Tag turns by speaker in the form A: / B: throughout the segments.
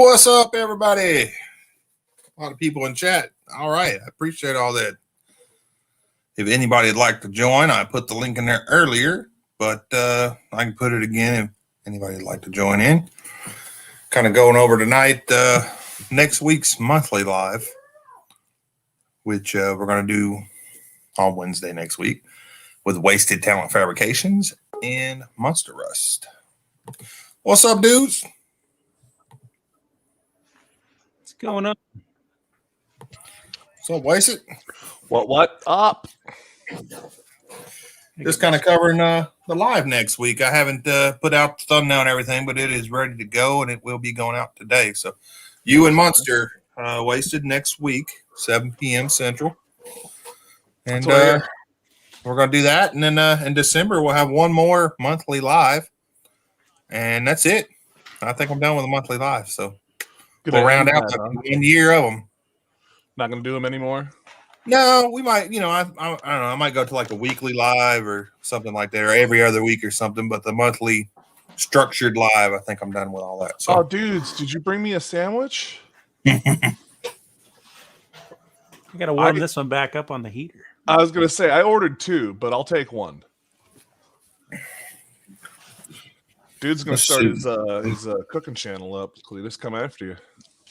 A: What's up, everybody? A lot of people in chat. All right. I appreciate all that. If anybody would like to join, I put the link in there earlier, but I can put it again if anybody would like to join in. Kind of going over tonight, next week's monthly live, which we're going to do on Wednesday next week with Wasted Talent Fabrications and Monster Rust. What's up, dudes?
B: What's going on?
A: What's up, Wasted?
C: What up?
A: Just kind of covering the live next week. I haven't put out the thumbnail and everything, but it is ready to go, and it will be going out today. So you and Monster Wasted next week, 7 p.m. Central. And we're going to do that. And then in December, we'll have one more monthly live. And that's it. I think I'm done with the monthly live. So we'll round out the 1 year of them.
C: Not going to do them anymore?
A: No, we might, I don't know. I might go to like a weekly live or something like that, or every other week or something. But the monthly structured live, I think I'm done with all that. So.
C: Oh, dudes, did you bring me a sandwich?
B: I got to warm this one back up on the heater.
C: I was going to say, I ordered 2, but I'll take 1. Dude's going to start his cooking channel up. Cletus, come after you.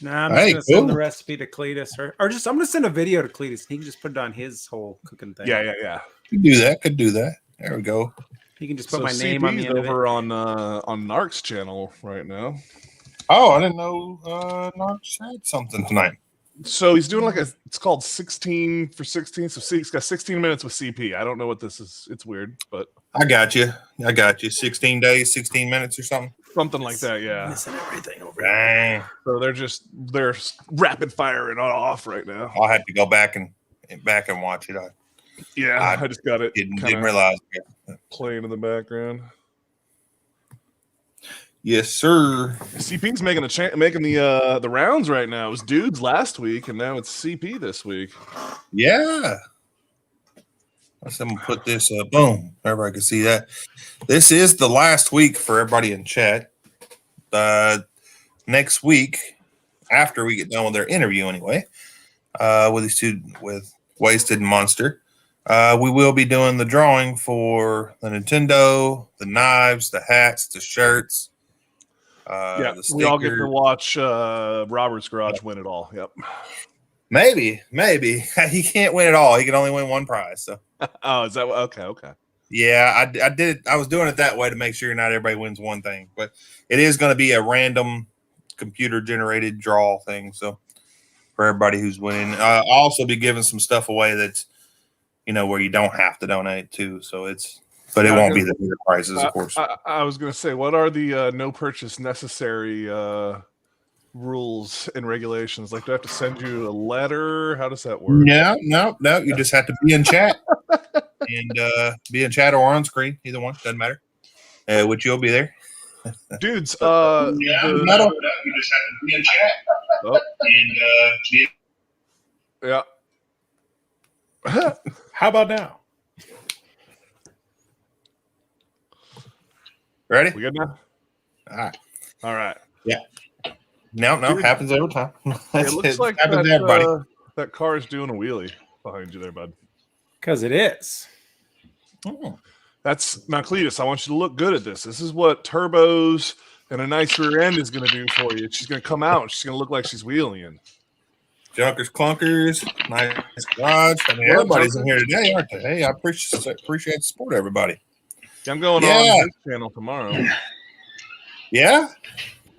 B: Nah, I'm just going to send the recipe to Cletus. Or just, I'm going to send a video to Cletus. He can just put it on his whole cooking thing.
C: Yeah.
A: Could do that. There we go.
B: He can just put my name on the end
C: over
B: of it.
C: on Narc's channel right now.
A: Oh, I didn't know Narc had something tonight.
C: So he's doing it's called 16 for 16. So he's got 16 minutes with CP. I don't know what this is. It's weird, but
A: I got you. 16 days, 16 minutes or something.
C: Something like that, yeah.
B: Missing everything over
A: there.
C: So they're rapid firing off right now.
A: I'll have to go back and watch it.
C: I just got it.
A: Didn't realize it.
C: Playing in the background.
A: Yes, sir.
C: CP's making the rounds right now. It was dudes last week, and now it's CP this week.
A: Yeah. Let's put this boom. Everybody can see that. This is the last week for everybody in chat. Next week, after we get done with their interview anyway, with these two, with Wasted and Monster, we will be doing the drawing for the Nintendo, the knives, the hats, the shirts.
C: We all get to watch Robert's Garage win it all. Yep.
A: Maybe he can't win it all. He can only win one prize. So.
C: Oh, is that okay?
A: Yeah, I did. I was doing it that way to make sure not everybody wins one thing, but it is going to be a random computer-generated draw thing. So for everybody who's winning, I'll also be giving some stuff away that's where you don't have to donate to. So it won't be the bigger prices, of course.
C: I was going to say, what are the no purchase necessary rules and regulations? Like, do I have to send you a letter? How does that work?
A: No. You just have to be in chat and be in chat or on screen. Either one doesn't matter. Which you'll be there,
C: dudes.
A: You just have to be in chat
C: yeah.
B: How about now?
A: Ready?
C: We good now? All right.
A: Yeah. No, happens every time.
C: It looks like
A: happens to everybody.
C: That car is doing a wheelie behind you there, bud.
B: Because it is.
A: Oh.
C: That's now, Cletus, I want you to look good at this. This is what turbos and a nice rear end is going to do for you. She's going to come out. She's going to look like she's wheeling.
A: Junkers, clunkers, nice garage. I mean, everybody's in here today, aren't they? Hey, I appreciate the support, everybody.
C: I'm going on his channel tomorrow.
A: Yeah?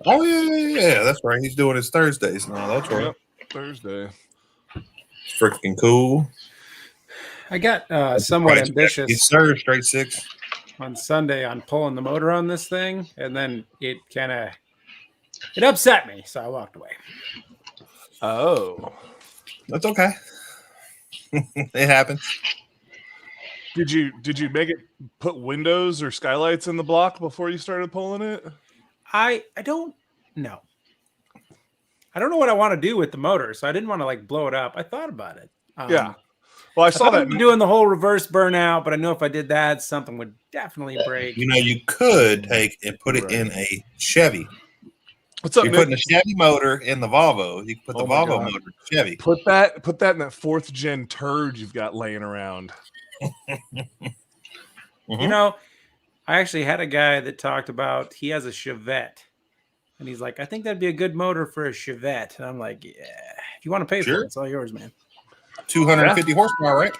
A: Oh, yeah. That's right. He's doing his Thursdays now. That's right.
C: Yep. Thursday.
A: It's freaking cool.
B: I got somewhat ambitious.
A: Yes, sir. Straight 6.
B: On Sunday on pulling the motor on this thing, and then it upset me, so I walked away.
C: Oh.
A: That's okay. It happens.
C: Did you make it put windows or skylights in the block before you started pulling it?
B: I don't know. I don't know what I want to do with the motor, so I didn't want to blow it up. I thought about it.
C: Yeah. Well, I saw that
B: doing the whole reverse burnout, but I know if I did that, something would definitely break.
A: You could take and put it in a Chevy.
C: What's up,
A: You're
C: Nick?
A: putting a Chevy motor in the Volvo. You can put the
C: Oh my
A: Volvo
C: God.
A: motor in the Chevy.
C: Put that in that 4th gen turd you've got laying around.
B: You know, I actually had a guy that talked about he has a Chevette, and he's like, I think that'd be a good motor for a Chevette. And I'm like, yeah, if you want to pay for
A: Sure.
B: it, it's all yours, man.
A: 250 horsepower, right?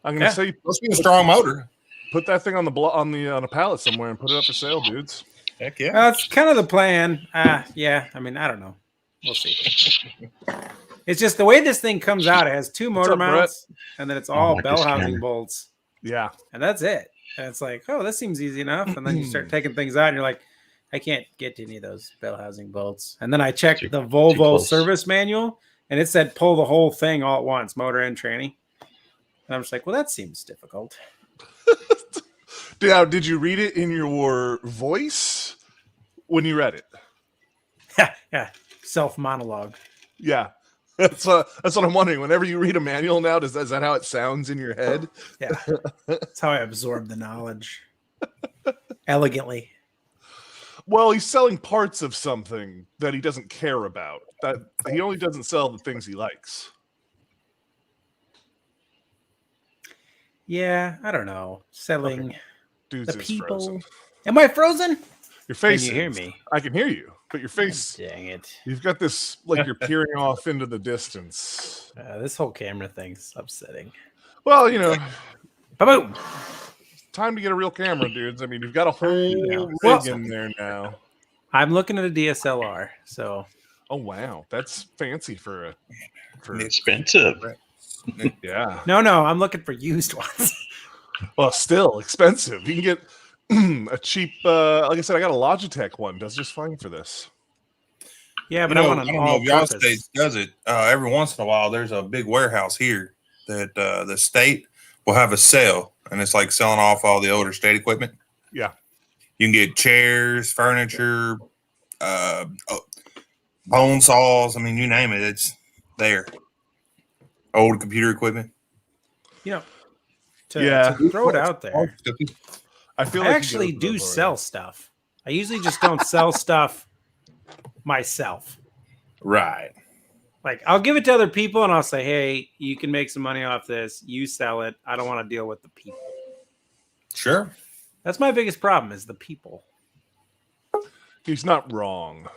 C: I'm gonna say
A: Must be a strong motor.
C: put that thing on a pallet somewhere and put it up for sale, dudes.
A: Heck yeah.
B: That's kind of the plan. Yeah, I mean, I don't know. We'll see. It's just the way this thing comes out. It has 2 motor
C: up, Brett?
B: mounts, and then it's all
D: like
B: bell
D: this
B: housing
D: camera.
B: bolts,
C: Yeah.
B: and that's it. And it's like, oh, that seems easy enough. And then you start taking things out, and you're like, I can't get to any of those bell housing bolts. And then I checked the Volvo
D: close.
B: service manual, and it said pull the whole thing all at once, motor and tranny. And I'm just like, well, that seems difficult.
C: Did you read it in your voice when you read it?
B: Yeah, self monologue.
C: Yeah. That's what I'm wondering. Whenever you read a manual now, is that how it sounds in your head?
B: Yeah, that's how I absorb the knowledge elegantly.
C: Well, he's selling parts of something that he doesn't care about. That he only doesn't sell the things he likes.
B: Yeah, I don't know. Selling
C: Dudes
B: the
C: is
B: people.
C: frozen.
B: Am I frozen?
C: Your face.
B: Can you hear
C: is.
B: me?
C: I can hear you, but your face.
B: Dang it.
C: You've got this like you're peering off into the distance.
B: This whole camera thing's upsetting.
C: Well, you know,
B: Ba-boom.
C: time to get a real camera, dudes. I mean, you've got a whole rig
B: Well-
C: in there now.
B: I'm looking at a DSLR, so
C: Oh wow, that's fancy for
D: Expensive.
C: yeah.
B: no, I'm looking for used ones.
C: Well, still expensive. You can get a cheap. Like I said, I got a Logitech one. Does just fine for this.
B: Yeah,
A: You
B: but
A: know,
B: I
A: I
B: want an
A: don't know if y'all
B: all-purpose.
A: state does it. Every once in a while, there's a big warehouse here that the state will have a sale, and it's like selling off all the older state equipment.
C: Yeah.
A: You can get chairs, furniture, bone saws. I mean, you name it, it's there. Old computer equipment.
B: You know,
C: Yeah.
B: to throw it out there.
C: I feel
B: I
C: like you
B: actually
C: go to
B: do
C: those
B: sell stuff. I usually just don't sell stuff myself.
A: Right.
B: Like I'll give it to other people and I'll say, hey, you can make some money off this. You sell it. I don't want to deal with the people.
A: Sure.
B: That's my biggest problem is the people.
C: He's not wrong.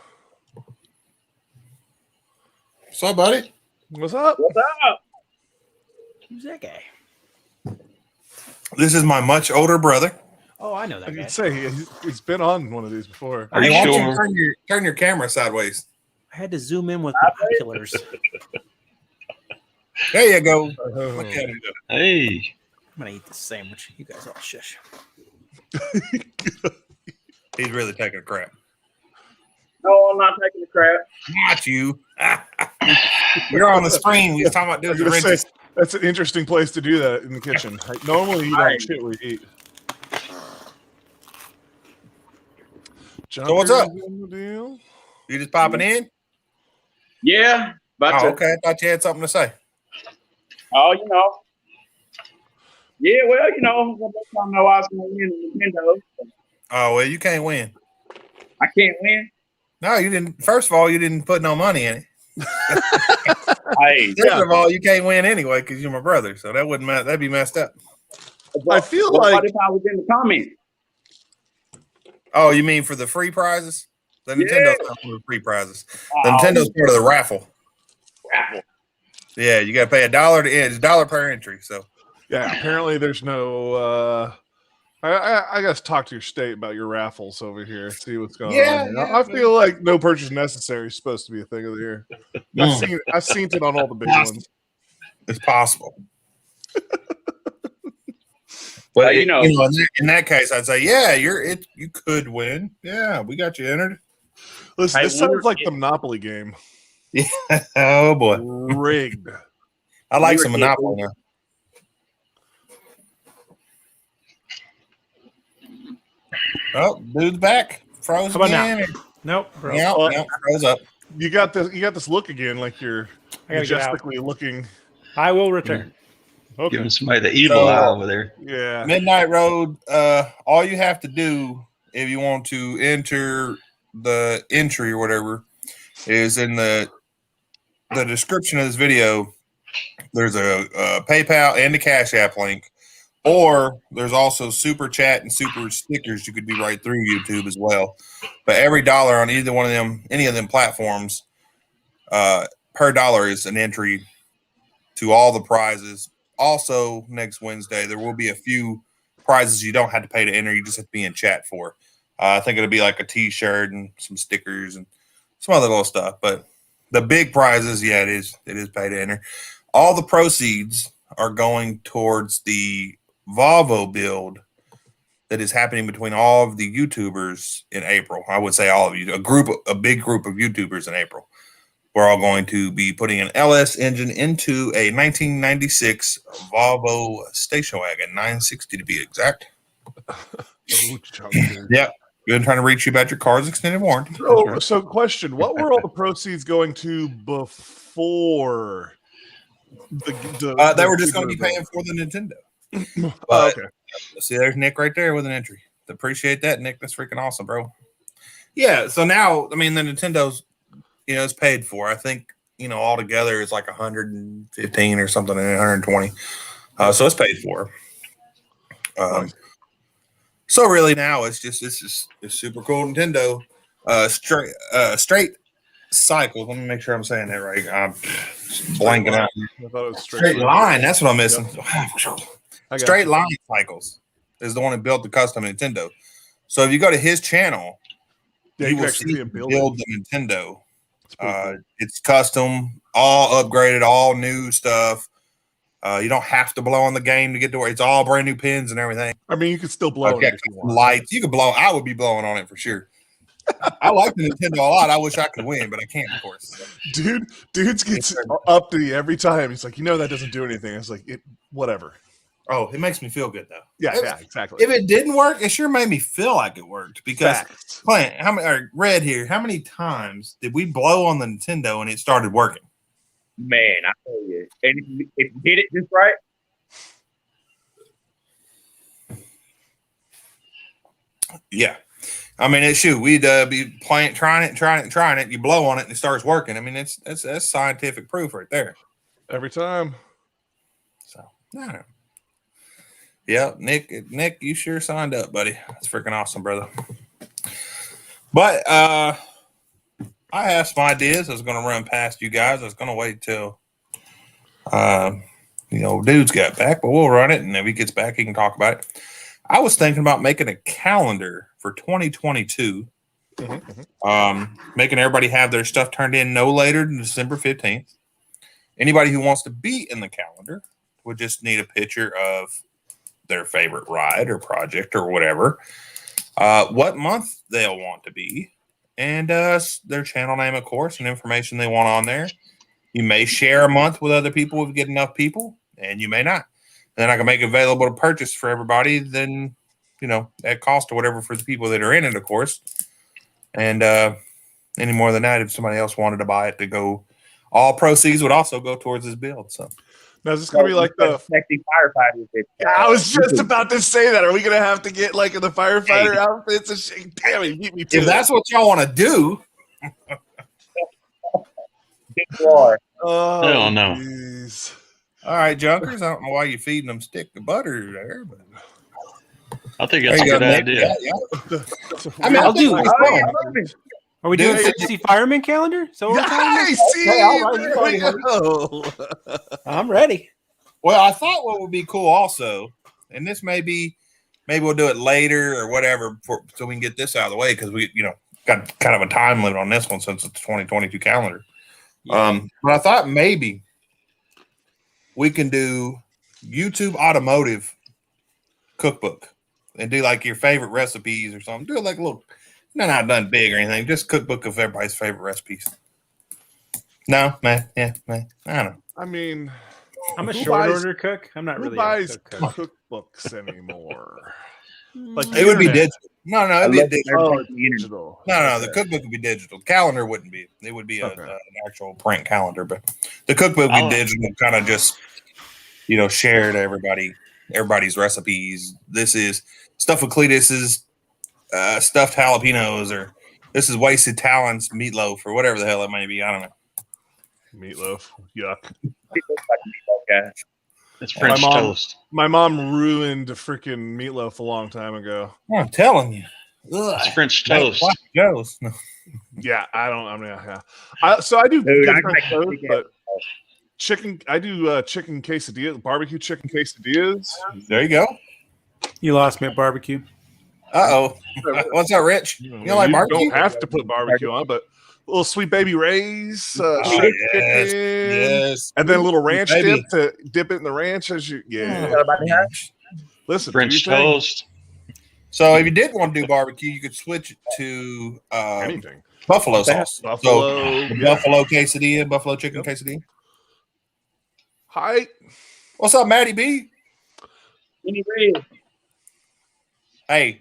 A: What's up, buddy?
C: What's up?
B: Who's that guy?
A: This is my much older brother.
B: Oh, I know
C: I
B: that guy.
C: can say he's been on one of these before.
D: Are you
A: Why don't
D: sure?
A: you turn your camera sideways?
B: I had to zoom in with binoculars.
A: There you go.
C: Oh.
A: Look at him.
D: Hey,
B: I'm gonna eat this sandwich. You guys all shush.
A: He's really taking a crap.
E: No, I'm not taking a crap.
A: Not you. You're on the screen. We was talking about
C: I
A: doing
C: was
A: the
C: gonna say,
A: wrenches.
C: that's an interesting place to do that in the kitchen. Like, normally you don't shit where you eat.
A: So what's up?
C: Junkers in the deal?
A: You just popping in?
E: Yeah, but
A: Oh, okay. I thought you had something to say.
E: you know. Yeah, well, you know, I know I was going to win Nintendo.
A: Oh, well, you can't win.
E: I can't win.
A: No, you didn't. First of all, you didn't put no money in it.
E: Hey,
A: Second of all, you can't win anyway because you're my brother. So that wouldn't matter. That'd be messed up.
C: I feel
E: what
C: like
E: if I was in the comments?
A: Oh, you mean for the free prizes? The Nintendo's not for the free prizes. The
E: Oh,
A: Nintendo's part of the raffle.
E: raffle.
A: Yeah, you got to pay $1 to enter. It's $1 per entry. So
C: yeah, apparently there's no I guess talk to your state about your raffles over here. See what's going
A: Yeah,
C: on.
A: yeah,
C: I feel like no purchase necessary is supposed to be a thing over here. I've seen it on all the big ones.
A: it's possible. But
E: you know-
A: in that case, I'd say, yeah, you could win. Yeah, we got you entered.
C: Listen,
E: I
C: this
E: wonder
C: sounds like
E: if-
C: the Monopoly game.
A: Oh boy,
C: Rigged.
A: I like
E: You
A: some
E: were
A: Monopoly now. Oh, dude's back. Froze
B: How about now?
A: again.
B: Nope, bro.
A: Yeah,
C: Well,
A: froze up.
C: You got this look again, like you're
B: I gotta get out.
C: majestically looking.
B: I will return.
C: Okay.
D: giving somebody the evil eye over there.
C: Yeah.
A: Midnight Road. All you have to do if you want to enter the entry or whatever is in the description of this video. There's a PayPal and a Cash App link, or there's also super chat and super stickers you could do right through YouTube as well. But every dollar on either one of them, any of them platforms, per dollar is an entry to all the prizes. Also, next Wednesday, there will be a few prizes you don't have to pay to enter. You just have to be in chat for. I think it'll be like a T-shirt and some stickers and some other little stuff. But the big prizes, yeah, it is pay to enter. All the proceeds are going towards the Volvo build that is happening between all of the YouTubers in April. I would say all of you, a big group of YouTubers in April. We're all going to be putting an LS engine into a 1996 Volvo station wagon, 960 to be exact. Yep. Been trying to reach you about your car's extended warranty.
C: So question: what were all the proceeds going to before
A: they were just going to be paying for the Nintendo. But, okay. See, there's Nick right there with an entry. Appreciate that, Nick. That's freaking awesome, bro. Yeah. So now, I mean, the Nintendo's, it's paid for. I think, altogether it's like 115 or something, and 120. So it's paid for. Nice. So really now it's super cool Nintendo. Straight cycles. Let me make sure I'm saying that right. I'm blanking out.
C: I thought it was
A: straight line. That's what I'm missing. Yep. Straight line cycles is the one that built the custom Nintendo. So if you go to his channel, you will see him build the Nintendo. Cool. It's custom, all upgraded, all new stuff. You don't have to blow on the game to get to where it's all brand new pins and everything.
C: I mean, you could still blow on it if you want.
A: Lights. You could blow. I would be blowing on it for sure. I like the Nintendo a lot. I wish I could win, but I can't, of course.
C: Dudes gets up to you every time. He's like, that doesn't do anything. It's like, whatever.
A: Oh, it makes me feel good though.
C: Yeah, exactly.
A: If it didn't work, it sure made me feel like it worked. Because Clint, Red here, how many times did we blow on the Nintendo and it started working?
E: Man, I tell you, and if you hit it just right.
A: Yeah. I mean, we'd be trying it. You blow on it and it starts working. I mean, that's scientific proof right there.
C: Every time.
A: So, I don't know. Yeah, Nick, you sure signed up, buddy. That's freaking awesome, brother. But I have some ideas I was going to run past you guys. I was going to wait till dudes got back, but we'll run it, and if he gets back, he can talk about it. I was thinking about making a calendar for 2022, making everybody have their stuff turned in no later than December 15th. Anybody who wants to be in the calendar would just need a picture of their favorite ride or project or whatever, what month they'll want to be, and their channel name, of course, and information they want on there. You may share a month with other people if you get enough people, and you may not. Then I can make it available to purchase for everybody, then, at cost or whatever for the people that are in it, of course. And any more than that, if somebody else wanted to buy it, to go, all proceeds would also go towards this build. So
C: now is this going to be like the
E: sexy firefighters?
C: I was just about to say that. Are we going to have to get like in the firefighter outfits? Damn it, beat me to
A: if that's what y'all want to do.
C: Oh,
D: hell no.
C: Geez.
A: All right, Junkers. I don't know why you're feeding them stick of butter there, but
D: I think that's a good idea.
A: Yeah. I mean, I'll do it.
B: Are we doing sexy fireman calendar? So
C: nice.
B: I'm ready.
A: Well, I thought what would be cool also, and this maybe we'll do it later or whatever, so we can get this out of the way, because we got kind of a time limit on this one since it's 2022 calendar. Yeah. But I thought maybe we can do YouTube automotive cookbook and do like your favorite recipes or something. Do it like a little. Not done big or anything. Just cookbook of everybody's favorite recipes. No, man. Yeah, man. I don't know.
C: I mean,
B: I'm a short order cook. I'm not really.
C: Who buys cookbooks anymore?
A: Like it would be digital. No, it'd be digital.
C: Digital.
A: No, the cookbook would be digital. The calendar wouldn't be. It would be an actual print calendar, but the cookbook would be digital. Kind of just share to everybody's recipes. This is Stuffwithcleatus's stuffed jalapenos, or This is Wasted Talents meatloaf or whatever the hell it may be. I don't know.
C: Meatloaf. Yuck.
E: Okay.
D: It's French
C: my mom,
D: toast.
C: My mom ruined freaking meatloaf a long time ago.
A: I'm telling you. Ugh.
D: It's French toast.
A: Like Joe's. No.
C: Yeah, so I do
E: Dude,
C: good
E: I
C: French
E: like
C: toast, but chicken. I do chicken quesadillas, barbecue chicken quesadillas.
A: There you go.
B: You lost me at barbecue.
A: Uh-oh. What's up, Rich? You don't like barbecue?
C: Don't have to put barbecue on, but a little sweet baby Ray's,
A: Oh,
C: chicken,
A: yes.
C: and then a little ranch
A: baby.
C: dip to dip it in the ranch as you. Yeah, listen,
D: French
C: do your thing.
D: toast.
A: So if you did want to do barbecue, you could switch it to
C: Anything.
A: buffalo sauce.
C: Buffalo,
A: So the
C: yeah.
A: buffalo quesadilla, buffalo chicken quesadilla.
C: Hi.
A: What's up, Matty B? Hey,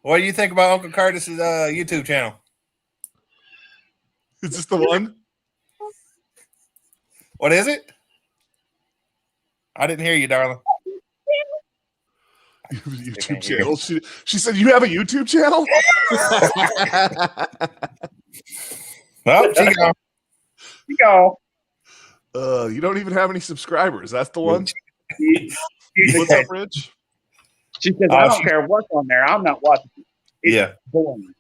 A: what do you think about Uncle Curtis's YouTube channel?
C: Is this the one?
A: What is it? I didn't hear you, darling.
C: You have a YouTube channel. She said, "You have a YouTube channel?"
A: Well, she gone.
E: You go.
C: You don't even have any subscribers. That's the one. What's up, Rich?
E: She says, I don't care what's on there. I'm not watching it. It's boring.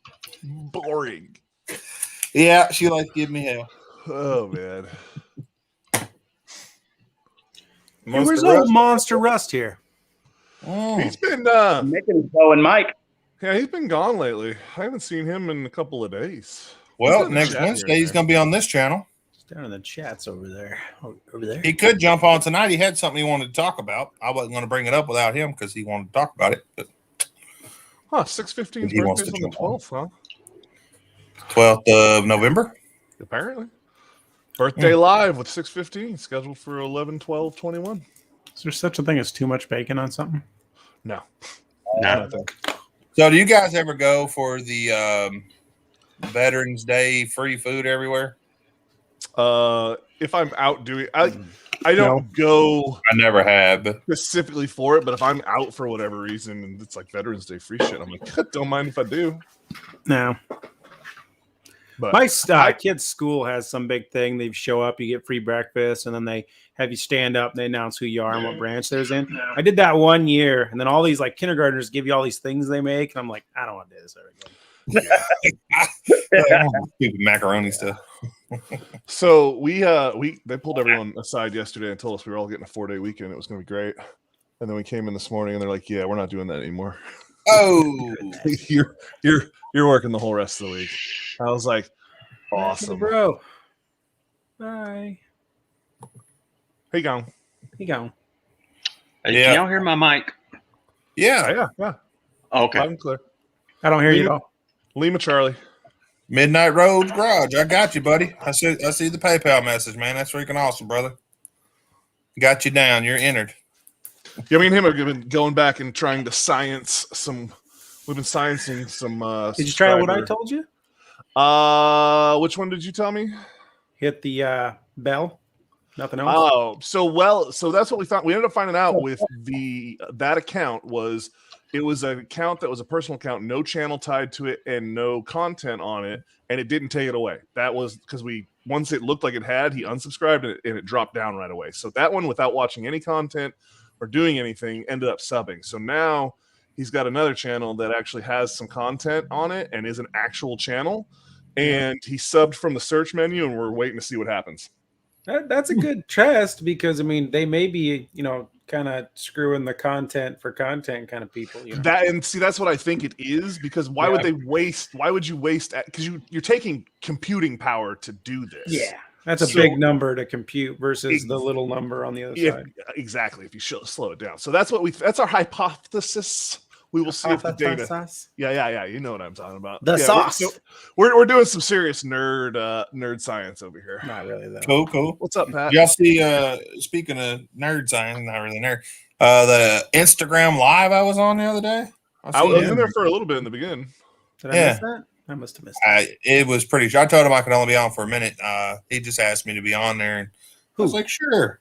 C: Boring.
A: Yeah, she likes to give me hell.
C: Oh man.
B: Where's old Monster Rust here?
C: He's been
E: Making his bow and Mike.
C: yeah, he's been gone lately. I haven't seen him in a couple of days.
A: Well, next Wednesday he's going to be on this channel.
B: Down in the chats over there. Over there.
A: He could jump on tonight. He had something he wanted to talk about. I wasn't going to bring it up without him because he wanted to talk about it. But
C: 6/15's
A: he wants
C: birthday's
A: to
C: on the
A: jump on.
C: 12th, huh?
A: 12th of November.
C: Apparently. Birthday live with 6/15 scheduled for 11/12/21.
B: Is there such a thing as too much bacon on something?
C: No.
D: No.
A: So do you guys ever go for the Veterans Day free food everywhere?
C: If I'm out doing I don't go
A: I never have.
C: specifically for it, but if I'm out for whatever reason and it's like Veterans Day free shit, I'm like, don't mind if I do.
B: No.
C: But
B: My kid's school has some big thing. They show up, you get free breakfast, and then they have you stand up and they announce who you are and what branch there's in. I did that 1 year, and then all these like kindergartners give you all these things they make, and I'm like, I don't want to do this every day.
A: Stupid macaroni stuff.
C: So they pulled everyone aside yesterday and told us we were all getting a 4-day weekend. It was going to be great. And then we came in this morning and they're like, "Yeah, we're not doing that anymore.
A: Oh,
C: you're working the whole rest of the week." I was like, "Awesome,
B: Bro. Bye.
C: Hey, gone.
B: He gone.
D: Hey,
A: Yeah.
D: Can y'all hear my mic?
A: yeah.
C: Yeah.
D: Okay.
C: Loud and clear.
B: I don't hear you at all.
C: Lima Charlie.
A: Midnight Roads Garage. I got you, buddy. I see the PayPal message, man. That's freaking awesome, brother. Got you down. You're entered.
C: Yeah, me and him have been going back and trying to science some. We've been sciencing some.
B: Did you try what I told you?
C: Which one did you tell me?
B: Hit the bell. Nothing else.
C: Oh, so that's what we thought. We ended up finding out with that account was it was an account that was a personal account, no channel tied to it, and no content on it, and it didn't take it away. That was because once it looked like it had, he unsubscribed and it dropped down right away. So that one, without watching any content or doing anything, ended up subbing. So now he's got another channel that actually has some content on it and is an actual channel, and he subbed from the search menu, and we're waiting to see what happens.
B: That's a good test because I mean they may be kind of screwing the content for content kind of people.
C: That's what I think it is, because why would you waste because you're taking computing power to do this.
B: Yeah, that's a big number to compute versus the little number on the other side.
C: Exactly. If you slow it down. So that's our hypothesis. We will see if the data. Yeah. You know what I'm talking about.
B: The sauce.
C: We're doing some serious nerd science over here.
B: Not really though.
A: Cool.
C: What's up, Pat?
A: Y'all see? Speaking of nerd science, not really nerd. The Instagram live I was on the other day.
C: I was in there for a little bit in the beginning.
B: Did I miss that? I must have missed it.
A: It was pretty. I told him I could only be on for a minute. He just asked me to be on there, and I was like, sure.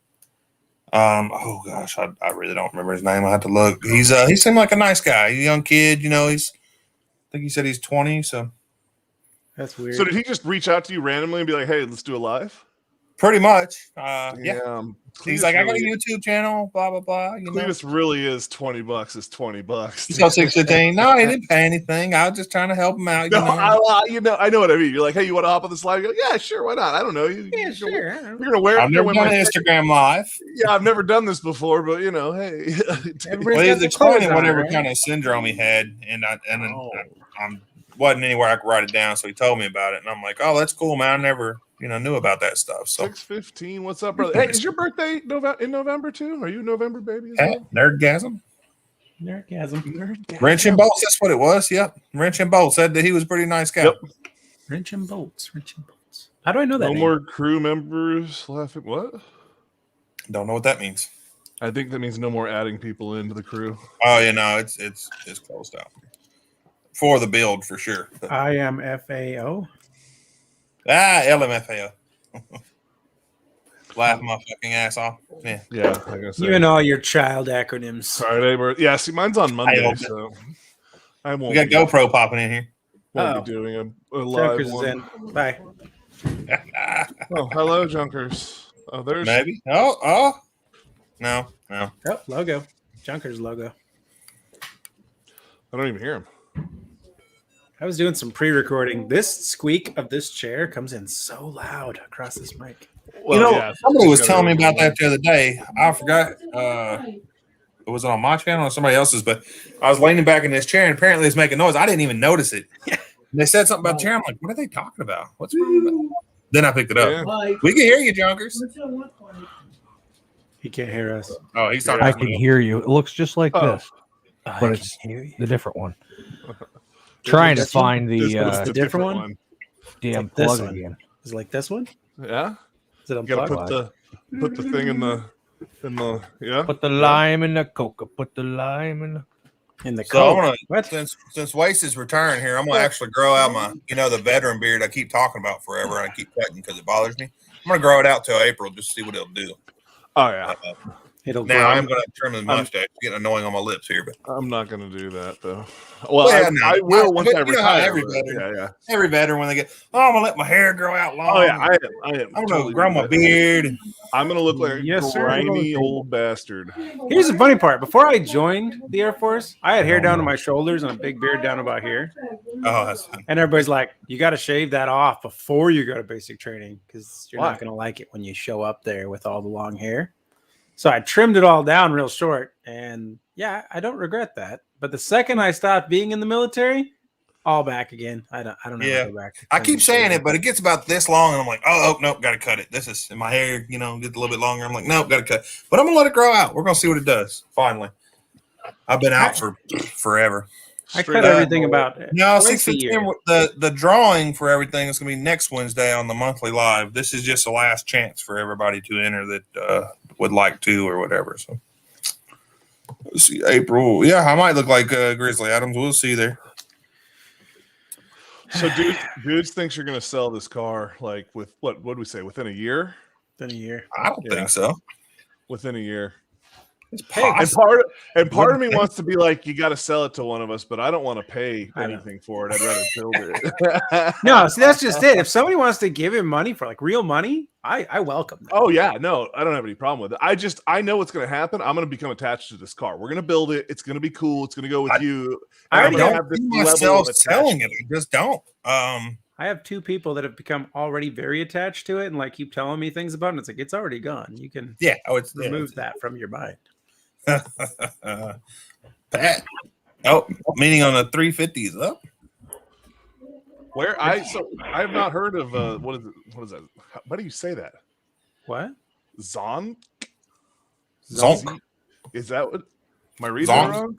A: Oh gosh, I really don't remember his name. I have to look. He seemed like a nice guy. He's a young kid, I think he said he's 20. So
B: That's weird.
C: So did he just reach out to you randomly and be like, "Hey, let's do a live"?
A: Pretty much. Yeah. He's
C: Cletus
A: like, I got a
C: really-
A: YouTube channel, blah blah blah. You know,
C: Cletus really is $20. Is $20.
A: so 615. No, he didn't pay anything. I was just trying to help him out.
C: No,
A: You know,
C: I know what I mean. You're like, hey, you want to hop on this live? You go, yeah, sure, why not? I don't know.
B: Yeah, sure.
C: You're gonna wear.
A: I've never done an Instagram live.
C: Yeah, I've never done this before, but you know, hey.
A: Well, he was explaining whatever kind of syndrome he had, and I wasn't anywhere I could write it down, so he told me about it, and I'm like, oh, that's cool, man. I never, knew about that stuff. So
C: 6:15. What's up, brother? Hey, is your birthday in November too? Are you a November baby?
A: Nerdgasm.
B: Nerdgasm.
A: Wrench and bolts. That's what it was. Yep. Wrench and bolts said that he was a pretty nice guy.
C: Yep.
B: Wrench and bolts. How do I know that?
C: No
B: name?
C: more crew members laughing. What?
A: Don't know what that means.
C: I think that means no more adding people into the crew.
A: Oh, it's closed out for the build for sure. But,
B: I am FAO.
A: LMFAO. Laugh my fucking ass off. Yeah.
C: Yeah, I guess.
B: You and all your child acronyms.
C: Friday, yeah. See, mine's on Monday,
A: hope
C: so I won't.
A: We got GoPro popping in here.
C: Won't be doing a live
B: Junkers is
C: one.
B: in. Bye.
C: Oh, hello, Junkers. Oh, there's
A: Maybe. Oh. No.
B: Oh, logo. Junkers logo.
C: I don't even hear him.
B: I was doing some pre-recording. This squeak of this chair comes in so loud across this mic.
C: Well,
A: somebody was telling me about that the other day. I forgot. Was it on my channel or somebody else's? But I was leaning back in this chair, and apparently it's making noise. I didn't even notice it. And they said something about the chair. I'm like, what are they talking about? What's wrong with that? Then I picked it up.
C: Yeah.
A: We can hear you, Junkers.
B: He can't hear us.
A: Oh, he's talking.
F: I can hear you. It looks just like this,
B: I
F: but
B: can
F: it's
B: hear you.
F: the different one. Trying to
B: this one?
F: find
C: This
F: the
C: one's the
B: different
C: different
B: one?
F: damn
B: like this
F: plug
B: one.
F: again.
B: Is it like this one?
C: Yeah,
B: Is it
C: you gotta
B: unplugged?
C: put the thing in the yeah.
F: Put the lime in the coca. Put the lime in the.
B: In the
A: So I'm
B: coat.
A: gonna
B: What?
A: since Waste is returning here, I'm gonna actually grow out my the veteran beard I keep talking about forever and I keep cutting because it bothers me. I'm gonna grow it out till April just to see what it'll do.
C: Oh yeah,
B: It'll
A: Now
B: grow.
A: I'm gonna trim the mustache. It's getting annoying on my lips here, but
C: I'm not gonna do that though. Well,
A: Yeah,
C: I will once I
A: but you know how
C: retire.
A: every
C: but
A: veteran-
C: yeah.
A: every veteran when they get, I'm gonna let my hair grow out long.
C: Oh yeah, I am.
A: I'm gonna
C: totally
A: grow
C: do
A: my
C: that.
A: beard.
C: I'm gonna look like a
B: Yes, sir.
C: grimy old bastard.
B: Here's the funny part. Before I joined the Air Force, I had hair down to my shoulders and a big beard down about here.
A: Oh, that's
B: And everybody's like, you got to shave that off before you go to basic training because you're
C: Why?
B: not going to like it when you show up there with all the long hair. So I trimmed it all down real short. And yeah, I don't regret that. But the second I stopped being in the military, all back again. I don't know.
A: Yeah.
B: Go back to
A: I keep
B: trimming
A: saying
B: shit.
A: it, but it gets about this long, and I'm like, oh nope, gotta cut it. This is my hair, gets a little bit longer. I'm like, nope, gotta cut. But I'm gonna let it grow out. We're gonna see what it does. Finally, I've been out for forever.
B: I
C: Straight
B: cut
C: up.
B: everything about
A: No,
B: twice a
A: 6:15.
B: year.
A: The drawing for everything is gonna be next Wednesday on the monthly live. This is just the last chance for everybody to enter that would like to or whatever. So let's see, April. Yeah, I might look like Grizzly Adams. We'll see there.
C: So, dudes thinks you're gonna sell this car like with what do we say? Within a year?
B: Been a year.
A: I don't think so.
C: Within a year.
A: It's
B: Hey,
C: And
A: possible.
C: part of me wants to be like, you got to sell it to one of us, but I don't want to pay
B: I know.
C: anything for it. I'd rather build it.
B: No, see, that's just it. If somebody wants to give him money for like real money, I welcome that.
C: Oh yeah, no, I don't have any problem with it. I know what's going to happen. I'm going to become attached to this car. We're going to build it. It's going to be cool. It's going to go with you.
B: I
C: And
B: already
C: I'm gonna
A: don't
C: this
A: see
C: level
A: myself
C: of
A: selling it.
C: attachment.
A: I just don't.
B: I have two people that have become already very attached to it and like keep telling me things about it. And it's like it's already gone. You can
A: Yeah. Oh, it's
B: remove that from your mind.
A: Pat. Oh, meaning on the 350s up.
C: Where I have not heard of what is that? How do you say that?
B: What?
C: Zonk?
A: Zonk.
C: Is that what? Am I reading
A: Zonk.
C: it wrong?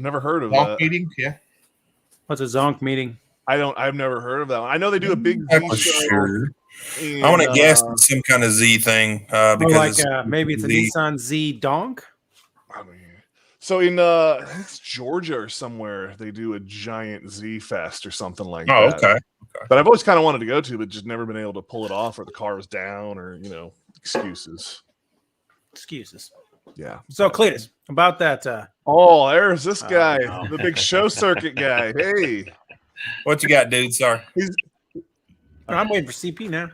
C: Never heard of
A: Zonk
C: that.
A: meeting. Yeah.
B: What's a zonk meeting?
C: I've never heard of that one. I know they do a big
A: That
C: Z
A: was
C: show.
A: sure.
C: And,
A: I'm gonna guess it's some kind of Z thing because
B: Maybe it's a
A: Z.
B: Nissan Z Donk.
C: I mean, so in I think it's Georgia or somewhere, they do a giant Z Fest or something like
A: Oh,
C: that.
A: okay.
C: But I've always kind of wanted to go to, but just never been able to pull it off, or the car was down, or excuses.
B: Excuses.
C: Yeah.
B: So Cletus, about that.
C: Oh, there's this
B: Oh,
C: guy,
B: no.
C: the big show circuit guy. Hey,
A: What you got, dude? Sorry.
B: I'm waiting for CP now.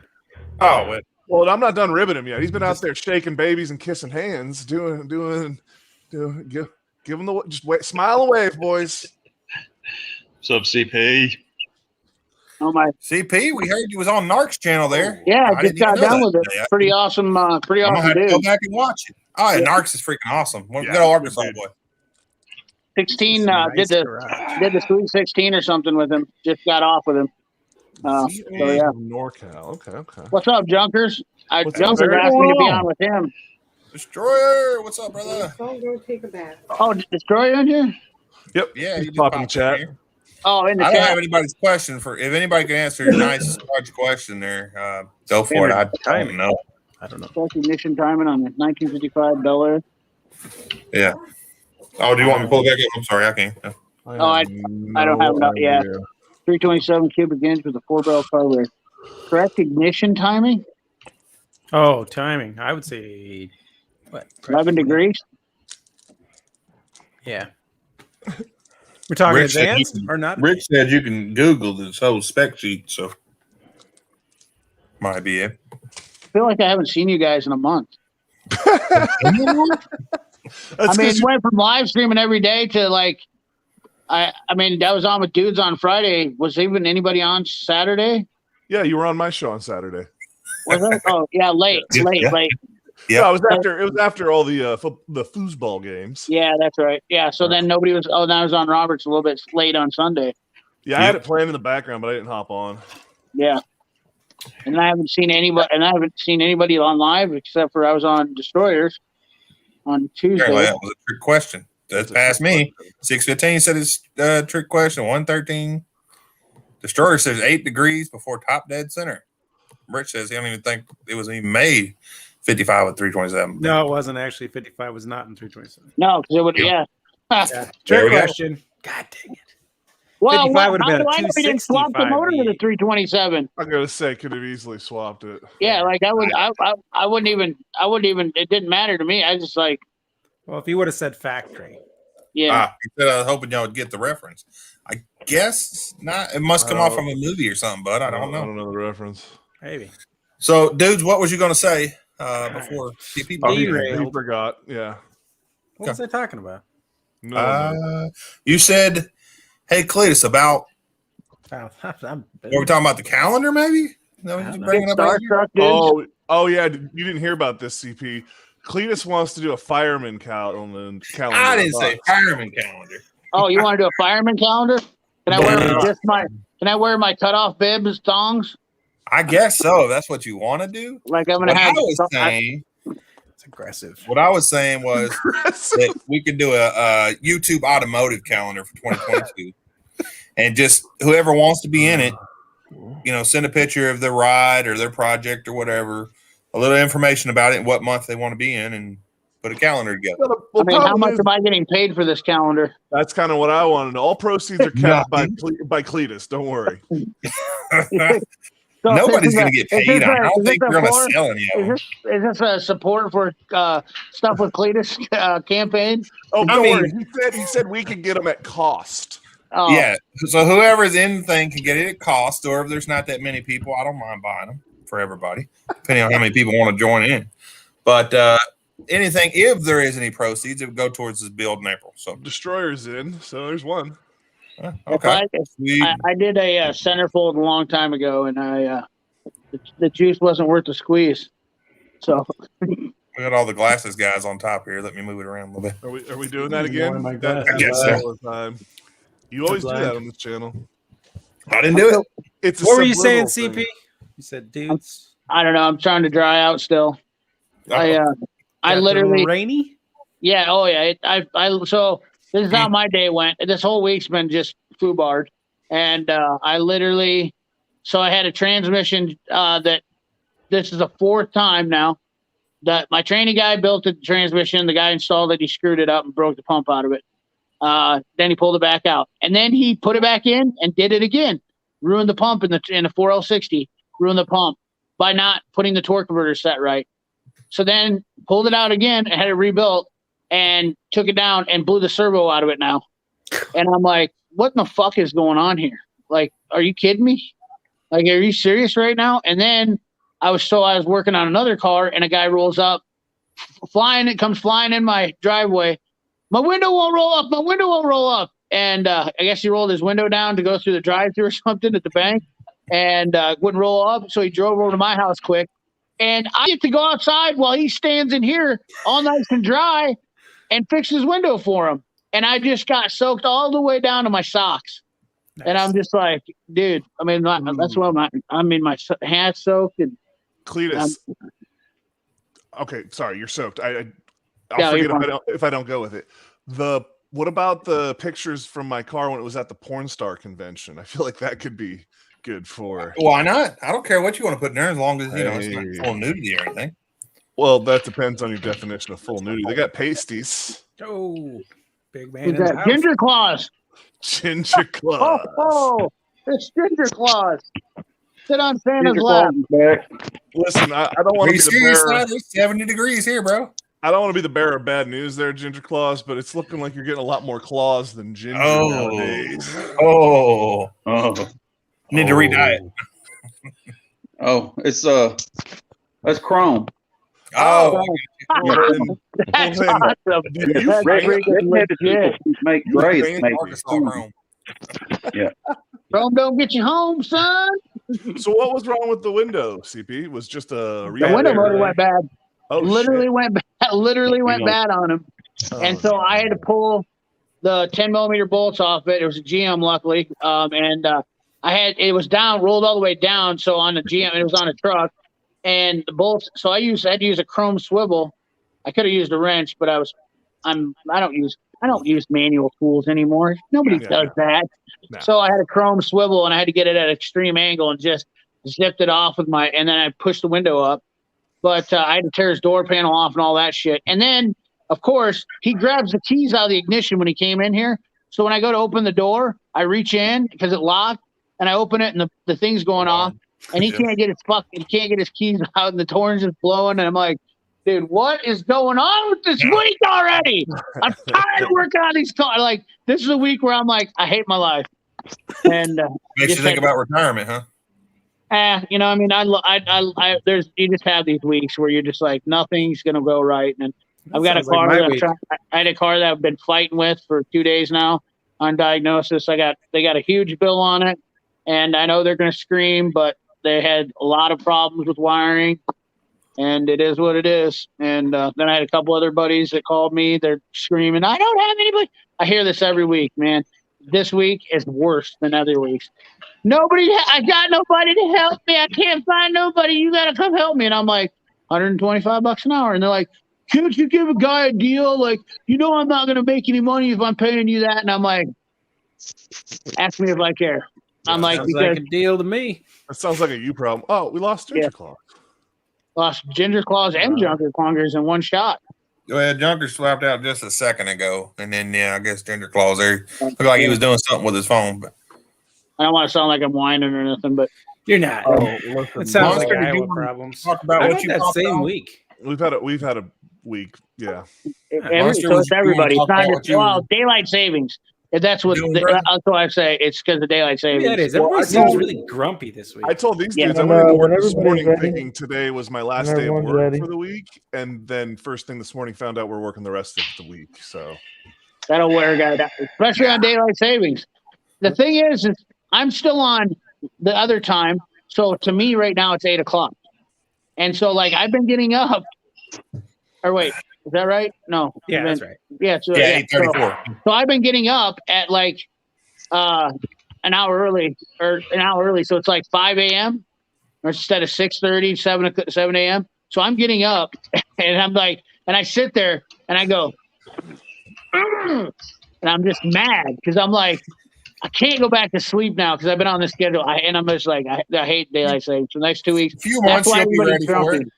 A: Oh, wait.
C: Well, I'm not done ribbing him yet. He's been out there shaking babies and kissing hands, give him the just wait, smile and wave, boys.
D: What's up, CP?
E: Oh my!
A: CP, we heard you was on Narc's channel there.
E: Yeah,
A: I
E: I
A: didn't
E: just got
A: even know
E: done
A: that
E: with it.
A: today.
E: Pretty awesome. Pretty
A: I'm gonna
E: awesome
A: have to go
E: dude.
A: back and watch it. Oh, yeah, Narc's is freaking awesome.
C: Yeah,
A: Good Arkansas
C: good dude.
A: boy.
E: 16
B: Nice
E: did the
B: garage.
E: Sweet 16 or something with him. Just got off with him. So yeah.
C: NorCal. Okay.
E: What's up, Junkers?
C: What's up,
E: Junkers
C: Barry?
E: asked me to be on with him.
A: Destroyer, what's up, brother?
G: Don't go take a bath.
E: Oh, Destroyer in here?
C: Yep.
A: Yeah,
C: He's
A: you just
C: popping in
A: popped
C: chat.
A: here.
E: Oh, in the
A: I don't have
E: chat.
A: anybody's question for. If anybody can answer your nice large question there, go for it. I don't know.
B: I don't know.
E: Recognition timing on the 1955 Bel Air.
A: Yeah. Oh, do you want me to pull it back up? I'm sorry, I can't.
E: I don't have enough. Yeah, 327 cubic inch with a 4-barrel carburetor. Correct ignition timing?
B: Oh, timing. I would say what?
E: 11 degrees.
B: Yeah. We're talking
A: Rick said you
B: advanced
A: can-
B: or not?
A: Rick said you can Google this whole spec sheet, so might be it.
E: I feel like I haven't seen you guys in a month. I mean, it went from live streaming every day to like, I mean, that was on with dudes on Friday. Was even anybody on Saturday?
C: Yeah, you were on my show on Saturday.
E: Was it? Oh, yeah, late.
A: Yeah.
E: Late.
A: Yeah.
C: No, it was after all the foosball games.
E: Yeah, that's right. Yeah, so then nobody was. Oh, then I was on Roberts a little bit late on Sunday.
C: Yeah, I had it playing in the background, but I didn't hop on.
E: Yeah, and I haven't seen anybody on live except for I was on Destroyers on Tuesday.
A: Apparently that was a trick question. That's past me. 615 said it's a trick question. 113. Destroyer says 8 degrees before top dead center. Rich says he don't even think it was even made 55 with 327.
B: No, it wasn't actually 55. It was not in 327.
E: No, because it would. Yeah.
B: Yeah.
A: There
B: Trick
A: we go.
B: question. God dang it.
E: Well,
B: 55 would have
E: how
B: been
E: do
B: a
E: I know we didn't swap the
B: 265
E: motor to the
B: V8.
E: 327?
C: I'm gonna say could have easily swapped it.
E: Yeah, like I wouldn't even. It didn't matter to me. I just like,
B: Well, if you would have said factory.
E: yeah.
A: He said I was hoping y'all would get the reference. I guess not. It must come off from a movie or something, but I don't know.
C: I don't know the reference.
B: Maybe.
A: So, dudes, what was you going to say before CP?
C: Oh, he
B: Derailed.
C: forgot. Yeah.
B: What was I talking about?
C: No.
A: You said, "Hey, Cletus, about
B: Oh, I'm
A: what we're talking about the calendar, maybe." No,
B: I
A: you
B: don't know.
A: bringing up right here?
E: Starstruck dudes.
C: Oh yeah. You didn't hear about this, CP. Cletus wants to do a fireman count on the calendar.
A: I didn't say fireman calendar.
E: Oh, you want to do a fireman calendar? Can I wear just my? Can I wear my cutoff bibs, thongs?
A: I guess so. If that's what you want to do.
E: Like I'm
A: What
E: gonna
A: I
E: have.
A: was saying,
B: It's aggressive.
A: what I was saying was that we could do a YouTube automotive calendar for 2022, and just whoever wants to be in it, send a picture of their ride or their project or whatever, a little information about it, and what month they want to be in, and put a calendar together.
E: I mean, how much am I getting paid for this calendar?
C: That's kind of what I want to know. All proceeds are kept by Cletus. Don't worry.
E: So
A: Nobody's
E: this is
A: going to get paid on it. I don't think we're going to sell any of them.
E: Is this a support for Stuff with Cletus campaign?
C: Oh,
A: I
C: don't
A: mean-
C: worry. He said we could get them at cost.
E: Oh,
A: Yeah. So whoever's in the thing can get it at cost, or if there's not that many people, I don't mind buying them for everybody, depending on how many people want to join in. But anything, if there is any proceeds, it would go towards this build in April. So
C: Destroyer's in, so there's one.
A: okay.
E: I did a centerfold a long time ago, and the juice wasn't worth the squeeze. So
A: We got all the glasses guys on top here. Let me move it around a little bit.
C: Are we doing that
B: One
C: again?
B: of my
C: That
B: glasses.
A: I guess so.
C: all the time. You always do that on this channel.
A: I didn't do it.
C: It's a
B: What were you saying,
C: subliminal
B: CP?
C: thing.
B: You said dudes.
E: I don't know. I'm trying to dry out still. I
B: Got the
E: literally,
B: rainy.
E: yeah. Oh yeah. So this is how my day went. This whole week's been just foobarred, and I literally. So I had a transmission that. This is the fourth time now that my training guy built the transmission. The guy installed it. He screwed it up and broke the pump out of it. Then he pulled it back out, and then he put it back in and did it again. Ruined the pump in the 4L60. Ruined the pump by not putting the torque converter set right. So then pulled it out again and had it rebuilt and took it down and blew the servo out of it now. And I'm like, what in the fuck is going on here? Like, are you kidding me? Like, are you serious right now? And then I was working on another car, and a guy rolls up, comes flying in my driveway. My window won't roll up. My window won't roll up. And I guess he rolled his window down to go through the drive-thru or something at the bank, and wouldn't roll up. So he drove over to my house quick. And I get to go outside while he stands in here all nice and dry and fix his window for him. And I just got soaked all the way down to my socks.
B: Nice.
E: And I'm just like, dude, I mean, that's what my hat's soaked. And
C: Cleatus. Okay, sorry, you're soaked. I'll
E: Yeah,
C: forget
E: you're
C: if I don't go with it. What about the pictures from my car when it was at the porn star convention? I feel like that could be good for.
A: Why not? I don't care what you want to put in there as long as it's
C: Hey.
A: not full nudity or anything.
C: Well, that depends on your definition of full nudity. They got pasties.
B: Oh, big man.
E: who's
B: In the
E: that?
B: house.
E: Ginger Claus.
C: Ginger Claus.
E: Oh, it's Ginger Claus. Sit on Santa's lap.
C: Listen, I don't want
A: Are
C: to
A: you
C: be the
A: serious?
C: bearer.
A: It's 70 degrees here, bro.
C: I don't want to be the bearer of bad news there, Ginger Claus, but it's looking like you're getting a lot more claws than ginger nowadays.
A: Oh. Need to re-dye it.
G: Oh, it's that's chrome.
A: Oh.
E: That's
C: then-
E: awesome.
C: Do you
E: That's
C: think-
E: freaking legit.
G: Make gray.
C: think
G: Make
A: Arkansas Chrome.
E: Chrome don't get you home, son.
C: So what was wrong with the window, CP? Was just a
E: The
C: rehab
E: window
C: there?
E: motor went bad.
C: Oh,
E: Literally
C: shit.
E: went bad. Literally went bad on him.
C: Oh,
E: And so I had to pull the 10 millimeter bolts off it. It was a GM, luckily. It was down, rolled all the way down. So on the GM, it was on a truck. And the bolts, so I had to use a chrome swivel. I could have used a wrench, but I don't use manual tools anymore. Nobody
C: Yeah,
E: does that.
C: No.
E: So I had a chrome swivel, and I had to get it at an extreme angle and just zipped it off and then I pushed the window up. But I had to tear his door panel off and all that shit. And then, of course, he grabs the keys out of the ignition when he came in here. So when I go to open the door, I reach in because it locked, and I open it, and the thing's going off, and he can't get his keys out, and the torrent's just blowing, and I'm like, dude, what is going on with this week already? I'm tired of working on these cars. Like, this is a week where I'm like, I hate my life. And
A: Makes you think about retirement, huh?
E: you just have these weeks where you're just like, nothing's gonna go right. And I've got a
B: Sounds like
E: car.
B: my week.
E: I had a car that I've been fighting with for 2 days now on diagnosis. They got a huge bill on it, and I know they're gonna scream, but they had a lot of problems with wiring, and it is what it is. And then I had a couple other buddies that called me. They're screaming, I don't have anybody. I hear this every week, man. This week is worse than other weeks. I got nobody to help me. I can't find nobody. You got to come help me. And I'm like, $125 an hour. And they're like, can't you give a guy a deal? Like, I'm not going to make any money if I'm paying you that. And I'm like, ask me if I care. I'm like,
B: Sounds like
E: because
B: a deal to me.
C: That sounds like a you problem. Oh, we lost Ginger Claus.
E: lost Ginger Claws and Junker Clungers in one shot.
A: Go ahead. Junker slapped out just a second ago. And then, I guess Ginger Claws there. Looked like he was doing something with his phone. But
E: I don't want to sound like I'm whining or nothing, but
B: You're not. It sounds like
A: Monster, did
B: Iowa
A: you
B: problems.
A: talk about
B: I
A: what
B: had
A: you
B: that
A: talked
B: same
A: about?
B: week.
C: We've had a week. Yeah.
A: Monster,
E: so
A: was
E: it's
A: you
E: everybody. It's
A: talking
E: not
A: about
E: just,
A: you-
E: well, daylight savings. If that's what
A: Doing great.
E: that's what I say. It's because of daylight savings.
B: Yeah, it is.
C: Well,
B: Everybody
C: I
B: seems
C: told-
B: really grumpy this week.
C: I told these
E: Yeah.
C: dudes I
H: And,
C: went into
H: when
C: work this
H: everybody's
C: morning
H: ready-
C: thinking today was my last
H: when
C: day of
H: everyone's
C: work
H: ready.
C: for the week, and then first thing this morning found out we're working the rest of the week. So
E: That'll wear a guy down, especially on daylight savings. The thing is I'm still on the other time. So to me right now, it's 8:00. And so like I've been getting up or wait, is that right? No.
B: Yeah, that's right.
E: Yeah. So,
A: Yeah,
E: yeah,
A: 8:34.
E: so I've been getting up at like an hour early. So it's like 5 a.m. or instead of 6:30, 7 a.m. So I'm getting up and I'm like, and I sit there and I go, and I'm just mad because I'm like, I can't go back to sleep now because I've been on this schedule. I'm just like, I hate daylight savings. For the next 2 weeks.
A: A few
E: That's
A: months,
E: why
A: you'll be
E: everybody's
A: ready for
E: grumpy.
A: it.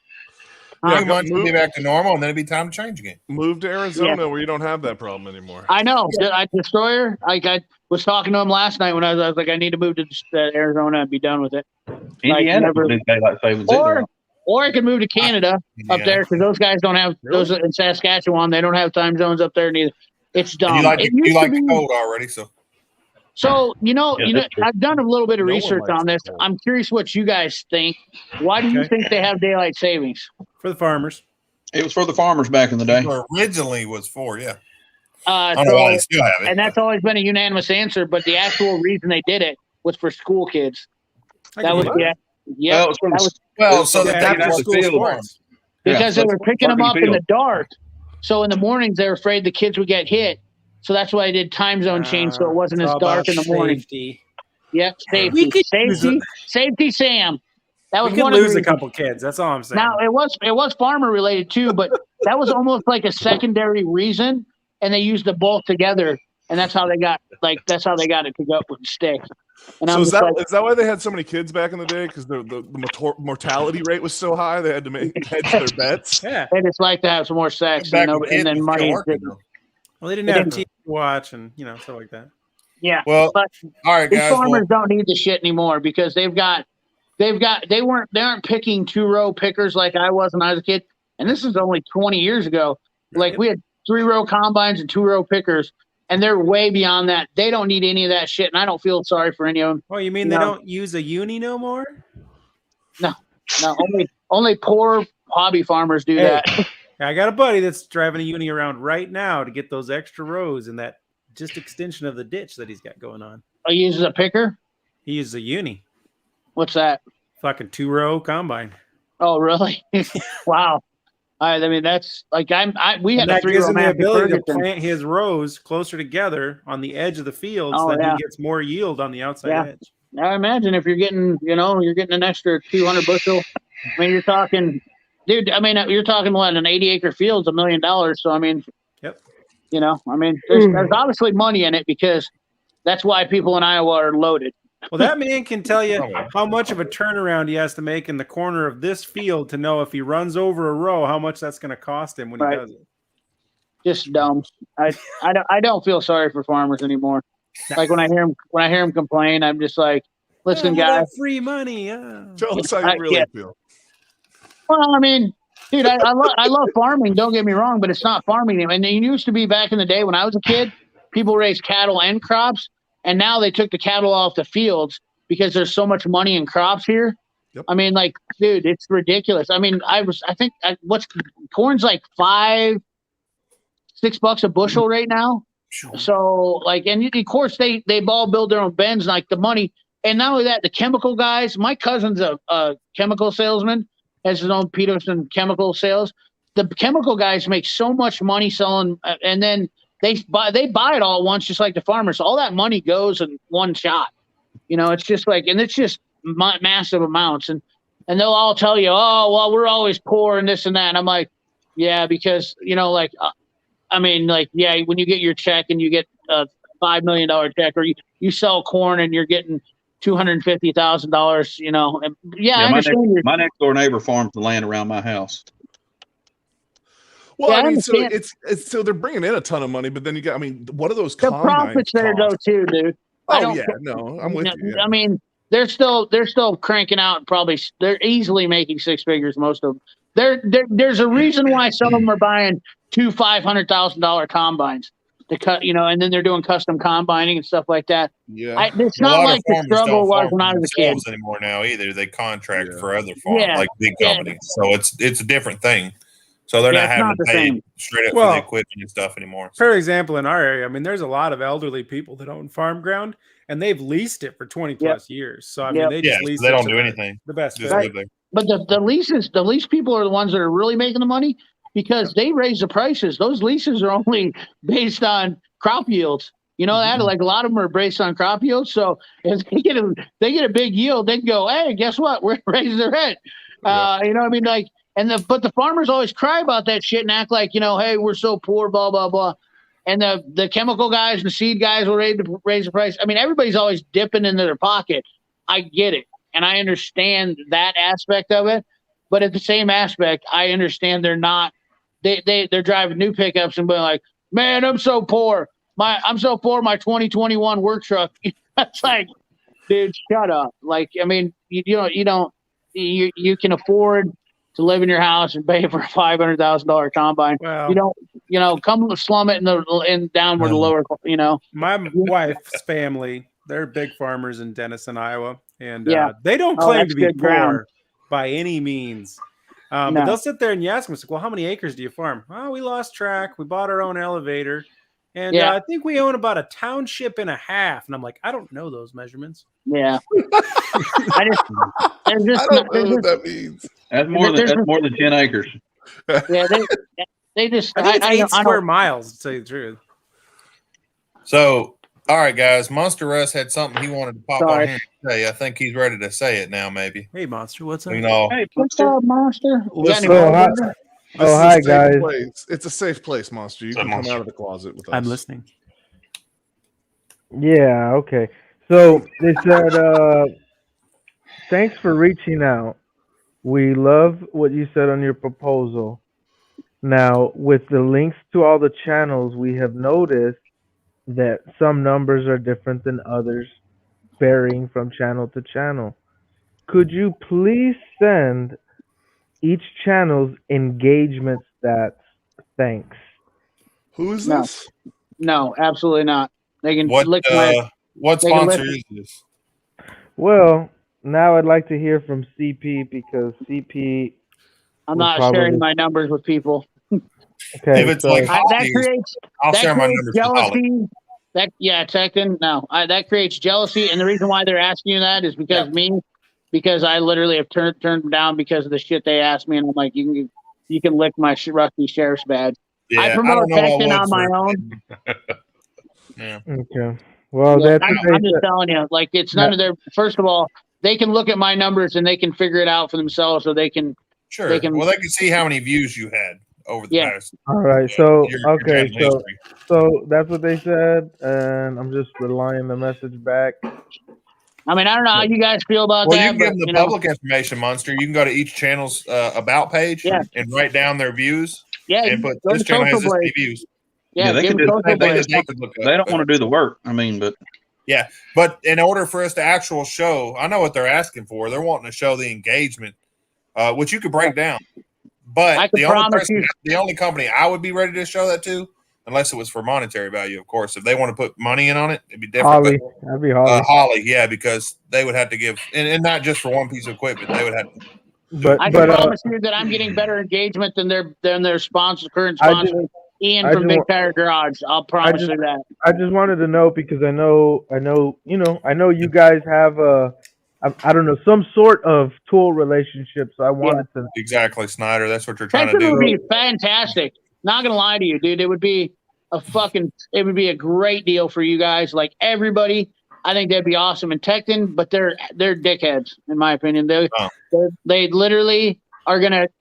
A: A
C: Yeah,
A: few months, you'll be
C: move-
A: back to normal, and then it'll be time to change again.
C: move to Arizona where you don't have that problem anymore.
E: I know. Destroyer. Like I was talking to him last night when I was like, I need to move to Arizona and be done with it.
G: Indiana
E: never-
G: do daylight savings
E: Or
G: either.
E: or I could move to Canada up
A: Yeah.
E: there because those guys don't have those in Saskatchewan. They don't have time zones up there neither. It's dumb.
A: And you like
E: It
A: you
E: used
A: like
E: to
A: the
E: be-
A: cold already, so
E: So
G: that's true.
E: I've done a little bit of
C: No one
E: research
C: likes
E: on this.
C: the cold.
E: I'm curious what you guys think. Why do you
B: Okay.
E: think they have daylight savings?
B: For the farmers.
G: It was for the farmers back in the day.
A: Originally was for, yeah. I don't know
E: So,
A: why they still have it.
E: and that's always been a unanimous answer. But the actual reason they did it was for school kids.
B: I
E: That
B: can
E: was
B: believe it.
E: yeah.
G: Well, it was for
E: That
G: the,
E: was
A: Well, so
G: Yeah,
A: that
B: Yeah,
A: they
G: after
A: can
B: after
G: the
B: school
G: field.
B: sports.
E: because
G: Yeah,
E: they were picking them
G: working
E: up in
G: field.
E: the dark. So in the mornings they were afraid the kids would get hit. So that's why they did time zone change so it wasn't
B: It's
E: as
B: all
E: dark
B: about
E: in the morning.
B: safety.
E: Yep,
B: We
E: safety,
B: could use
E: safety, Sam. That
B: We
E: was
B: could
E: one of the
B: lose a
E: reasons.
B: couple kids. That's all I'm saying.
E: Now it was farmer related too, but that was almost like a secondary reason, and they used the both together, and that's how they got it to go with stick. And
C: So
E: I'm
C: is
E: just like,
C: that why they had so many kids back in the day? Because the mortality rate was so high, they had to hedge their bets.
B: Yeah.
E: they just like to have some more sex,
A: back
E: and,
A: when
E: and
A: kids
E: then
A: were still
E: money.
A: working, though.
B: Well, they didn't
E: They
B: have
E: didn't-
B: TV to watch and stuff like that.
E: Yeah,
A: Well,
E: but
A: all right,
E: these
A: guys. Well,
E: farmers don't need the shit anymore because they aren't picking 2-row pickers like I was when I was a kid, and this is only 20 years ago. Like we had 3-row combines and 2-row pickers, and they're way beyond that. They don't need any of that shit, and I don't feel sorry for any of them.
B: Oh, you mean
E: You
B: they
E: know-
B: don't use a uni no more?
E: No, only poor hobby farmers do
B: Hey.
E: that.
B: I got a buddy that's driving a uni around right now to get those extra rows in that just extension of the ditch that he's got going on.
E: He uses a picker.
B: He uses a uni.
E: What's that?
B: Fucking 2-row combine.
E: Oh, really? Wow. I mean, that's like we had
B: And
E: a
B: that gives
E: 3-row
B: him the
E: Matthew
B: ability to
E: Ferguson.
B: plant his rows closer together on the edge of the field
E: Oh,
B: so that
E: yeah.
B: he gets more yield on the outside
E: Yeah.
B: edge.
E: Now imagine if you're getting an extra 200 bushel. I mean, you're talking, dude. I mean, you're talking what, an 80-acre field's $1 million. So I mean,
B: Yep.
E: I mean, there's obviously money in it because that's why people in Iowa are loaded.
B: Well, that man can tell you
A: Probably.
B: how much of a turnaround he has to make in the corner of this field to know if he runs over a row, how much that's going to cost him when
E: Right.
B: he does it.
E: Just dumb. I don't feel sorry for farmers anymore. Like when I hear him complain, I'm just like, listen,
B: Oh, that
E: guys.
B: free money.
C: Tell us how you really feel.
E: Well, I mean, dude, I love farming. Don't get me wrong, but it's not farming. And it used to be back in the day when I was a kid, people raised cattle and crops, and now they took the cattle off the fields because there's so much money in crops here.
C: Yep.
E: I mean, like, dude, it's ridiculous. I mean, what's corn's like $5-6 a bushel right now. So, like, and of course they all build their own bins, like the money. And not only that, the chemical guys. My cousin's a chemical salesman, has his own Peterson chemical sales. The chemical guys make so much money selling, and then they buy it all at once, just like the farmers. All that money goes in one shot. It's just like, and it's just massive amounts. And they'll all tell you, oh, well, we're always poor and this and that. And I'm like, yeah, because like. I mean, like, yeah, when you get your check and you get a $5 million check, or you sell corn and you're getting $250,000, and I understand.
G: My next door neighbor farms the land around my house.
C: Well,
E: Yeah, I
C: I mean, so
E: understand.
C: it's so they're bringing in a ton of money, but then you got, I mean, what are those
E: The
C: combines
E: profits there
C: cost?
E: though too, dude. I
C: Oh
E: don't-
C: yeah, no, I'm with you. Yeah.
E: I mean, they're still cranking out. Probably they're easily making 6 figures. Most of them. There's a reason why some of them are buying 2 $500,000 combines to cut, and then they're doing custom combining and stuff like that.
C: Yeah.
E: It's
A: A
E: not
A: lot
E: like
A: of
E: the
A: farmers
E: struggle
A: don't
E: was
A: farm
E: when I
A: for
E: was a kid.
A: themselves anymore now either. They contract
C: Yeah.
A: for other farms,
E: Yeah.
A: like big
E: Yeah.
A: companies. So it's a different thing. So they're
E: Yeah,
A: not
E: it's
A: having
E: not
A: to
E: the
A: pay
E: same.
A: straight up
B: Well,
A: for the equipment and stuff anymore.
B: For example, in our area, I mean, there's a lot of elderly people that own farm ground, and they've leased it for 20 plus years. So I mean,
E: Yep.
B: they
A: Yeah,
B: just
A: so
B: lease
A: they
B: it
A: don't
B: to
A: do
B: the-
A: anything.
B: The best
A: Just
B: fit.
A: live there.
E: But the lease people are the ones that are really making the money because they raise the prices. Those leases are only based on crop yields. That like a lot of them are based on crop yields. So if they get a big yield, they can go, hey, guess what? We're raising their rent. You know what I mean? Like, but the farmers always cry about that shit and act like, hey, we're so poor, blah, blah, blah. And the chemical guys and the seed guys will raise the price. I mean, everybody's always dipping into their pocket. I get it. And I understand that aspect of it. But at the same aspect, I understand they're not, they're driving new pickups and being like, man, I'm so poor. I'm so poor, my 2021 work truck. It's like, dude, shut up. Like, I mean, you can afford to live in your house and pay for a $500,000 combine.
B: Well,
E: You don't come slum it in downward lower.
B: my wife's family, they're big farmers in Denison, Iowa, and
E: Yeah.
B: they don't
E: Oh,
B: claim
E: that's
B: to be
E: good
B: poor
E: ground.
B: by any means. But
E: No.
B: they'll sit there and you ask them, it's like, well, how many acres do you farm? Oh, we lost track. We bought our own elevator. And
E: Yeah.
B: I think we own about a township and a half. And I'm like, I don't know those measurements.
E: Yeah. I don't know what
C: that means.
G: That's more than 10 acres.
E: Yeah, they just.
B: I think it's
E: I
B: 8
E: don't-
B: square miles, to tell you the truth.
A: So, all right, guys. Monster Russ had something he wanted to pop on
E: Sorry.
A: here and say. I think he's ready to say it now. Maybe
B: Hey, Monster, what's up?
A: we know.
G: Hey,
E: What's up, Monster?
C: Listen,
E: You got any
C: oh,
E: more
C: hi.
E: beer?
C: This
F: Oh,
C: is a
F: hi,
C: safe
F: guys.
C: place. It's a safe place, Monster. You
D: What's up,
C: can come
D: Monster?
C: out of the closet with us.
B: I'm listening.
F: Yeah, okay. So they said, thanks for reaching out. We love what you said on your proposal. Now, with the links to all the channels, we have noticed that some numbers are different than others, varying from channel to channel. Could you please send each channel's engagement stats? Thanks.
C: Who is
E: No.
C: this?
E: No, absolutely not. They can
A: What
E: lick my.
A: what
E: they can
A: sponsor
E: listen.
A: is this?
F: Well, now I'd like to hear from CP because CP.
E: I'm
F: would
E: not
F: probably-
E: sharing my numbers with people.
F: Okay,
A: If it's
F: so
A: like
E: That
A: Holly,
E: creates.
A: I'll
E: that
A: share my
E: creates
A: numbers with Holly.
E: jealousy. Tekken. No, that creates jealousy, and the reason why they're asking you that is because I literally have turned them down because of the shit they asked me, and I'm like, you can lick my rusty sheriff's badge.
A: Yeah,
E: I promote
A: don't know what
E: Tekken on
A: would
E: my
A: for-
E: own.
A: Yeah.
F: okay. Well,
E: Yeah,
F: that's
E: I'm
F: what they
E: just
F: said.
E: telling you, like it's none of their. First of all, they can look at my numbers and they can figure it out for themselves, so they can.
A: Sure.
E: They can-
A: Well, they can see how many views you had over the
E: Yeah.
A: past.
F: All right. So
A: your
F: okay.
A: channel
F: So
A: history.
F: so that's what they said, and I'm just relaying the message back.
E: I mean, I don't know how you guys feel about
A: Well, you
E: that,
A: can
E: but
A: give them the
E: you know,
A: public information, Monster. You can go to each channel's about page
E: Yeah.
A: and write down their views
E: yeah,
A: and put
E: go
A: this
E: to
A: channel has
E: Social
A: this
E: Blade.
A: many views.
E: Yeah,
G: they
E: give
G: can
E: them
G: do
E: Social
G: the same thing.
E: Blade.
A: They could look up,
G: They don't
A: but-
G: want to do the work. I mean, but
A: But in order for us to actual show, I know what they're asking for. They're wanting to show the engagement, which you could break down.
E: I
A: But
E: can promise you-
A: the only company I would be ready to show that to, unless it was for monetary value, of course. If they want to put money in on it, it'd be different.
F: Holly, that'd be Holly.
A: But, Holly, yeah, because they would have to give, and not just for one piece of equipment. They would have.
F: But
E: I can promise you that I'm getting better engagement than their sponsor, current
F: I just-
E: sponsor, Ian
F: I
E: from
F: just
E: Big
F: want-
E: Tire Garage. I'll promise
F: just-
E: you that.
F: I just wanted to know because I know you guys have I don't know, some sort of tool relationship. So I wanted to.
A: Exactly, Snyder. That's what you're trying to
E: Tekken
A: do.
E: would be fantastic. Not gonna lie to you, dude. It would be a great deal for you guys. Like everybody, I think that'd be awesome. And Tekken, but they're dickheads in my opinion. They literally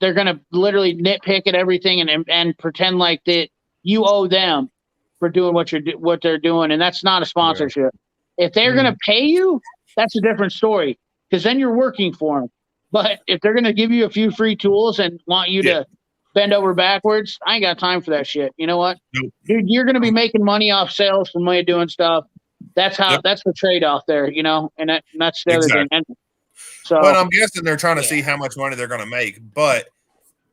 E: they're gonna literally nitpick at everything and pretend like that you owe them for doing what they're doing, and that's not a sponsorship. If they're gonna pay you, that's a different story because then you're working for them. But if they're gonna give you a few free tools and want you to bend over backwards, I ain't got time for that shit. You know what,
A: Nope.
E: dude? You're gonna be making money off sales from way doing stuff. That's how. That's the trade off there, you know, and that's the other thing. And so,
A: But I'm guessing they're trying to see how much money they're going to make. But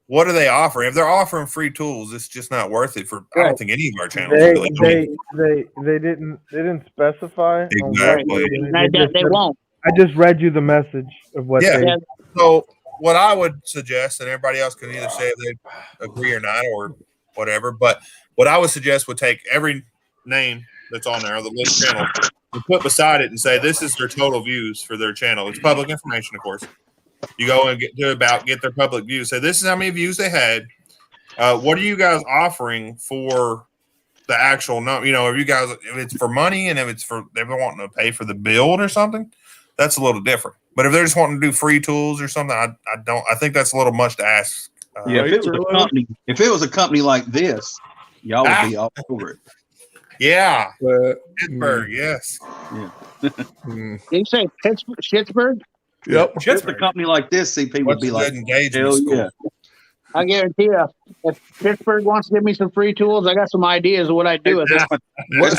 A: what are they offering? If they're offering free tools, it's just not worth it for. I don't think any of our channels.
F: They didn't specify.
A: Exactly.
E: They won't.
F: I just read you the message of what
A: Yeah.
F: they.
A: So what I would suggest, and everybody else can either say if they agree or not or whatever, but what I would suggest would take every name that's on there, the list channel, and put beside it and say this is their total views for their channel. It's public information, of course. You go and get their public views. Say this is how many views they had. What are you guys offering for the actual number? You know, if it's for money and if it's for they're wanting to pay for the build or something, that's a little different. But if they're just wanting to do free tools or something, I think that's a little much to ask.
G: yeah, if it was a company like this, y'all would be all over it.
A: Yeah, Pittsburgh, yes.
G: Yeah.
E: Did you say Pittsburgh?
C: Yep.
G: If it's a company like this, CP would
A: What's
G: be
A: a
G: like,
A: good engagement
G: hell
A: score?
G: yeah.
E: I guarantee you, if Pittsburgh wants to give me some free tools, I got some ideas of what I'd do with it.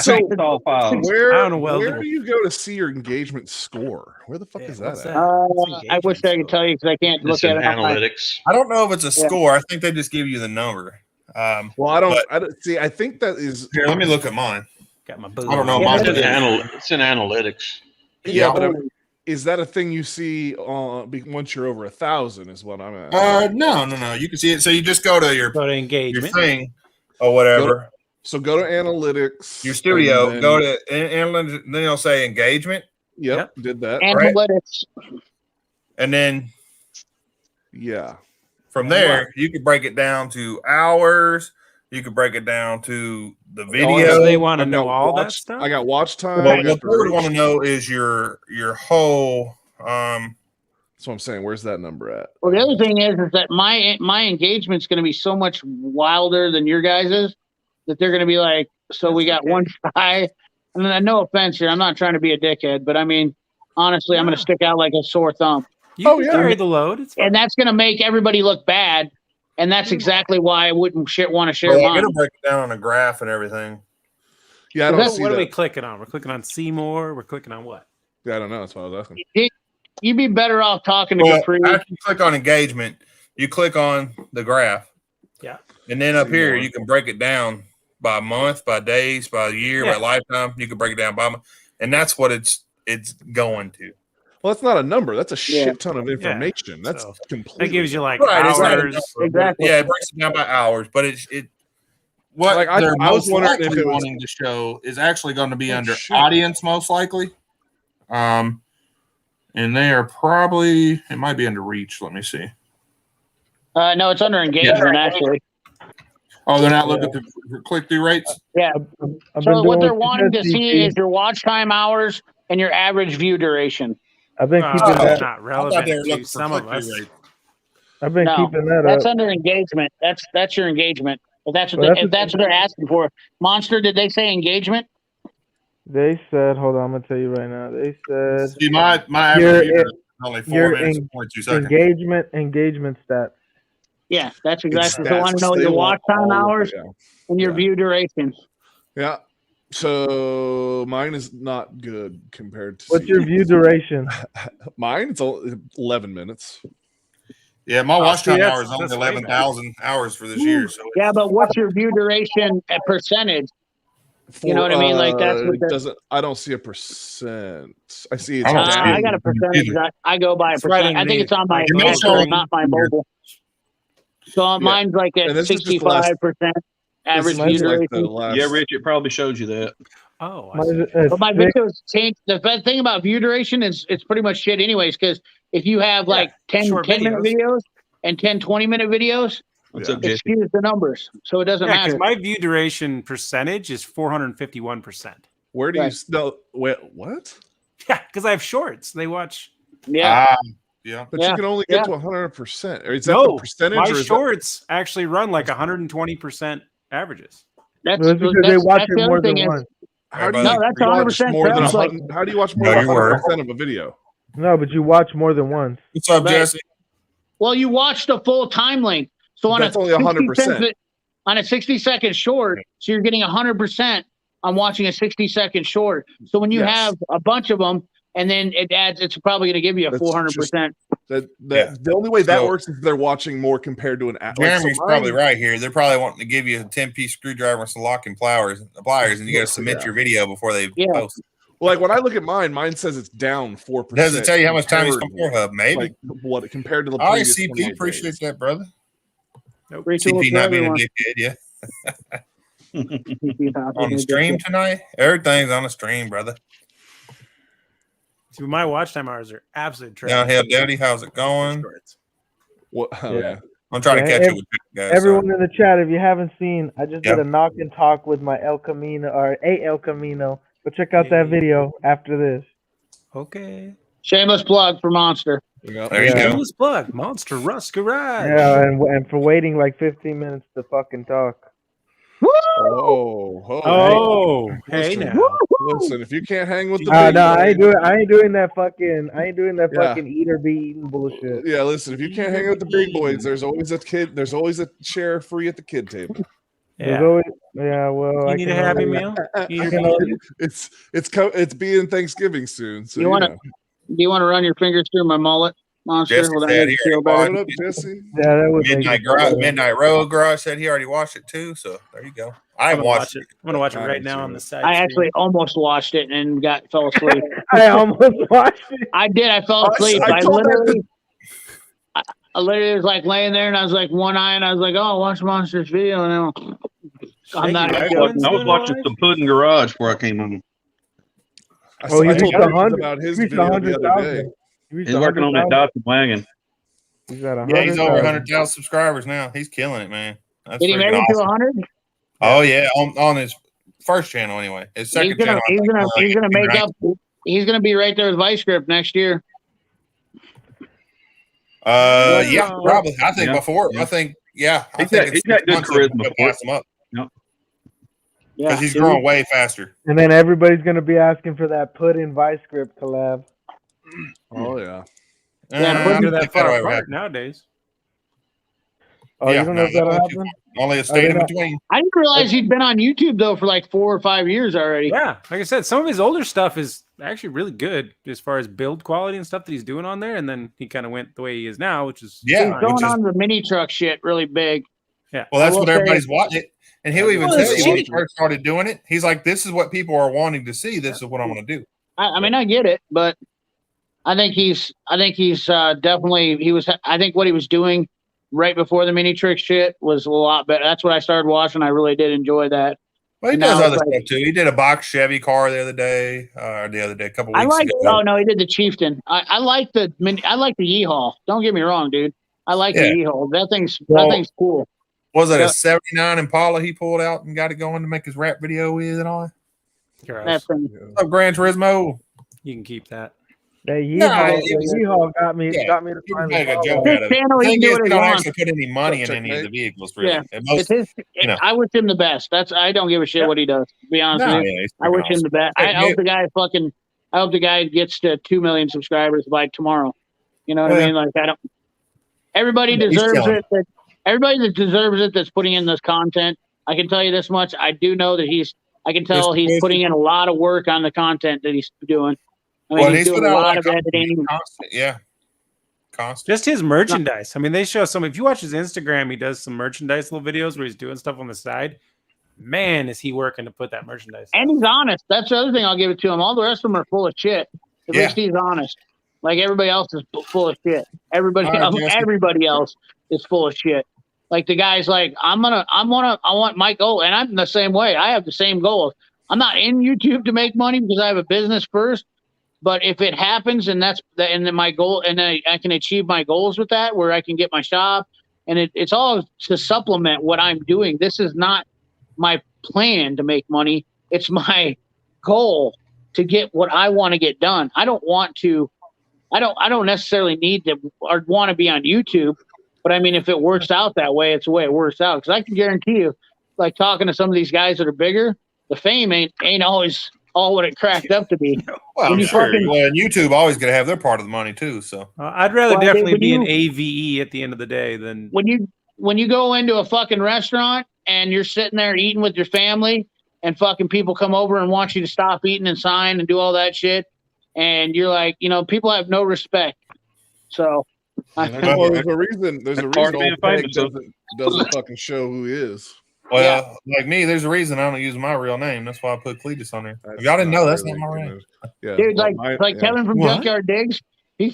C: So
G: All files.
C: where
B: know, well,
C: do you go to see your engagement score? Where the fuck is that
B: what's
C: at?
B: that?
E: I wish I could tell you because I can't look
D: It's
E: at
D: in
E: it. on my-
D: analytics.
A: I don't know if it's a
E: Yeah.
A: score. I think they just give you the number.
C: Well, I don't see. I think that is
A: Here, let me look at mine.
B: Got my boo.
A: I don't know.
E: Yeah,
A: Mine
D: It's in analytics.
C: yeah.
E: Oh,
C: But is that a thing you see once you're over 1,000? Is what I'm asking.
A: No. You can see it. So you just go to your
B: Go to engagement.
A: thing or whatever.
C: So go to analytics.
A: Your studio.
C: and then-
A: Go to analytics. Then you'll say engagement,
C: Yep, did that.
E: analytics.
A: and then
C: Yeah.
A: from there you can break it down to hours. You can break it down to the video.
B: They want to
C: I've
B: know
C: got
B: all that
C: watch-
B: stuff.
C: I got watch time.
A: Well,
C: I
A: what
C: got
A: they would want to know is your whole.
C: That's what I'm saying. Where's that number at?
E: Well, the other thing is that my engagement's going to be so much wilder than your guys's that they're going to be like, so we got one guy. And then, no offense here, I'm not trying to be a dickhead, but I mean, honestly, I'm going to stick out like a sore thumb,
B: You
C: Oh,
B: can
C: yeah.
B: carry the load. It's fine.
E: and that's going to make everybody look bad. And that's exactly why I wouldn't want to share
A: Well, I'm
E: mine.
A: gonna break it down on a graph and everything.
C: Yeah, I
E: Is
C: don't
E: that-
C: see
B: What are we
C: that.
B: clicking on? We're clicking on see more. We're clicking on what?
C: Yeah, I don't know. That's what I was asking.
E: You'd be better off talking to
A: Well,
E: Capri.
A: after you click on engagement, you click on the graph.
B: Yeah.
A: And then up
C: See
A: here,
C: more.
A: you can break it down by month, by days, by year,
B: Yeah.
A: by lifetime. You can break it down by month. And that's what it's going to.
C: Well, that's not a number. That's a
E: Yeah.
C: shit ton of information. That's
B: So,
C: completely.
B: That gives you like
A: Right, it's not a
B: hours.
A: number, but
E: Exactly.
A: Yeah, it breaks it down by hours, but it what
C: Like, I
A: they're
C: was
A: most
C: wondering if
A: likely
C: it was-
A: wanting to show is actually going to be
C: Oh,
A: under
C: shit.
A: audience, most likely. And they are probably it might be under reach. Let me see.
E: No, it's under engagement, actually.
A: Oh, they're not looking for click-through rates.
E: Yeah.
F: I've been
E: So what
F: doing
E: they're
F: what you
E: wanting to
F: said,
E: see
F: CP.
E: is your watch time hours and your average view duration.
F: I've been keeping
B: That's
F: that.
B: not
A: I
B: relevant
A: thought they were
B: to
A: looking for
B: some of
A: click-through
B: us.
A: rates.
F: I've been
E: No,
F: keeping that
E: That's
F: up.
E: under engagement. That's your engagement. If that's what
F: Well,
E: if that's what they're asking for. Monster, did they say engagement?
F: They said, hold on, I'm gonna tell you right now. They said
A: See, my
F: Your-
A: average view is only 4
F: your
A: minutes and 22 seconds.
F: engagement stats.
E: Yeah, that's exactly.
C: It's
E: So I want to know
C: stats.
E: your
C: They
E: watch
C: want
E: time
C: all of
E: hours
C: it,
E: and your
C: Yeah.
E: view duration.
C: Yeah. So mine is not good compared to.
F: What's your view duration?
C: Mine? It's 11 minutes.
A: Yeah, my watch
B: see,
A: time
B: that's-
A: hours is only
B: that's way
A: 11,000 hours for this year. So
E: Yeah, but what's your view duration at percentage? You know what I mean? Like, that's what
C: it
E: the-
C: doesn't. I don't see a percent. I see it's
A: I don't see
C: down.
E: I got a percentage.
A: Either.
E: I go by a
B: It's right
E: percentage. I think it's on my
B: underneath.
A: It may
E: console,
A: show-
E: not my mobile. So mine's like
C: And
E: at
C: this is just the last-
E: 65% average
C: This
E: view
C: is like the
E: duration.
C: last-
G: Yeah, Rich, it probably showed you that.
B: Oh, I
F: Mine
B: see.
F: is
E: But my
F: six.
E: videos change. The bad thing about view duration is it's pretty much shit anyways, because if you have like 10
B: short
E: 10-minute videos and 10 20-minute videos,
G: What's
C: Yeah.
G: up,
E: it
G: Jesse?
E: skews the numbers. So it doesn't
B: Yeah, because
E: matter.
B: my view duration percentage is 451%.
C: Where do you
E: Right.
C: know? Wait, what?
B: Yeah, because I have shorts. They watch.
E: Yeah.
A: Yeah.
C: But
E: Yeah,
C: you can only get
E: yeah.
C: to 100%. Or is that
B: No,
C: the percentage?
B: my
C: or is
B: shorts actually run like 120% averages.
E: That's,
F: Well, it's because they watch
E: that's
F: it
E: the other
F: more than
E: thing is,
F: once.
C: that, how do
A: No,
C: you
E: that's
C: watch
E: 100%
C: more than
E: sounds like-
C: 100? How do you watch more
A: No,
C: than
A: you were.
C: 100% of a video?
F: No, but you watch more than once.
A: What's up,
E: Right.
A: Jesse?
E: well, you watch the full time length. So on
C: That's
E: a
C: only
E: 60
C: 100%.
E: second- on a 60-second short, so you're getting 100% on watching a 60-second short. So when you
C: Yes.
E: have a bunch of them, and then it adds, it's probably going to give you a
C: That's
E: 400%.
C: The only way that
A: So-
C: works is they're watching more compared to an app.
A: Jeremy's probably right here. They're probably wanting to give you a 10-piece screwdriver and some locking pliers, and you got to submit
C: Yeah.
A: your video before they
E: Yeah.
A: post it.
C: Like when I look at mine says it's down 4%.
A: Does it tell you how much time you spent on
C: compared-
A: Pornhub? Maybe.
C: Like what compared to the
A: All right,
C: previous
A: CP,
C: 28
A: appreciate
C: days.
A: that, brother.
E: Free tools
A: CP
E: for
A: not being a
E: everyone.
A: dickhead, yeah. On the stream tonight? Everything's on the stream, brother.
B: See, my watch time hours are absolute trash.
A: Downhill Daddy, how's it going?
B: Shorts.
C: What? Oh, yeah.
A: I'm trying to
F: Yeah,
A: catch up with you guys.
F: Everyone in the chat, if you haven't seen, I just
A: Yeah.
F: did a knock and talk with my El Camino or a El Camino. But check out that
B: Hey.
F: video after this.
B: Okay.
E: Shameless plug for Monster.
C: Yeah.
A: There you
F: Yeah.
A: go.
B: Shameless plug. Monster Rust Garage.
F: Yeah, and for waiting like 15 minutes to fucking talk.
C: Oh,
B: Oh, hey now.
C: Listen, if you can't hang with the
F: No,
C: big
F: I ain't
C: boys,
F: doing. I ain't doing that fucking. I ain't doing that
C: Yeah.
F: fucking eat or be eaten bullshit.
C: yeah, listen, if you can't hang with the big boys, there's always a kid. There's always a chair free at the kid table.
F: There's
B: Yeah.
F: always, yeah. Well,
B: You
F: I
B: need
F: can
B: a Happy
F: only-
B: Meal? Eat
F: I
B: or
F: can
B: be
F: only-
B: eaten?
C: It's being Thanksgiving soon, so
E: You
C: you
E: wanna-
C: know.
E: Do you want to run your fingers through my mullet, Monster?
A: Jesse
E: Will that
A: said
E: make you
A: he
E: feel
A: already
E: better?
C: What up, Jesse?
F: Yeah, that would make
A: Midnight
F: it better.
A: Midnight Road Garage said he already watched it too. So there you go. I
B: I'm
A: haven't
B: gonna
A: watched
B: watch it. I'm gonna watch it
C: I
B: right
C: haven't
B: now
C: seen
B: on the
C: it.
B: side.
E: I
B: stream.
E: actually almost watched it and fell asleep.
F: I almost watched it.
E: I did. I fell asleep.
C: I
E: I
C: told that
E: literally, I literally was like laying there and I was like one eye and I was like, oh, watch Monster's video. And then I'm not
B: Shaggy
E: joking.
B: Redwoods
G: I was
B: doing
G: watching
B: live?
G: some Pudding Garage before I came home.
C: I
F: Oh,
C: I
F: he
C: told
F: reached
C: Marcus
F: 100.
C: about his
F: He reached
C: video the other
F: 100,000.
C: day.
F: He reached
G: He's working on that
F: 100,000.
G: Dodson wagon.
F: He's at
A: Yeah, he's over
F: 100,000.
A: 100,000 subscribers now. He's killing it, man. That's
E: Did he make
A: freaking
E: it to
A: awesome.
E: 100?
A: Oh yeah, on his first channel anyway. His second
E: He's gonna,
A: channel. I
E: he's
A: think,
E: gonna, he's gonna make
A: right?
E: up. He's gonna be right there with Vice Grip next year.
A: Yeah, probably. I think
G: Yeah.
A: before.
G: Yeah.
A: I think. Yeah, I
G: He's
A: think
G: got-
A: it's
G: he's got
A: 6
G: good
A: months
G: charisma
A: he'll
G: for it.
A: pass him up
E: Yeah,
A: because he's
E: dude.
A: growing way faster.
F: And then everybody's gonna be asking for that Puddin Vice Grip collab.
C: Oh yeah.
E: Yeah,
A: I
B: They're
A: don't
B: that
A: think
B: far
A: that'll ever
B: apart
A: happen.
B: nowadays.
F: Oh,
A: Yeah,
F: you don't
A: no,
F: know if that'll
A: that won't
F: happen?
A: Only a
F: Are
A: state
F: they
A: in
F: not-
A: between.
E: I didn't realize he'd been on YouTube though for like 4 or 5 years already.
B: Yeah, like I said, some of his older stuff is actually really good as far as build quality and stuff that he's doing on there. And then he kind of went the way he is now, which is
A: Yeah,
E: He's
B: fine.
E: going
A: which is-
E: on the mini truck shit really big.
B: Yeah.
A: Well, that's
E: I will
A: what
E: say-
A: everybody's watching. And he'll even
B: Well,
A: tell
B: it's
A: you when he
B: cheap.
A: first started doing it. He's like, "This is what people are wanting to see. This is what I'm going to do."
E: I mean, I get it, but I think he's definitely, I think what he was doing right before the mini trick shit was a lot better. That's what I started watching. I really did enjoy that.
A: Well, he
E: And
A: does
E: now
A: other
E: it's like-
A: stuff too. He did a box Chevy car the other day, a couple
E: I
A: weeks
E: like,
A: ago.
E: oh no, he did the Chieftain. I like the Yeehaw. Don't get me wrong, dude. I like the
A: Yeah.
E: Yeehaw. That thing's cool.
A: Was it
E: Yeah.
A: a '79 Impala he pulled out and got it going to make his rap video with and all?
B: Gross.
E: That thing.
A: What's up, Gran Turismo?
B: You can keep that.
F: That
A: No,
F: Yeehaw,
A: it was-
F: Yeehaw got me
A: yeah,
F: got me to
A: You can
F: finally
A: make a
F: follow
A: joke
F: it.
A: out of it.
E: Channel,
A: The
E: he
A: thing
E: can do
A: is,
E: what
A: he
E: he
A: don't
E: wants.
A: actually put any money in
C: Check
A: any of the
C: mate.
A: vehicles, really.
E: Yeah.
A: And most,
E: It's his,
A: you know.
E: I wish him the best. I don't give a shit what he does. To be honest
A: no,
E: with you.
A: yeah, he's
E: I wish
A: freaking
E: him the best. I
A: Yeah.
E: hope the guy I hope the guy gets to 2 million subscribers by tomorrow. You know what I
A: Yeah.
E: mean? Like everybody
A: Yeah, he's
E: deserves
A: killing
E: it. Everybody that deserves it that's putting in this content. I can tell you this much. I do know that I can tell
A: There's-
E: he's putting in a lot of work on the content that he's doing. I mean,
A: Well,
E: he's doing
A: put
E: a
A: out
E: lot of
A: content.
E: editing.
A: Constant, yeah. Constant.
B: Just his merchandise. I mean, they show some. If you watch his Instagram, he does some merchandise little videos where he's doing stuff on the side. Man, is he working to put that merchandise
E: And
B: out.
E: he's honest. That's the other thing I'll give it to him. All the rest of them are full of shit. At
A: Yeah.
E: least he's honest. Like everybody else is full of shit. Everybody,
A: All right, Jesse.
E: everybody else is full of shit. Like the guy's like, I want my goal, and I'm the same way. I have the same goal. I'm not in YouTube to make money because I have a business first. But if it happens, and then my goal, and then I can achieve my goals with that, where I can get my shop, and it's all to supplement what I'm doing. This is not my plan to make money. It's my goal to get what I want to get done. I don't necessarily need to or want to be on YouTube, but I mean, if it works out that way, it's the way it works out. Because I can guarantee you, like talking to some of these guys that are bigger, the fame ain't always all what it cracked up to be.
A: Well,
E: when
A: I'm
E: you
A: sure.
E: fucking-
A: Well, and YouTube always going to have their part of the money too. So
B: I'd rather
E: Well,
B: definitely
E: when
B: be an
E: you-
B: AVE at the end of the day than
E: When you go into a fucking restaurant and you're sitting there eating with your family, and fucking people come over and want you to stop eating and sign and do all that shit, and you're like, people have no respect. So.
C: Well, there's a reason. There's a
G: That's part
C: reason
G: of being
C: old Peg
G: famous,
C: doesn't fucking show who he is.
A: well, like me, there's a reason I don't use my real name. That's why I put Cletus on there. If y'all didn't know, that's not my real name.
C: Yeah,
E: Dude,
C: well,
E: like Kevin from
B: What?
E: Junkyard Digs, he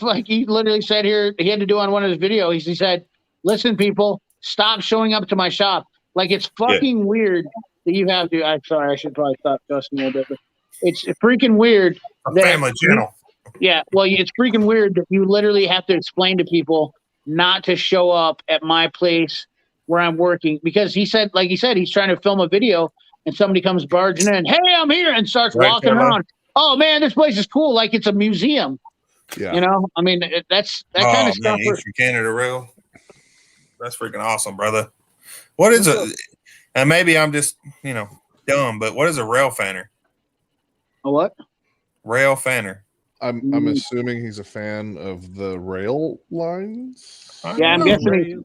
E: literally said here, he had to do on one of his videos, he said, listen, people, stop showing up to my shop. Like, it's fucking weird that you have to, I'm sorry, I should probably stop cussing a little bit, but it's freaking weird.
A: A
E: that-
A: family channel.
E: Yeah, well, it's freaking weird that you literally have to explain to people not to show up at my place where I'm working, because he said, he's trying to film a video and somebody comes barging in, hey, I'm here, and starts
A: Right,
E: walking
A: Caroline?
E: around. Oh man, this place is cool, like it's a museum.
C: Yeah.
E: I mean, that's that
A: Oh
E: kind of stuff.
A: man, Eastern Canada Rail. That's freaking awesome, brother. What is a? And maybe I'm just dumb, but what is a rail fanner?
E: A what?
A: Rail Fanner.
C: I'm assuming he's a fan of the rail lines.
A: I
E: Yeah, I'm
A: know.
E: guessing.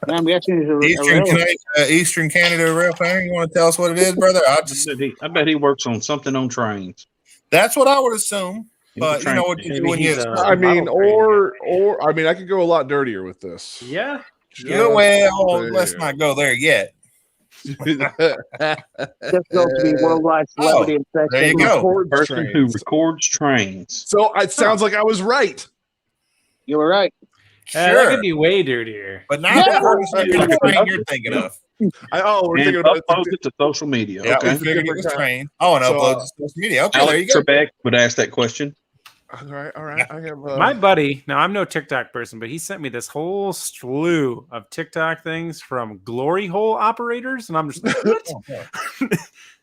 E: I'm guessing he's a
A: Eastern,
E: rail.
A: Eastern Canada Rail Fanner. You want to tell us what it is, brother?
G: I bet he works on something on trains.
A: That's what I would assume.
G: He's a
A: But you
G: train
A: know what you
G: man.
A: do when you
C: I mean, or I mean, I could go a lot dirtier with this.
B: Yeah.
A: well, let's not go there yet.
E: Just go to be worldwide celebrity.
A: There you go.
G: Person who records trains.
C: So it sounds like I was right.
E: You were right.
B: That
A: Sure,
B: could be way dirtier.
A: but not the person you're thinking of.
C: We're
G: And
C: thinking about
G: upload it to social media.
A: Yeah,
G: Okay.
A: we figured it was trained. Oh, and
C: So,
A: upload to social media. Okay, there
G: Alex
A: you go.
G: Trebek would ask that question.
C: All right. I have
B: My buddy, now I'm no TikTok person, but he sent me this whole slew of TikTok things from glory hole operators, and I'm just like, what? I'm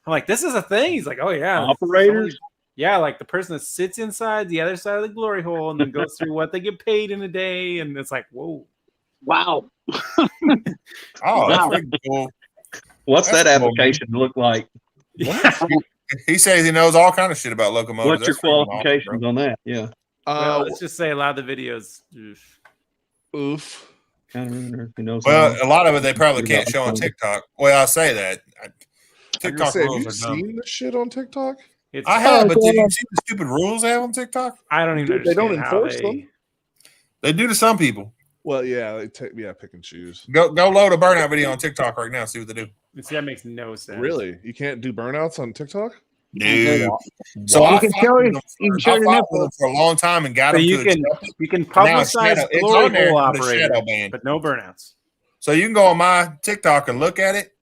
B: like, this is a thing. He's like, oh yeah,
G: Operators?
B: yeah, like the person that sits inside the other side of the glory hole and then goes through what they get paid in a day, and it's like, whoa.
E: Wow.
A: Oh, that's pretty cool.
G: What's
A: That's
G: that
A: cool,
G: application look like?
A: He says he knows all kind of shit about locomotives.
G: What's your
A: That's freaking
G: qualifications
A: awesome,
G: on that? Yeah.
B: Well, let's just say a lot of the videos. Oof.
C: oof.
G: Who knows?
A: Well, a lot of it they probably can't show on TikTok. Well, I say that. TikTok
C: Have you
A: rules are dumb.
C: seen this shit on TikTok?
B: It's,
A: I have, but did you see the stupid rules they have on TikTok?
B: I don't even
C: They don't
B: understand how
C: enforce them.
A: They do to some people.
C: Well, yeah, they pick and choose.
A: Go load a burnout video on TikTok right now. See what they do.
B: See, that makes no sense.
C: Really? You can't do burnouts on TikTok?
A: Dude. So
E: You
A: I
E: can
A: fought
E: show
A: with
E: it-
A: them
E: you can
A: for-
E: show
A: I
E: your
A: fought with them
E: nipples.
A: for a long time and got
B: So
A: them
B: you
A: to
B: can
A: accept it.
B: you can
A: Now it's
B: publicize
A: shadow- it's
B: glory
A: on there,
B: hole
A: but it's
B: operators,
A: shadow banned.
B: but no burnouts.
A: So you can go on my TikTok and look at it.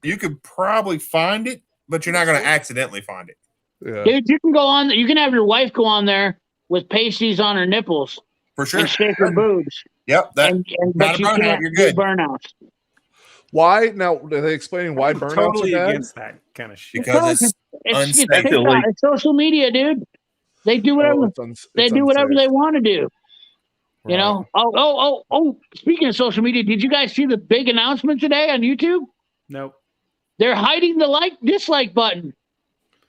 A: You could probably find it, but you're not going to accidentally find it.
C: Yeah.
E: Dude, you can go on. You can have your wife go on there with pasties on her nipples
A: For sure.
E: and shake her boobs,
A: Yep.
E: but
A: not a
E: you
A: burnout,
E: can't
A: you're
E: do
A: good.
E: burnouts.
C: Why? Now, are they explaining why
B: I'm
C: burnouts
B: totally
C: are bad?
B: against that kind of shit.
A: Because it's
E: It's
A: unsafe.
E: TikTok, it's social media, dude. They do whatever they do whatever they want to do. You know. Oh. Speaking of social media, did you guys see the big announcement today on YouTube?
B: Nope.
E: They're hiding the dislike button.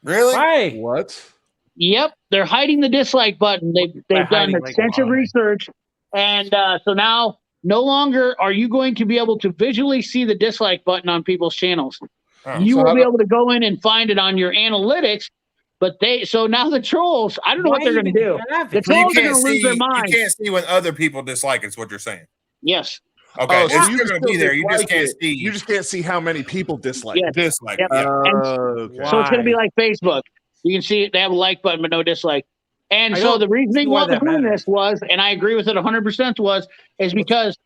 A: Really?
B: Why?
C: What?
E: Yep, they're hiding the dislike button. They've done
B: hiding, like,
E: extensive
B: why?
E: research, and so now no longer are you going to be able to visually see the dislike button on people's channels.
A: Oh,
E: You
C: so
E: will
C: how
E: be
C: do-
E: able to go in and find it on your analytics, but so now the trolls. I don't know what they're going to do. The
A: So you
E: trolls are
A: can't
E: going to lose
A: see.
E: their
A: You
E: mind.
A: can't see when other people dislike it. Is what you're saying?
E: Yes.
A: Okay,
C: Oh, so
A: it's
C: you
A: still
C: can
A: going to be
C: still
A: there. You just
C: dislike
A: can't
C: it.
A: see.
C: You just can't see how many people dislike
E: Yeah.
C: it.
A: dislike.
E: Yep.
A: Yeah.
C: Okay.
E: So it's going to be
B: Why?
E: like Facebook. You can see they have a like button but no dislike. And
B: I
E: so
B: don't
E: the reasoning
B: see why
E: why they're
B: that
E: doing
B: matters.
E: this was, and I agree with it 100% is because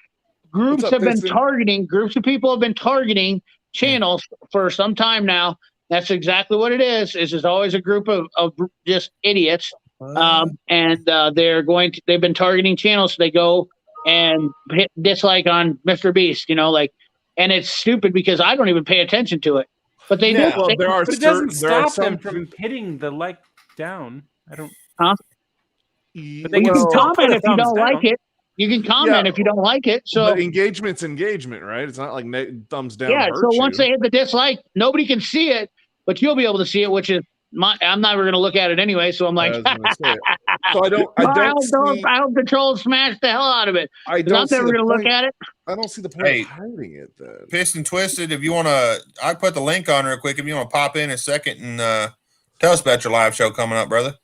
E: groups
C: up,
E: have been
C: Piston?
E: groups of people have been targeting channels for some time now. That's exactly what it is. It's always a group of just idiots. And they've been targeting channels. So they go and hit dislike on Mr. Beast, and it's stupid because I don't even pay attention to it. But they
C: Yeah,
E: do.
C: well, there are
B: But it doesn't
C: certain, there are
B: stop them
C: some
B: from hitting the like down. I don't.
E: But
B: they
E: you
B: can
E: can
B: still
E: comment
B: put a
E: if you
B: thumbs
E: don't
B: down.
E: like it. You can comment
C: Yeah.
E: if you don't like it. So
C: but engagement's engagement, right? It's not like thumbs down.
E: yeah.
C: hurt
E: So once
C: you.
E: they hit the dislike, nobody can see it, but you'll be able to see it, which is I'm never going to look at it anyway. So I'm
C: I
E: like,
C: was gonna say it. So I don't
E: I hope the trolls smash the hell out of it.
C: I
E: 'Cause I'm
C: don't see
E: never
C: the
E: going to look
C: point.
E: at it.
C: I don't see the point
A: Hey.
C: of hiding it then.
A: Piston Twisted. If you want to, I put the link on real quick. If you want to pop in a second and tell us about your live show coming up, brother.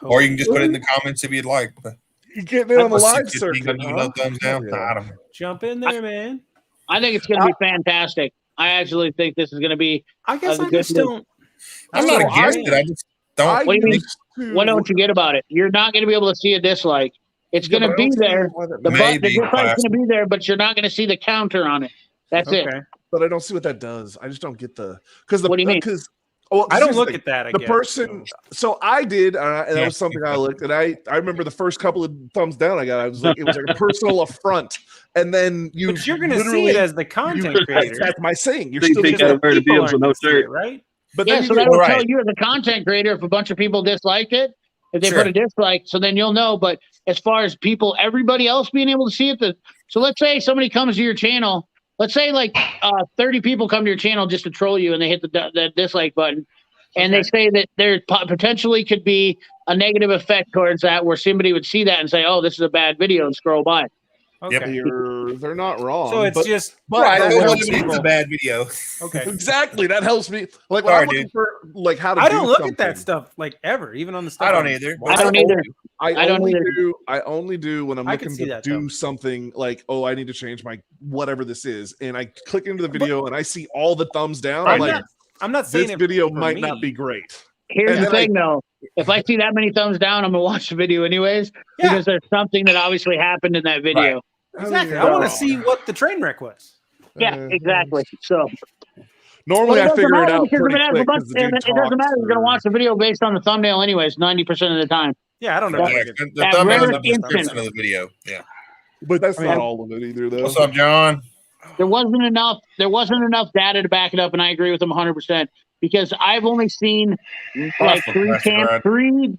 A: Or you can just put it in the comments if you'd like. But
C: You're getting it on the
A: let's see
C: live
A: if you
C: circuit.
A: can give no thumbs down.
C: Yeah.
A: Nah, I don't know.
B: Jump in there, man.
E: I think it's going to be fantastic. I actually think this is going to be.
B: I guess
E: the
B: I just
E: good
B: don't.
A: I'm
E: So
A: not against it. I just don't.
E: What do you mean?
C: to-
E: What don't you get about it? You're not going to be able to see a dislike. It's
C: Yeah,
E: going to
C: but I
E: be
C: don't see
E: there.
C: why that
E: The
C: matters.
A: Maybe,
E: dislike's going
A: classic.
E: to be there, but you're not going to see the counter on it. That's it.
B: Okay.
C: But I don't see what that does. I just don't get because
E: What do you mean?
C: Because well,
B: I don't
C: here's
B: look
C: the thing.
B: at that. I
C: The
B: guess,
C: person. So I did, and that was something I looked at. I remember the first couple of thumbs down I got. I was like, it was like a personal affront, and then
B: But you're going to see
C: literally-
B: it as the content creator.
C: That's my saying. You're
G: They
C: still.
G: think
B: Because
G: gotta wear the
B: people
G: bills with
B: aren't
G: no
B: gonna see
G: shirt.
B: it, right?
C: But
E: Yeah,
C: then
E: so
C: you
E: that
C: get,
E: will
A: Right.
E: tell you as a content creator if a bunch of people disliked it, if they
A: Sure.
E: put a dislike, so then you'll know. But as far as people, everybody else being able to see it, so let's say somebody comes to your channel. Let's say like 30 people come to your channel just to troll you and they hit the dislike button. And they say that there potentially could be a negative effect towards that, where somebody would see that and say, "Oh, this is a bad video," and scroll by.
B: Okay.
C: They're not wrong.
B: So it's
C: but
B: just
A: Right.
C: that
A: Well,
C: helps
A: it's
C: people.
A: a bad video.
B: okay.
C: Exactly. That helps me. Like when
A: Sorry,
C: I'm looking
A: dude.
C: for like how to
B: I don't
C: do
B: look at that
C: something,
B: stuff like ever, even on the stuff.
A: I don't
B: on-
A: either.
E: I don't either.
C: I
E: I don't
C: only
E: either.
C: do. I only do when I'm
B: I can
C: looking
B: see
C: to
B: that,
C: do
B: though.
C: something like, oh, I need to change my whatever this is, and I click into the video and I see all the thumbs down. I'm like,
B: I'm not saying
C: this
B: it
C: video
B: for
C: might
B: me.
C: not be great.
E: Here's
C: And
E: the
C: then
E: thing, though. If I see that many thumbs down, I'm gonna watch the video anyways,
B: Yeah.
E: because there's something that obviously happened in that video.
B: Exactly.
C: mean,
B: I want to
C: no.
B: see what the train wreck was.
E: Yeah, exactly. So
C: Normally,
E: But
C: I
E: it doesn't
C: figure it
E: matter
C: out
E: because
C: pretty
E: if it has a
C: quick
E: bunch-
C: because the dude
E: it doesn't matter. You're gonna
C: talks
E: watch the video based on the thumbnail anyways, 90% of the time.
B: Yeah, I don't know.
A: Yeah,
B: Like it-
A: the
E: That
A: thumbnail
E: rare
A: is the description
E: instant.
A: of the video. Yeah.
C: But that's
B: I mean,
C: not all of it either, though.
A: What's up, John?
E: There wasn't enough data to back it up, and I agree with him 100% because I've only seen like three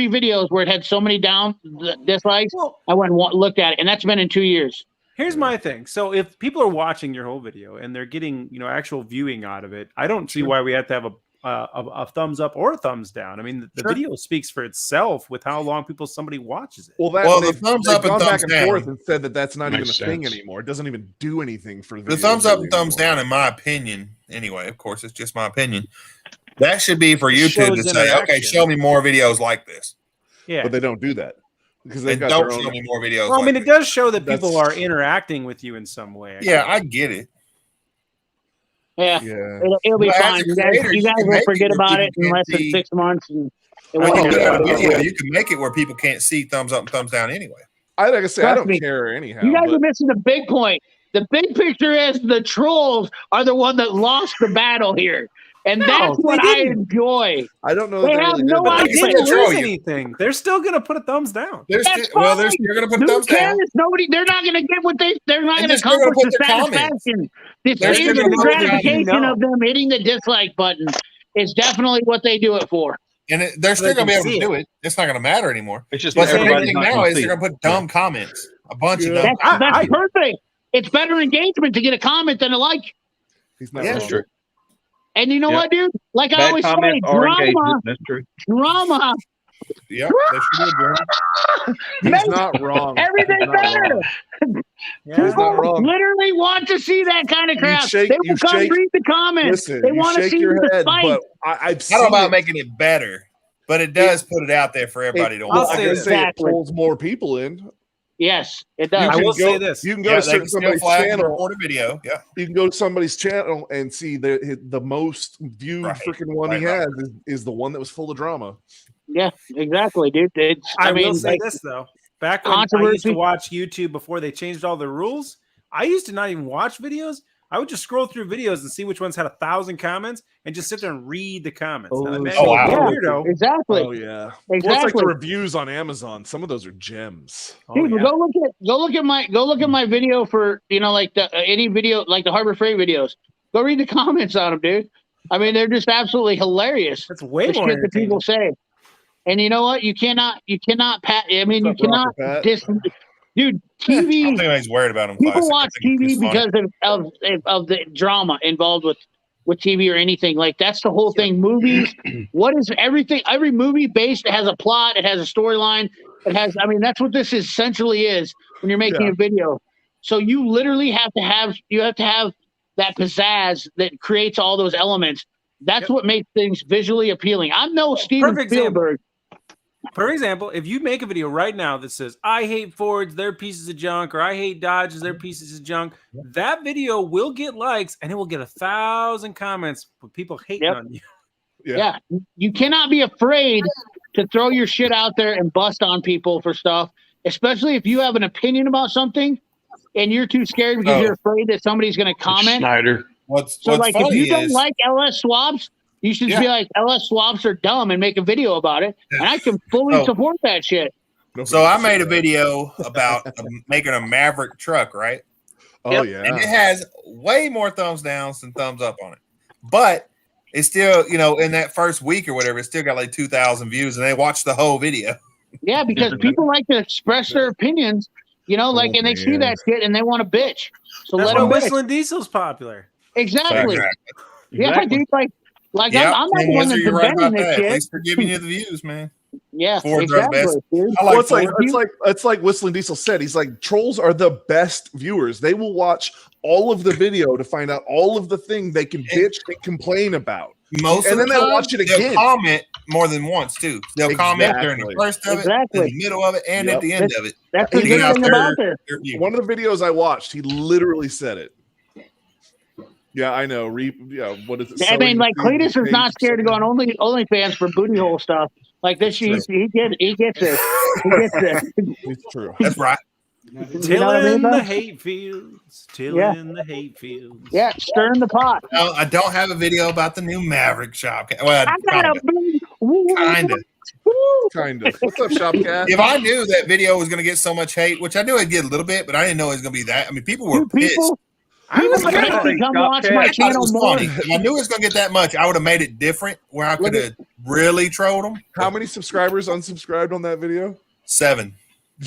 E: videos where it had so many dislikes.
B: Well,
E: I went and looked at it, and that's been in 2 years.
B: here's my thing. So if people are watching your whole video and they're getting, actual viewing out of it, I don't see why we have to have a thumbs up or a thumbs down. I mean, the video speaks for itself with how long somebody watches it.
C: Well,
A: the thumbs up and
C: gone
A: thumbs
C: back and
A: down.
C: forth and said that that's not even a
D: Makes
C: thing
D: sense.
C: anymore. It doesn't even do anything for
A: The
C: videos
A: thumbs up
C: really
A: and thumbs
C: anymore.
A: down, in my opinion, anyway, of course, it's just my opinion. That should be for
B: It
A: YouTube to
B: shows
A: say, okay,
B: interaction.
A: show me more videos like this.
B: Yeah.
C: But they don't do that because they've
A: And
C: got
A: don't
C: their
A: show
C: own.
A: me more videos
B: Well, I
A: like
B: mean, it
A: this.
B: does show that people
C: That's-
B: are interacting with you in some way.
A: Yeah, I get it.
E: Yeah,
C: Yeah.
E: it'll be
A: But as
E: fine.
A: a
E: You
A: creator,
E: guys
A: you can
E: will
A: make it
E: forget
A: where
E: about it
A: people
E: in less
A: can't
E: than
A: see-
E: 6 months. And it
A: When
E: won't
A: you
E: be
A: put out a
E: bad.
A: video, you can make it where people can't see thumbs up and thumbs down anyway.
C: Like I say, I
E: Trust
C: don't
E: me.
C: care anyhow.
E: You guys
C: but
E: are missing the big point. The big picture is the trolls are the one that lost the battle here. And
B: No,
E: that's
B: they
E: what I
B: didn't.
E: enjoy.
C: I don't know.
E: They
C: That they
E: have
C: really
E: no
C: did that.
B: They
E: idea.
A: still
B: didn't
A: troll
B: lose
A: you.
B: anything. They're still going to put a thumbs down.
A: They're
E: That's
A: still, well,
E: fine.
A: you're going to put
E: Who
A: thumbs
E: cares?
A: down.
E: They're not going to get what they're not
A: And
E: going to
A: they're still gonna
E: accomplish
A: put
E: the
A: their comments.
E: satisfaction. The
A: They're still
E: instant
A: gonna put their
E: gratification
B: comments.
E: of them hitting the dislike button is definitely what they do it for.
A: And they're
B: So
A: still
B: they
A: going to be
B: can
A: able to
B: see
A: do it. It's not going to matter anymore.
G: It's just
A: But
G: that
A: the big
G: everybody's
A: thing
G: not
A: now
G: gonna
A: is
G: see
A: they're
G: it.
A: going to put dumb comments. A bunch of dumb
E: That's
A: comments.
E: perfect. It's better engagement to get a comment than a like.
C: He's not
A: Yeah,
C: wrong.
G: That's true.
E: And you know
G: Yep.
E: what, dude? Like I
G: Bad
E: always say,
G: comments are
E: drama,
G: engagement. That's true.
E: drama,
A: Yeah, they should be doing it.
C: He's
E: makes
C: not wrong.
E: everything
C: He's not
E: better.
C: wrong.
B: Yeah.
C: He's not wrong.
E: Literally want to see that kind of crap.
C: shake-
E: They
C: you
E: will come
C: shake-
E: read the comments.
C: Listen,
E: they
C: you
E: want to
C: shake
E: see
C: your
E: the
C: head,
E: fight.
C: but I've
A: I don't
C: seen
A: know about
C: it.
A: making it better, but it does put it out there for everybody to
B: I'll
C: Well,
A: watch.
C: I
B: say
C: can
B: this.
C: say it
E: Exactly.
C: pulls more people in.
E: Yes, it
C: You
E: does.
B: I
C: can
B: will
C: go-
B: say this.
C: You can go
A: Yeah,
C: to
A: they can still
C: somebody's
A: flag and
C: channel.
A: report a video. Yeah.
C: You can go to somebody's channel and see the most viewed
A: Right.
C: freaking one he
A: Right.
C: has is the one that was full of drama.
E: Yeah, exactly, dude. It's,
B: I
E: mean,
B: will say
E: like,
B: this though. Back when I used
E: Controversy.
B: to watch YouTube before they changed all the rules, I used to not even watch videos. I would just scroll through videos and see which ones had 1,000 comments and just sit there and read the comments. Now, that may
A: Oh,
B: be a
A: wow.
B: weirdo.
E: exactly.
C: Oh yeah. Well, it's like
E: Exactly.
C: the reviews on Amazon. Some of those are gems.
B: Oh,
E: People,
B: yeah.
E: go look at my video for like the any video like the Harbor Freight videos. Go read the comments on them, dude. I mean, they're just absolutely hilarious.
B: That's way
E: The
B: more
E: shit that people
B: entertaining.
E: say. And you know what? You cannot pat. I mean, you
C: What's up,
E: cannot
C: Rocket Pat?
E: dude.
A: I don't
E: TV.
A: think anybody's worried about them.
E: People
A: Classic. I
E: watch
A: think it's
E: TV
A: just funny.
E: because of the drama involved with TV or anything. Like that's the whole thing. Movies. What is everything? Every movie based it has a plot. It has a storyline. It has. I mean, that's what this essentially is when you're making a video. So you literally have to have that pizzazz that creates all those elements. That's what makes things visually appealing. I'm no Steven
B: Perfect example.
E: Spielberg.
B: For example, if you make a video right now that says, I hate Fords, they're pieces of junk, or I hate Dodges, they're pieces of junk, that video will get likes and it will get 1,000 comments with people hating
E: Yep.
B: on you.
E: Yeah. You cannot be afraid to throw your shit out there and bust on people for stuff, especially if you have an opinion about something and you're too scared because you're afraid that somebody's going to comment.
D: Schneider.
A: What's
E: So, like, if
A: funny
E: you don't
A: is,
E: like LS swaps, you should be like, LS swaps are dumb and make a video about it. And I can fully
A: Oh.
E: support that shit.
A: so I made a video about making a Maverick truck, right?
C: Oh
E: Yep.
A: And it
C: yeah.
A: has way more thumbs downs than thumbs up on it. But it's still, in that first week or whatever, it still got like 2,000 views and they watched the whole video.
E: Yeah, because people like to express their opinions, and they see
C: man.
E: that shit and they want to bitch. So
B: That's
E: let
B: why
E: them bitch.
B: Whistling Diesel's popular.
E: Exactly. Yeah,
G: Exactly.
E: dude. Like, Like
A: Yeah,
E: I'm not the one that's
A: you're right
E: inventing
A: about
E: this
A: that. At
E: shit.
A: least they're giving you the views, man.
E: Yeah,
A: Ford does
E: exactly,
A: best.
E: dude.
A: I
C: Well,
A: like
C: it's like
A: Ford.
C: it's like Whistling Diesel said. He's like, trolls are the best viewers. They will watch all of the video to find out all of the thing they can bitch and complain about.
A: Most
C: And
A: of
C: then
A: the
C: they'll
A: time,
C: watch it
A: they'll
C: again.
A: comment more than once too. They'll comment during the
C: Exactly.
A: first of it, in
E: Exactly.
A: the middle of it, and at the end of it.
E: That's the
A: to
E: good
A: get out
E: thing about this.
A: their view.
C: One of the videos I watched, he literally said it. Yeah, I know. What is it?
E: I mean,
C: Sowing
E: like
C: the seeds
E: Cletus
C: of
E: is not
C: hate,
E: scared to go on OnlyFans for booty hole stuff. Like this, he gets this. He gets this.
C: It's true.
A: That's right.
E: You know what I
B: Tilling
E: mean,
B: the
E: bro?
B: hate fields. Tilling the hate fields.
E: Yeah, stirring the pot.
A: No, I don't have a video about the new Maverick shop. Well,
E: I got a
A: kind of.
C: Kind of. What's up, Shopcat?
A: If I knew that video was going to get so much hate, which I knew I'd get a little bit, but I didn't know it was going to be that. I mean, people were pissed.
E: People
A: was
E: pay to come watch my
A: I thought it
E: channel
A: was
E: more.
A: funny. If I knew it was going to get that much, I would have made it different where I could have really trolled them.
C: How many subscribers unsubscribed on that video?
A: 7.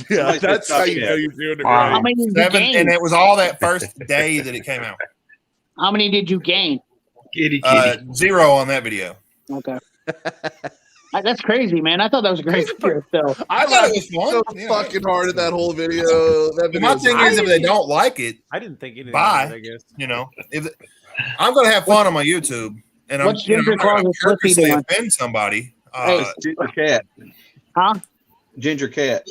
C: Yeah, that's how you know you're doing it
G: Wow.
E: How
C: right.
E: many did you
A: 7,
E: gain?
A: and it was all that first day that it came out.
E: How many did you gain?
G: Kitty, kitty.
A: 0 on that video.
E: Okay. That's crazy, man. I thought that was a great video. So
C: I
A: thought
C: laughed
A: it was
C: so
A: fun. Yeah.
C: fucking hard at that whole video. That
A: But my thing is, if they don't like it,
B: I didn't think anything
A: Bye.
B: of it, I guess.
A: you know, if I'm going to have fun on my YouTube, and I'm,
E: What's
A: you know,
E: Ginger
A: I'm not going
E: Claus's
A: to
E: pussy
A: purposely
E: doing?
A: offend somebody.
E: Hey.
G: Ginger cat.
E: Huh?
G: Ginger cat.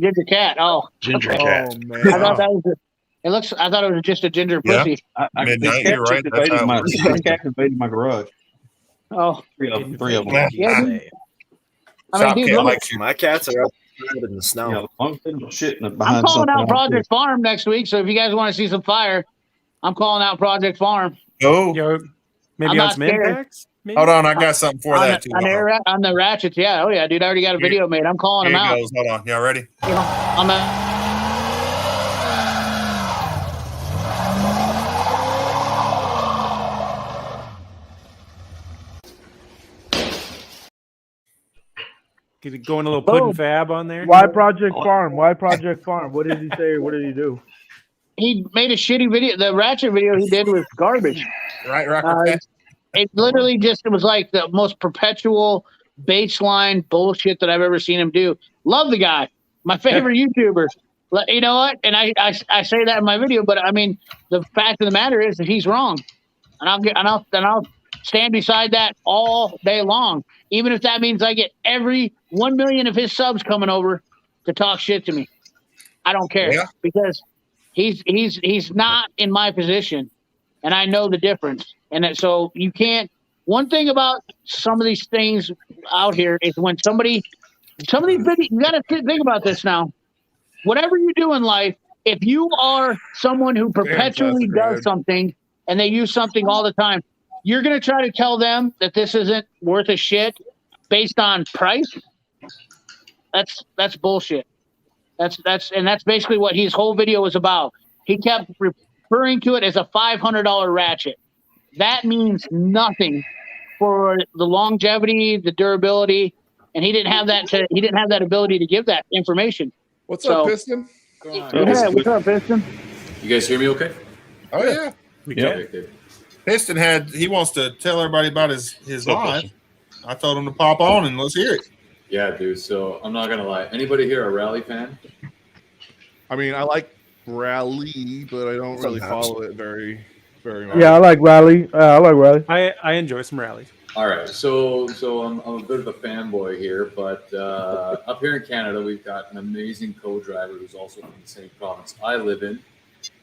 E: Ginger cat. Oh,
D: Ginger
C: Oh
D: cat.
C: man.
E: I thought that was. It looks. I thought it was just a ginger
A: Yeah.
E: pussy.
A: Midnight,
G: the
A: you're right,
G: cat
A: that's how it
G: invaded my,
A: works.
G: the cat invaded my garage.
E: Oh,
G: Three of them.
E: yeah. Dude. I mean,
A: Shop
E: dude,
A: cat
E: look,
A: likes you.
H: My cats are outside in the snow.
G: You know, I'm sitting shit
E: I'm
G: behind
E: calling
G: something.
E: out Project Farm next week. So if you guys want to see some fire, I'm calling out Project Farm.
A: Oh,
B: Yo, maybe
E: I'm
B: on
E: not
B: some
E: scared.
B: impacts? Maybe?
A: hold on. I got something for that, too.
E: On the ratchets. Yeah. Oh yeah, dude. I already got a video made. I'm calling
A: Here
E: them
A: it
E: out.
A: goes. Hold on. Y'all ready?
E: You know, I'm a.
B: Could it go in a little pudding
E: Boom.
B: fab on there?
F: Why Project Farm? Why Project Farm? What did he say? What did he do?
E: He made a shitty video. The ratchet video he did was garbage.
A: Right, Rocker.
E: It literally just it was like the most perpetual baseline bullshit that I've ever seen him do. Love the guy, my favorite YouTuber. You know what? And I say that in my video, but I mean the fact of the matter is that he's wrong, and I'll stand beside that all day long, even if that means I get every 1 million of his subs coming over to talk shit to me. I don't care because he's not in my position, and I know the difference. And so you can't. One thing about some of these things out here is when some of these videos, you got to think about this now. Whatever you do in life, if you are someone who perpetually does something and they use something all the time, you're going to try to tell them that this isn't worth a shit based on price. That's bullshit. That's basically what his whole video was about. He kept referring to it as a $500 ratchet. That means nothing for the longevity, the durability, and he didn't have that ability to give that information.
C: What's up, Piston?
E: Yeah, what's up, Piston?
I: You guys hear me okay?
A: Oh, yeah.
I: Okay.
A: Piston he wants to tell everybody about his live. I told him to pop on and let's hear it.
I: Yeah, dude. So I'm not gonna lie. Anybody here a rally fan?
C: I mean, I like rally, but I don't really follow it very much.
F: Yeah, I like Rally.
B: I enjoy some rallies.
I: All right. So I'm a bit of a fanboy here, but up here in Canada, we've got an amazing co-driver who's also from the same province I live in.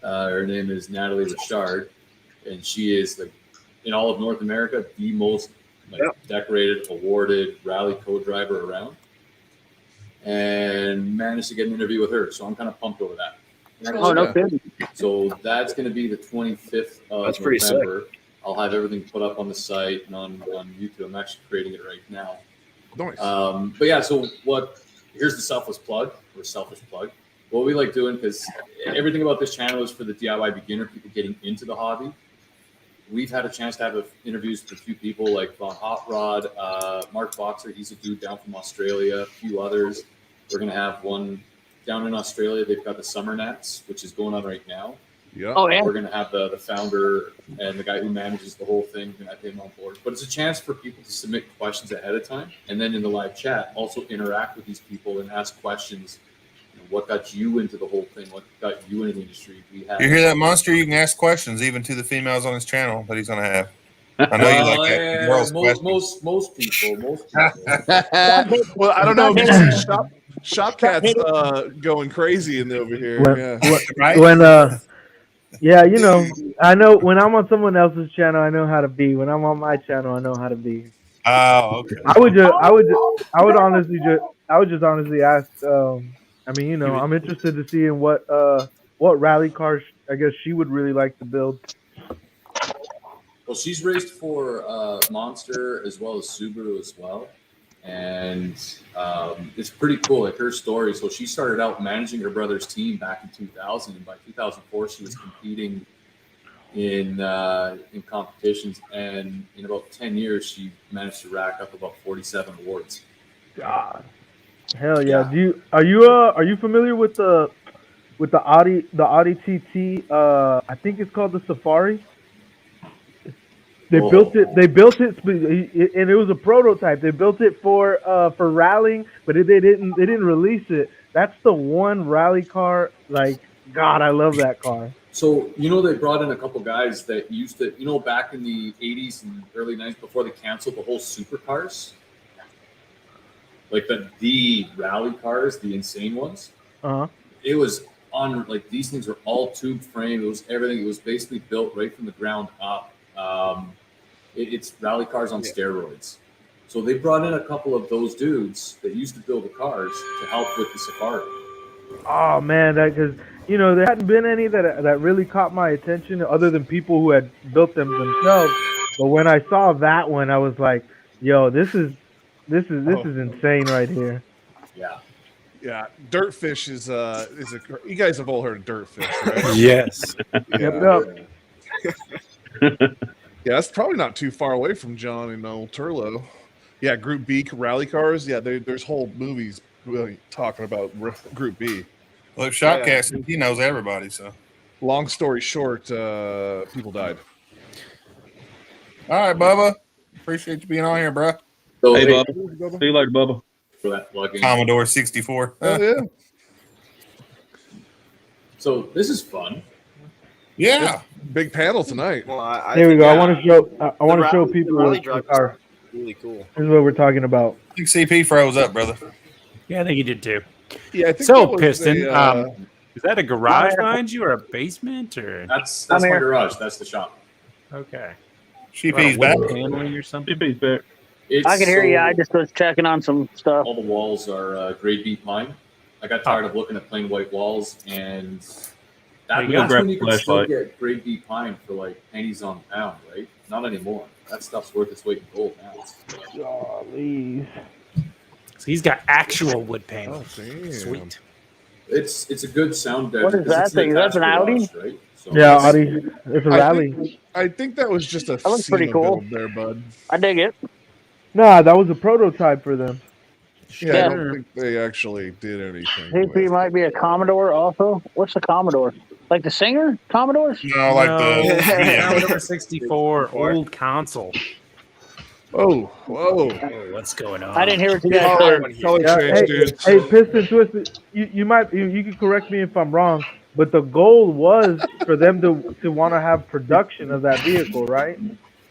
I: Her name is Natalie Richard, and she is in all of North America the most decorated, awarded rally co-driver around, and managed to get an interview with her. So I'm kind of pumped over that.
E: Oh, no kidding.
I: So that's going to be the 25th of
H: That's pretty
I: November. I'll have everything put up on the site and on YouTube. I'm actually creating it right now.
C: Nice.
I: But yeah, so here's the selfish plug. What we like doing, because everything about this channel is for the DIY beginner, people getting into the hobby. We've had a chance to have interviews with a few people like Von Hot Rod, Mark Boxer. He's a dude down from Australia, a few others. We're going to have one down in Australia. They've got the Summer Nats, which is going on right now.
C: Yeah.
E: Oh yeah.
I: We're going to have the founder and the guy who manages the whole thing. We're going to have him on board. But it's a chance for people to submit questions ahead of time, and then in the live chat, also interact with these people and ask questions. You know, what got you into the whole thing? What got you into the industry? We have.
A: You hear that, Monster? You can ask questions even to the females on his channel that he's going to have. I know you like that. Girls questions.
I: Most people.
C: Well, I don't know if you see Shopcat's going crazy over here.
F: When, when yeah, you know, I know when I'm on someone else's channel, I know how to be. When I'm on my channel, I know how to be.
A: Oh, okay.
F: I would just honestly ask. I mean, you know, I'm interested to see in what rally cars I guess she would really like to build.
I: Well, she's raced for Monster as well as Subaru as well, and it's pretty cool. Like her story. So she started out managing her brother's team back in 2000, and by 2004 she was competing in competitions, and in about 10 years she managed to rack up about 47 awards.
F: God, hell yeah! Are you familiar with the Audi TT? I think it's called the Safari. They built it, and it was a prototype. They built it for rallying, but they didn't release it. That's the one rally car. Like, God, I love that car.
I: So, you know, they brought in a couple guys that used to, you know, back in the 80s and early 90s before they canceled the whole supercars, like the rally cars, the insane ones. It was on, like, these things were all tube frame. It was everything. It was basically built right from the ground up. It's rally cars on steroids. So they brought in a couple of those dudes that used to build the cars to help with the Safari.
F: Oh man, because you know there hadn't been any that really caught my attention other than people who had built them themselves. But when I saw that one, I was like, "Yo, this is insane right here."
I: Yeah.
C: Yeah, Dirtfish is you guys have all heard of Dirtfish, right?
B: Yes.
F: Yep.
C: Yeah, that's probably not too far away from John and old Turlo. Yeah, Group B rally cars. Yeah, there's whole movies really talking about Group B.
A: Well, Shotcast, he knows everybody. So,
C: long story short, people died.
A: All right, Bubba. Appreciate you being on here, bro.
I: So,
G: Hey, Bubba. See you later, Bubba.
I: For that plug-in.
A: Commodore 64.
C: Oh yeah.
I: So this is fun.
A: Yeah.
C: Big panel tonight.
H: Well,
F: Here we go. I want to show people what our
H: really cool.
F: This is what we're talking about.
A: I think CP froze up, brother.
B: Yeah, I think he did too.
C: Yeah, I think
B: so
C: that was
B: Piston. Is that a garage behind you or a basement or?
I: That's my garage. That's the shop.
B: Okay.
A: CP's back.
B: Paneling or something.
G: CP's back.
E: I can hear you. I just was checking on some stuff.
I: All the walls are grade B pine. I got tired of looking at plain white walls, and that's when you can still get grade B pine for like pennies on the pound, right? Not anymore. That stuff's worth its weight in gold now.
F: Golly.
B: So he's got actual wood paneling.
C: Oh,
B: sweet.
I: It's a good sound.
E: What is that thing? Is that an Audi?
I: Right? So
F: yeah, Audi. It's a rally.
C: I think that was just a
E: that looks pretty cool
C: there, bud.
E: I dig it.
F: Nah, that was a prototype for them.
C: Yeah, I don't think they actually did anything.
E: CP might be a Commodore also. What's a Commodore? Like the singer? Commodores?
A: No, like the
B: Commodore 64 old console.
C: Oh, whoa.
B: Oh, what's going on?
E: I didn't hear what you guys said.
F: Hey, Piston Twisted, you can correct me if I'm wrong, but the goal was for them to want to have production of that vehicle, right?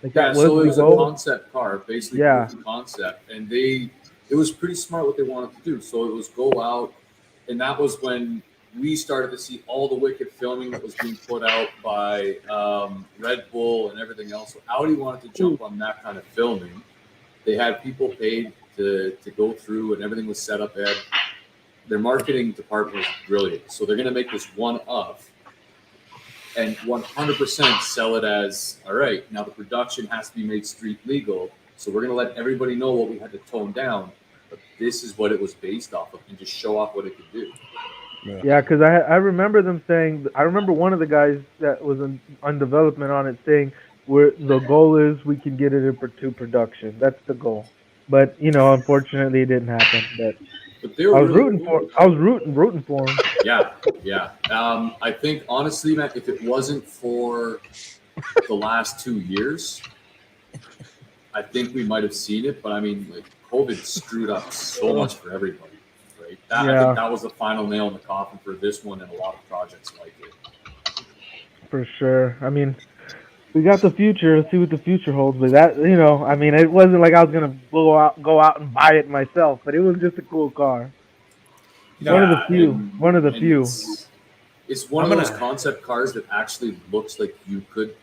F: Like that
I: so it was
F: the
I: a
F: goal.
I: concept car, basically.
F: Yeah.
I: The concept, and it was pretty smart what they wanted to do. So it was go out, and that was when we started to see all the wicked filming that was being put out by Red Bull and everything else. So Audi wanted to jump on that kind of filming. They had people paid to go through, and everything was set up. Their marketing department was brilliant. So they're going to make this one of, and 100% sell it as, all right, now the production has to be made street legal. So we're going to let everybody know what we had to tone down. But this is what it was based off of, and just show off what it could do.
F: Yeah, because I remember them saying, I remember one of the guys that was on development on it saying, the goal is we can get it to production. That's the goal. But, unfortunately it didn't happen. But
I: But they were
F: I was
I: really
F: rooting
I: cool.
F: for. I was rooting for him.
I: Yeah. I think honestly, man, if it wasn't for the last 2 years, I think we might have seen it. But I mean, like COVID screwed up so much for everybody, right? I think that was the final nail in the coffin for this one and a lot of projects like it.
F: For sure. I mean, we got the future. Let's see what the future holds. But that, I mean, it wasn't like I was gonna go out and buy it myself. But it was just a cool car. One of the few.
I: It's one of those concept cars that actually looks like you could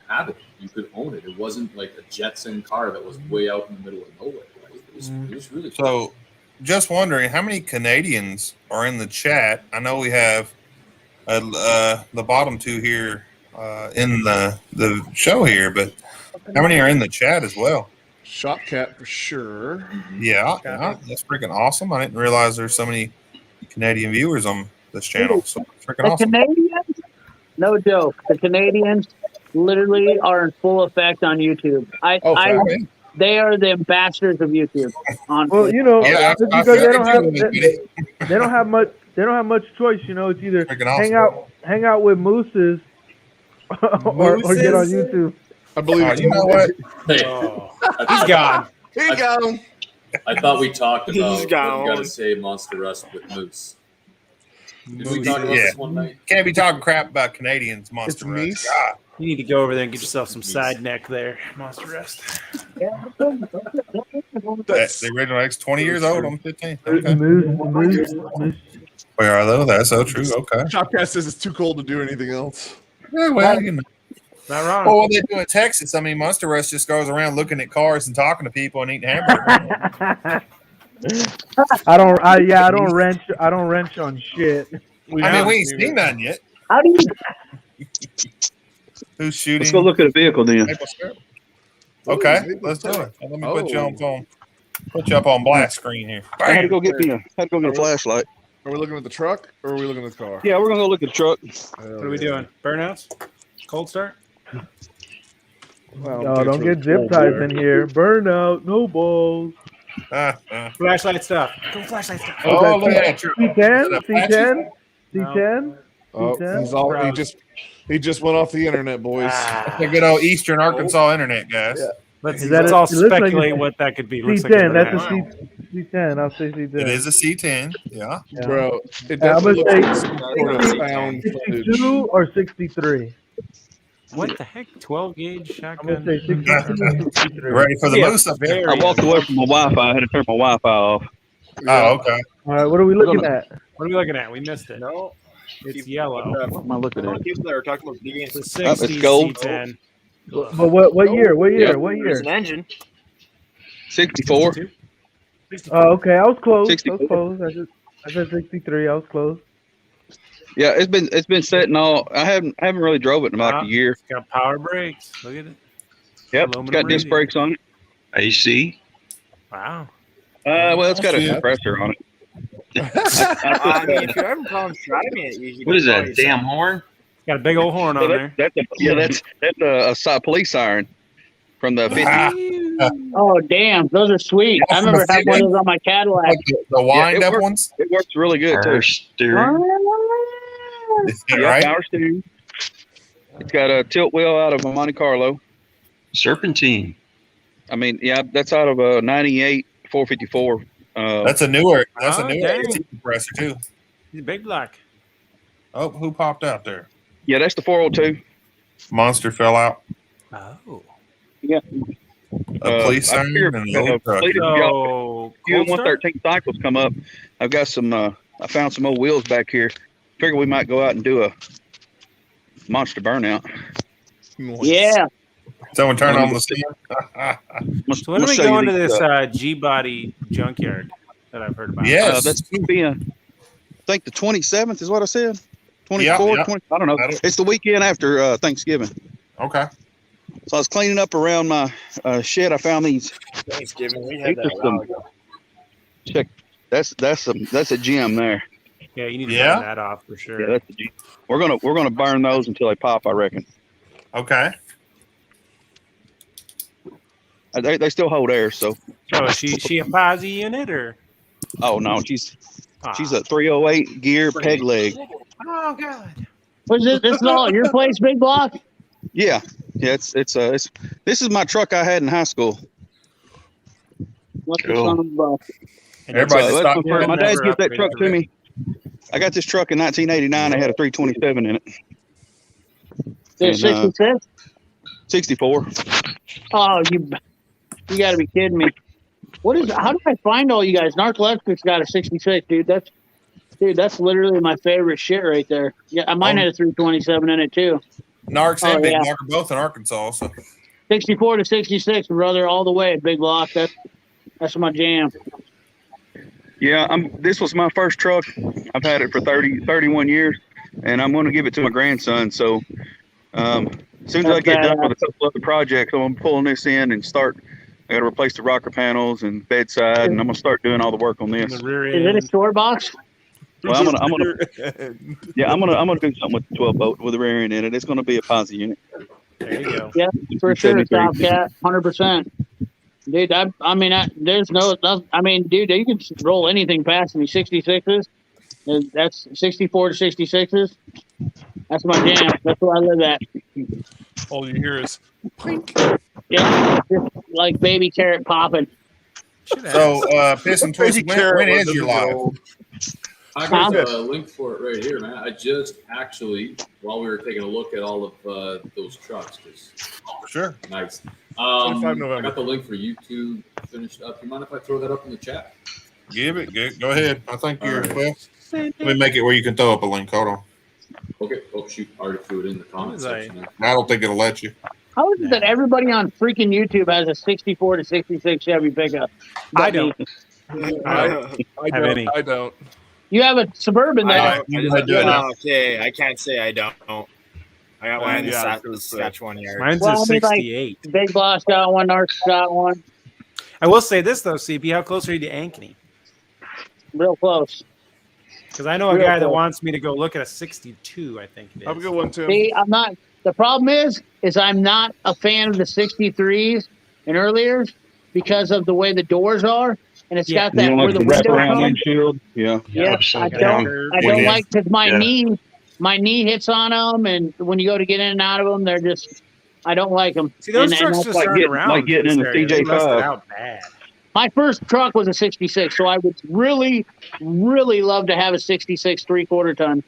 I: have it. You could own it. It wasn't like a Jetson car that was way out in the middle of nowhere. Right? It was really cool.
A: So, just wondering how many Canadians are in the chat. I know we have the bottom two here in the show here, but how many are in the chat as well?
C: Shopcat for sure.
A: Yeah, that's freaking awesome. I didn't realize there's so many Canadian viewers on this channel. So freaking awesome.
E: Canadians, no joke. The Canadians literally are in full effect on YouTube. They are the ambassadors of YouTube. Honestly.
F: Well, because they don't have much choice. It's either hang out with mooses or get on YouTube.
C: I believe
A: you know what?
B: He's gone.
C: He's gone.
I: I thought we talked about what you got to say Monster Rust with Moose. Did we talk about this one night?
A: Can't be talking crap about Canadians, Monster Rust. God.
B: You need to go over there and get yourself some side neck there, Monster Rust.
A: That's the original X, 20 years old. I'm 15. Okay. Where are those? That's so true. Okay.
C: Shopcast says it's too cold to do anything else.
A: Yeah, well,
B: not wrong.
A: Well, what they do in Texas, I mean, Monster Rust just goes around looking at cars and talking to people and eating hamburgers.
F: I don't wrench on shit.
A: We ain't seen none yet.
E: How do you?
A: Who's shooting?
G: Let's go look at a vehicle then.
A: Okay, let's do it. Let me put you on phone. Put you up on blast screen here.
G: I had to go get a flashlight.
C: Are we looking at the truck or are we looking at the car?
G: Yeah, we're gonna go look at the truck.
B: What are we doing? Burnouts? Cold start?
F: Well, no, don't get zip ties in here. Burnout, no balls.
B: Flashlight stuff. Go flashlight stuff.
A: Oh, look at that.
F: C10? C10?
C: Oh, he just went off the internet, boys.
A: That's a good old Eastern Arkansas internet, guys.
B: Yeah. Let's all speculate what that could be.
F: C10, that's a C10. I'll say C10.
A: It is a C10, yeah.
C: Bro, it
F: I'm
C: definitely
F: going
C: looks
F: to say
C: found
F: 62 or 63.
B: What the heck? 12 gauge shotgun?
F: I'm going to say 62 or 63.
A: Ready for the moose up there?
G: I walked away from my Wi-Fi. I had to turn my Wi-Fi off.
A: Oh, okay.
F: All right, what are we looking at?
B: What are we looking at? We missed it.
H: No.
B: It's yellow.
G: What am I looking at?
H: People that are talking about big
B: It's a 60
G: it's gold.
B: C10.
F: But what year? What year? What year?
H: There's an engine.
G: 64.
F: Oh, okay. I was close.
G: 64.
F: I said 63. I was close.
G: Yeah, it's been sitting all. I haven't really drove it in about a year.
B: It's got power brakes. Look at it.
G: Yep, it's got disc brakes on it.
D: AC.
B: Wow.
G: Well, it's got a compressor on it.
H: I mean, if you're having problems driving it,
D: What is that? Damn horn?
B: Got a big old horn on there.
G: That's a police siren from the 50s.
E: Oh, damn. Those are sweet. I remember having one of those on my Cadillac.
A: Like the wind up ones?
G: It works really good, too.
D: Power steering.
A: Right?
G: Power steering. It's got a tilt wheel out of a Monte Carlo.
D: Serpentine.
G: I mean, yeah, that's out of a 98 454.
A: That's a newer
B: dang.
A: AC compressor, too.
B: He's a big black.
A: Oh, who popped out there?
G: Yeah, that's the 402.
A: Monster fell out.
B: Oh.
E: Yeah.
A: A police
G: I
A: siren
G: figured,
A: and an old truck.
B: So,
G: Few
B: cold start?
G: 113 cycles come up. I've got some. I found some old wheels back here. Figure we might go out and do a monster burnout.
E: Yeah.
A: Someone turn on the steam.
B: So when do we go into this G-body junkyard that I've heard about?
A: Yes.
G: That's going to be, I think the 27th is what I said. 24th,
A: Yeah.
G: 20, I don't know. It's the weekend after Thanksgiving.
A: Okay.
G: So I was cleaning up around my shed. I found these.
H: Thanksgiving. We had that a while ago.
G: Check. That's a gem there.
B: Yeah, you need to burn that off for sure.
G: Yeah, that's a gem. We're gonna burn those until they pop, I reckon.
A: Okay.
G: They still hold air, so.
B: So is she a posi in it or?
G: Oh no, she's a 308 gear peg leg.
B: Oh God.
E: Was this is all at your place, Big Block?
G: Yeah, it's this is my truck I had in high school.
E: What the
D: Cool.
E: son of a buck?
A: Everybody
G: So
A: just
G: that's
A: stop.
G: my, my dad
B: Never
G: gave that
B: upgraded
G: truck
B: to
G: to
B: it.
G: me. I got this truck in 1989. I had a 327 in it.
E: This
G: And,
E: 66?
G: 64.
E: Oh, you got to be kidding me. How do I find all you guys? Narcoleptic's got a 66, dude. That's literally my favorite shit right there. Yeah, mine had a 327 in it too.
A: Narcs
E: Oh,
A: and Big
E: yeah.
A: Block are both in Arkansas. So
E: 64 to 66, brother, all the way. Big Block. That's my jam.
G: Yeah, this was my first truck. I've had it for 31 years, and I'm going to give it to my grandson. So as soon as I
E: That's
G: get done
E: badass.
G: with a couple other projects, I'm pulling this in and start. I got to replace the rocker panels and bedside, and I'm going to start doing all the work on
B: In
G: this.
B: the rear
E: Is it a
B: end.
E: store box?
G: Well, I'm gonna do something with the 12 bolt with the rear end in it. It's going to be a posi unit.
B: There you go.
E: Yeah, for sure,
G: 73.
E: Top Cat, 100%. Dude, there's no, dude, you can roll anything past me. 66s, that's 64 to 66s. That's my jam. That's where I live at.
C: All you hear is clink.
E: Yeah, just like baby carrot popping.
A: So, Piss and Twist, when is your live?
I: I got a link for it right here, man. I just actually, while we were taking a look at all of those trucks,
A: Sure.
I: nice.
C: 25 November.
I: I got the link for YouTube finished up. You mind if I throw that up in the chat?
A: Give it. Go ahead. I think you're,
I: All
A: well, let me make it where you can throw up a link. Hold on.
I: Okay. Oh, shoot. I already threw it in the comment section there.
A: I don't think it'll let you.
E: How is it that everybody on freaking YouTube has a 64 to 66 Chevy pickup?
B: I don't.
C: I don't.
E: You have a Suburban though.
H: I
A: do
H: just,
A: it now.
H: okay, I can't say I don't. I got one in the
C: Yeah, I was
H: the
C: gonna say.
H: Saskatchewan yard.
B: Mine's
E: Well,
B: a
E: I mean, like-
B: 68.
E: Big Boss got one. Narc's got one.
B: I will say this though, CP. How close are you to Ankeny?
E: Real close.
B: Because I know a
E: Real
B: guy that
E: close.
B: wants me to go look at a 62. I think it
C: Have a
B: is.
C: good one, Tim.
E: See, I'm not. The problem is I'm not a fan of the 63s and earlier because of the way the doors are, and it's
B: Yeah.
E: got that where the window comes.
G: windshield. Yeah.
E: Yeah,
D: upside
E: I
D: down.
E: don't
A: Yeah.
E: like because my
D: Yeah.
E: knee hits on them, and when you go to get in and out of them, they're just. I don't like them.
B: See, those
E: And
B: trucks
E: that's
B: just
G: like
B: aren't
G: getting-
B: around.
G: like getting
B: this
G: in the
B: area. They
G: CJ5.
B: rusted out bad.
E: My first truck was a 66, so I would really, really love to have a 66 3/4 ton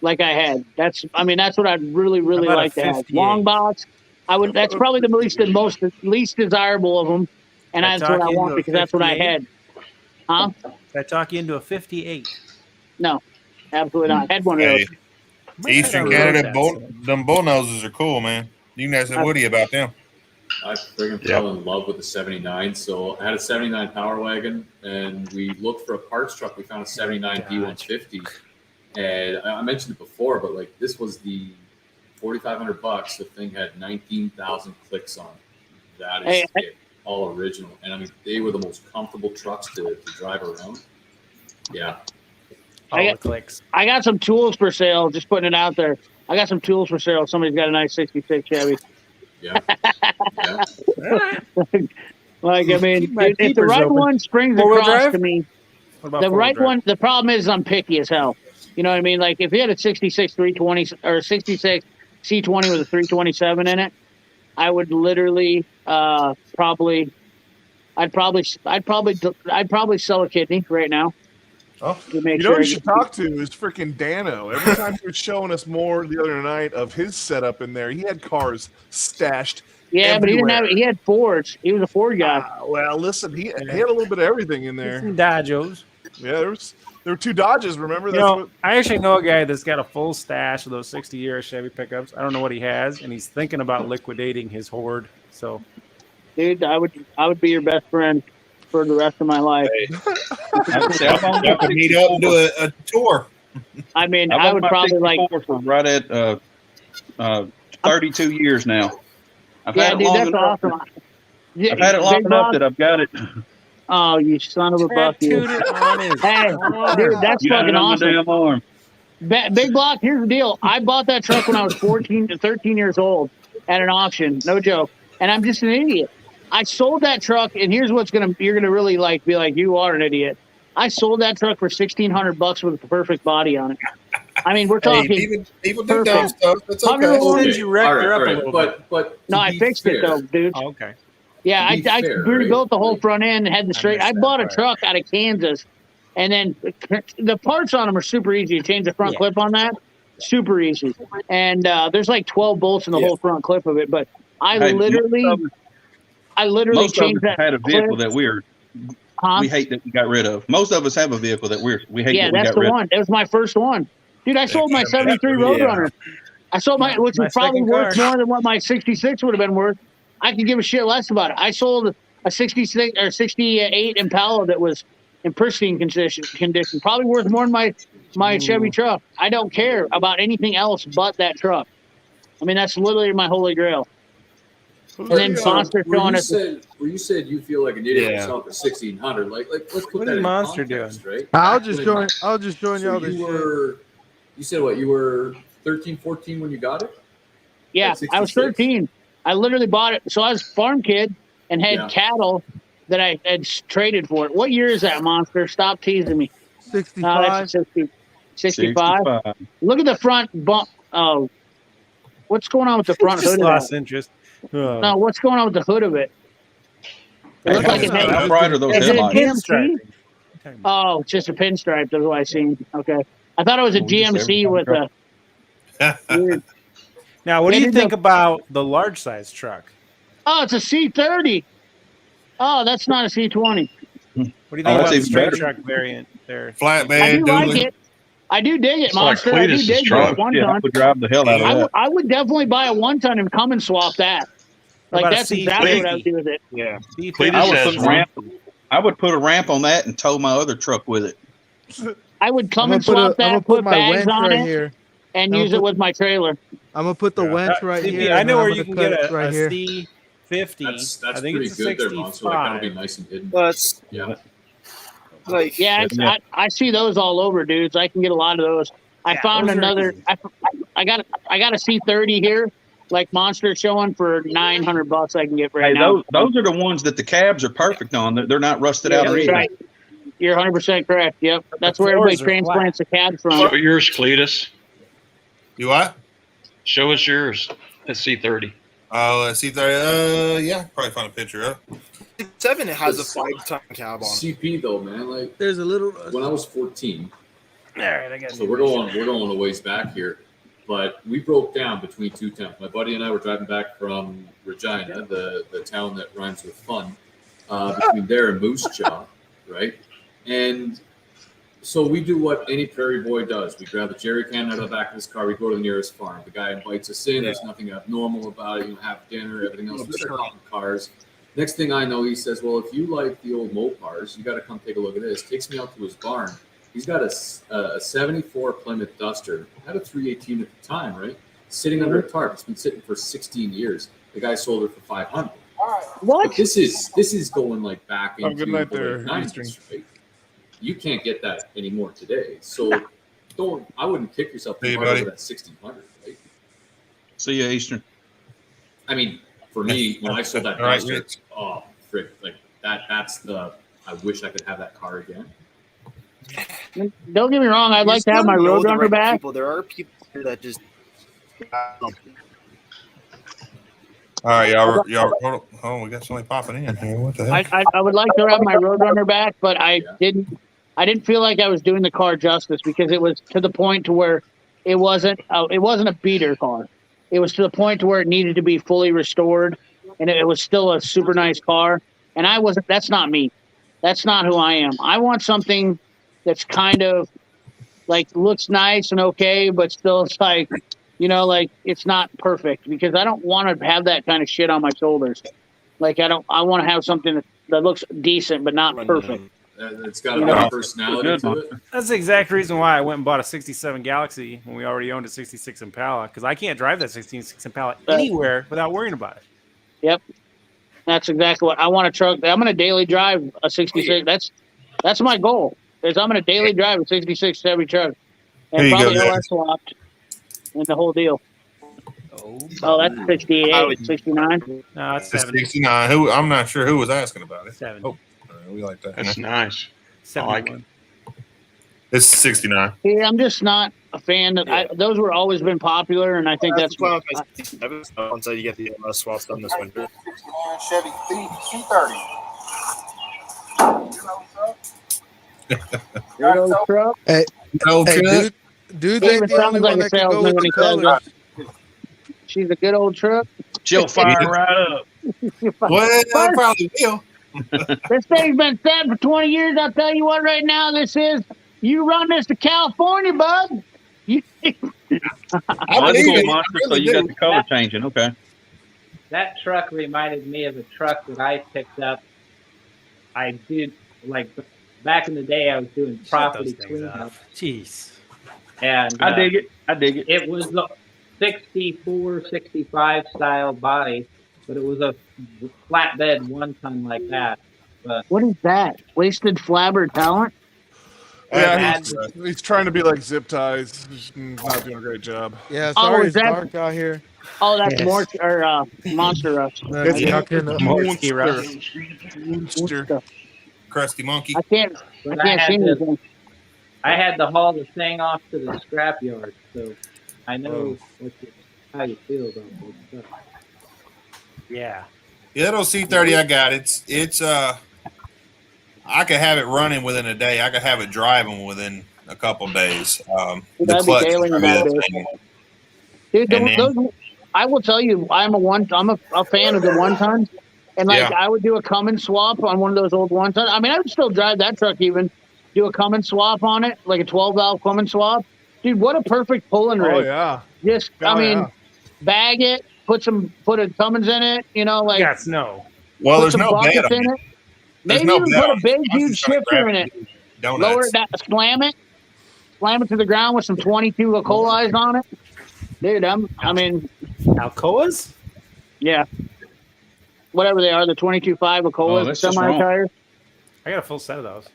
E: like I had. That's what I'd really, really
B: How about a
E: like to have.
B: 58?
E: Long box. That's probably the least desirable of them, and
B: I
E: that's what
B: talk
E: I
B: into
E: want
B: a
E: because that's what I
B: 58?
E: had. Huh?
B: Did I talk you into a 58?
E: No, absolutely not. I had one of
A: Hey,
E: those.
A: Eastern
B: I
A: Canada,
B: wrote that,
A: them bull noses are cool, man. You can ask Woody about them.
I: I friggin' fell in love with the 79. So I had a 79 Power Wagon, and we looked for a parts truck. We found a 79 D150, and I mentioned it before, but like this was the $4,500. The thing had 19,000 clicks on it. That is it, all original, and I mean they were the most comfortable trucks to drive around. Yeah,
B: All the clicks.
E: I got some tools for sale. Just putting it out there. I got some tools for sale. Somebody's got a nice 66 Chevy.
I: yeah, yeah.
E: Like, I mean,
B: Keep my
E: if the
B: peepers
E: right
B: open.
E: one springs
B: Four-wheel
E: across
B: drive?
E: to me,
B: What about
E: the
B: four-wheel
E: right
B: drive?
E: one, the problem is I'm picky as hell. You know what I mean? Like, if you had a 66 320 or a 66 C20 with a 327 in it, I would literally I'd probably sell a kidney right now.
A: Oh,
E: To make
C: You know
E: sure
C: who you should talk to is freaking Dano. Every time he was showing us more the other night of his setup in there, he had cars stashed.
E: Yeah, but he didn't have.
C: everywhere.
E: He had Fords. He was a Ford guy.
C: Well, listen, he had a little bit of everything in there.
B: Some Dodgos.
C: Yeah, there were two Dodges. Remember?
B: You know, I actually know a guy that's got a full stash of those 60-year Chevy pickups. I don't know what he has, and he's thinking about liquidating his hoard. So,
E: Dude, I would be your best friend for the rest of my life.
A: you can meet up and do a tour.
E: I mean, I would probably like.
G: for right at 32 years now. I've
E: Yeah,
G: had it
E: dude,
G: long
E: that's
G: enough.
E: awesome.
G: I've had it long
E: Big
G: enough
E: Bob?
G: that I've got it.
E: Oh, you son of a buck! You.
B: tattooed it on his
E: Hey,
B: arm.
E: dude, that's
G: Got
E: fucking
G: it on my
E: awesome.
G: damn arm.
E: Big Block, here's the deal. I bought that truck when I was 14 to 13 years old at an auction. No joke. And I'm just an idiot. I sold that truck, and here's what's you're gonna really be like, you are an idiot. I sold that truck for $1,600 with the perfect body on it. I mean, we're talking.
A: Hey, people do dumb stuff. That's okay.
B: Since you wrecked her up a little bit.
I: But
E: no, I fixed it though, dude.
B: Oh, okay.
E: Yeah, I
I: fair,
E: rebuilt
I: right?
E: the whole front end and had the straight. I
B: missed that
E: bought a
B: part.
E: truck out of Kansas, and then the parts on them are super easy. You change the front clip on that, super easy. And there's like 12 bolts in the whole front clip of it. But I literally
J: Most
E: changed
J: of us
E: that.
J: had a vehicle
E: clip.
J: that we hate that we got rid of. Most of us have a vehicle that we hate that we
E: that's
J: got
E: the
J: rid
E: one. It was my first one, dude. I sold my '73 Roadrunner. I sold my, which was probably worth more than what my '66 would have been worth. I could give a shit less about it. I sold a '66 or '68 Impala that was in pristine condition, probably worth more than my Chevy truck. I don't care about anything else but that truck. I mean, that's literally my holy grail. And then Monster showing us.
I: Where you said you feel like an idiot for selling for $1,600, like let's put
B: What
I: that
B: is
I: in
B: Monster
I: context,
B: doing?
I: right?
K: I was just showing y'all this.
I: You said what? You were 13, 14 when you got it?
E: Yeah, I was 13. I literally bought it. So I was a farm kid and had cattle that I had traded for it. What year is that, Monster? Stop teasing me.
K: 65.
E: No, that's 65. Look at the front bump. Oh, what's going on with the front
B: Just
E: hood?
B: lost interest. Oh.
E: No, what's going on with the hood of it? It looks like
J: How bright are those
E: is it a
J: headlights?
E: GMC? Oh, it's just a pinstripe. That's what I seen. Okay, I thought it was a GMC with a. Weird.
B: Now, what do you think about the large size truck?
E: Oh, it's a C30. Oh, that's not a C20.
B: What do you think about the straight truck variant there?
A: Flatbed.
E: I do like it. I do dig it, Monster. I do dig it. One ton.
J: I would drive the hell out of that.
E: I would definitely buy a 1-ton and come and swap that. Like that's exactly what I would do with it.
B: Yeah.
J: I would put a ramp on that and tow my other truck with it.
E: I would come and swap that, put bags on it,
K: here.
E: and use it with my trailer.
K: I'm gonna put the winch right here.
B: I know where
K: you
B: you can get a
K: C50.
I: That's
B: I think
I: pretty
B: it's a
I: good there, Monster. Like, that'll
B: 65.
I: be nice and hidden.
H: But
I: Yeah.
H: like,
E: Yeah, I see those all over, dudes. I can get a lot of those. I found
H: those are
E: another.
H: easy.
E: I got a C30 here, like Monster showing for $900. I can get right now.
J: Those are the ones that the cabs are perfect on. They're not rusted out or
E: That's
J: anything.
E: right. You're 100% correct. Yep, that's where everybody transplants the cabs from.
D: Show yours, Cletus.
A: You what?
D: Show us yours. Let's see 30.
A: Let's see. Yeah, probably find a picture of.
H: 7 it has a 5-ton cab on it.
I: CP though, man. Like
K: There's a little.
I: when I was 14.
B: All right, I got.
I: So we're going a ways back here, but we broke down between two towns. My buddy and I were driving back from Regina, the town that rhymes with fun, between there and Moose Jaw, right? And so we do what any prairie boy does. We grab the jerry can out of the back of his car. We go to the nearest farm. The guy invites us in. There's nothing abnormal about it. You know, have dinner, everything else. We start talking cars. Next thing I know, he says, well, if you like the old Mopars, you got to come take a look at this. Takes me out to his barn. He's got a 74 Plymouth Duster. Had a 318 at the time, right? Sitting under a tarp. It's been sitting for 16 years. The guy sold it for 500.
E: What?
I: But this is going like back into
C: good night
I: the
C: there,
I: late 90s, right? You can't get that anymore today. So I wouldn't kick yourself too hard over that 1600, right?
J: See you, Eastern.
I: I mean, for me, when I sold that
A: All right,
I: Duster,
A: Rich.
I: oh frick, like that's I wish I could have that car again.
E: Don't get me wrong. I'd like to have my Roadrunner back.
H: People. There are people here that just.
A: All right, y'all. Hold on, we got somebody popping in here. What the heck?
E: I would like to have my Roadrunner back, but I didn't feel like I was doing the car justice because it was to the point to where it wasn't a beater car. It was to the point to where it needed to be fully restored, and it was still a super nice car. And I wasn't. That's not me. That's not who I am. I want something that's kind of like looks nice and okay, but still it's like, you know, like it's not perfect because I don't want to have that kind of shit on my shoulders. Like I want to have something that looks decent but not perfect.
I: It's got a personality to it.
B: That's the exact reason why I went and bought a 67 Galaxy when we already owned a 66 Impala, because I can't drive that 66 Impala anywhere without worrying about it.
E: Yep. That's exactly what I want a truck. I'm going to daily drive a 66. That's my goal. Is I'm going to daily drive a 66 Chevy truck and probably LS swapped and the whole deal. Oh, that's 68, 69.
B: No, it's
A: 69. I'm not sure who was asking about it.
B: 70.
A: Oh, we like that.
D: That's nice.
B: 71.
A: It's 69.
E: Yeah, I'm just not a fan. Those were always been popular, and I think that's
H: the problem with my 67, so until you get the swaps done this winter.
A: Chevy C30.
E: Good old truck.
K: Hey,
A: No
K: hey,
A: truck.
K: dude
E: Even
K: ain't the only
E: sounds
K: one
E: like a
K: that can go
E: salesman
K: with
E: when
K: the
E: he says
K: colors.
E: that. She's a good old truck.
J: She'll fire right up.
A: Well, I probably will.
E: This thing's been set for 20 years. I'll tell you what, right now, this is. You run this to California, bud.
J: Oh, that's cool, Monster. So you got the color changing. Okay.
L: That truck reminded me of a truck that I picked up. I did, like, back in the day, I was doing property cleanup.
B: Jeez.
L: And
J: I dig it. I dig it.
L: It was the 64, 65 style body, but it was a flatbed 1 ton like that. But
E: what is that? Wasted flabber talent?
C: Yeah, he's trying to be like Zip Ties. He's not doing a great job.
K: Yeah, sorry, it's
E: is that-
K: dark out here.
E: Oh, that's Monster Rush.
C: It's
K: Monster.
A: Crusty monkey.
E: I can't see anything.
L: I had to haul the thing off to the scrapyard, so I know how you feel about this stuff.
B: Yeah.
A: The little C30 I got, it's I could have it running within a day. I could have it driving within a couple of days. The clutch
E: Dude, I will tell you, I'm a fan of the 1 ton, and I would do a Cummins swap on one of those old 1 ton. I mean, I would still drive that truck even, do a Cummins swap on it, like a 12 valve Cummins swap. Dude, what a perfect pulling rig!
C: Oh yeah,
E: just bag it, put a Cummins in it, like
B: no.
A: Well, there's no bed
E: in it. Maybe even put a big, huge shifter in it. Lower it down, slam it to the ground with some 22 Alcoas on it. Dude, I mean,
B: Alcoas?
E: Yeah, whatever they are, the 22.5 Alcoas, semi tires.
B: I got a full set of those.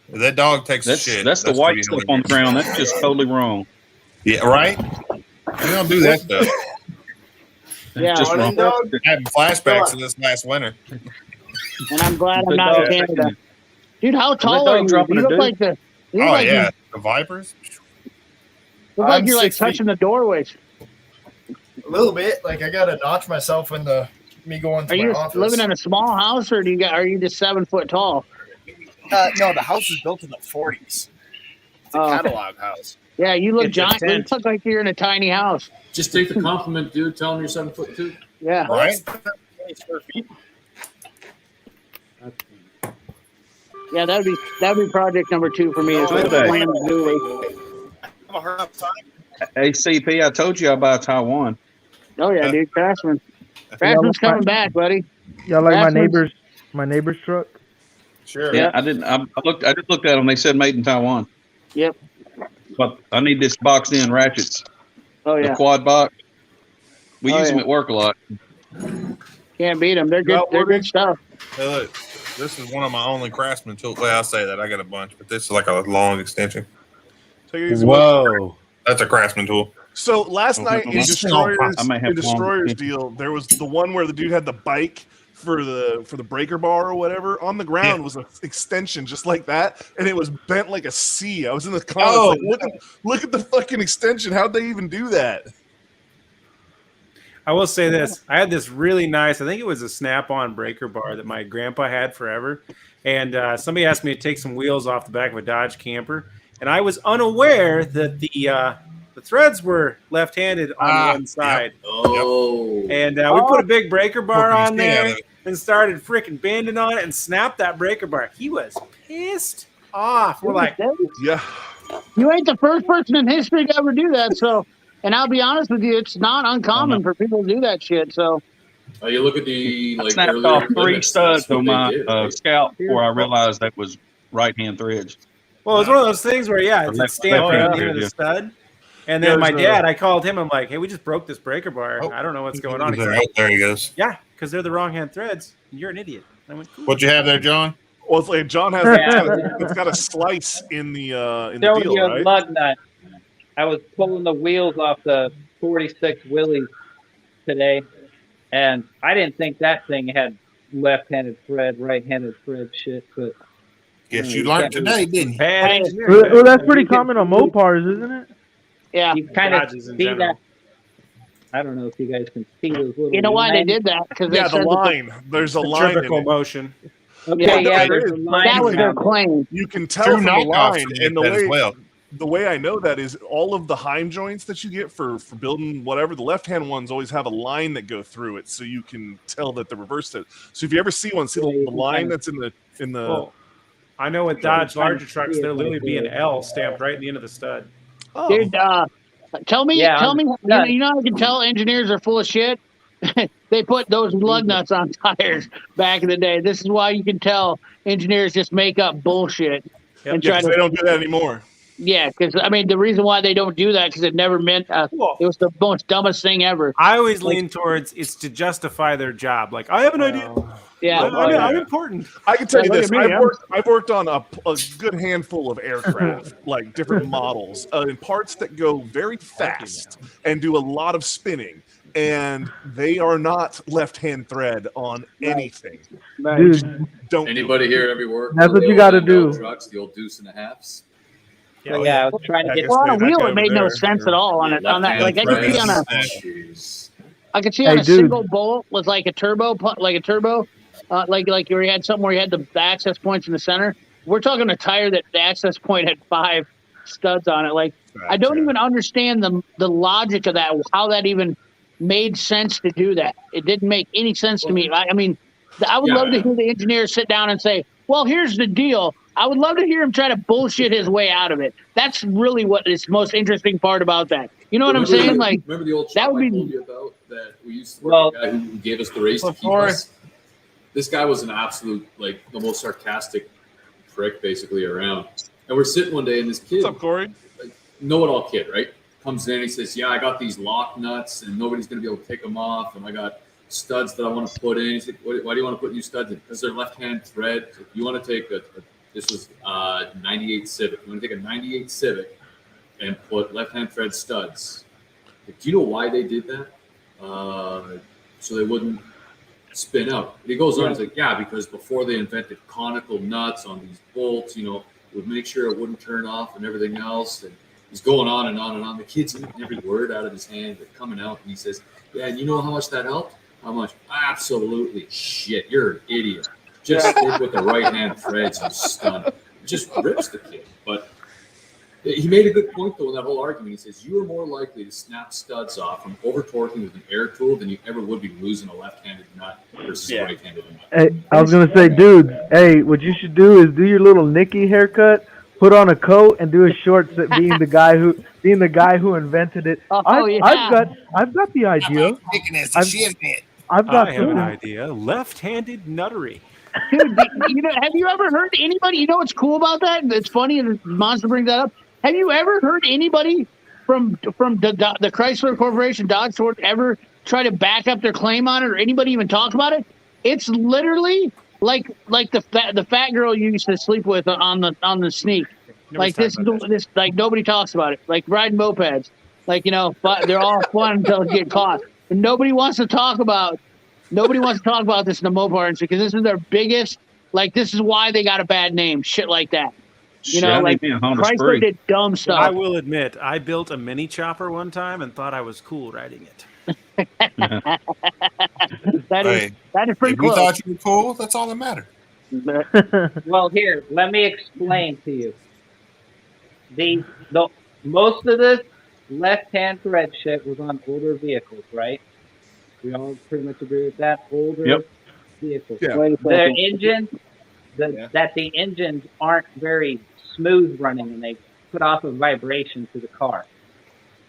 A: That dog takes shit.
J: That's the white stuff on the ground. That's just totally wrong.
A: Yeah, right. We don't do that stuff.
E: Yeah,
A: just wrong. Having flashbacks of this last winter.
E: And I'm glad I'm not in Canada. Dude, how tall are you? You look like the.
A: The Vipers.
E: Look like you're like touching the doorways.
H: A little bit. Like I gotta notch myself in me going to my office.
E: Are you living in a small house, or are you just 7 foot tall?
H: No, the house was built in the 40s. It's a catalog house.
E: Yeah, you look giant. You look like you're in a tiny house.
I: Just take the compliment, dude. Tell them you're 7'2".
E: Yeah.
A: Right.
H: 20 square feet.
E: Yeah, that'd be project number 2 for me. Is
J: Have
H: a hard time.
J: ACP, I told you I'd buy Taiwan.
E: Oh yeah, dude, Craftsman's coming back, buddy.
F: Y'all like my neighbor's truck?
A: Sure.
J: Yeah, I didn't. I just looked at them. They said made in Taiwan.
E: Yep.
J: But I need this boxed in ratchets.
E: Oh yeah.
J: The quad box. We use them at work a lot.
E: Can't beat them. They're good. They're good stuff.
A: Hey, look, this is one of my only Craftsman tools. Well, I'll say that I got a bunch, but this is like a long extension.
C: Whoa.
A: That's a Craftsman tool.
C: So last night in Destroyer's deal, there was the one where the dude had the bike for the breaker bar or whatever. On the ground was an extension just like that, and it was bent like a C. I was in the comments look at the fucking extension. How'd they even do that?
B: I will say this. I had this really nice, I think it was a snap-on breaker bar that my grandpa had forever. And somebody asked me to take some wheels off the back of a Dodge camper. And I was unaware that the threads were left-handed on one side.
A: Yep. Oh.
B: And we put a big breaker bar on there and started freaking bending on it and snapped that breaker bar. He was pissed off. We're like,
C: yeah.
E: You ain't the first person in history to ever do that. So, and I'll be honest with you, it's not uncommon for people to do that shit. So,
I: you look at the
J: I snapped off 3 studs on my Scout before I realized that was right-hand threads.
B: well, it's one of those things where, it's stamped right into the stud. And then my dad, I called him. I'm like, hey, we just broke this breaker bar. I don't know what's going on.
A: There he goes.
B: Yeah, because they're the wrong hand threads. You're an idiot. I went, cool.
A: What'd you have there, John?
C: Well, it's like John has it's got a slice in the deal, right?
L: Lug nut. I was pulling the wheels off the 46 Willys today, and I didn't think that thing had left-handed thread, right-handed thread shit, but
A: Guess you learned today, didn't you?
B: Bad
E: Hey,
B: engineering.
F: Well, that's pretty common on Mopars, isn't it?
E: Yeah.
L: You kind of
B: Dodges in
L: see
B: general.
L: that. I don't know if you guys can see those little.
E: You know why they
L: lines.
E: did that? Because they
C: Yeah, the
E: said that
C: line. There's a line in
B: Centrifugal
C: it.
B: motion.
L: Okay,
E: Yeah,
L: yeah,
C: there
L: there's
C: is.
L: a line
E: that was their
L: around it.
E: claim.
C: You can tell
A: True
C: from the
A: knockoffs
C: line,
A: make
C: and the
A: that as
C: way
A: well.
C: the way I know that is all of the Heim joints that you get for building whatever. The left hand ones always have a line that go through it, so you can tell that they're reversed. So if you ever see one, see
L: Yeah, you
C: the
L: can
C: line
L: kinda-
C: that's in the
B: Well, I know with Dodge
L: trying to
B: larger trucks,
L: see it
B: there'll literally
L: right
B: be an
L: there.
B: L stamped right in the end of the stud.
C: oh,
E: Dude, tell me,
L: Yeah,
E: you know
L: done.
E: how I can tell engineers are full of shit? They put those lug nuts on tires back in the day. This is why you can tell engineers just make up bullshit and
C: yeah,
E: try
C: 'cause they
E: to.
C: don't do that anymore.
E: Yeah, because I mean the reason why they don't do that because it never meant
B: Well,
E: it was the most dumbest thing ever.
B: I always lean towards it's to justify their job. Like, I have an idea.
E: Yeah,
B: I'm important.
C: I can tell you
E: Look
C: this:
E: at me,
C: I've worked on a good handful of aircraft, like different models, and parts that go very fast and do a lot of spinning, and they are not left-hand thread on anything.
F: Dude,
C: Don't do
I: Anybody here ever work?
F: That's
I: on
F: what
I: the
F: you
I: old
F: gotta
I: Mandel
F: do.
I: Trucks, the old deuce and a halves.
L: Yeah, I was trying to
C: I
L: get.
C: guess
E: well, on a
C: that
E: wheel
C: guy
E: it
C: over
E: made no
C: there,
E: sense
C: or-
E: at all on it. On that, like I could see on a,
I: Jeez.
E: I could see
F: Hey,
E: on a
F: dude.
E: single bolt with like a turbo, like you had something where you had the access points in the center. We're talking a tire that the access point had 5 studs on it. Like I don't
C: Gotcha.
E: even understand the logic of that. How that even made sense to do that? It didn't make any sense to me. I mean, I would love to hear the engineer sit down and say, "Well, here's the deal." I would love to hear him try to bullshit his way out of it. That's really what is most interesting part about that. You know what I'm saying? Like
I: remember the old
E: that
I: shop
E: would
I: I
E: be.
I: told you about that we used to work with the guy who gave us the race to keep us? This guy was an absolute, like, the most sarcastic prick basically around. And we're sitting one day and this kid,
C: What's up, Corey?
I: like, know-it-all kid, right? Comes in and he says, yeah, I got these lock nuts and nobody's going to be able to take them off. And I got studs that I want to put in. He said, why do you want to put new studs in? Because they're left-hand thread. So if you want to take this was 98 Civic. You want to take a 98 Civic and put left-hand thread studs. Like, do you know why they did that? So they wouldn't spin out. And he goes on, he's like, yeah, because before they invented conical nuts on these bolts, it would make sure it wouldn't turn off and everything else. And he's going on and on and on. The kid's eating every word out of his hand. They're coming out, and he says, yeah, and you know how much that helped? How much? Absolutely shit. You're an idiot. Just stick with the right-hand threads, you stun. It just rips the kid. But he made a good point, though, in that whole argument. He says, you are more likely to snap studs off from over-torquing with an air tool than you ever would be losing a left-handed nut versus a right-handed nut.
F: Hey, I was gonna say, dude. Hey, what you should do is do your little Nicky haircut, put on a coat, and do a shorts. Being the guy who invented it. I've got the idea. I've got
B: I have an idea. Left-handed nuttery.
E: Dude, have you ever heard anybody? You know what's cool about that? It's funny, and Monster brings that up. Have you ever heard anybody from the Chrysler Corporation, Dodge Ford, ever try to back up their claim on it, or anybody even talk about it? It's literally like the fat girl you used to sleep with on the sneak. Like this, like nobody talks about it. Like riding mopeds, like but they're all fun until they get caught, and nobody wants to talk about. Nobody wants to talk about this in the Mopar industry because this is their biggest. Like this is why they got a bad name. Shit like that. Like Chrysler did dumb stuff.
B: I will admit, I built a mini chopper one time and thought I was cool riding it.
E: that is pretty
A: if
E: close.
A: you thought you were cool, that's all that mattered.
L: Well, here, let me explain to you. The most of this left-hand thread shit was on older vehicles, right? We all pretty much agree with that. Older vehicles.
C: Yeah.
L: Their engines, that the engines aren't very smooth running, and they put off a vibration to the car.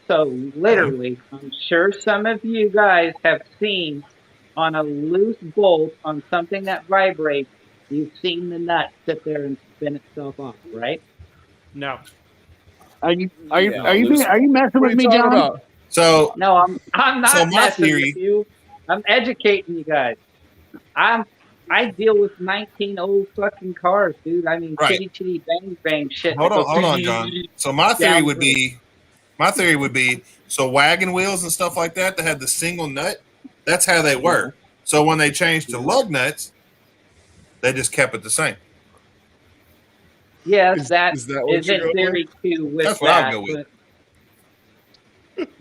L: So literally, I'm sure some of you guys have seen on a loose bolt on something that vibrates, you've seen the nut sit there and spin itself off, right?
B: No.
E: Are you messing with me, John?
C: About?
A: So
L: no, I'm not
A: so my
L: messing
A: theory,
L: with you. I'm educating you guys. I deal with 19 old fucking cars, dude. I mean,
A: Right.
L: chitty bang bang shit.
A: hold on, John. So my theory would be, so wagon wheels and stuff like that had the single nut. That's how they were. So when they changed to lug nuts, they just kept it the same.
L: Yes, that
C: is that what
L: is
C: you're
L: in
C: going
L: theory too with
A: That's what I'll
L: that.
A: go with.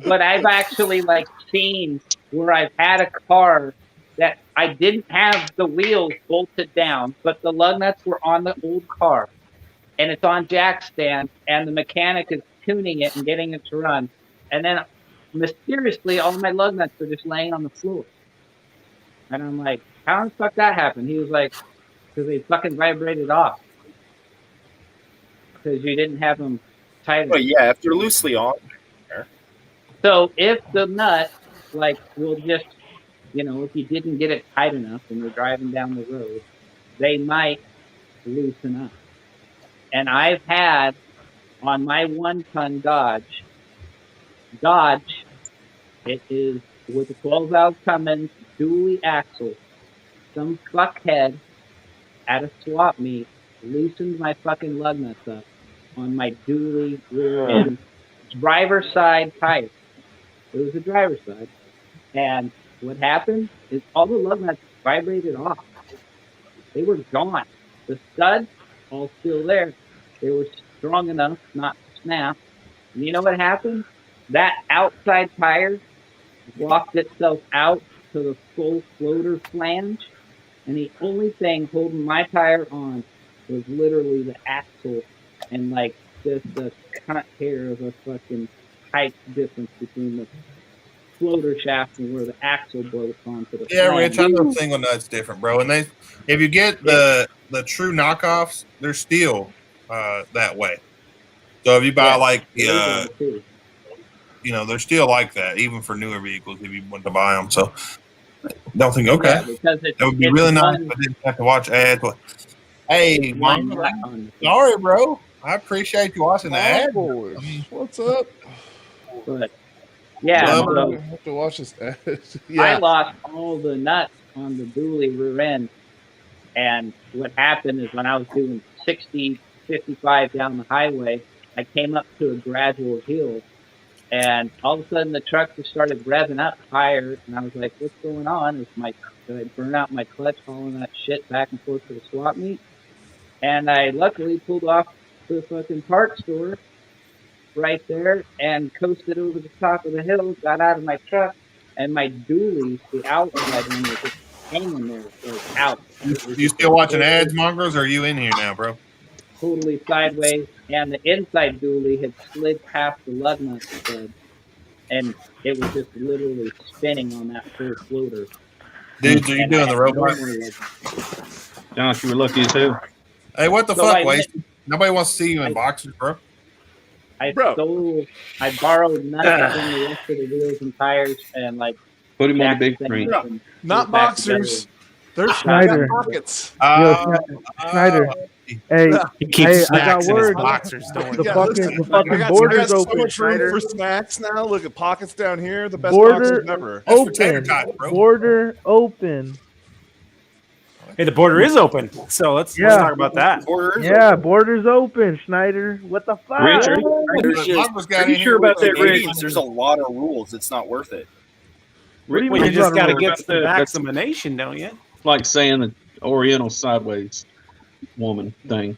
L: But I've actually like seen where I've had a car that I didn't have the wheels bolted down, but the lug nuts were on the old car, and it's on jack stand, and the mechanic is tuning it and getting it to run, and then mysteriously all my lug nuts are just laying on the floor, and I'm like, how the fuck that happened? He was like, because they fucking vibrated off because you didn't have them tight enough.
H: Well, yeah, if they're loosely on.
L: So if the nut, like, will just, if you didn't get it tight enough and you're driving down the road, they might loosen up. And I've had on my 1-ton Dodge, it is with a 12-valve Cummins dually axle. Some fuckhead at a swap meet loosened my fucking lug nuts up on my dually rear end driver's side tire. It was the driver's side. And what happened is all the lug nuts vibrated off. They were gone. The studs, all still there. They were strong enough not to snap. And you know what happened? That outside tire walked itself out to the full floater flange. And the only thing holding my tire on was literally the axle and like just a cut hair of a fucking height difference between the floater shaft and where the axle bolts onto the
A: Yeah,
L: flange.
A: Rich, I know single nut's different, bro. And if you get the true knockoffs, they're still that way. So if you buy they're still like that, even for newer vehicles. If you want to buy them, so don't think
L: Yeah, because
A: that would be really nice. I didn't have to watch ads. But, hey, Mom, sorry, bro. I appreciate you watching the ad.
C: What's up?
L: But yeah, so
C: I have to watch this ad.
L: I lost all the nuts on the dually rear end. And what happened is when I was doing 60, 55 down the highway, I came up to a gradual hill. And all of a sudden, the truck just started revving up higher. And I was like, what's going on? Did I burn out my clutch hauling that shit back and forth to the swap meet? And I luckily pulled off to the fucking parts store right there and coasted over the top of the hill, got out of my truck, and my dually, the outside one, was just hanging there, like out.
A: You still watching ads, Mongrels, or are you in here now, bro?
L: Totally sideways, and the inside dually had slid past the lug nut stud, and it was just literally spinning on that full floater.
A: Dudes, are you doing the robot?
J: Josh, you were lucky too.
A: Hey, what the fuck, Wasted? Nobody wants to see you in boxers, bro.
L: I borrowed nuts from the rest of the wheels and tires and like
J: put him on the big screen.
C: Not boxers. They're
F: Schneider.
C: pockets.
F: Schneider. Hey,
B: He keeps
F: I got
B: snacks in his
F: word.
B: boxers. Don't
F: The
B: worry.
F: fucking border's
C: so
F: open,
C: much room
F: Schneider.
C: for snacks now. Look at pockets down here. The best
F: Border
C: boxes ever.
F: open. Border open.
B: Hey, the border is open, so let's talk about that.
F: Yeah, border's open, Schneider. What the fuck?
B: Richard,
H: Pretty sure about that, Rich. There's a lot of rules. It's not worth it.
B: Well, you just got to get to the vaccination, don't you?
J: Like saying the Oriental sideways woman thing.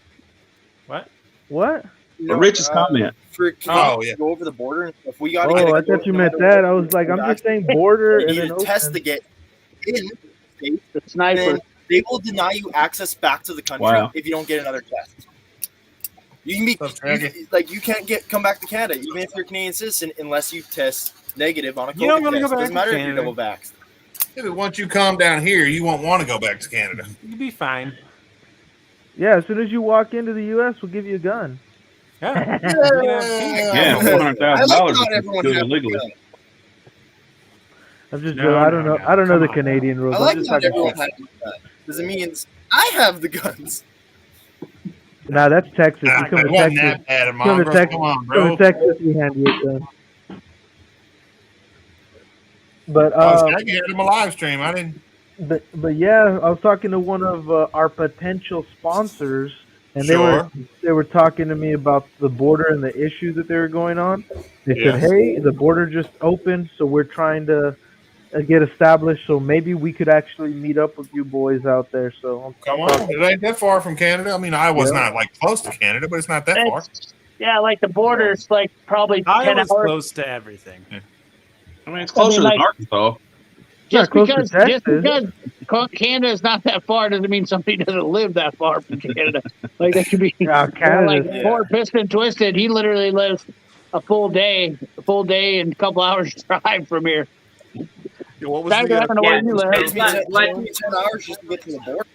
B: What?
F: What?
J: The Rich's comment.
H: Go over the border and stuff. We got.
F: Oh, I thought you meant that. I was like, I'm just saying border
H: You
F: and
H: need
F: then
H: to test
F: open.
H: to get in.
L: The sniper.
H: They will deny you access back to the country if you don't get another test. You can be you can't come back to Canada even if you're a Canadian citizen unless you test negative on a COVID
A: You don't wanna
H: test.
A: go back
H: Doesn't
A: to
H: matter if you're
A: Canada.
H: double vaxxed.
A: Yeah, but once you calm down here, you won't want to go back to Canada.
B: You'll be fine.
F: Yeah, as soon as you walk into the U.S., we'll give you a gun.
B: Yeah.
J: Yeah, $100,000 do illegally.
F: I'm just joking. I don't know the Canadian rules.
H: I
F: I'm
H: like
F: just
H: not
F: talking
H: everyone
F: shit.
H: has the gun because it means I have the guns.
F: Nah, that's Texas. You come
A: it
F: to
A: wasn't
F: Texas.
A: that bad,
F: Come to
A: Mongrel.
F: Texas.
A: Come on,
F: Come
A: bro.
F: to Texas. We hand you a gun. But
A: I had him a live stream. I didn't.
F: But yeah, I was talking to one of our potential sponsors, and
A: Sure.
F: they were talking to me about the border and the issues that they were going on. They said,
A: Yes.
F: "Hey, the border just opened, so we're trying to get established. So maybe we could actually meet up with you boys out there. So
A: Come on, it ain't that far from Canada. I mean, Iowa's not like close to Canada, but it's not that far.
E: Yeah, like the border's like probably 10
B: Iowa's
E: hours.
B: close to everything.
J: I mean, it's closer
E: like-
J: than Arkansas.
E: Just
F: close to
E: because Canada is not that far doesn't mean somebody doesn't live that far from Canada. Like they could be
F: Canada,
E: like poor Piston Twisted. He literally lives a full day and a couple hours drive from here.
C: Yeah, what was
E: Back
C: the,
E: I don't know where you live.
H: It takes me 10 hours just to get to the border.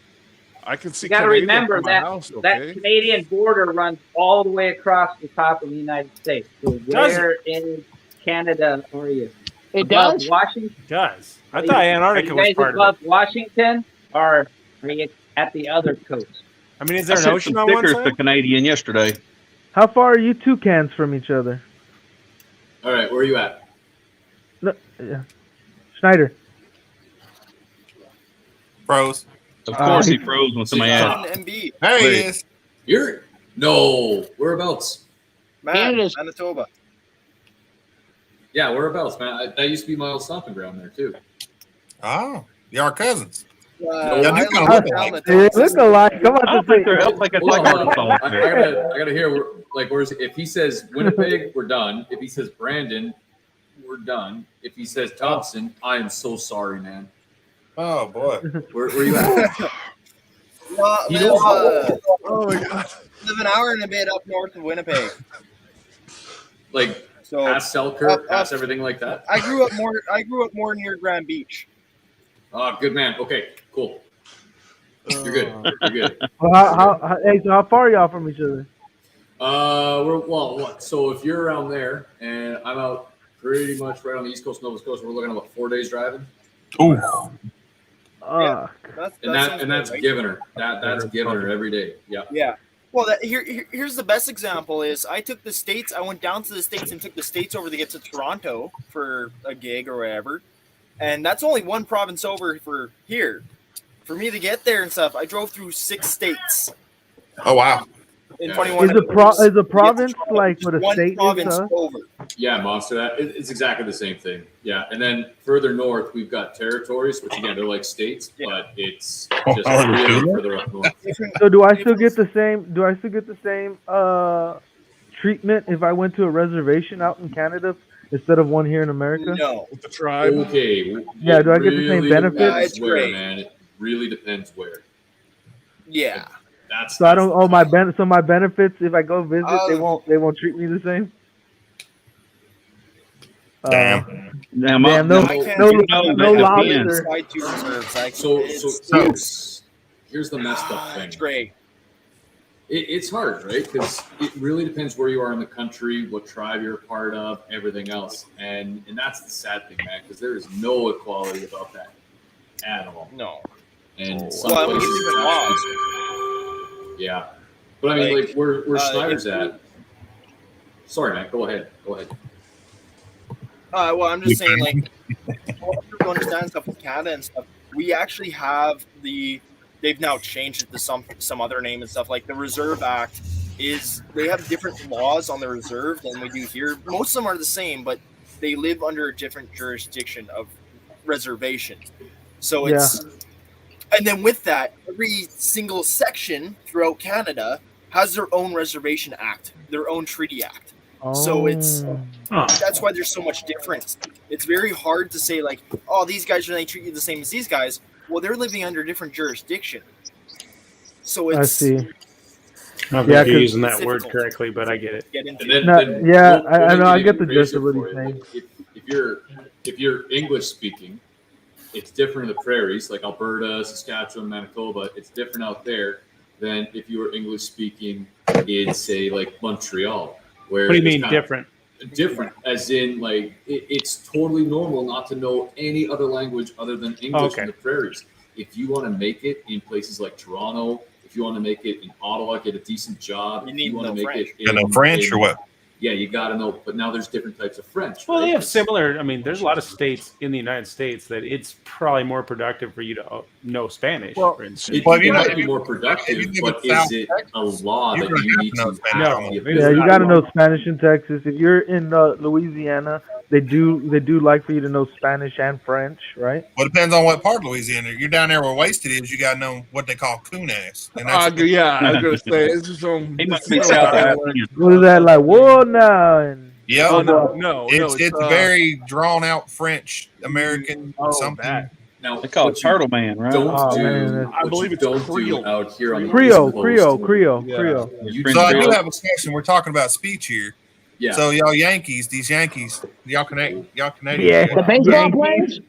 C: I can see.
L: You got to
C: Canadian
L: remember
C: from my
L: that
C: house,
L: that
C: okay?
L: Canadian border runs all the way across the top of the United States. So where in Canada are you?
E: It
L: above
E: does?
L: Washington?
B: It does. I thought Antarctica
L: are you
B: was
L: guys
B: part of
L: above
B: it.
L: Washington, or are you at the other coast?
B: I mean, is
J: I
B: there an
J: sent
B: ocean
J: some
B: on one
J: stickers to
B: side?
J: Canadian yesterday.
F: how far are you two cans from each other?
I: All right, where are you at?
F: No, yeah. Schneider.
A: Froze.
J: Of course, he froze when somebody asked.
H: MB.
A: There he
J: Wait.
A: is.
I: You're no whereabouts?
E: Canada's-
H: Manitoba.
I: Yeah, whereabouts, man? That used to be my old stomping ground there too.
A: Oh, you are cousins.
I: No,
A: Yeah,
I: I
A: you kind of
I: live
A: look
I: down
A: alike.
I: the
F: They look alike. Come on,
J: I don't
F: to
J: think
F: say.
J: they're like
I: Hold on,
J: Arkansas.
I: I gotta hear where's if he says Winnipeg, we're done. If he says Brandon, we're done. If he says Thompson, I am so sorry, man.
A: Oh boy.
I: Where you at? You know
C: Oh my god.
H: Live an hour and a bit up north of Winnipeg.
I: Like
H: So
I: past Selkirk, past everything like that.
H: I grew up more near Grand Beach.
I: Oh, good man. Okay, cool. You're good. You're good.
F: Well, hey, so how far are y'all from each other?
I: So if you're around there and I'm out pretty much right on the East Coast, Nova Scotia, we're looking at about 4 days driving.
A: Ooh.
I: That's giving her. That's giving her every day. Yeah.
H: Yeah. Well, here's the best example is I took the States. I went down to the States and took the States over to get to Toronto for a gig or whatever. And that's only one province over for here. For me to get there and stuff, I drove through 6 states.
A: Oh wow.
H: In 21
F: Is a province like what a
H: one
F: state
H: province
F: is?
H: over.
I: Yeah, monster. It's exactly the same thing. Yeah, and then further north we've got territories, which again they're like states, but it's just really further up north.
F: So do I still get the same? Do I still get the same treatment if I went to a reservation out in Canada instead of one here in America?
H: No.
C: With the tribe.
I: Okay.
F: Yeah, do I get the same
I: really
F: benefits?
I: depends
H: It's
I: where,
H: great.
I: man. It really depends where.
H: Yeah.
F: So I don't. Oh, so my benefits if I go visit, they
H: Oh.
F: won't treat me the same.
A: Damn.
J: Damn,
F: no
H: I can't
F: no
H: do
F: no
J: that
F: lobster.
H: Side 2 reserves. Like,
I: So
H: it's
I: here's the messed up thing.
H: great.
I: It's hard, right? Because it really depends where you are in the country, what tribe you're a part of, everything else, and that's the sad thing, man. Because there is no equality about that at all.
H: No.
I: And some
H: Well,
I: places,
H: it's even
I: it's
H: lost.
I: actually- yeah. But I mean, like where Snyder's at. Sorry, man. Go ahead.
H: Well, I'm just saying, like, to understand stuff with Canada and stuff, we actually have they've now changed it to some other name and stuff. Like the Reserve Act they have different laws on the reserve than we do here. Most of them are the same, but they live under a different jurisdiction of reservation. So it's, and then with that, every single section throughout Canada has their own reservation act, their own treaty act. So it's that's why there's so much difference. It's very hard to say like, oh, these guys they treat you the same as these guys. Well, they're living under different jurisdiction. So it's
F: I see.
B: I'm
F: Yeah,
B: not using that
H: it's
B: word
H: difficult
B: correctly, but I get it.
H: get into.
I: And
F: No,
I: then
F: yeah,
I: we'll
F: I
I: make
F: know.
I: it
F: I get the
I: even
F: gist of
I: crazier
F: what he's
I: for you.
F: saying.
I: Like, if you're English speaking, it's different in the prairies, like Alberta, Saskatchewan, Manitoba. It's different out there than if you were English speaking in, say, like Montreal. Where
B: What do you
I: it's
B: mean
I: kind of
B: different?
I: Different, as in like it's totally normal not to know any other language other than English
B: Okay.
I: in the prairies. If you want to make it in places like Toronto, if you want to make it in Ottawa, get a decent job,
H: You
I: if
H: need
I: you
H: to
I: want to
H: know
I: make
H: French.
I: it
A: You know French or what?
I: Yeah, you got to know. But now there's different types of French.
B: Well,
I: right?
B: they have
I: It's-
B: similar. I mean, there's a lot of states in the United States that it's probably more productive for you to know Spanish,
F: Well,
B: for instance.
I: It might be more productive,
A: if you
I: but
A: live in
I: is
A: South
I: it
A: Texas,
I: a law
A: you're
I: that
A: gonna
I: you
A: have
I: need
A: to know
I: to
A: Spanish.
I: have
B: No.
I: the
B: Yeah,
F: Yeah,
I: ability?
F: you got to know Spanish in Texas. If you're in Louisiana, they do like for you to know Spanish and French, right?
A: Well, it depends on what part of Louisiana. You're down there where Wasted is. You got to know what they call coon ass. And that's
C: yeah, I was gonna say it's just
J: He must be South African.
F: What is that like? Whoa now and
A: yeah.
C: Oh no,
A: It's very drawn out French American something.
C: that.
I: Now,
J: They call
I: what
J: it
I: you
J: Turtle Man, right?
I: Don't
F: Oh,
I: do,
F: man,
C: I
I: what
C: believe
I: you
C: it's
I: don't
C: Creole.
I: do out here on the
F: Creole,
I: East Coast.
F: Creole.
I: You
A: So I
I: do
A: do
I: not-
A: have a question. We're talking about speech here.
I: Yeah.
A: So y'all Yankees, y'all Canadian.
F: Yeah.
E: The baseball players?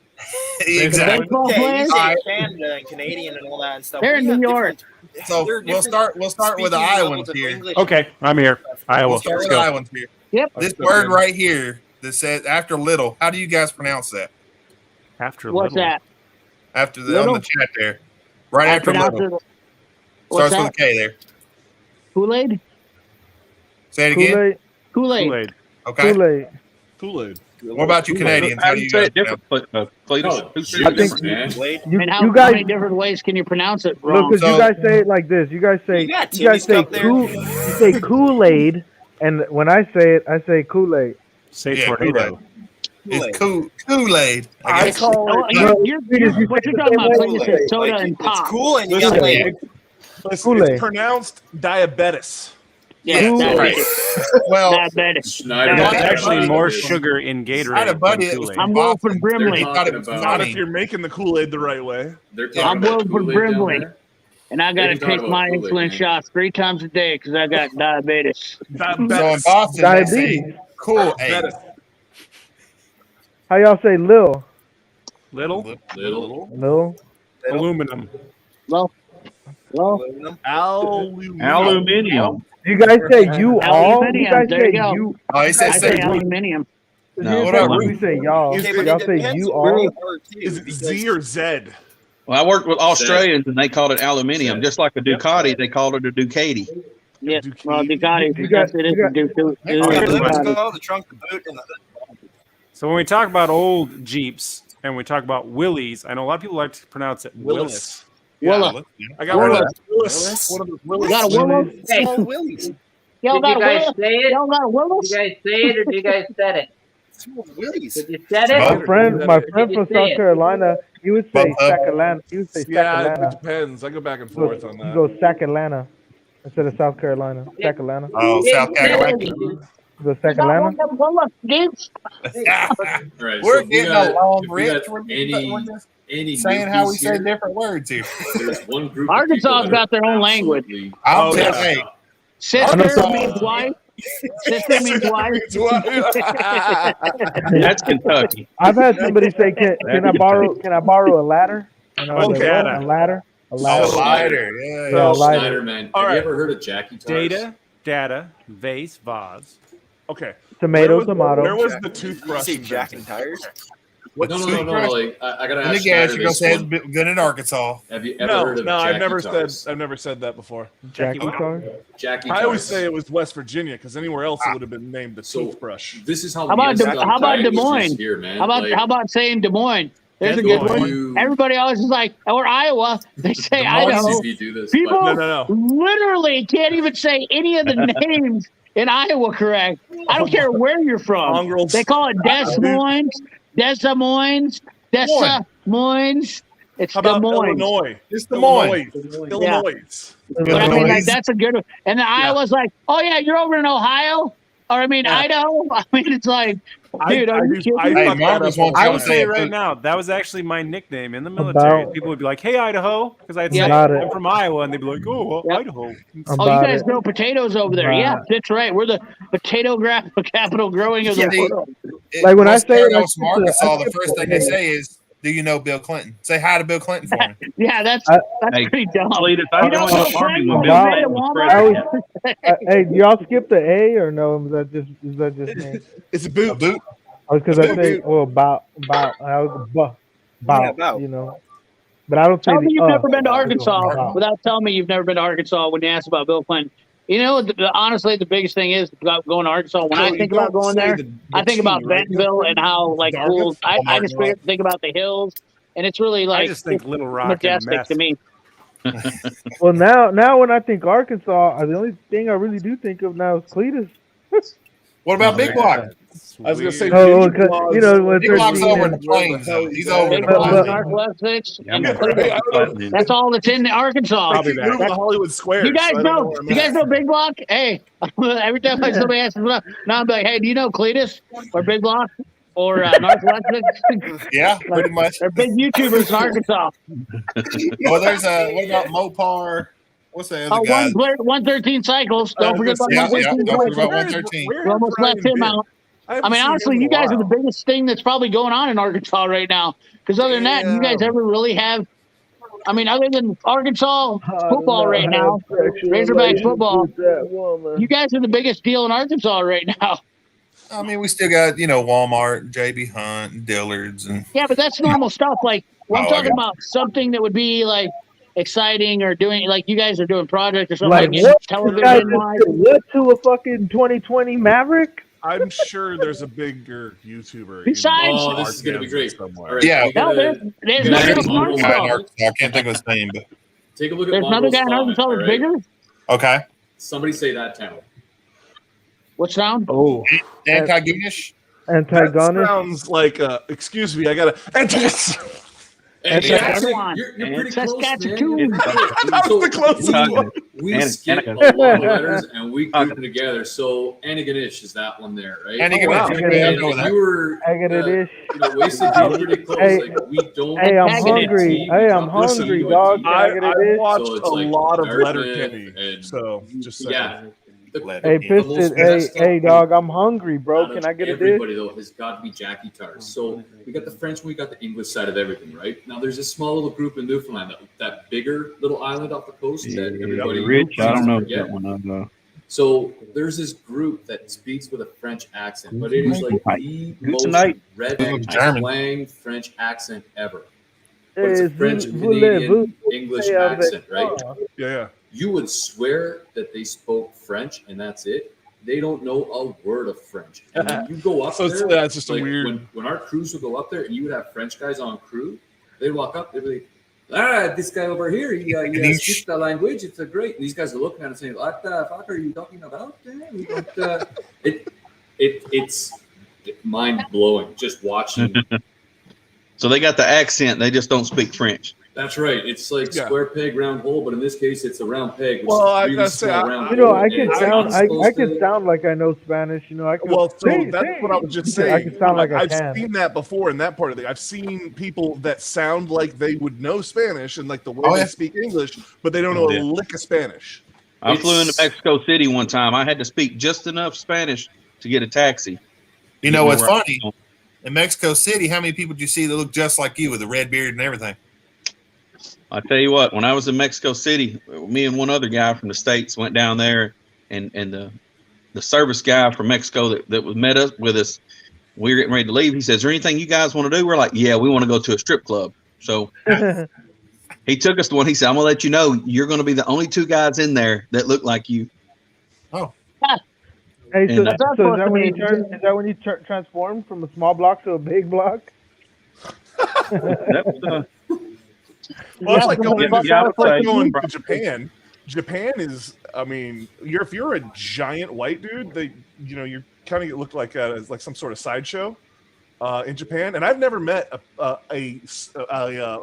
A: Exactly.
E: Baseball
H: Okay, you
E: players?
H: say Canada and Canadian and all that and stuff.
E: They're
H: We
E: in
H: have
E: New York.
H: different-
A: So
H: there are
A: we'll
H: different
A: start with the
H: speaking
A: Iowans
H: levels of
A: here.
H: English.
B: Okay, I'm here. Iowa.
A: We'll start
B: Let's
A: with the
B: go.
A: Iowans here.
E: Yep.
A: This word right here that says after little. How do you guys pronounce that?
B: After
E: What's
B: little.
E: that?
A: After the
E: Little?
A: on the chat there. Right
E: I
A: after
E: pronounce
A: little.
E: it- What's
A: Starts with
E: that?
A: a K there.
E: Kool-Aid?
A: Say it again.
F: Kool-Aid.
E: Kool-Aid.
A: Okay.
F: Kool-Aid.
C: Kool-Aid.
A: What about you Canadians?
J: How do you say it
A: guys
J: different, Cletus?
I: No,
J: Who says
F: I
J: it
F: think-
J: different?
H: Wait,
F: You,
E: And how
F: you guys
E: many different ways can you pronounce it
F: look,
E: wrong?
F: because you
A: So-
F: guys say it like this. You guys say
H: You got
F: you guys
H: Timmy's
F: say
H: cup there?
F: you say Kool-Aid, and when I say it, I say Kool-Aid.
B: Say
A: Yeah,
B: tornado.
A: It's Kool-Aid. I
C: I
A: guess.
C: call
E: Oh,
C: it.
E: what you're talking about, like you said, soda
H: like,
E: and
H: it's
E: pop.
H: cool and you
C: Listen,
H: got Lane.
C: listen,
F: Kool-Aid.
C: it's pronounced diabetes.
E: Yeah,
A: Yeah,
E: that's
A: right.
E: it.
A: Well,
E: Diabetes.
I: Schneider.
B: There's
E: Diabetes.
B: actually
A: Right.
B: more sugar in Gatorade.
A: I had a buddy
B: than
A: that was
B: Kool-Aid.
E: I'm
A: from
E: Wilford
A: Boston.
E: Brimley.
A: He thought it was
I: Talking
C: Not
A: funny.
C: if you're making the Kool-Aid the right way.
I: They're talking
E: I'm
I: about
E: Wilford
I: Kool-Aid down
E: Brimley.
I: there.
E: And I got to
I: They can talk
E: take
I: about
E: my
I: Kool-Aid,
E: insulin
I: man.
E: shots 3 times a day because I got diabetes.
A: So in
C: Diabetes.
A: Boston, they say
F: Diabetes.
A: Kool-Aid.
C: Diabetes.
F: How y'all say Lil?
B: Little
I: Little.
F: Lil?
B: aluminum.
E: Well,
J: Aluminium.
F: You guys say you all? You
E: Aluminium,
F: guys
E: there
F: say
E: you go.
F: you?
A: Oh, he
E: I
A: said
E: say
A: say
E: aluminium.
J: No.
A: What up,
F: We say y'all.
C: Is
H: Okay, but
F: Y'all
H: it
F: say
H: depends
F: you
H: where
F: all?
H: you are, too,
C: Is it
H: because-
C: Z or Z?
J: Well, I worked with Australians and they called it aluminium, just like a Ducati. They called it a Ducati.
E: Yeah,
C: Ducati.
E: well, Ducati,
F: You got-
E: yes, it is
F: you got-
E: a Ducati. It is
A: Okay,
E: a
H: Okay, let's
E: Ducati.
H: go. The trunk, the boot, and the
B: So when we talk about old Jeeps and we talk about Willys, I know a lot of people like to pronounce it Willis.
E: Willa.
C: I got one of
E: Willis.
C: those Willis. One of those
E: You
C: Willis.
E: got a Willis?
L: Hey,
H: small Willies.
E: Y'all
L: did
E: got
L: you
E: a
L: guys
E: Willis?
L: say it?
E: Y'all got a
L: Did
E: Willis?
L: you guys say it or did you guys said it?
H: Small Willies.
L: Did you said
F: My
L: it?
F: friend from
L: you
F: South
L: say it?
F: Carolina, he would say
A: Both of them.
F: Sacalana. He would say
C: Yeah, it
F: Sacalana.
C: depends. I go back and
F: He
C: forth on
F: goes
C: that.
F: Sacalana instead of South Carolina. Sacalana.
A: Oh,
L: You
A: South
L: didn't say
A: Carolina.
L: it.
F: He goes
E: You got
F: Sacalana.
E: one of them Willis, dudes?
I: All right,
A: We're
I: so if we
A: getting
I: got-
A: along,
I: if we
A: Rich.
I: got
A: We're
I: Any
A: just saying how we
I: newbies
A: say
I: here,
A: different words here.
I: there's one group. of
E: Arkansas's
I: people that
E: got their
I: are
E: own language.
I: absolutely-
A: I'll
C: Oh,
A: tell
C: yeah.
A: hey,
E: Sister
A: Arkansas-
E: means wife. Sister means wife.
J: That's Kentucky.
F: I've had somebody say, "Can I borrow a ladder?" And I was like,
B: Okay.
F: "What? A ladder? A
A: oh,
F: ladder?"
A: lighter. Yeah,
F: So,
A: yeah.
F: lighter.
I: Schneider, man.
C: All
I: Have
C: right.
I: you ever heard of Jackie Tars?
B: Data, vase, vase.
C: Okay.
F: Tomato,
C: Where
F: tomato.
C: was the
H: Did you
C: toothbrush?
H: say Jack and Tires?
I: No. Like I gotta
A: Let me
I: ask
A: guess,
I: Schneider
A: you're gonna
I: this
A: say it's
I: one.
A: good in Arkansas.
I: Have you ever
C: No,
I: heard of
C: no,
I: Jackie
C: I've never
I: Tars?
C: said that before.
F: Jackie Tars.
I: Jackie
C: I always
I: Tars.
C: say it was West Virginia because anywhere else it would have been named the
I: So-
C: toothbrush.
I: This is how
E: How about
I: messed
E: Des-
I: up
E: how about
I: the
E: Des
I: language is
E: Moines?
I: here, man.
E: How about saying Des Moines? There's
B: Des
E: a good
B: Moines.
E: one.
I: You-
E: Everybody always is like, or Iowa. They say
I: Des Moines,
E: Idaho.
I: if you do this,
E: People
I: but-
C: No.
E: literally can't even say any of the names in Iowa correct. I don't care where you're from.
C: Mongrels.
E: They call it Des Moines, Des Moines, Des Moines. It's
C: How
E: Des
C: about
E: Moines.
C: Illinois?
A: It's Des Moines.
C: Illinois.
E: But I mean, like,
A: Illinois.
E: that's a good one. And then Iowa's like, oh, yeah, you're over in Ohio? Or, I mean,
C: Yeah.
E: Idaho? I mean, it's like, dude, are you kidding?
A: Hey,
C: fucked that
A: Marcus
C: up all
A: wants
C: the
B: I
A: y'all
B: will
A: to
C: time.
B: say
A: say
B: it right
A: it.
B: now. That was actually my nickname in the military.
F: About-
B: People would be like, "Hey, Idaho," because I'd say
F: About it.
B: I'm from Iowa, and they'd be like, "Oh, well,
E: Yep.
B: Idaho."
E: Oh, you
F: About
E: guys
F: it.
E: grow potatoes over there.
F: Right.
E: Yeah, that's right. We're the potato capital growing of the
A: Yeah.
E: world.
F: Like when I
A: Most
F: say it,
A: Carol's from
F: I
A: Arkansas, the
F: skip
A: first thing they say is, "Do you know Bill Clinton?" Say hi to Bill Clinton for me.
E: Yeah, that's
F: I-
J: Hey,
E: pretty dumb.
J: Cletus, I
E: You know
J: joined
E: what
J: the army
E: Bill
J: when
E: Clinton
J: Bill
E: made at
J: Clinton was
E: Walmart?
F: I always,
J: president.
F: hey, do y'all skip the A or no? Is that just me?
C: It's a boot.
A: Boot.
F: Because I say, oh, bout. I was bout,
H: bout.
F: you know. But I don't say
E: Tell me
F: the
E: you've never been to
F: I go
E: Arkansas
F: bout.
E: without telling me you've never been to Arkansas when you ask about Bill Clinton. You know, honestly, the biggest thing is about going to Arkansas. When I think about going there, I think about Bentonville and how like cool. I just think about the hills, and it's really
B: I
E: like
B: just think
E: it's
B: Little Rock and
E: majestic
B: mess.
E: to me.
F: Well, now when I think Arkansas, the only thing I really do think of now is Cletus.
A: What about Big Rock?
C: I was gonna say,
F: Oh,
C: Big Blog's-
F: you know, with
A: Big Blog's
F: 13
A: over in
F: and-
A: the plains, though. He's over in
E: Big
A: the
E: Blog,
A: plains.
E: Northwest,
J: Yeah, I'm
E: and
J: gonna-
C: Hey, I don't know.
E: that's all that's in Arkansas.
C: I keep moving to Hollywood Square.
E: You guys
C: so I don't
E: know?
C: where I'm
E: You guys
C: at.
E: know Big Block? Hey, every time somebody asks me, now I'm like, hey, do you know Cletus or Big Block or Northwest?
A: Yeah, pretty much.
E: They're big YouTubers in Arkansas.
A: Well, there's what about Mopar? What's the other guy?
E: 113 cycles. Don't forget about
A: Yeah,
E: 113
A: don't forget about
E: cycles.
A: 113.
E: We almost left him out. I mean, honestly, you guys are the biggest thing that's probably going on in Arkansas right now. Because other than that, you guys ever really have? I mean, other than Arkansas football right now, Razorbacks football, you guys are the biggest deal in Arkansas right now.
A: I mean, we still got, Walmart, JB Hunt, and Dillard's, and
E: Yeah, but that's normal stuff. Like, I'm
A: I
E: talking
A: got-
E: about something that would be like exciting or doing, like you guys are doing projects or something
F: Like
E: like
F: what?
E: television wise.
F: What to a fucking 2020 Maverick?
C: I'm sure there's a bigger YouTuber.
E: Besides-
I: Oh, this is gonna be great.
C: Somewhere.
I: All right,
A: Yeah.
I: we
E: No,
I: gotta-
E: there's
I: we gotta
E: nothing
I: get
E: else in
I: Monroe's
E: Arkansas.
I: comment.
A: I can't think of his name, but
I: Take a look at
E: There's another
I: Monroe's
E: guy in
I: comment,
E: Arkansas
I: all
E: that's
I: right?
E: bigger.
A: okay.
I: Somebody say that town.
E: What sound?
B: Oh,
A: Antigonish.
C: That
F: Antagonist.
C: sounds like excuse me, I gotta
I: Hey,
E: Saskatchewan.
I: you're pretty close, man.
E: Saskatchewan.
I: You're pretty close.
C: That's the closest one.
I: We
J: And-
I: skip
J: and-
I: a lot of letters and we group them together. So Antigonish is that one there, right?
A: Antigonish.
C: wow.
A: Okay,
I: And
A: I'll go with that.
I: you were
F: I get it ish.
I: wasted deep pretty close.
F: Hey.
I: Like we don't.
F: Hey, I'm
E: Antagonist.
F: hungry. Hey, I'm
I: Listen,
F: hungry,
I: you
F: dog. Can
C: I
F: I get it ish?
C: watched
I: So
C: a
I: it's like
C: lot of
I: Dartmouth
C: Letterkenny,
I: and-
C: so just saying.
I: Yeah. The-
F: Hey,
I: the
F: Piston.
I: most
F: Hey,
I: messed up
F: hey, dog. I'm hungry, bro.
I: out of
F: Can I get a dish?
I: everybody though has got to be Jackie Tars. So we got the French, we got the English side of everything, right? Now there's a small little group in Newfoundland, that bigger little island off the coast that everybody
J: Rich, I don't know
I: seems to
J: that one. I don't know.
I: So there's this group that speaks with a French accent, but it is like the most
J: tonight.
I: redneck
A: German.
I: slang French accent ever. But it's a
F: Hey,
I: French,
F: voulez-vous
I: Canadian, English
F: say avec
I: accent, right?
F: moi?
C: Yeah.
I: You would swear that they spoke French and that's it. They don't know a word of French. And when you go up
C: So it's-
I: there,
C: that's just a
I: like
C: weird-
I: when our crews would go up there and you would have French guys on crew, they'd walk up, they'd be like, this guy over here, he speaks the language. It's a great. And these guys are looking at it saying, "What the fuck are you talking about?" We don't, it's mind blowing just watching.
J: So they got the accent. They just don't speak French.
I: That's right. It's like
C: Yeah.
I: square peg, round hole, but in this case, it's a round peg. Which
C: Well,
I: is
C: I
I: really
C: gotta say,
I: small
C: I-
I: round
F: You know,
I: hole,
F: I
I: and
F: can
I: it's
F: sound.
I: not
F: I
I: supposed
F: can
I: to-
F: sound like I know Spanish. You know, I can.
C: Well, so
F: Hey,
C: that's
F: hey.
C: what I was just
F: I
C: saying.
F: can sound like I
C: I've
F: can.
C: seen that before in that part of it. I've seen people that sound like they would know Spanish and like the way
A: Oh,
C: they
A: yeah.
C: speak English, but they don't know
J: Yeah.
C: a lick of Spanish.
J: I flew into
I: It's-
J: Mexico City one time. I had to speak just enough Spanish to get a taxi.
A: You know what's
J: Where I-
A: funny? In Mexico City, how many people do you see that look just like you with a red beard and everything?
J: I tell you what, when I was in Mexico City, me and one other guy from the States went down there, and the service guy from Mexico that was met us with us, we were getting ready to leave. He says, "Is there anything you guys want to do?" We're like, "Yeah, we want to go to a strip club." So he took us to one. He said, "I'm gonna let you know you're gonna be the only two guys in there that look like you."
F: Hey, so,
J: And,
F: so is that when you transform from a small block to a big block?
J: That was,
C: Well, it's like going,
J: Yeah,
C: it's like
J: outside.
C: going to Japan. Japan is, I mean, if you're a giant white dude, you kind of look like like some sort of sideshow in Japan. And I've never met a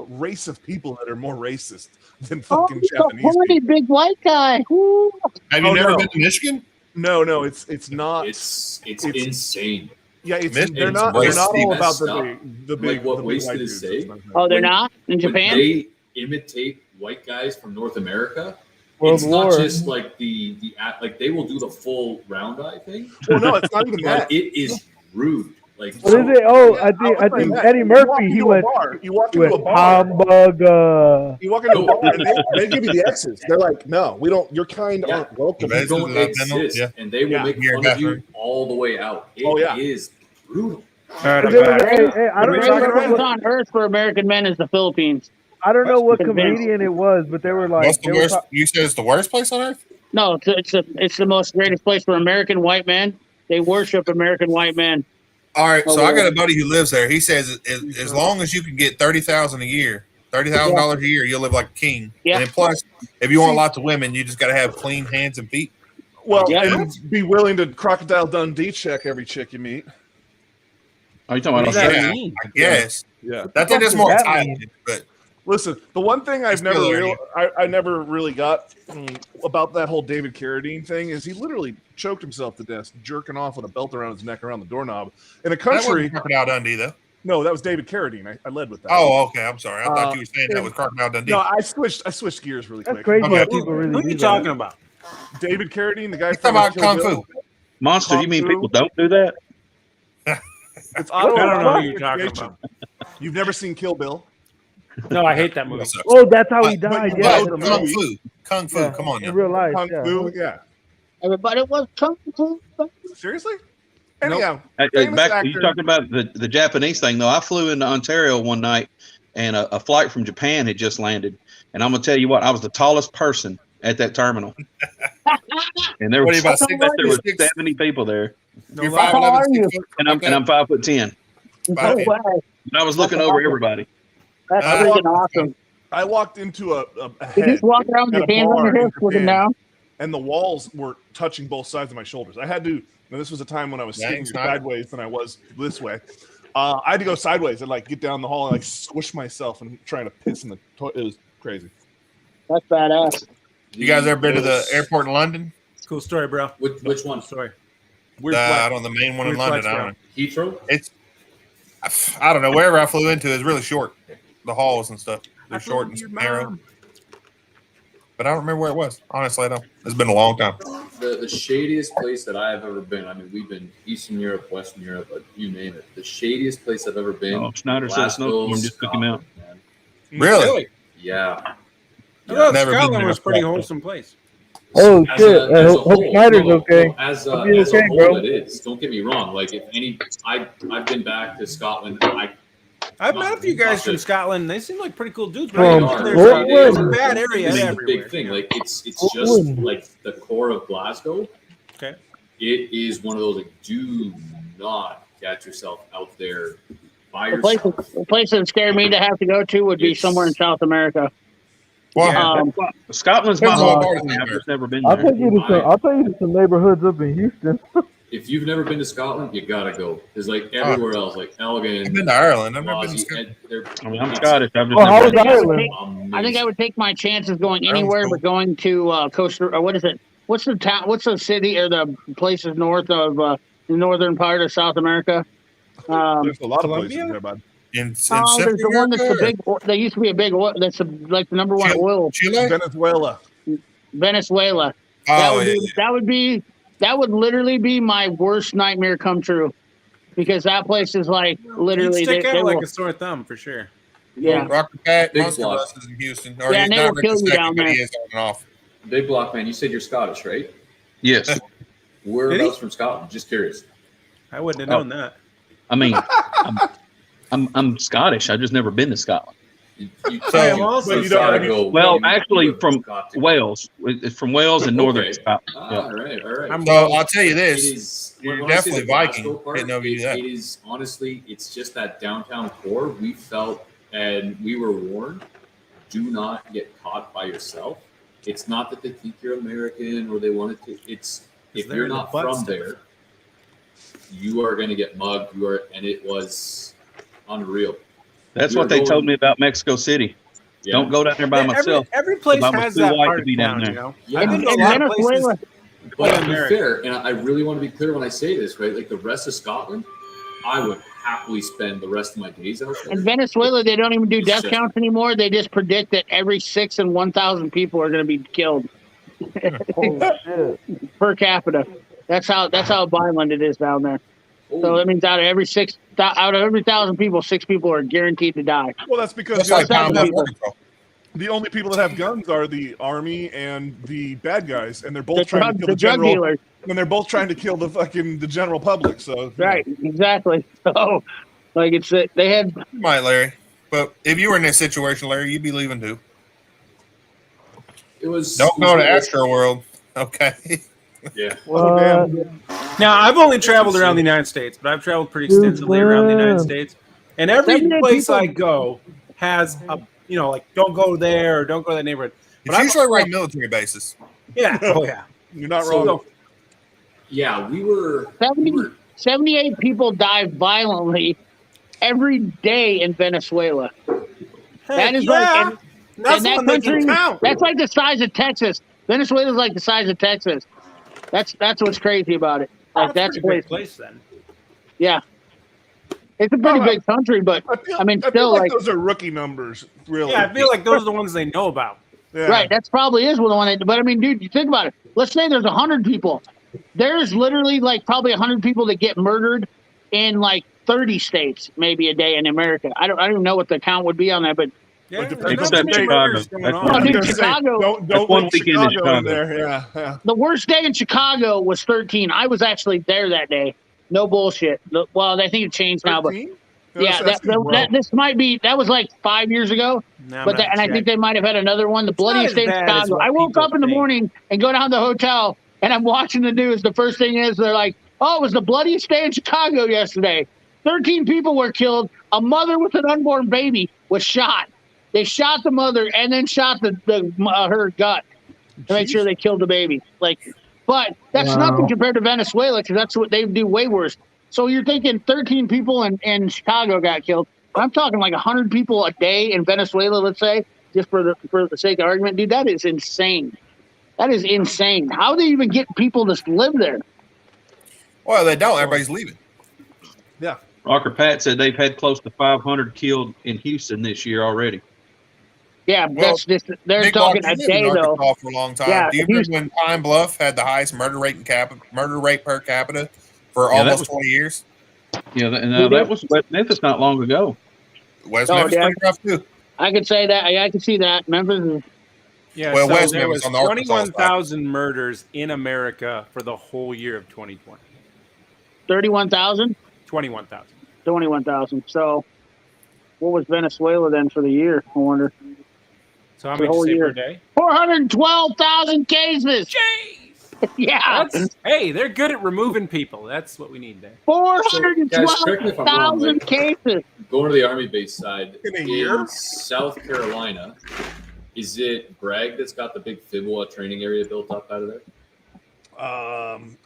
C: race of people that are more racist than fucking Japanese
E: horny
C: people.
E: big white guy. Woo.
A: Have you
C: Oh,
A: never
C: no.
A: been to Michigan?
C: No, it's not.
I: It's insane.
C: Yeah,
A: Michigan's
C: they're not all about
I: messed
C: the
I: up.
C: big
I: Like what
C: the big
I: Wasted
C: white
I: is
C: dudes.
I: saying.
E: Oh, they're
I: When-
E: not in
I: When
E: Japan.
I: they imitate white guys from North America,
F: World
I: it's
F: War.
I: not just like the like they will do the full round eye thing.
C: Well, no, it's not even
I: But
C: that.
I: it is rude. Like
F: What is it? Oh, I think
C: that.
F: Eddie
C: You walk
F: Murphy. He
C: into a
F: went
C: bar, you walk
F: with
C: into a bar.
F: hamburger.
C: You walk into a bar and they give you the X's. They're like, no, we don't. Your kind
I: Yeah.
C: aren't welcome.
A: The
I: You don't
A: Latino,
I: exist,
A: yeah.
I: and they will
C: Yeah.
I: make
A: Here,
I: fun of you
A: bathroom.
I: all the way out. It
C: Oh, yeah.
I: is brutal.
B: all right, I'm
F: Hey,
B: back.
F: hey, I
E: The
F: don't
E: greatest
F: know.
E: place on earth for American men is the Philippines.
F: I don't know what
E: Convinced.
F: comedian it was, but they were like,
A: What's the
F: they were
A: worst?
F: ta-
A: You said it's the worst place on earth?
E: No, it's the most greatest place for American white men. They worship American white men.
A: All right, so
E: Oh,
A: I got a buddy who lives there. He says as long as you can get $30,000 a year, $30,000 a year, you'll live like a king.
E: Yeah.
A: And plus, if you want lots of women, you just got to have clean hands and feet.
C: Well,
E: Yeah.
C: and be willing to crocodile Dundee check every chick you meet.
J: Are you talking
B: What
J: about
B: does that
J: Australia?
B: mean?
A: I guess.
C: Yeah.
A: I think that's
F: does
A: more
F: that
A: Thailand, but
C: Listen, the one thing I've
A: It's
C: never
A: still
C: real I never really got about that whole David Carradine thing is he literally choked himself to death, jerking off with a belt around his neck around the doorknob in a
A: that
C: country.
A: wasn't Crocodile Dundee, though.
C: No, that was David Carradine. I led with that.
A: Oh, okay. I'm sorry. I thought you were saying that
C: and-
A: was Crocodile Dundee.
C: No, I switched gears really
F: That's
C: quick.
F: crazy
A: Okay.
F: how people really
B: Who are
F: do
B: you
F: that.
B: talking about?
C: David Carradine, the guy
A: He's
C: from
A: talking about
C: Kill
A: Kung
C: Bill.
A: Fu.
J: Monster, you mean
C: Kung Fu.
J: people don't do that?
C: It's
B: I don't know
C: autoerotic
B: who you're talking
C: recreation. You've never seen Kill Bill?
B: No, I hate that movie.
F: Oh, that's how he
A: But-
F: died.
C: but
F: Yeah,
C: you
F: in the
C: know
A: Kung
F: movie.
A: Fu. Kung Fu.
F: Yeah,
A: Come on
F: in
A: now.
F: real life.
C: Kung
F: Yeah.
C: Fu, yeah.
E: Everybody was Kung Fu.
C: Seriously? Anyhow,
J: Hey,
C: famous
J: back,
C: actor.
J: you talking about the Japanese thing, though. I flew into Ontario one night, and a flight from Japan had just landed. And I'm going to tell you what, I was the tallest person at that terminal. And there
A: What are
J: was,
A: you, about
J: I bet there were
A: 6'6"?
J: 70 people there.
A: You're
B: lie.
A: 5'11",
E: How are you?
A: 6 foot,
J: And I'm,
A: okay.
J: and I'm 5'10".
E: No
A: Five.
E: way.
J: And I was looking over everybody.
E: That's
A: Uh,
E: freaking awesome.
C: I walked into a
E: Did you
C: head
E: just walk around with
C: at
E: your
C: a
E: hands on
C: bar
E: your
C: in
E: hips looking
C: Japan,
E: down?
C: and the walls were touching both sides of my shoulders. I had to. Now this was a time when I was
A: Dang,
C: sitting
A: sniper.
C: sideways than I was this way. I had to go sideways and like get down the hall and like squish myself and trying to piss in the toilet. It was crazy.
E: That's badass.
A: You guys ever been to the airport in London?
B: Cool story, bro.
I: Which one?
B: Story.
C: Weird
A: I
C: flex.
A: don't know, the main one in
B: Weird
A: London.
B: flex,
A: I
B: bro.
A: don't know.
I: Heathrow?
A: It's I don't know. Wherever I flew into is really short. The halls and stuff. They're short and narrow. But I don't remember where it was. Honestly, I don't. It's been a long time.
I: The shadiest place that I've ever been. I mean, we've been Eastern Europe, Western Europe, but you name it. The shadiest place I've ever been.
J: Oh, Schneider said
I: Glasgow,
J: snowstorm just took him out.
I: Scotland, man.
A: Really?
I: Yeah.
B: I thought
A: Never been
B: Scotland
A: there.
B: was a pretty wholesome place.
F: Oh
I: As
F: shit!
I: a
F: Hope
I: whole,
F: Snyder's
I: no,
F: okay.
I: no, as
F: Hope
I: a
F: he's okay,
I: whole,
F: bro.
I: it is. Don't get me wrong. Like if any, I've been back to Scotland.
B: I've met a few guys from Scotland. They seem like pretty cool dudes.
F: From
B: But there's
F: Scotland.
B: a bad area
I: It's a
B: everywhere.
I: big thing. Like it's just
F: Scotland.
I: like the core of Glasgow.
B: Okay.
I: It is one of those like, do not get yourself out there by
E: The place,
I: yourself.
E: the place that scared me to have to go to would be
I: It's-
E: somewhere in South America.
A: Well,
J: Scotland's my
A: Depends on
J: home.
A: what part of
J: I've just never been
F: I'll
J: there.
F: take you to some. I'll take you to some neighborhoods up in Houston.
I: If you've never been to Scotland, you gotta go. Because like everywhere else, like Elgin,
A: I've been to Ireland. I've never been to
I: Aussie,
A: Scotland.
J: I mean, I'm Scottish. I've just
F: Well, how
J: never
F: was
J: been.
F: Ireland?
E: I think I would take my chances going
A: Sounds
E: anywhere
A: cool.
E: but going to Costa. Or what is it? What's the town? What's the city or the places north of the northern part of South America?
C: There's a lot of places
B: Colombia?
C: there, bud.
A: In
E: There's
A: Central
E: the one that's the
A: America
E: big. There used to be a big oil. That's like the number one
A: Chile?
E: oil.
A: or Chile?
C: Venezuela.
E: Venezuela.
A: Oh, yeah.
E: That would literally be my worst nightmare come true, because that place is like
B: You'd
E: literally
B: stick
E: they
B: out like
E: will,
B: a sore thumb for sure.
E: yeah.
A: Rocker Pack,
I: Big
A: Monster
I: block.
A: Buses in Houston. Or
E: Yeah,
A: he's
E: and they
A: not
E: will kill you
A: second,
E: down
A: but
E: there.
A: he is on and off.
I: Big Block Man, you said you're Scottish, right?
J: Yes.
I: Whereabouts from Scotland? Just curious.
B: I wouldn't have known that.
J: I mean, I'm Scottish. I've just never been to Scotland.
B: I am also
C: But you don't-
I: gotta go.
J: Well,
I: You
J: actually,
I: have
J: from
I: got to go.
J: Wales. It's from Wales and northern
I: Okay.
J: Scotland.
I: Ah,
J: Yeah.
I: all right, all right.
B: I'm
A: So
B: Welsh.
A: I'll tell you
I: It
A: this.
I: is.
A: You're
I: when I say
A: definitely
I: the Glasgow
A: Viking.
I: part,
A: Didn't know if you knew that.
I: It is honestly, it's just that downtown core. We felt and we were warned: do not get caught by yourself. It's not that they think you're American or they wanted to. It's if
B: they're
I: you're
B: in the
I: not
B: butt
I: from
B: stuff.
I: there, you are going to get mugged. You are, and it was unreal.
J: That's
I: We
J: what
I: were
J: they
I: going-
J: told me about Mexico City.
I: Yeah.
J: Don't go down there by myself.
B: Every place
J: I was
B: has
J: too
B: that
J: white
B: part
J: to
B: of
J: be down
B: town,
J: there.
B: you know.
I: Yeah.
B: I've been to a
E: And
B: lot of places.
E: Venezuela,
I: But to be
B: America.
I: fair, and I really want to be clear when I say this, right? Like the rest of Scotland, I would happily spend the rest of my days out there.
E: in Venezuela, they don't even do
I: It's
E: death
I: just-
E: counts anymore. They just predict that every 6 in 1,000 people are going to be killed
F: Holy shit!
E: per capita. That's how violent it is down there. So that means out of every 1,000 people, 6 people are guaranteed to die.
C: Well, that's because
A: That's
C: the,
A: like
E: South
A: Combat
E: people.
A: Border Patrol.
C: the only people that have guns are the army and the bad guys, and they're both
E: The
C: trying
E: drug,
C: to kill
E: the
C: the
E: drug
C: general.
E: dealers.
C: And they're both trying to kill the general public. So
E: Right, exactly. So, like it's they had.
A: You might, Larry. But if you were in this situation, Larry, you'd be leaving too.
I: It was.
A: Don't
I: it
A: go
I: was
A: to
I: good.
A: Astro World. Okay.
I: Yeah.
C: Oh, damn.
B: Now, I've only traveled around the United States, but I've traveled pretty extensively around the United States. And every
E: 78
B: place
E: people-
B: I go has a, like, don't go there or don't go to that neighborhood.
A: It's
B: I've-
A: usually around military bases.
B: Yeah. Oh, yeah.
C: You're not
B: So,
C: wrong.
I: Yeah, we were
E: 78 people die violently every day in Venezuela. That is
B: yeah.
E: like,
B: That's
E: and that
B: one they can
E: country,
B: count.
E: that's like the size of Texas. Venezuela's like the size of Texas. That's what's crazy about it. Like
B: That's a pretty big
E: place.
B: place then.
E: Yeah, it's a pretty big country, but I mean,
C: I feel
E: still,
C: like those are rookie numbers, really.
B: Yeah, I feel like those are the ones they know about.
C: Yeah.
E: right. That's probably is the one. But I mean, dude, you think about it. Let's say there's 100 people. There's literally like probably 100 people that get murdered in like 30 states, maybe a day in America. I don't even know what the count would be on that, but
B: Yeah,
J: Except Chicago.
E: Oh, dude, Chicago.
C: Don't
J: one
C: put
J: weekend in
C: Chicago in
J: Chicago.
C: there. Yeah.
E: The worst day in Chicago was 13. I was actually there that day. No bullshit. Well, I think it changed now, but
C: 13?
E: yeah,
C: That's pretty low.
E: this might be. That was like 5 years ago.
B: No, I'm
E: But
B: not
E: and I think
B: check.
E: they might have had another one. The
B: not
E: bloodiest
B: as
E: day in
B: bad as
E: Chicago.
B: what
E: I woke
B: people
E: up in the
B: think.
E: morning and go down to the hotel, and I'm watching the news. The first thing is they're like, "Oh, it was the bloodiest day in Chicago yesterday. 13 people were killed. A mother with an unborn baby was shot. They shot the mother and then shot her gut to make sure they killed the baby. Like, but that's nothing compared to Venezuela because that's what they do way worse. So you're thinking 13 people in Chicago got killed. I'm talking like 100 people a day in Venezuela, let's say, just for the sake of argument. Dude, that is insane. That is insane. How do they even get people to live there?
A: Well, they don't. Everybody's leaving.
C: Yeah.
J: Rocker Pat said they've had close to 500 killed in Houston this year already.
E: Yeah,
A: Well,
E: that's just they're
A: Big
E: talking
A: Box,
E: a
A: you lived in
E: day though.
A: Arkansas for a long time.
E: Yeah,
A: Do you remember when Pine Bluff had the highest murder rate per capita for
J: Yeah, that
A: almost
J: was-
A: 20 years?
J: Yeah, that was West Memphis not long ago.
A: West
E: Oh,
A: Memphis
E: yeah.
A: pretty rough too.
E: I could say that. I can see that. Memphis is
B: Yeah,
A: Well,
B: so
A: West
B: there
A: Memphis
B: was
A: on the Arkansas side.
B: 21,000 murders in America for the whole year of 2020.
E: 31,000.
B: 21,000.
E: 21,000. So, what was Venezuela then for the year? I wonder.
B: So how
E: The
B: many did
E: whole
B: you say
E: year.
B: per day?
E: 412,000 cases.
B: Jeez!
E: Yeah,
B: Hey, they're good at removing people. That's what we need there.
I: Guys, correct me if I'm wrong,
E: 412,000
I: like,
E: cases.
I: going to the Army base side
C: In a year?
I: in South Carolina, is it Bragg that's got the big Fibwa training area built up out of there?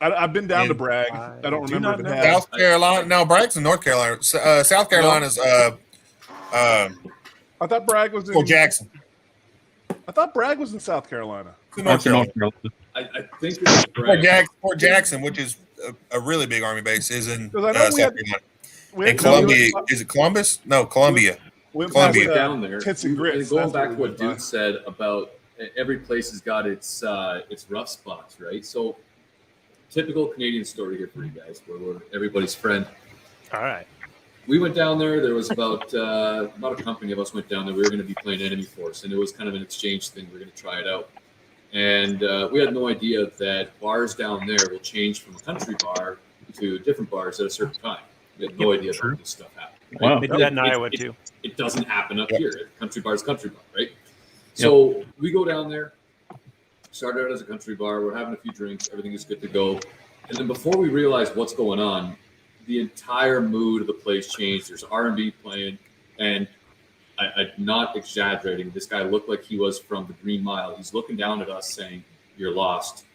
C: I've been down to
A: In-
C: Bragg. I don't
B: do
C: remember
B: not
C: if it
B: know.
C: had.
A: South Carolina. No, Bragg's in North Carolina. South Carolina's
C: I thought Bragg was in
A: Fort Jackson.
C: I thought Bragg was in South Carolina.
A: It's in North
J: That's in
A: Carolina.
J: Carolina.
I: I think it was Bragg.
A: Fort Jackson, which is a really big Army base, is in
C: 'Cause I know
A: South
C: we had-
A: Carolina.
C: We
A: And
C: had-
A: Columbia, is it Columbus? No, Columbia.
C: we went
A: Columbia.
C: past,
I: down there.
C: Tits and grits.
I: Going
C: That's
I: back
C: what
I: to
C: we
I: what
C: did.
I: Dude said about every place has got its rough spots, right? So, typical Canadian story here for you guys, where we're everybody's friend.
B: All right.
I: We went down there. There was about a company of us went down there. We were going to be playing Enemy Force, and it was kind of an exchange thing. We were going to try it out, and we had no idea that bars down there will change from a country bar to different bars at a certain time. We had no idea about this stuff happening.
J: Wow.
B: They do that in Iowa too.
I: It doesn't happen up here. Country bar is country bar, right? So we go down there, started out as a country bar. We're having a few drinks. Everything is good to go. And then before we realize what's going on, the entire mood of the place changed. There's R&B playing, and I'm not exaggerating. This guy looked like he was from the Green Mile. He's looking down at us saying, "You're lost."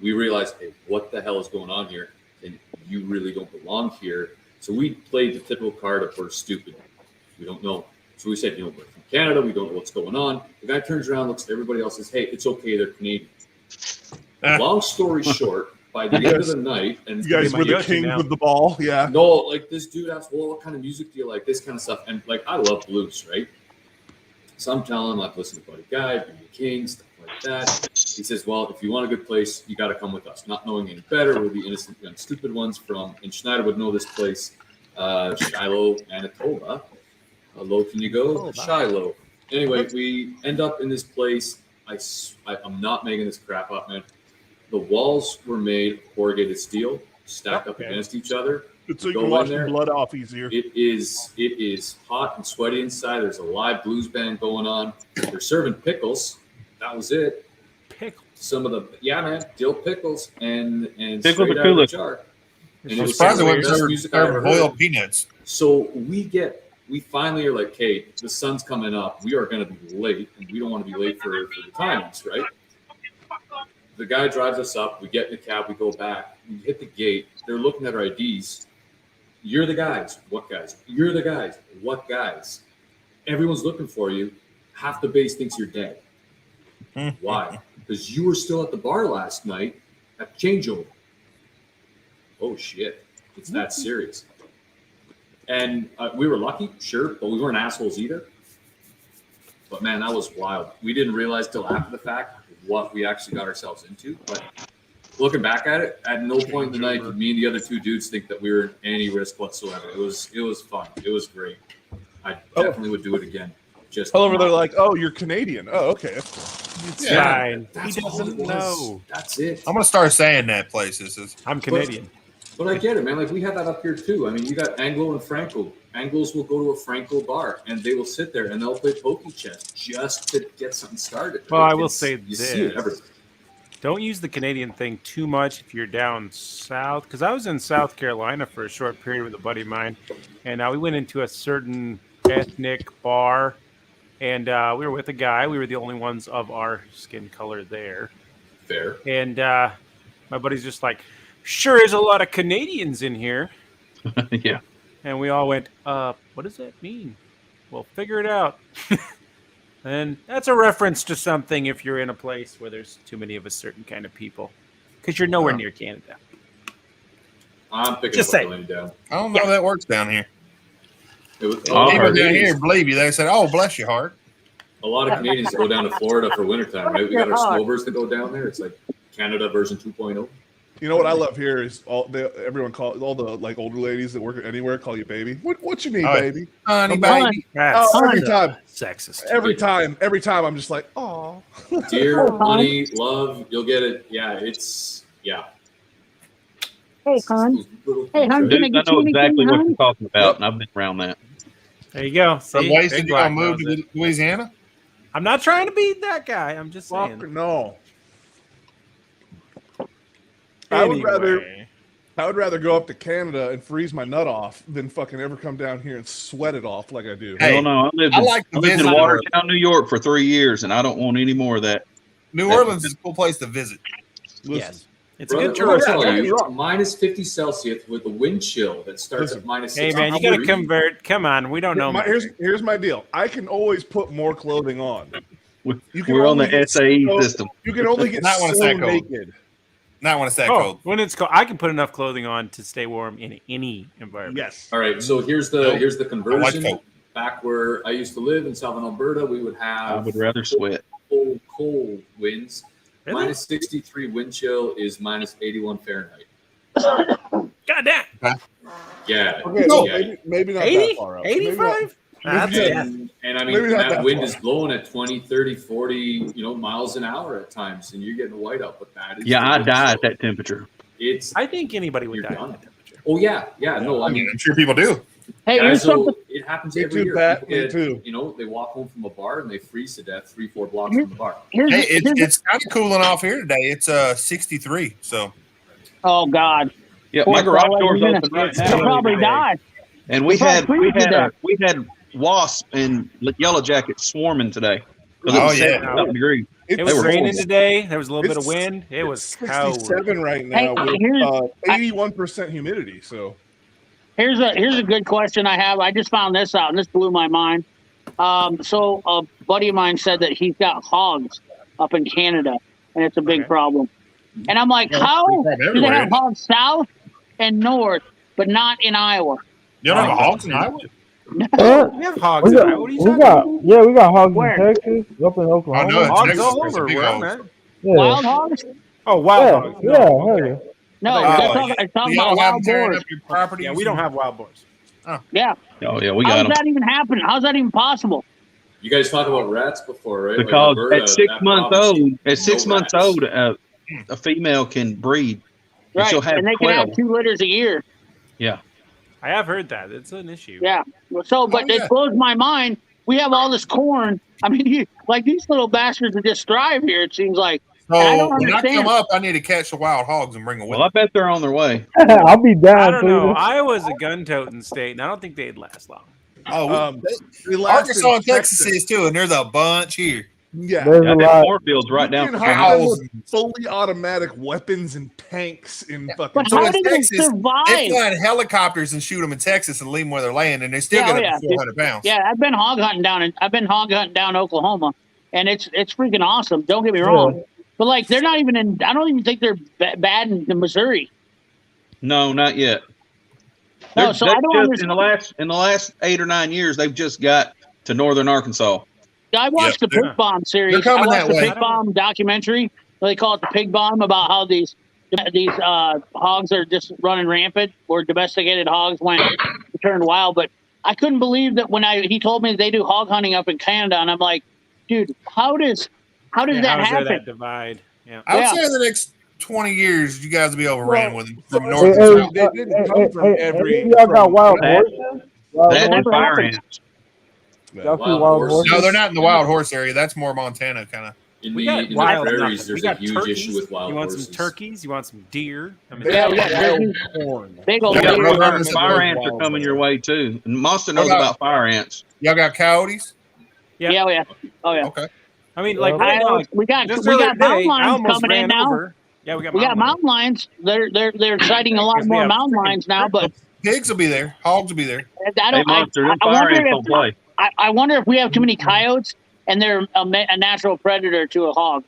I: We realized, hey, what the hell is going on here? And you really don't belong here. So we played the typical card of we're stupid. We don't know. So we said, we're from Canada. We don't know what's going on. The guy turns around, looks at everybody else, says, hey, it's okay. They're Canadian. Long story short, by the end of the night, and
C: You guys were the kings with the ball. Yeah.
I: no, like this dude asked, well, what kind of music do you like? This kind of stuff. And like, I love blues, right? So I'm telling him, like, listen to Buddy Guy, B.B. King, stuff like that. He says, well, if you want a good place, you got to come with us. Not knowing any better, we're the innocent young stupid ones from, and Schneider would know this place, Shiloh, Manitoba. How low can you go? Shiloh. Anyway, we end up in this place. I'm not making this crap up, man. The walls were made of corrugated steel, stacked up against each other.
C: So you
I: Go
C: can
I: in
C: wash
I: there.
C: the blood off easier.
I: It is hot and sweaty inside. There's a live blues band going on. They're serving pickles. That was it.
B: Pickles.
I: Some of the dill pickles and
J: Pickles
I: straight
J: or
I: out of the
J: coolers?
I: jar. And
A: I'm
I: it was
A: surprised
I: some
A: they
I: of the
A: wouldn't
I: best
A: serve
I: music I've ever
A: boiled
I: heard.
A: peanuts.
I: So we finally are like, hey, the sun's coming up. We are going to be late, and we don't want to be late for the timings, right? the guy drives us up. We get in the cab. We go back. We hit the gate. They're looking at our IDs. You're the guys. What guys? You're the guys. What guys? Everyone's looking for you. Half the base thinks you're dead. Why? Because you were still at the bar last night at changeover. Oh, shit. It's that serious. And we were lucky, sure, but we weren't assholes either. But, man, that was wild. We didn't realize till after the fact what we actually got ourselves into. But looking back at it, at no point in the night did me and the other two dudes think that we were in any risk whatsoever. It was fun. It was great. I definitely would do it again. Just
C: all over there, like, oh, you're Canadian. Oh, okay.
B: It's
A: Yeah.
B: fine.
I: That's
B: He
I: all
B: doesn't
I: it was.
B: know.
I: That's it.
A: I'm gonna start saying that places.
B: I'm Canadian.
I: But I get it, man. Like, we have that up here too. I mean, you got Anglo and Franco. Anglos will go to a Franco bar and they will sit there and they'll play pokey chess just to get something started.
B: Well, I will
I: It's-
B: say
I: you see it
B: this.
I: everywhere.
B: Don't use the Canadian thing too much if you're down south. Because I was in South Carolina for a short period with a buddy of mine. And we went into a certain ethnic bar. And we were with a guy. We were the only ones of our skin color there.
I: Fair.
B: And my buddy's just like, sure is a lot of Canadians in here.
J: Yeah.
B: And we all went, what does that mean? Well, figure it out. And that's a reference to something if you're in a place where there's too many of a certain kind of people. Because you're nowhere near Canada.
I: I'm picking
B: Just
I: up
B: say.
I: the laying down.
A: I don't know how that works down here.
I: It was,
A: People down here believe you. They said, "Oh, bless your heart."
I: a lot of Canadians go down to Florida for wintertime, right? We got our snowbirds that go down there. It's like Canada version 2.0.
C: You know what I love here is everyone call all the like older ladies that work anywhere call you baby. What you mean,
A: Oh,
C: baby?
A: Honey,
C: Come on.
A: baby.
C: Oh, every time,
B: Sexist.
C: every time, I'm just like, oh,
I: Dear, honey, love, you'll get it. Yeah, it's
E: Hey, hon.
I: those little
E: Hey, hon,
I: things,
E: can I
J: Dude, I
E: get you
J: know
E: anything,
J: exactly what
E: hon?
J: you're talking about, and I've been around that.
B: There you go.
A: So,
B: See?
A: wasted,
B: Big
A: you gonna
B: Black
A: move
B: knows
A: to
B: it.
A: Louisiana?
B: I'm not trying to be that guy. I'm just
C: fuck
B: saying.
C: no. I would rather go up to Canada and freeze my nut off than fucking ever come down here and sweat it off like I do.
A: Hey,
J: Hell no, I lived
A: I like to
J: in
A: visit
J: Watertown, New York for 3 years, and I don't want any more of that.
A: New Orleans is a cool place to visit.
C: Listen,
B: Yes. It's a
I: brother,
B: good
I: let me
B: choice.
I: tell
C: Yeah,
I: you,
C: you're wrong.
I: minus 50 Celsius with the wind chill that starts
C: Listen.
I: at minus
B: Hey,
I: 60.
B: man, you got to convert. Come on. We don't know.
C: Here's my deal. I can always put more clothing on. You can
J: We're on
C: only
J: the
C: get
J: SAE
C: so-
J: system.
C: You can only get
A: Not when it's
C: so
A: that cold.
C: naked.
A: Not when it's that
B: Oh,
A: cold.
B: when it's cold, I can put enough clothing on to stay warm in any environment.
C: Yes.
I: All right, so here's the
A: I like
I: conversion.
A: cold.
I: Back where I used to live in southern Alberta, we would
J: I
I: have
J: would rather sweat.
I: cold winds.
B: Really?
I: Minus 63 wind chill is minus 81 Fahrenheit.
B: God damn.
I: Yeah.
C: Okay,
A: No.
I: yeah.
C: maybe not
B: 80?
C: that far out. Maybe not-
B: 85? That's
C: maybe
B: it.
C: not-
I: And I mean,
C: Maybe not
I: that
C: that
I: wind
C: far.
I: is blowing at 20, 30, 40, miles an hour at times, and you're getting a whiteout. But that is
J: Yeah,
I: the
J: I
I: wind
J: die
I: chill.
J: at that temperature.
I: It's
B: I think anybody would
I: You're
B: die
I: done.
B: at that temperature.
I: oh yeah, no, I mean,
A: I'm sure people do.
E: Hey, here's
I: guys,
E: something.
I: it happens
C: Me
I: every
C: too,
I: year.
C: Pat.
I: People
C: Me too.
I: they walk home from a bar and they freeze to death 3-4 blocks from the bar.
E: Here's,
A: Hey,
E: here's,
A: it's kind of cooling off here today. It's 63. So
E: oh God,
J: Yeah,
E: Poor
J: my garage
E: fella,
J: door's
E: you're
J: open
E: gonna-
J: right
E: he'll
J: now.
E: probably die.
J: And we
E: It's like freezing
J: had wasp and yellow jackets swarming today. Because it
A: Oh,
J: was
A: yeah.
J: 77 degrees.
B: It
C: It's
B: was
J: were
B: raining
J: horrible.
B: today. There was a little bit of
C: It's-
B: wind. It was cold.
C: 67 right now
E: Hey,
C: with
E: here's-
C: 81% humidity. So
E: Here's a good question I have. I just found this out, and this blew my mind. So a buddy of mine said that he's got hogs up in Canada, and it's a big
B: Okay.
E: problem. And I'm like,
A: Yeah,
E: how
A: it's a problem
E: do they
A: everywhere,
E: have
A: isn't it?
E: hogs south and north, but not in Iowa?
A: you don't have a hogs in Iowa?
B: We have hogs
F: We
B: in
F: got,
B: Iowa. What are you
F: we
B: talking
F: got,
B: about?
F: yeah, we got hogs
E: Where?
F: in Texas, up in Oklahoma.
A: Oh, no,
B: Hogs
A: Texas,
B: all
A: there's a
B: over
A: big
B: where I'm
A: hogs.
B: at.
F: yeah.
E: Wild hogs?
B: Oh, wild
F: Yeah,
B: hogs.
F: yeah,
B: No,
F: hell
B: okay.
F: yeah.
E: No,
B: Oh,
E: they're
B: yeah.
E: talking, I'm talking
A: Y'all
E: about
A: have
E: wild
A: them tearing
E: boars.
A: up your property.
B: Yeah, we don't have wild boars.
E: Yeah.
J: Oh, yeah, we
E: How
J: got
E: does
J: them.
E: that even happen? How's that even possible?
I: You guys talked about rats before, right? Like
J: Because
I: Alberta,
J: at 6
I: that
J: months
I: province,
J: old, at 6
I: no
J: months
I: rats.
J: old, a female can breed. And
E: Right.
J: she'll have
E: And they
J: 12.
E: can have 2 litters a year.
J: Yeah.
B: I have heard that. It's an issue.
E: Yeah. So, but
A: yeah.
E: it blows my mind. We have all this corn. I mean, these little bastards that just thrive here, it seems like.
A: So
E: And I don't
A: when I
E: understand.
A: come up, I need to catch the wild hogs and bring them with
J: Well, I bet they're on their way.
F: I'll be down.
B: I don't know.
F: Cleveland.
B: Iowa's a gun-toting state, and I don't think they'd last long.
A: me. Oh,
C: they last
A: Arkansas
C: in
A: and Texas is too, and there's a bunch here.
C: Yeah,
F: There's a
J: them
F: lot.
J: cornfields right down
C: You can
J: from
C: have
J: house.
C: them with fully automatic weapons and tanks in fucking.
E: But
A: So
E: how
A: in
E: did they
A: Texas, they
E: survive?
A: fly in helicopters and shoot them in Texas and leave them where they're laying, and they still
E: Yeah,
A: get
E: oh,
A: up
E: yeah,
A: to 400 pounds.
E: Yeah, I've been hog hunting down Oklahoma, and it's freaking awesome. Don't get me wrong, but like they're not even in. I don't even think they're bad in Missouri.
J: No, not yet.
E: No,
J: They're-
E: so
J: they're
E: I don't
J: just
E: understand.
J: in the last 8 or 9 years, they've just got to northern Arkansas.
E: I watched the Pig Bomb series.
A: They're coming
E: I watched
A: that
E: the
A: way.
E: Pig Bomb documentary. They call it the Pig Bomb, about how these hogs are just running rampant, or domesticated hogs turned wild. But I couldn't believe that when he told me they do hog hunting up in Canada, and I'm like, dude, how does that
B: How is there
E: happen?
B: that divide? Yeah.
A: I would say in the next 20 years, you guys will be overran with them from
C: so
A: north to south.
C: they didn't come from every.
F: Y'all got
C: from-
F: wild
J: that-
F: horses? Wild
J: That and
F: horses?
J: fire ants.
F: Y'all see
I: Wild
F: wild
I: horses.
F: horses?
A: No, they're not in the wild horse area. That's more Montana kind of.
I: In
B: We
I: the,
B: got
I: in the
B: wild
I: prairies,
B: stuff.
I: there's
B: We got
I: a huge
B: turkeys.
I: issue with wild
B: You want
I: horses.
B: some turkeys? You want some deer? I mean,
E: Yeah, we got turkeys.
C: corn.
E: Big old
A: We got
E: deer.
A: roadrunners that
J: Fire
A: live
J: ants are
C: wild
J: coming
C: there.
J: your way too. And Monster knows
A: What about-
J: about fire ants.
A: Y'all got coyotes?
B: Yeah.
E: Yeah, yeah. Oh yeah.
A: Okay.
B: I mean, like,
F: Well,
B: right now,
E: we got
B: just the other
E: mountain
B: day, I
E: lions
B: almost
E: coming in
B: ran
E: now.
B: over. Yeah, we got
E: We got
B: mountain lions.
E: mountain lions. They're citing a lot
B: Because we
E: more
B: have
E: mountain
B: freaking
E: lions now, but
A: Pigs will be there. Hogs will be there.
E: I
J: Hey,
E: don't.
J: Monster, them
E: I
J: fire
E: wonder
J: ants don't play.
E: if I wonder if we have too many coyotes and they're a natural predator to a hog.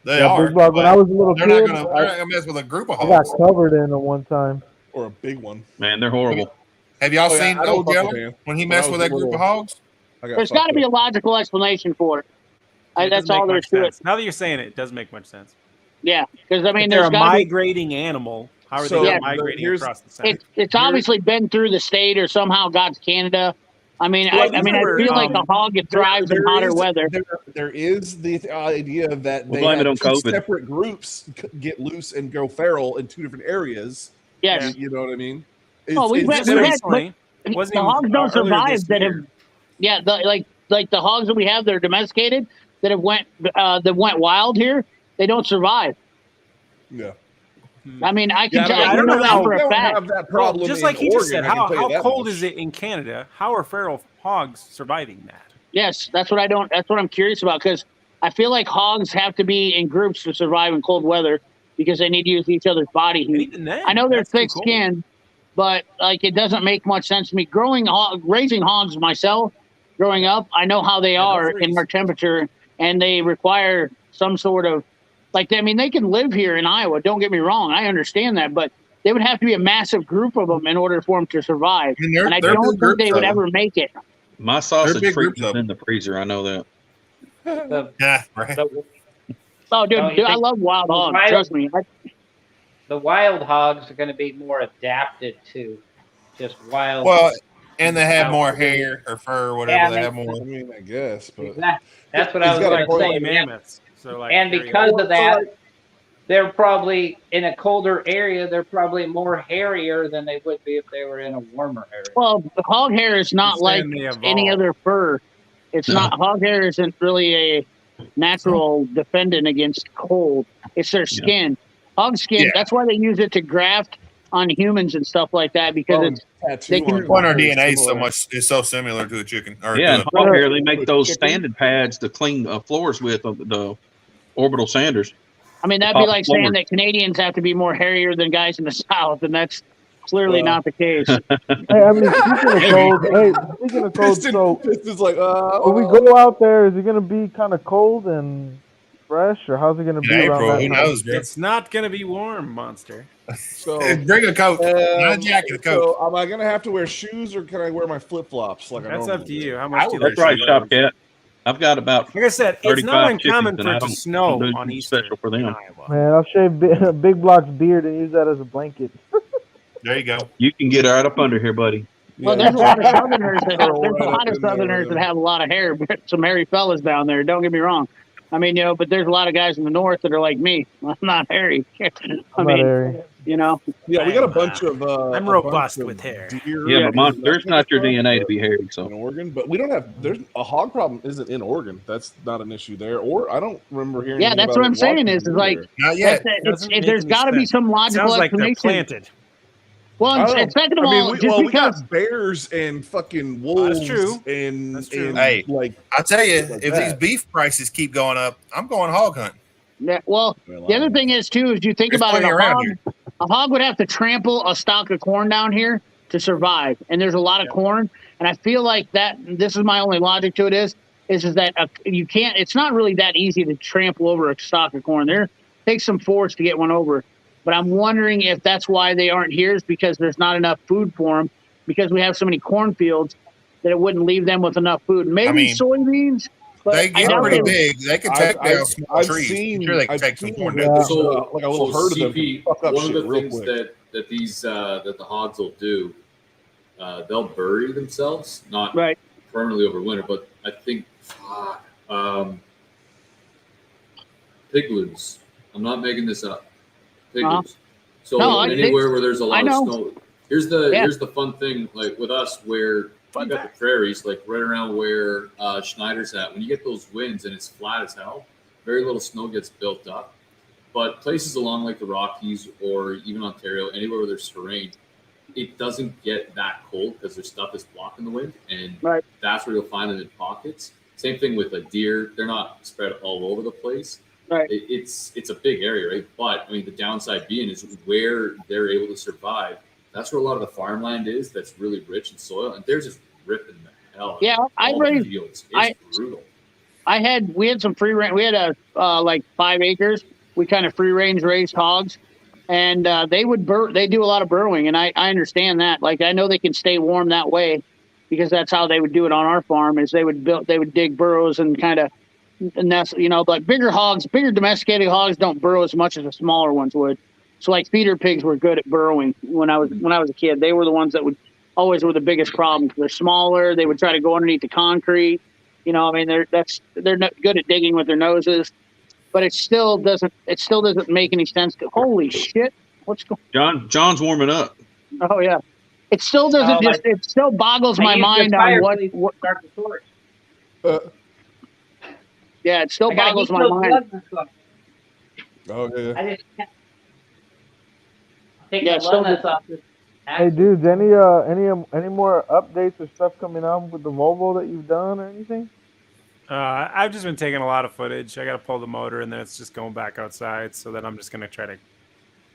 A: They
F: Yeah,
A: are.
F: Big Dog, when I was a little
A: They're not
F: kid,
A: gonna. They're not gonna mess with a group of
F: I got
A: hogs.
F: covered in it one time.
C: Or a big one.
J: Man, they're horrible.
A: Have y'all
C: Oh, yeah,
A: seen
C: I don't
A: Old
C: fuck with
A: Yeller
C: them.
A: when he
C: When
A: messed
C: I
A: with
C: was
A: that group of
C: little-
A: hogs?
C: I got
E: There's
C: fucked
E: got to be
C: up.
E: a logical explanation for it.
B: It
E: That's
B: doesn't make
E: all there's
B: much
E: to it.
B: sense. Now that you're saying it, it does make much sense.
E: Yeah, because I mean,
B: If they're
E: there's
B: a
E: got to be.
B: migrating animal, how are
C: So,
B: they
E: Yeah.
B: migrating
C: here's-
B: across the center?
E: It's obviously been through the state or somehow got to Canada. I mean,
B: Well,
E: I feel like a hog it thrives in hotter weather.
C: There is the idea that
J: We'll
C: they
J: blame
C: have
J: it on
C: two
J: COVID.
C: separate groups get loose and go feral in two different areas.
E: Yes.
C: You know what I mean?
E: Oh, we've
B: Just
E: had-
B: recently,
E: but
B: wasn't
E: the
B: even,
E: hogs don't
B: earlier
E: survive
B: this
E: that have.
B: year.
E: Yeah, like the hogs that we have that are domesticated that have went wild here. They don't survive.
C: Yeah.
E: I mean, I can
C: Yeah,
E: tell.
C: I
E: I
C: don't
E: know
C: know
E: that
C: how
E: for
C: we
E: a
C: don't
E: fact.
C: have that problem.
B: Well, just
C: in
B: like he just
C: Oregon,
B: said,
C: I can tell you
B: how
C: that
B: cold
C: much.
B: is it in Canada? How are feral hogs surviving that?
E: Yes, that's what I'm curious about, because I feel like hogs have to be in groups to survive in cold weather because they need to use each other's body
B: And
E: heat.
B: even then,
E: I know they're
B: that's too
E: thick
B: cold.
E: skinned, but like it doesn't make much sense to me. Raising hogs myself, growing up, I know how they
B: Yeah, they'll
E: are
B: freeze.
E: in our temperature, and they require some sort of they can live here in Iowa. Don't get me wrong, I understand that, but they would have to be a massive group of them in order for them to survive.
A: And they're
E: And I
A: big
E: don't think
A: groups
E: they would
A: of them.
E: ever make it.
J: My sausage
A: big
J: freezes
A: groups of
J: in the freezer. I know that.
A: Yeah, right.
E: Oh, dude,
L: Oh, you
E: I
L: think
E: love wild hogs.
L: wild-
E: Trust me.
L: The wild hogs are going to be more adapted to just wild.
A: Well, and they have
L: Wild
A: more
L: food.
A: hair or fur or whatever.
L: Yeah,
A: they have more.
C: I mean, I guess, but
L: Exactly. That's what
C: He's
L: I was
C: got a
L: going to
C: point.
L: say.
B: Woolly
L: Yeah.
B: mammoths. So like,
L: And
B: there you
L: because
B: go.
L: of that, they're probably in a colder area. They're probably more hairier than they would be if they were in a warmer area.
E: Well, the hog hair is not
B: You're
E: like
B: saying they
E: any
B: evolved.
E: other fur. It's not hog hair isn't really a natural defendant against cold. It's their skin. Hog skin.
A: Yeah.
E: That's why they use it to graft on humans and stuff like that, because
C: Oh,
E: it's
C: tattoo
E: they can-
C: on
A: Point our
C: very
A: DNA so
C: similar.
A: much is so similar to a chicken. Or
J: Yeah,
A: to
J: and
A: a,
J: hog hair, they make those standing pads to clean floors with the orbital sanders.
E: I mean, that'd be
J: Pop
E: like
J: forward.
E: saying that Canadians have to be more hairier than guys in the South, and that's clearly
C: Well.
E: not the case.
F: Hey, I mean, speaking of cold, so
C: Piston's like,
F: when we go out there, is it gonna be kind of cold and fresh, or how's it gonna be
A: in
F: around
A: April,
F: that
A: who
F: time?
A: knows, bro?
B: It's not going to be warm, Monster.
C: so.
A: Bring a coat, not a jacket, a coat.
C: So, am I gonna have to wear shoes or can I wear my flip flops? Like I
B: That's
C: normally
B: up to
C: do?
B: you. How much do you
J: That's
B: like
J: right,
B: shoes?
J: Shop Cat. I've got about
B: Like I said, it's
J: 35
B: not uncommon
J: chickens,
B: for
J: and
B: it to
J: I
B: snow
J: don't do
B: on
J: anything
B: Easter
J: special for
B: in
J: them.
B: Iowa.
F: Man, I'll shave Big Block's beard and use that as a blanket.
A: There you go.
J: You can get right up under here, buddy.
E: Well,
C: Yeah.
E: there's a lot of Southerners that have,
C: Throw
E: there's a
C: right
E: lot
C: up
E: of
C: in there
E: Southerners
C: with
E: that
C: him.
E: have a lot of hair, some hairy fellas down there. Don't get me wrong. I mean, but there's a lot of guys in the North that are like me. I'm not hairy. I
F: I'm not
E: mean,
F: hairy.
E: Yeah,
C: we got a bunch of.
B: I'm
C: a
B: robust
C: bunch of
B: with hair.
C: Deer
J: Yeah, but
C: and
J: there's not your DNA to be hairy.
C: in
J: So
C: Oregon, but we don't have. There's a hog problem isn't in Oregon. That's not an issue there. Or I don't remember hearing.
E: Yeah,
C: anything
E: that's
C: about
E: what
C: it
E: I'm
C: in
E: saying
C: Washington
E: is like
C: either.
A: Not yet.
E: there's
B: Doesn't make
E: got to
B: any
E: be
B: sense.
E: some logical
B: Sounds like they're
E: explanation.
B: planted.
E: Well,
C: I don't
E: and
C: know.
E: second of
C: I mean,
E: all,
C: we,
E: just
C: well, we
E: because
C: got bears and fucking wolves.
B: That's true.
C: And,
B: That's true.
C: and
A: Hey,
C: like,
A: I tell you,
C: like
A: if
C: that.
A: these beef prices keep going up, I'm going hog hunting.
E: yeah, well, the other thing is too is you think
A: There's
E: about it,
A: plenty around here.
E: a hog would have to trample a stalk of corn down here to survive, and there's a lot of corn, and I feel like that. This is my only logic to it is that you can't. It's not really that easy to trample over a stalk of corn. There takes some force to get one over, but I'm wondering if that's why they aren't here is because there's not enough food for them because we have so many cornfields that it wouldn't leave them with enough food. Maybe
A: mean,
E: soybeans. But
A: They get pretty big. They can take down small trees. I'm sure they can take some corn.
I: So,
C: like a little herd of them
I: CP,
C: fuck up
I: one of
C: shit
I: the
C: real
I: things
C: quick.
I: that these that the hogs will do, they'll bury themselves, not permanently over winter, but I think pigloos. I'm not making this up. Pigloos. So anywhere where there's a lot of snow. Here's the fun thing, like with us, where you got the prairies, like right around where Schneider's at. When you get those winds and it's flat as hell, very little snow gets built up. But places along like the Rockies or even Ontario, anywhere where there's terrain, it doesn't get that cold because their stuff is blocking the wind, and that's where you'll find them in pockets. Same thing with a deer; they're not spread all over the place.
E: Right.
I: It's a big area, right? But I mean, the downside being is where they're able to survive. That's where a lot of the farmland is. That's really rich in soil, and they're just ripping the hell.
E: Yeah,
I: I raised. It's brutal.
E: We had some free range. We had like 5 acres. We kind of free range raised hogs, and they would They do a lot of burrowing, and I understand that. Like I know they can stay warm that way, because that's how they would do it on our farm. Is they would dig burrows and kind of nest. Like bigger hogs, bigger domesticated hogs don't burrow as much as the smaller ones would. So like feeder pigs were good at burrowing when I was a kid. They were the ones that always were the biggest problem. They're smaller. They would try to go underneath the concrete. I mean, they're not good at digging with their noses, but it still doesn't make any sense. Holy shit! What's going?
J: John's warming up.
E: Oh yeah, it still doesn't it still boggles my mind on what
L: start the torch.
E: Yeah, it still boggles my mind.
C: Oh yeah.
L: I just can't take the limits off this.
F: Hey dudes, any more updates or stuff coming on with the Volvo that you've done or anything?
B: I've just been taking a lot of footage. I got to pull the motor, and then it's just going back outside. So then I'm just going to try to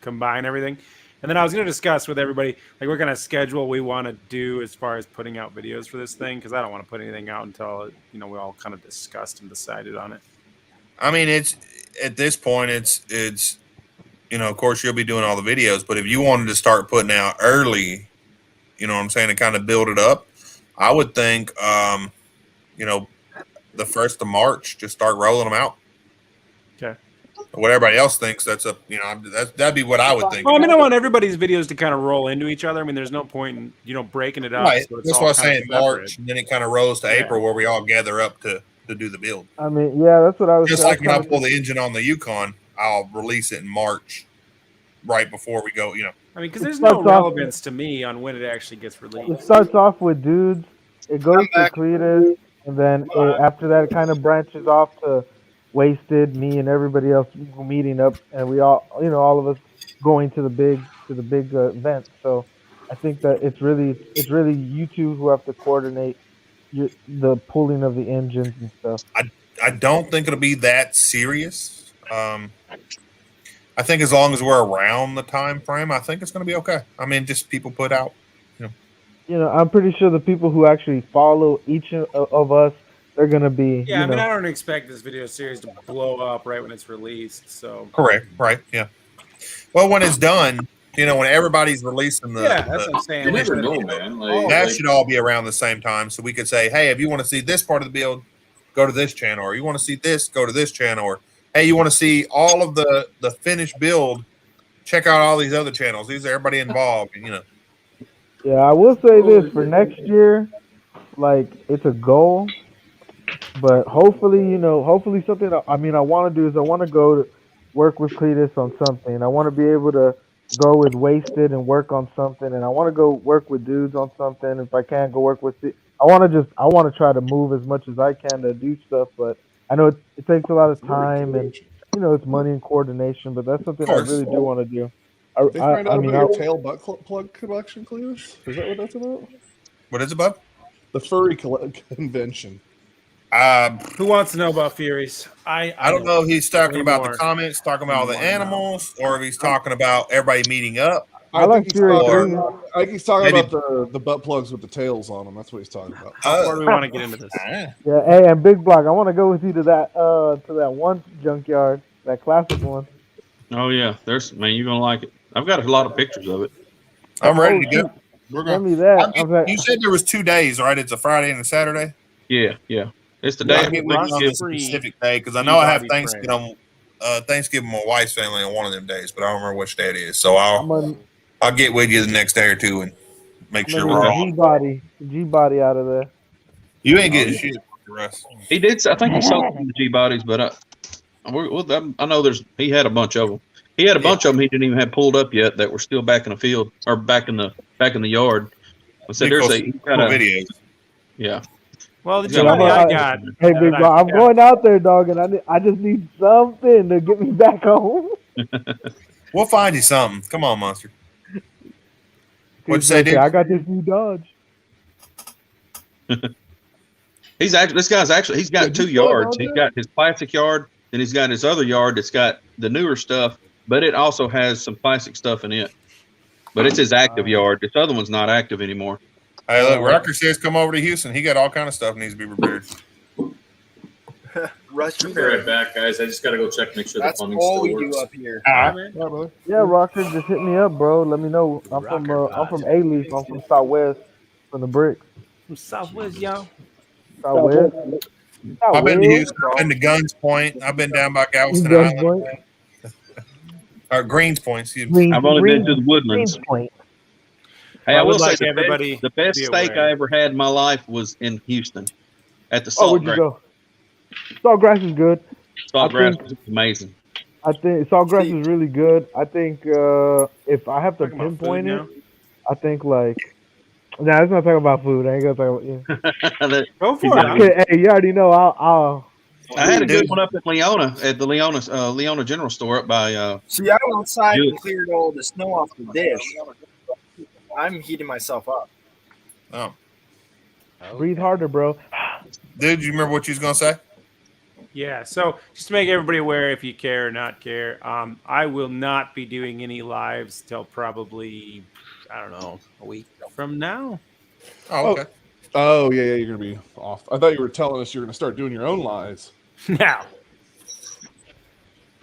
B: combine everything. And then I was going to discuss with everybody like what kind of schedule we want to do as far as putting out videos for this thing, because I don't want to put anything out until we all kind of discussed and decided on it.
A: I mean, it's at this point, it's of course you'll be doing all the videos, but if you wanted to start putting out early, you know what I'm saying, to kind of build it up, I would think, the 1st of March, just start rolling them out.
B: Okay.
A: What everybody else thinks, that'd be what I would think.
B: Well, I mean, I want everybody's videos to kind of roll into each other. I mean, there's no point in, breaking it up.
A: Right.
B: So it's
A: That's
B: all
A: what I'm
B: kind of
A: saying, March, and then it kind of rolls to April where we all gather up to do the build.
F: I mean, yeah, that's what I was
A: just
F: saying.
A: like when I pull the engine on the Yukon, I'll release it in March, right before we go.
B: I mean, because there's no relevance to me on when it actually gets released.
F: It starts off with dudes, it goes to Cletus, and then after that, it kind of branches off to Wasted, me, and everybody else meeting up, and we all, all of us going to the big event. So I think that it's really you two who have to coordinate the pulling of the engines and stuff.
A: I don't think it'll be that serious. I think as long as we're around the time frame, I think it's going to be okay. I mean, just people put out.
F: I'm pretty sure the people who actually follow each of us, they're going to be.
B: Yeah, I mean, I don't expect this video series to blow up right when it's released. So
A: correct, right? Yeah. Well, when it's done, when everybody's releasing
B: that's what I'm saying.
I: You never know, man.
A: That should all be around the same time, so we could say, hey, if you want to see this part of the build, go to this channel, or you want to see this, go to this channel, or hey, you want to see all of the finished build, check out all these other channels. These are everybody involved,
F: Yeah, I will say this for next year, like it's a goal, but hopefully, hopefully something. I want to do is I want to go to work with Cletus on something. I want to be able to go with Wasted and work on something, and I want to go work with dudes on something. If I can't go work with I want to try to move as much as I can to do stuff, but I know it takes a lot of time and it's money and coordination, but that's something I really do want to do.
C: They find out about your tail butt plug collection, Cletus? Is that what that's about?
A: What is it about?
C: The furry convention.
B: Who wants to know about Furies?
A: I don't know if he's talking
B: Way
A: about
B: more
A: the comments, talking about the
B: than you wanna know.
A: animals, or if he's talking about everybody meeting up.
C: I think he's talking,
A: or
C: he's talking
A: maybe-
C: about the butt plugs with the tails on them. That's what he's talking about.
B: How far do we want to get into this?
F: Yeah, hey, and Big Block, I want to go with you to that one junkyard, that classic one.
J: Oh yeah, man, you're gonna like it. I've got a lot of pictures of it.
A: I'm ready to go. We're
F: Send me
A: gonna.
F: that.
A: You said there was 2 days, right? It's a Friday and a Saturday.
J: Yeah. It's the day
A: I'll
J: after
A: get with you on
J: Thanksgiving.
A: the specific day because I know I have Thanksgiving with my wife's family on one of them days, but I don't remember which day it is. So I'll get with you the next day or two and make sure we're all.
F: G-body out of there.
A: You ain't getting shit, Russ.
J: He did. I think he sold some of the G bodies, but I know he had a bunch of them. He had a bunch of them he didn't even have pulled up yet that were still back in the field or back in the yard. I said there's
A: videos.
J: Yeah.
B: Well, the G-body I got.
F: Hey, Big Block, I'm going out there, dog, and I just need something to get me back home.
A: We'll find you something. Come on, Monster. What'd you say, dude?
F: I got this new Dodge.
J: He's got 2 yards. He's got his plastic yard, then he's got his other yard that's got the newer stuff, but it also has some plastic stuff in it. But it's his active yard. This other one's not active anymore.
A: Hey, look, Rucker says come over to Houston. He got all kind of stuff needs to be repaired.
H: Rush,
I: I'll be right back, guys. I just got to go check, make sure
H: that's
I: the plumbing
H: all
I: still
H: we
I: works.
H: do up here.
F: Yeah, Rocker, just hit me up, bro. Let me know. I'm from A-Leaf. I'm from Southwest, from the bricks.
B: From Southwest, y'all.
F: Southwest.
A: I've been to Houston. I've been to Guns Point. I've been down by Galveston Island. Or Greens Point, excuse me.
J: I've only been to the Woodlands. Hey, I will say the best steak I ever had in my life was in Houston at the Saltgrass.
F: Where'd you go? Saltgrass is good.
J: Saltgrass was amazing.
F: I think Saltgrass is really good. I think if I have to pinpoint it, I think like. Nah, let's not talk about food. I ain't gonna talk about.
B: Go for it.
F: Okay, hey, you already know.
J: I had a good one up in Leona at the Leona General Store up by.
H: See, I went outside and cleared all the snow off the dish. I'm heating myself up.
A: Oh.
F: Breathe harder, bro.
A: Dude, you remember what you was gonna say?
B: Yeah, so just to make everybody aware, if you care or not care, I will not be doing any lives till probably, I don't know, a week from now.
A: Oh, okay.
C: Oh, yeah, you're going to be off. I thought you were telling us you're going to start doing your own lives.
B: Now.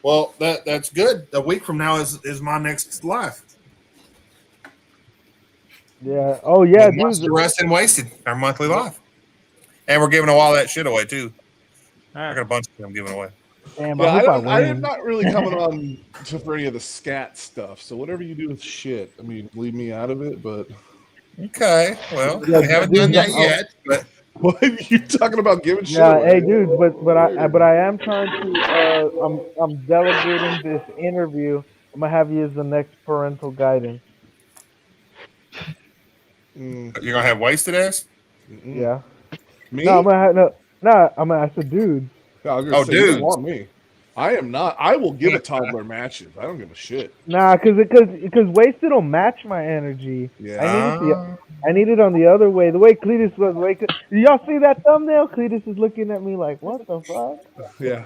A: Well, that's good. A week from now is my next live.
F: Yeah. Oh, yeah, dude.
A: Monster Rest and Wasted, our monthly live. And we're giving all that shit away, too. I got a bunch of them giving away.
F: Damn,
C: I am not really coming on for any of the scat stuff. So whatever you do with shit, I mean, leave me out of it. But
A: okay, well, we haven't done that yet. But
C: what are you talking about giving shit?
F: Yeah,
C: away?
F: hey, dude, but I am trying to. I'm delegating this interview. I'm gonna have you as the next parental guidance.
A: You're gonna have wasted ass?
F: Yeah.
C: Me?
F: No, I'm gonna have I said, dude.
C: Oh, dude, you don't want me. I am not. I will give a toddler matches. I don't give a shit.
F: Nah, because wasted will match my energy.
C: Yeah.
F: I need it on the other way. The way Cletus was. Did y'all see that thumbnail? Cletus is looking at me like, what the fuck?
C: Yeah.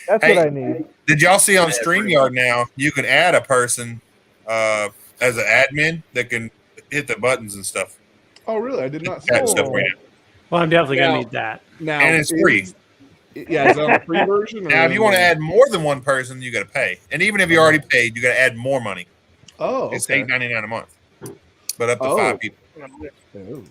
F: That's what I need.
A: Did y'all see on StreamYard now? You can add a person as an admin that can hit the buttons and stuff.
C: Oh, really? I did not see
A: That
C: that.
A: stuff right now.
B: Well, I'm definitely gonna need that.
C: Now,
A: And it's free.
C: Yeah, is that on the free version?
A: Now, if you want to add more than one person, you got to pay. And even if you already paid, you got to add more money.
C: Oh,
A: it's
C: okay.
A: $8.99 a month, but up to 5 people.
C: Oh.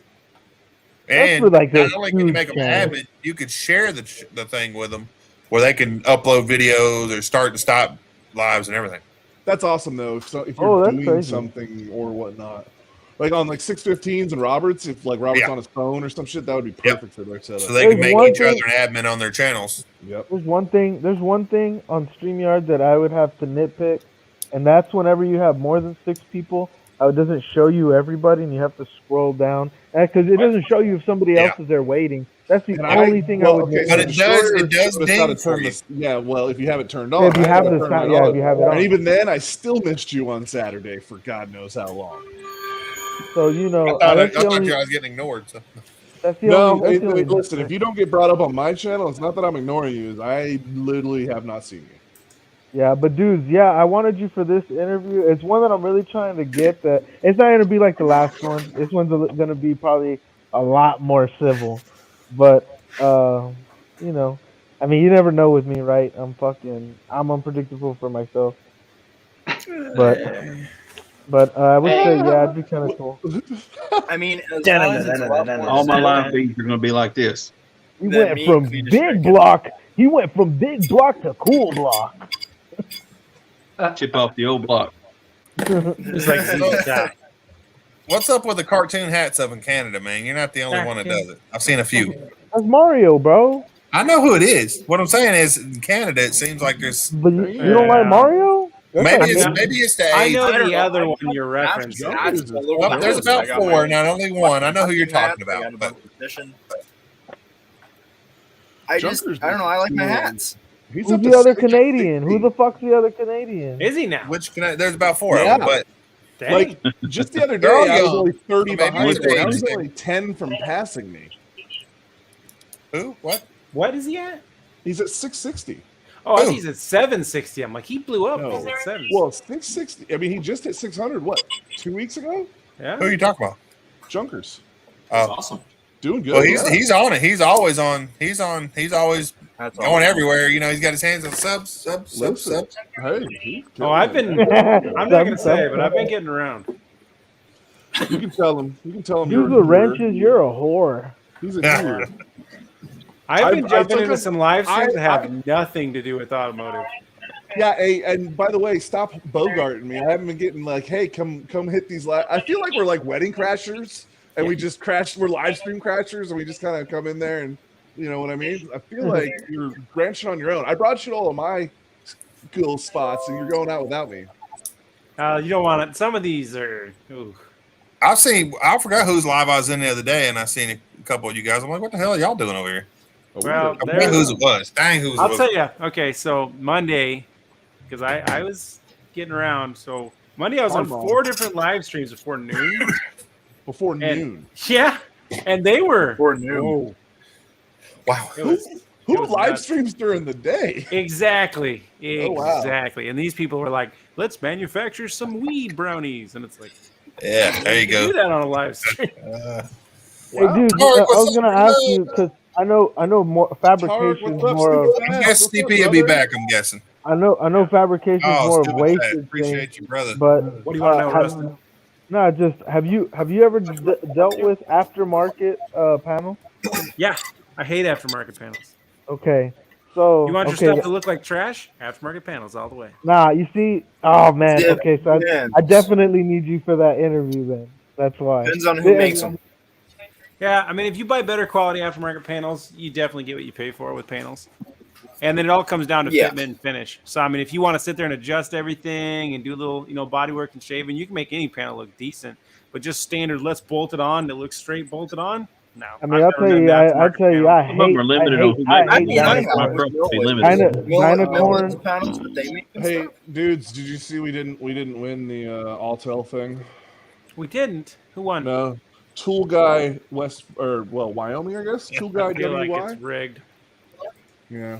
A: And
F: for, like,
A: not
F: the
A: only can you make them admin, you could share the thing with them, where they can upload videos or start and stop lives and everything.
C: That's awesome though. If you're
F: that's
C: doing
F: crazy.
C: something or whatnot, like on like 615s and Roberts, if like Robert's on his phone or some shit, that would be perfect for their setup.
A: So they can make each other an admin on their channels.
C: Yep.
F: There's one thing on StreamYard that I would have to nitpick, and that's whenever you have more than 6 people, it doesn't show you everybody, and you have to scroll down because it doesn't show you if somebody else is there waiting. That's the only thing I would get.
A: But it does
C: It's
A: ding
C: gotta
A: for
C: turn
A: you.
C: this. Yeah, well, if you have it turned
F: Yeah,
C: on,
F: if you
C: I
F: have
C: gotta
F: the
C: turn
F: sound,
C: it
F: yeah,
C: on.
F: if you have it on.
C: And even then, I still missed you on Saturday for God knows how long.
F: So you know,
A: I
F: that's the
A: thought
F: only.
A: you was getting ignored. So.
F: That's the
C: No,
F: only. That's the only
C: listen. If you don't get brought up on my channel, it's not that I'm ignoring you. I literally have not seen you.
F: Yeah, but dudes, yeah, I wanted you for this interview. It's one that I'm really trying to get. That it's not gonna be like the last one. This one's gonna be probably a lot more civil. But you know, I mean, you never know with me, right? I'm unpredictable for myself. But I would say, yeah, it'd be kind of cool.
H: I mean, as long as it's a lot more
J: All my
H: civil
J: live feeds are going to be like this.
F: He
H: than
F: went
H: me
F: from
H: and Cletus
F: big
H: Stricken.
F: block. He went from big block to cool block.
J: Chip off the old block.
B: It's like
A: So, what's up with the cartoon hats up in Canada, man? You're not the only one that does it. I've seen a few.
F: That's Mario, bro.
A: I know who it is. What I'm saying is, in Canada, it seems like there's
F: But you don't like Mario?
A: maybe it's the
B: I
A: age.
B: know
H: I don't
B: the
H: know.
B: other
H: I
B: one
H: got
B: you're
H: hats
B: referencing.
H: all over
A: Well,
H: the
A: there's
H: house.
A: about
H: I got
A: four,
H: my
A: not only one. I know who you're talking
H: hats, I got
A: about.
H: a
A: But
H: bunch of fishing. I don't know. I like my hats.
C: He's
F: Who's
C: up to
F: the other
C: 60.
F: Canadian? Who the fuck's the other Canadian?
B: Is he now?
A: there's about four of
C: Yeah.
A: them. But
B: Dang.
C: Like just the other
A: They're all
C: day, I was
A: young.
C: only 30
A: So maybe
C: behind
A: it's
C: him. Now
A: age
C: he's
A: thing.
C: only 10 from passing me.
A: who? What?
B: What is he at?
C: He's at 660.
B: Oh, I
A: Who?
B: think he's at 760. I'm like, he blew up.
C: No.
B: He's at 760.
C: Well, 660. I mean, he just hit 600. What? 2 weeks ago?
B: Yeah.
A: Who are you talking about?
C: Junkers.
A: Oh,
I: Awesome.
C: Doing good.
A: well,
C: yeah.
A: he's on it. He's always on. He's always
H: That's
A: going everywhere. You know, he's got his hands on subs.
C: Listen, hey, he's
B: Oh, I've
C: killing
B: been.
C: it.
B: I'm not gonna say, but I've been getting around.
C: You can tell him. You can tell him.
F: Use
C: you're
F: the wrenches. You're a whore.
C: He's a
A: Yeah.
C: doer.
B: I've been
C: I
B: jumping
C: took
B: into
C: a-
B: some live streams
C: I-
B: that have nothing to do with automotive.
C: Yeah, hey, and by the way, stop bogarting me. I haven't been getting like, hey, come hit these. I feel like we're like wedding crashers, and we just crash. We're live stream crashers, and we just kind of come in there, and you know what I mean. I feel like you're branching on your own. I brought you to all of my cool spots, and you're going out without me.
B: You don't want it. Some of these are. Ooh.
A: I forgot whose live I was in the other day, and I seen a couple of you guys. I'm like, what the hell are y'all doing over here?
B: Well,
A: I forgot whose it was. Dang, whose it
B: I'll
A: was.
B: tell you. Okay, so Monday, because I was getting around. So Monday I was on
C: Hardball.
B: 4 different live streams before noon.
C: Before
B: And-
C: noon.
B: Yeah, and they were.
H: Before noon.
C: Whoa.
A: Wow.
B: It was,
C: Who
B: it was
C: live
B: nuts.
C: streams during the day?
B: Exactly.
C: Oh, wow.
B: Exactly. And these people were like, let's manufacture some weed brownies. And it's like,
A: Yeah, there you
B: do
A: go.
B: that on a live stream.
F: Hey, dude,
A: Tarek,
F: I
A: what's
F: was
A: up,
F: gonna ask
A: brother?
F: you because I know more fabrication
C: what's up,
F: more of.
C: Steve?
A: I guess CP will be back, I'm guessing.
F: I know fabrication is
A: Oh,
F: more of
A: stupid
F: wasted
A: chat.
F: thing.
A: Appreciate you, brother.
F: But
B: What do you want to know,
F: have-
B: Rustin?
F: No, just have you ever dealt with aftermarket panel?
B: Yeah, I hate aftermarket panels.
F: Okay, so
B: You want your
F: okay,
B: stuff to look like trash? Aftermarket panels all the way.
F: nah, you see, oh man,
H: Yeah,
F: okay, so
H: man.
F: I definitely need you for that interview then. That's why.
H: Depends on who makes them.
B: Yeah, I mean, if you buy better quality aftermarket panels, you definitely get what you pay for with panels. And then it all comes down to
H: Yeah.
B: fitment and finish. So, I mean, if you want to sit there and adjust everything and do a little, body work and shaving, you can make any panel look decent. But just standard, let's bolt it on, it looks straight bolted on. No.
F: I mean, I'll tell you, I
J: Some of them are limited on who
F: I
J: makes
F: hate
J: them.
F: Dynacorn.
J: My truck will be limited.
F: Dynacorn.
H: Panels, but they make them
C: Hey, dudes, did you see we didn't win the Altel thing?
B: We didn't. Who won?
C: No. Tool Guy Wyoming, I guess. Tool Guy
B: I feel like
C: WY.
B: it's rigged.
C: Yeah.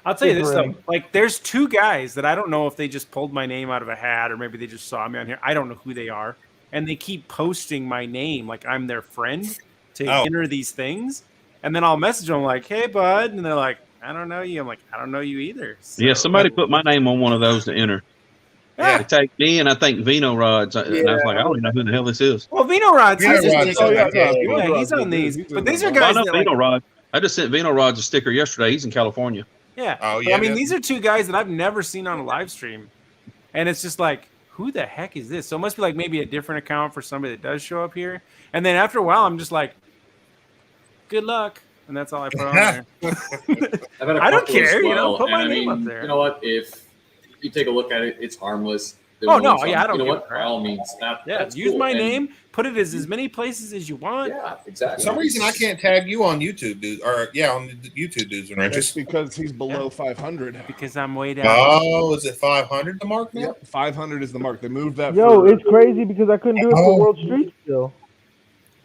B: I'll tell you
F: It's
B: this though,
F: rigged.
B: like there's 2 guys that I don't know if they just pulled my name out of a hat or maybe they just saw me on here. I don't know who they are, and they keep posting my name like I'm their friend to enter these things, and then I'll message them like, "Hey, bud," and they're like, "I don't know you." I'm like, "I don't know you either." So,
J: Yeah, somebody put my name on one of those to enter.
B: Yeah.
J: They take me and I think Vino Rods. And I was like, I don't even know who the hell this is.
B: Well, Vino Rods,
A: Vino
B: he's,
A: Rods,
B: oh, yeah,
A: yeah,
C: Vino
B: yeah,
C: Rods
B: he's
C: is
B: on
C: good.
B: these,
C: He's
B: but
C: in
B: these
C: the-
B: are
J: Well, I
B: guys
J: know
B: that
J: Vino
B: like,
J: Rod. I just sent Vino Rods a sticker yesterday. He's in California.
B: yeah.
A: Oh,
B: But,
A: yeah,
B: I mean,
A: yeah.
B: these are 2 guys that I've never seen on a live stream, and it's just like, who the heck is this? So it must be like maybe a different account for somebody that does show up here. And then after a while, I'm just like, good luck. And that's all I put on there.
I: I've had a
B: I don't
I: couple as
B: care,
I: well,
B: put my
I: and I
B: name up
I: mean,
B: there.
I: You know what? If you take a look at it, it's harmless. they
B: Oh
I: would own
B: no, yeah, I
I: something,
B: don't
I: you know
B: give a
I: what?
B: crap.
I: By all means, that's
B: use
I: cool.
B: my
I: And-
B: name, put it as many places as you want.
I: Yeah,
A: For
I: exactly.
A: some reason, I can't tag you on YouTube, dude. Or yeah, on the YouTube, dudes and
C: That's
A: wrenches.
C: because he's below 500.
B: Because I'm way down.
A: Oh, is it 500 the mark now?
C: Yep, 500 is the mark. They moved that.
F: Yo,
C: for,
F: it's crazy because I couldn't do it for World Street still.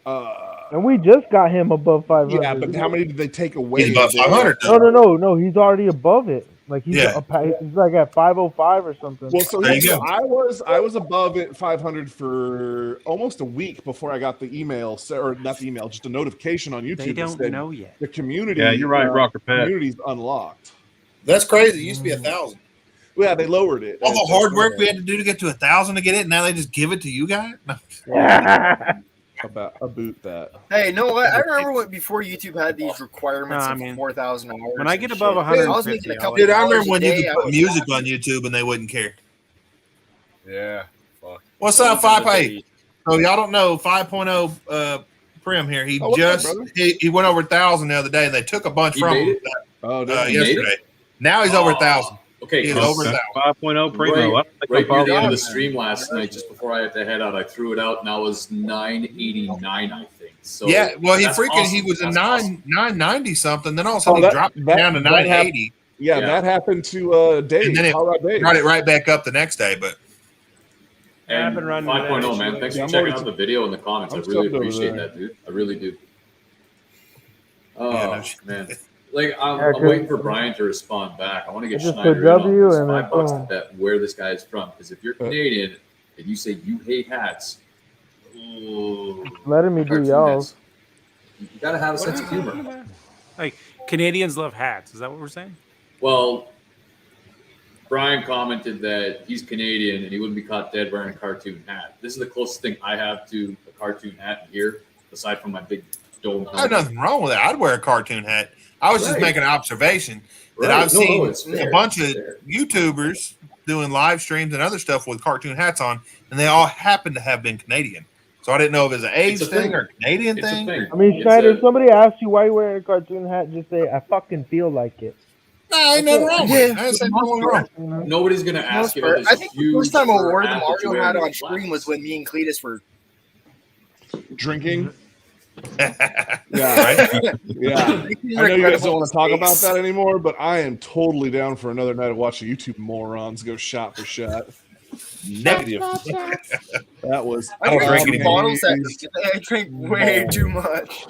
F: And we just got him above 500.
C: Yeah, but how many did they take away?
A: He's above
C: Did they-
A: 500.
F: No. He's already above it. Like he's he's like at 505 or something.
C: Well, so
A: There you go.
C: I was above it 500 for almost a week before I got the email, or not the email, just a notification on YouTube.
B: They don't
C: that said
B: know yet.
C: The community.
J: Yeah, you're right, Rocker Pat.
C: Community's unlocked.
A: That's crazy. It used to be 1,000.
C: Yeah, they lowered it.
A: All the hard work we had to do to get to 1,000 to get it, and now they just give it to you guys.
C: About that.
H: Hey, you know what? I remember when before YouTube had these requirements
B: No, I
H: of
B: mean,
H: 4,000 hours.
B: when I
H: and
B: get above
H: shit.
B: 150,
H: I was making a couple.
A: Dude, I remember
H: dollars a
A: when you
H: day,
A: could
H: I
A: put
H: was
A: music
H: happy.
A: on YouTube and they wouldn't care.
H: Yeah. Fuck.
A: What's up, 5 So y'all don't know 5.0 Prim here. He
C: what's
A: just
C: up, brother?
A: he went over 1,000 the other day, and they took a bunch
I: He
A: from
I: made
A: him
I: it?
C: Oh, did he?
A: yesterday. Now he's over 1,000.
I: Okay,
A: He's
I: Chris,
A: over 1,000.
J: 5.0 Primo. I don't
I: Right,
J: think
I: right
J: I'm
I: near the end of
J: following
I: the stream last night, just before I had to head out, I threw it out, and I was 989, I think. So
A: Yeah, well, he
I: that's
A: he
I: awesome.
A: was a
I: That's
A: 990 something. Then all of a
C: Oh,
A: sudden
C: that-
A: he dropped it
C: that-
A: down to
C: that hap-
A: 980,
C: Yeah,
I: Yeah.
C: that happened to Dave.
A: and then it
C: Colorado Dave.
A: brought it right back up the next day. But
B: Yeah, I've
I: And
B: been running
I: 5.0,
B: that
I: man.
B: issue.
I: Thanks
C: Yeah,
I: for
C: I'm
I: checking
C: already-
I: out the video in the comments. I
C: I'm
I: really
C: subbed over
I: appreciate
C: there.
I: that, dude. I really do. Oh,
A: Yeah, no shit.
I: man. Like, I'm
F: Yeah, 'cause-
I: waiting for Brian to respond back. I want to get
F: Just
I: Schneider
F: put
I: in on
F: W
I: this.
F: and then
I: $5 to
F: boom.
I: bet where this guy is from. Because if you're Canadian and you say you hate hats, ooh,
F: Letting me do
I: cartoon
F: y'all's.
I: hats. You gotta have a sense of humor.
B: Like Canadians love hats. Is that what we're saying?
I: Well, Brian commented that he's Canadian and he wouldn't be caught dead wearing a cartoon hat. This is the closest thing I have to a cartoon hat here, aside from my big dome.
A: I have nothing wrong with that. I'd wear a cartoon hat. I was just
I: Right.
A: making an observation that
I: Right.
A: I've
I: No,
A: seen
I: it's
A: a
I: fair.
A: bunch of
I: It's fair.
A: YouTubers doing live streams and other stuff with cartoon hats on, and they all happen to have been Canadian. So I didn't know if it was an age
I: It's a
A: thing
I: thing.
A: or Canadian
I: It's a
A: thing.
I: thing.
F: I mean,
I: It's
F: Schneider,
I: a-
F: if somebody asks you why you wearing a cartoon hat, just say, I fucking feel like it.
A: No, ain't nothing wrong with it. I said nothing wrong.
I: Nobody's gonna ask you about this
H: I think the
I: huge
H: first time I
I: fur
H: wore the
I: hat that you
H: Mario
I: wear
H: hat
I: in
H: on
I: your
H: stream was when me and Cletus were.
C: Drinking.
A: Yeah.
C: Yeah. Yeah. I know you guys don't want to talk about that anymore, but I am totally down for another night of watching YouTube morons go shot for shot.
A: Negative.
C: That was.
A: I don't drink
H: two
A: anymore.
H: bottles I drink way too much.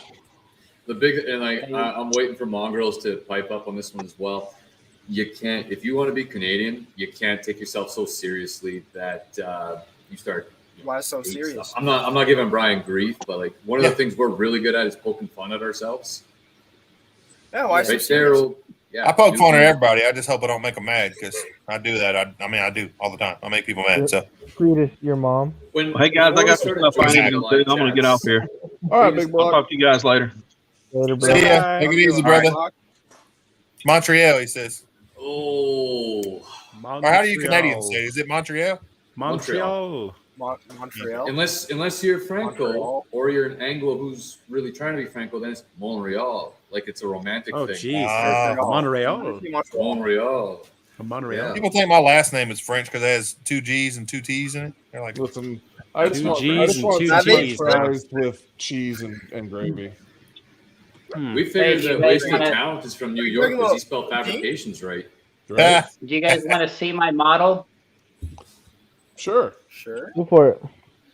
I: The big and I'm waiting for Mongrels to pipe up on this one as well. You can't, if you want to be Canadian, you can't take yourself so seriously that you start.
H: Why so
I: hating
H: serious?
I: stuff. I'm not giving Brian grief, but like one of the things we're really good at is poking fun at ourselves.
H: Yeah, why so
I: Right
H: serious?
I: there, yeah.
A: I poke
I: you-
A: fun at everybody. I just hope I don't make them mad because I do that. I mean, I do all the time. I make people mad. So
F: Cletus, your mom.
I: When,
J: Hey guys, I
I: before we
J: got some
I: started
J: stuff I need to
I: joining
J: do.
I: the
J: I'm gonna get off here.
C: All right, big
J: I'll
C: boy.
J: talk to you guys later.
F: Later, bro.
A: see ya. Take it easy, brother.
H: Alright.
A: Montreal, he says.
I: Oh,
A: Or how do you Canadians say? Is it Montreal?
B: Montreal.
H: Montreal.
I: Unless you're Franco
H: Montreal.
I: or you're an Anglo who's really trying to be Franco, then it's Montreal. Like it's a romantic
B: Oh,
I: thing.
B: jeez.
A: Ah.
B: Montreal.
I: Montreal.
B: Montreal.
I: Yeah.
A: People think my last name is French because it has 2 G's and 2 T's in it. They're like,
C: Listen, I just
B: Two
C: want,
B: G's
C: I just
B: and
C: want
B: two
C: some
B: T's.
C: fries with cheese and gravy.
I: We figured
L: Hey,
I: that
L: you guys
I: Wasted
L: wanna-
I: Talent is from New York because he spelled fabrications right.
C: Right?
L: Do you guys want to see my model?
C: Sure.
H: Sure.
F: Go for it.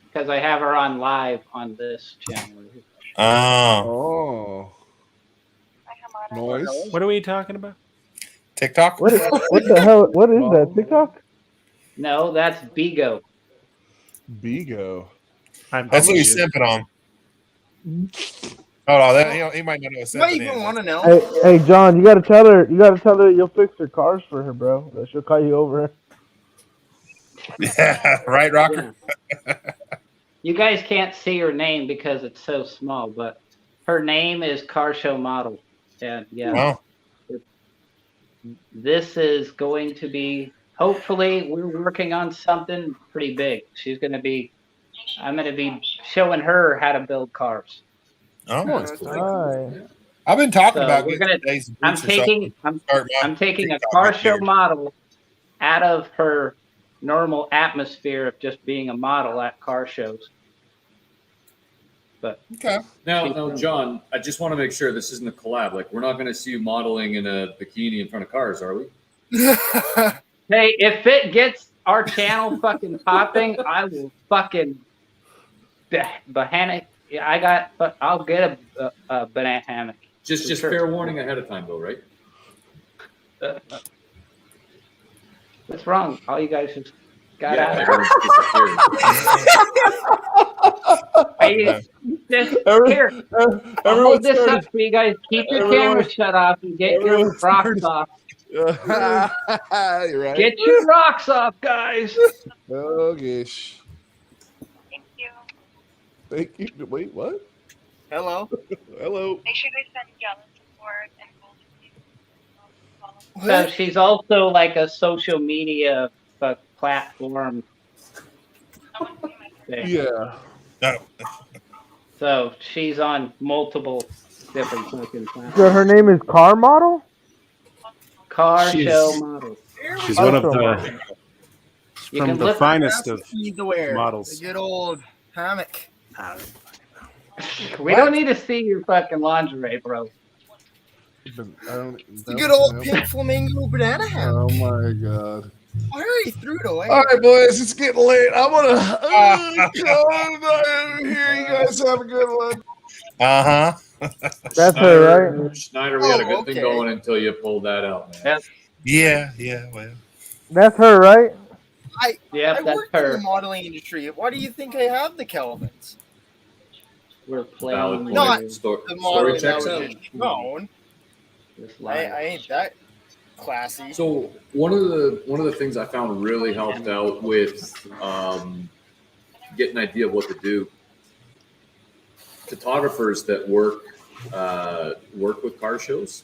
L: Because I have her on live on this channel.
A: oh,
C: Oh. Noise.
B: What are we talking about?
A: TikTok?
F: What the hell? What is that? TikTok?
L: No, that's Bigo.
C: Bigo.
A: That's who he's simping on. Hold on, that, he might not know what
H: Why
A: simping
H: you
A: is.
H: want to know?
F: Hey, John, you gotta tell her. You gotta tell her you'll fix her cars for her, bro. That she'll call you over.
A: Yeah, right, Rocker?
L: You guys can't see her name because it's so small, but her name is Car Show Model. And yeah,
A: Wow.
L: this is going to be, hopefully, we're working on something pretty big. I'm going to be showing her how to build cars.
A: Oh,
H: That's
A: that's cool.
F: Alright.
A: I've been talking
L: So
A: about
L: we're
A: getting
L: gonna-
A: today's
L: I'm taking a
A: TikTok
L: Car
A: right
L: Show
A: here.
L: model out of her normal atmosphere of just being a model at car shows. But
A: okay.
I: Now, John, I just want to make sure this isn't a collab. Like, we're not going to see you modeling in a bikini in front of cars, are we?
L: hey, if it gets our channel fucking popping, I will fucking banana. I'll get a banana hammock.
I: Just
L: sure.
I: fair warning ahead of time, though, right?
L: What's wrong? All you guys just got out.
I: Everyone's disappearing.
L: Here, I'll hold this up for you guys. Keep your cameras shut off and get your rocks off.
C: You're right.
L: Get your rocks off, guys.
C: Oh gosh.
M: Thank you.
C: Thank you. Wait, what?
H: Hello.
C: Hello.
M: Make sure they send yellow support and gold.
L: So she's also like a social media platform. thing.
C: Yeah.
A: No.
L: So she's on multiple different fucking platforms.
F: So her name is Car Model?
L: Car show model.
B: She's one of the
L: You
B: from
L: can
B: the
L: look-
B: finest of
H: Need to wear
B: models.
H: the good old hammock.
L: We don't need to see your fucking lingerie, bro.
H: The good old pink flamingo banana hammock.
C: Oh my god.
H: I already threw it away.
C: All right, boys, it's getting late. I'm gonna here. You guys have a good one.
A: Uh-huh.
F: That's her, right?
I: Schneider, we had a good
H: okay.
I: thing going until you pulled that out, man.
L: Yep.
A: Yeah, well.
F: That's her, right?
H: I
L: Yep, that's
H: work in
L: her.
H: the modeling industry. Why do you think I have the Kelvins?
L: We're
I: Valid
L: playing
I: point.
H: Not
L: with
H: The
I: Story
H: modeling
I: checks
H: that
I: out.
H: was shown.
L: this
H: I
L: line.
H: ain't that classy.
I: So one of the things I found really helped out with getting an idea of what to do. Photographers that work with car shows,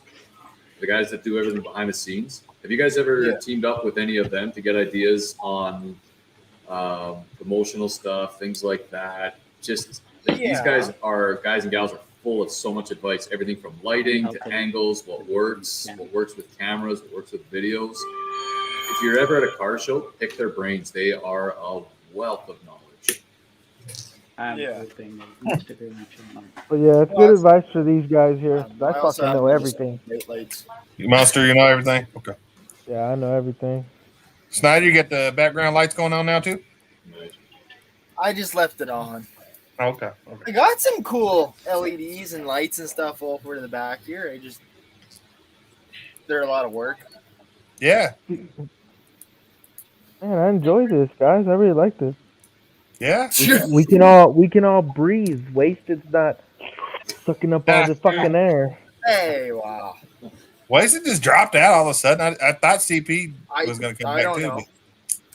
I: the guys that do everything behind the scenes. Have you guys ever teamed up with any of them to get ideas on promotional stuff, things like that? Just these guys and gals are full of so much advice, everything from lighting to angles, what works with cameras, what works with videos. If you're ever at a car show, pick their brains. They are a wealth of knowledge.
L: I'm hoping that Instagram channel.
F: But yeah, it's good advice for these guys here. I
H: also
F: fucking
H: have
F: know
H: these
F: everything.
H: great lights.
A: Monster, you know everything? Okay.
F: Yeah, I know everything.
A: Snyder, you get the background lights going on now too?
H: I just left it on.
A: Okay.
H: I got some cool LEDs and lights and stuff over in the back here. They're a lot of work.
A: Yeah.
F: Man, I enjoy this, guys. I really like this.
A: Yeah.
F: We can all breathe. Wasted's not sucking up all the fucking air.
H: Hey, wow.
A: Why is it just dropped out all of a sudden? I thought CP was going to come
H: I
A: back
H: don't
A: too.
H: know.
A: But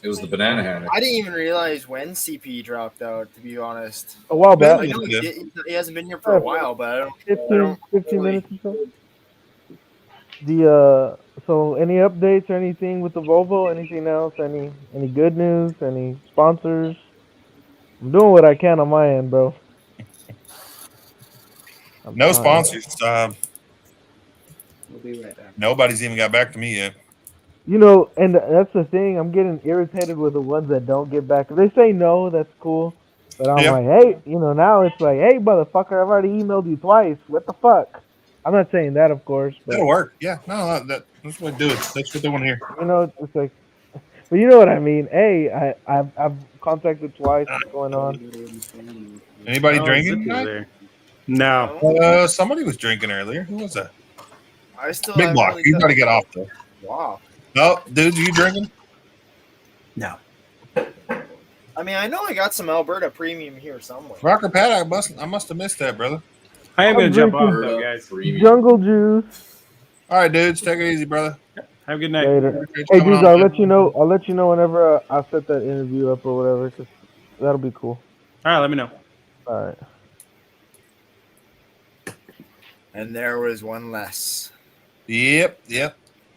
I: It was the banana hammock.
H: I didn't even realize when CP dropped out, to be honest.
F: A while back.
H: I know he hasn't been here for a while, but I don't
F: 15
H: really-
F: minutes or so. So any updates or anything with the Volvo? Anything else? Any good news? Any sponsors? I'm doing what I can on my end, bro.
A: no sponsors.
L: We'll be right back.
A: Nobody's even got back to me yet.
F: You know, and that's the thing. I'm getting irritated with the ones that don't get back. If they say no, that's cool. But I'm like, hey, now it's like, hey, motherfucker, I've already emailed you twice. What the fuck? I'm not saying that, of course. But,
A: That'll work. Yeah. No, that's what I do. That's what they want to hear.
F: it's like, but you know what I mean. Hey, I've contacted twice. What's going on?
A: Anybody
B: Oh,
A: drinking
B: Zippy's
A: tonight?
B: there. No.
A: Somebody was drinking earlier. Who was that?
H: I still
A: Big
H: haven't
A: Block.
H: really
A: You
H: done-
A: got to get off though.
H: Wow.
A: No, dude, you drinking?
B: No.
H: I mean, I know I got some Alberta premium here somewhere.
A: Rocker Pat, I must have missed that, brother.
B: I am going to jump off
F: drinking
B: though, guys.
F: Jungle juice.
A: All right, dudes, take it easy, brother.
B: Have a good night.
F: Later.
A: Appreciate
F: Hey,
A: you coming
F: dudes,
A: on,
F: I'll
A: man.
F: let you know. I'll let you know whenever I set that interview up or whatever, 'cause that'll be cool.
B: All right, let me know.
F: All right.
H: And there was one less.
A: Yep.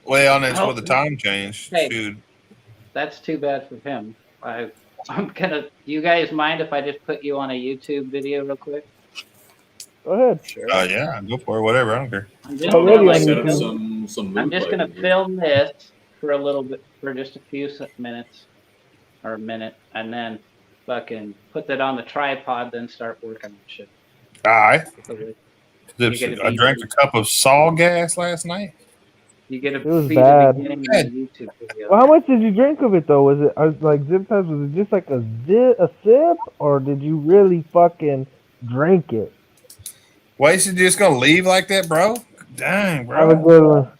A: Well, and it's
L: Oh.
A: with the time change.
L: Hey.
A: Dude.
L: That's too bad for him. I'm gonna. You guys mind if I just put you on a YouTube video real quick?
F: Go ahead.
H: Sure.
A: Yeah, go for it. Whatever. I don't care.
L: I'm just
F: Already
L: gonna,
F: on
I: Set up
F: YouTube.
I: some
L: I'm
I: mood
L: just gonna
I: lighting here.
L: film this for a little bit, for just a few minutes, or a minute, and then fucking put that on the tripod, then start working on shit.
A: All right.
L: You get
A: I drank a cup of saw gas last night.
L: You get
F: It was
L: see
F: bad.
L: the beginning of the YouTube video.
F: Well, how much did you drink of it though? Was it like zip ties? Was it just like a sip, or did you really fucking drink it?
A: Wasted, you just gonna leave like that, bro? Dang, bro.
F: Have a good one.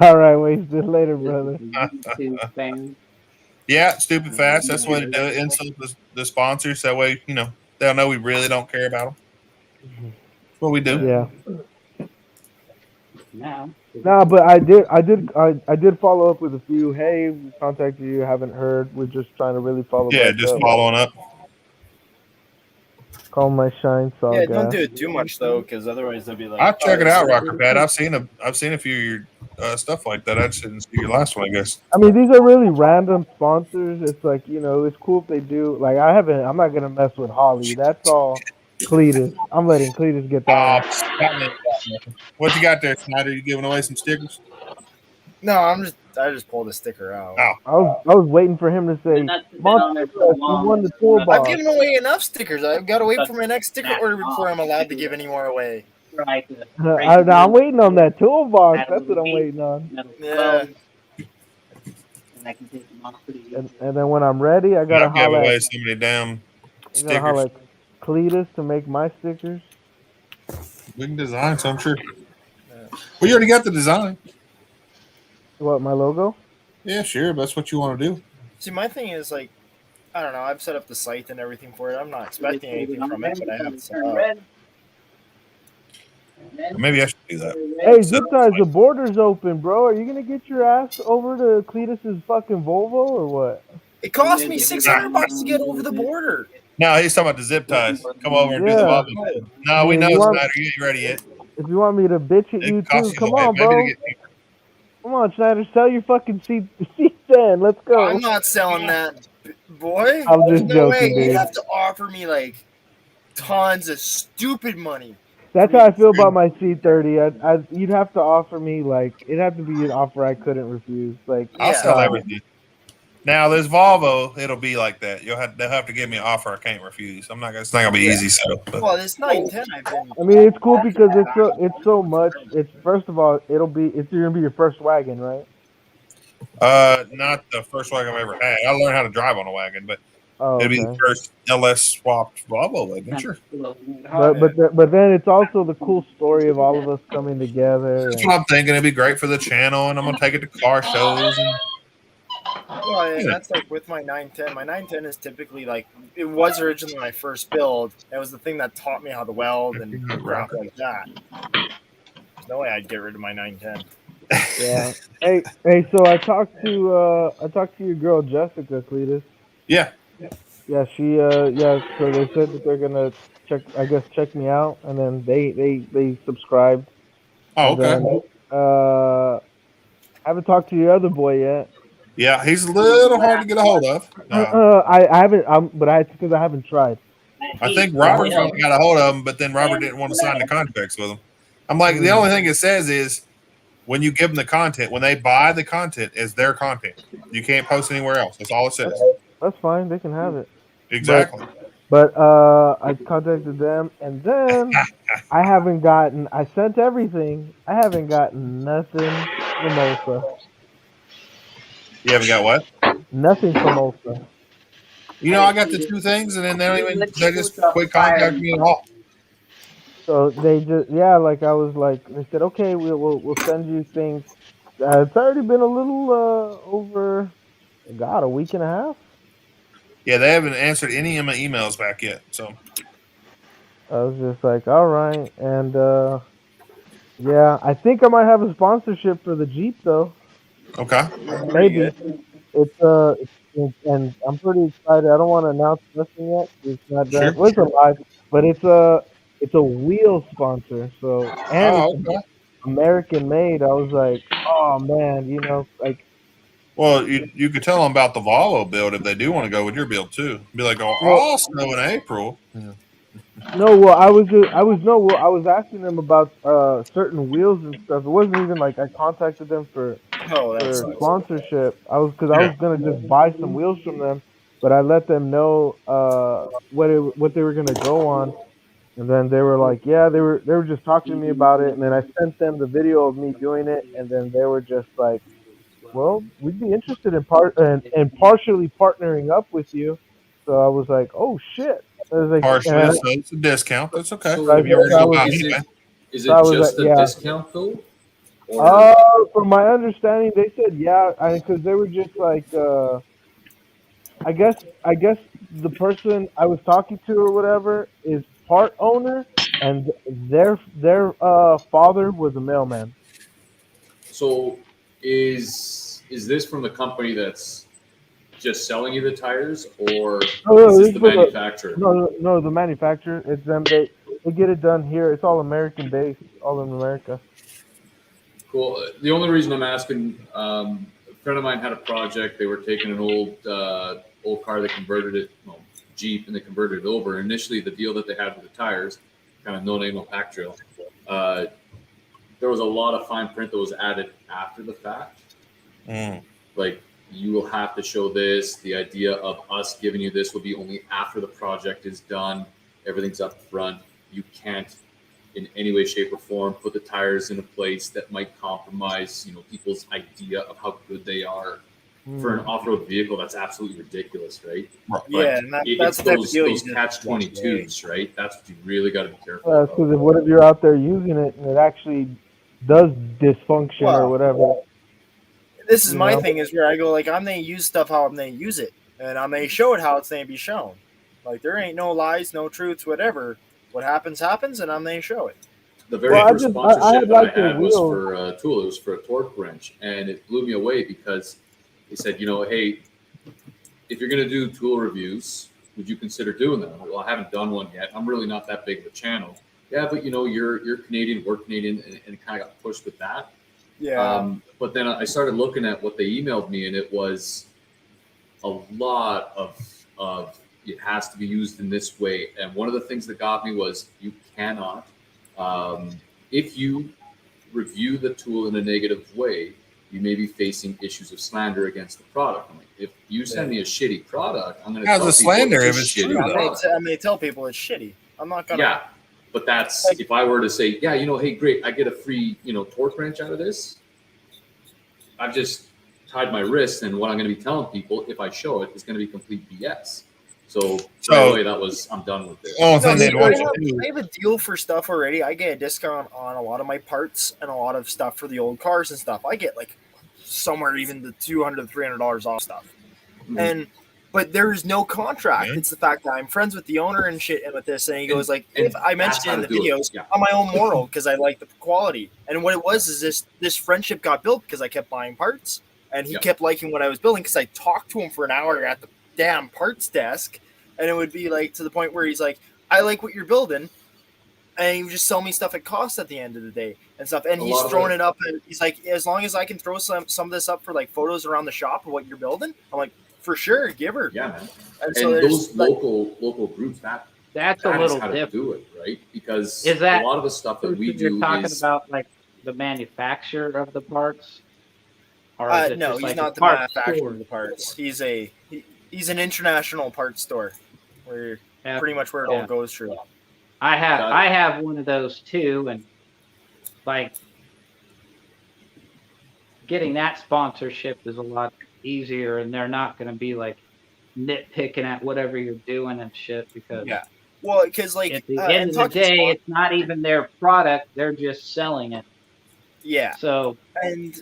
F: All right, wasted later, brother.
L: YouTube fan.
A: Yeah, stupid fast. That's the way to do it. Insult the sponsors. That way, they'll know we really don't care about them. That's what we do.
F: Yeah.
L: Now.
F: Nah, but I did follow up with a few. Hey, we contacted you, haven't heard. We're just trying to really follow.
A: Yeah,
F: back
A: just
F: up.
A: following up.
F: Call my shine saw
H: Yeah,
F: gas.
H: don't do it too much though, because otherwise they'll be like.
A: I'll check
H: oh,
A: it out,
H: this is-
A: Rocker Pat. I've seen a few of your stuff like that. I just didn't see your last one, I guess.
F: I mean, these are really random sponsors. It's like, it's cool if they do. Like, I'm not gonna mess with Holly. That's all Cletus. I'm letting Cletus get that one.
A: What you got there, Snyder? You giving away some stickers?
H: No, I just pulled a sticker out.
A: Oh.
F: I was waiting for him to say, Monster, you won the toolbox.
H: I've given away enough stickers. I've got to wait for my next sticker order before I'm allowed to give any more away.
L: Right.
F: I'm waiting on that toolbox. That's what I'm waiting on.
H: Yeah.
L: And I can take them off for the
F: And then when I'm ready, I gotta
A: I'll give
F: holler
A: away
F: at,
A: so many damn
F: I gotta
A: stickers.
F: holler at Cletus to make my stickers.
A: We can design some, sure. Well, you already got the design.
F: What, my logo?
A: Yeah, sure. That's what you want to do.
H: See, my thing is like, I don't know. I've set up the site and everything for it. I'm not expecting anything from it, but I have it set up.
A: Maybe I should do that.
F: Hey, Zip Ties, the border's open, bro. Are you gonna get your ass over to Cletus's fucking Volvo or what?
H: It cost me $600 to get over the border.
A: No, he's talking about the zip ties. Come over and do the
F: Yeah.
A: Volvo. No, we
F: Yeah,
A: know,
F: you want-
A: Snyder. You ain't ready yet.
F: If you want me to bitch at
A: It
F: you
A: costs
F: too,
A: you
F: come
A: a little
F: on,
A: bit. Maybe
F: bro.
A: to get cheaper.
F: Come on, Schneider, sell your fucking C10. Let's go.
H: I'm not selling that, boy.
F: I'm
H: There's
F: just
H: no way.
F: joking, dude.
H: You have to offer me like tons of stupid money.
F: That's how I feel about my C30. You'd have to offer me it'd have to be an offer I couldn't refuse.
A: I'll sell everything. Now, this Volvo, it'll be like that. They'll have to give me an offer I can't refuse. It's not gonna be easy. So,
H: Well, it's 910. I've been.
F: I mean, it's cool because it's so much. It's first of all, you're gonna be your first wagon, right?
A: not the first wagon I've ever had. I learned how to drive on a wagon, but
F: Oh,
A: it'll be the
F: okay.
A: first LS swapped Volvo wagon. Sure.
F: But then it's also the cool story of all of us coming together.
A: That's what I'm thinking. It'd be great for the channel, and I'm gonna take it to car shows. And
H: Well, and that's like with my 910. My 910 is typically like it was originally my first build. It was the thing that taught me how to weld and crap like that. There's no way I'd get rid of my 910.
F: Yeah. Hey. So I talked to your girl Jessica Cletus.
A: Yeah.
F: Yeah. She. Yeah. So they said that they're gonna check me out, and then they subscribed.
A: Oh,
F: And
A: okay.
F: then, haven't talked to your other boy yet.
A: Yeah, he's a little hard to get a hold of.
F: I haven't. Because I haven't tried.
A: I think Robert finally got a hold of him, but then Robert didn't want to sign the contracts with him. I'm like, the only thing it says is when you give them the content, when they buy the content, is their content. You can't post anywhere else. That's all it says.
F: That's fine. They can have it.
A: Exactly.
F: But I contacted them, and then I sent everything. I haven't gotten nothing from Ulsa.
A: You haven't got what?
F: Nothing from Ulsa.
A: You know, I got the two things, and then they just quit contacting me at all.
F: So they just they said, okay, we'll send you things. It's already been a little over, a week and a half.
A: Yeah, they haven't answered any of my emails back yet. So
F: I was just like, all right, and yeah, I think I might have a sponsorship for the Jeep though.
A: okay.
F: Maybe and I'm pretty excited. I don't want to announce nothing yet. It's not done.
A: Sure.
F: It's alive, but it's a wheel sponsor. So and it's American made. I was like, oh man,
A: Well, you could tell them about the Volvo build if they do want to go with your build too. Be like, oh, snow in April. Yeah.
F: No, well, I was asking them about certain wheels and stuff. It wasn't even like I contacted them for sponsorship. I was gonna just buy some wheels from them, but I let them know what they were gonna go on, and then they were like, yeah, they were just talking to me about it, and then I sent them the video of me doing it, and then they were just like, well, we'd be interested in and partially partnering up with you. So I was like, oh shit. I was like,
A: Partially, so it's a discount. That's okay.
I: So
A: If you already go out
I: is
A: anyway.
I: is
F: So I
I: it
F: was
I: just
F: like,
I: a
F: yeah.
I: discount though? Or
F: From my understanding, they said yeah, because they were just like, I guess the person I was talking to or whatever is part owner, and their father was a mailman.
I: so is this from the company that's just selling you the tires, or
F: No,
I: is
F: this
I: this
F: is
I: the
F: for
I: manufacturer?
F: no, the manufacturer. It's them. They get it done here. It's all American based, all in America.
I: Cool. The only reason I'm asking, a friend of mine had a project. They were taking an old car. They converted it, Jeep, and they converted it over. Initially, the deal that they had with the tires, kind of no name, no pack drill. There was a lot of fine print that was added after the fact. Like, you will have to show this. The idea of us giving you this will be only after the project is done. Everything's up front. You can't, in any way, shape, or form, put the tires in a place that might compromise, people's idea of how good they are. For an off-road vehicle, that's absolutely ridiculous, right?
H: Yeah, and that's the type of
I: those
H: deal you
I: those
H: just
I: catch-22s, right? That's what you really got to be careful about.
F: Because what if you're out there using it and it actually does dysfunction or whatever?
H: This is
F: You
H: my
F: know?
H: thing is where I go like I'm gonna use stuff how I'm gonna use it, and I'm gonna show it how it's gonna be shown. Like there ain't no lies, no truths, whatever. What happens happens, and I'm gonna show it.
I: The very first sponsorship that I had was for a tool. It was for a torque wrench, and it blew me away because they said, hey, if you're going to do tool reviews, would you consider doing them? Well, I haven't done one yet. I'm really not that big of a channel. Yeah, but you're Canadian, we're Canadian, and it kind of got pushed with that.
H: Yeah.
I: But then I started looking at what they emailed me, and it was a lot of it has to be used in this way. And one of the things that got me was you cannot, if you review the tool in a negative way, you may be facing issues of slander against the product. I'm like, if you send me a shitty product, I'm going to tell people
A: slander
I: it's
A: if
I: a
A: it's
I: shitty
A: true,
I: product.
H: I may tell people it's shitty. I'm not gonna.
I: Yeah, but that's if I were to say, yeah, hey, great, I get a free, torque wrench out of this. I've just tied my wrist, and what I'm going to be telling people if I show it is going to be complete BS. So right away, I'm done with it.
H: I have a deal for stuff already. I get a discount on a lot of my parts and a lot of stuff for the old cars and stuff. I get like somewhere even the $200 to $300 off stuff. But there is no contract. It's the fact that I'm friends with the owner and shit, and with this, and he goes like, if I mentioned it in the videos on my own moral because I like the quality. And what it was is this friendship got built because I kept buying parts, and he kept liking what I was building because I talked to him for an hour at the damn parts desk, and it would be like to the point where he's like, I like what you're building, and he would just sell me stuff at cost at the end of the day and stuff. And he's throwing it up, and he's like, as long as I can throw some of this up for like photos around the shop of what you're building, I'm like, for sure, give her.
I: Yeah, man.
H: And
I: so those local groups,
L: that's
I: a
L: little
I: how
L: different.
I: to do it, right? Because
L: Is that
I: a lot of the stuff that we do
L: you're talking
I: is
L: about like the manufacturer of the parts? Or is it
H: no,
L: just
H: he's
L: like
H: not
L: a
H: the
L: parts
H: manufacturer
L: store?
H: of the parts. He's an international parts store, where pretty much where it all goes through.
L: I have one of those too, and like getting that sponsorship is a lot easier, and they're not going to be like nitpicking at whatever you're doing and shit because
H: well, because like
L: at the end of the day, it's not even their product; they're just selling it.
H: Yeah.
L: So
H: and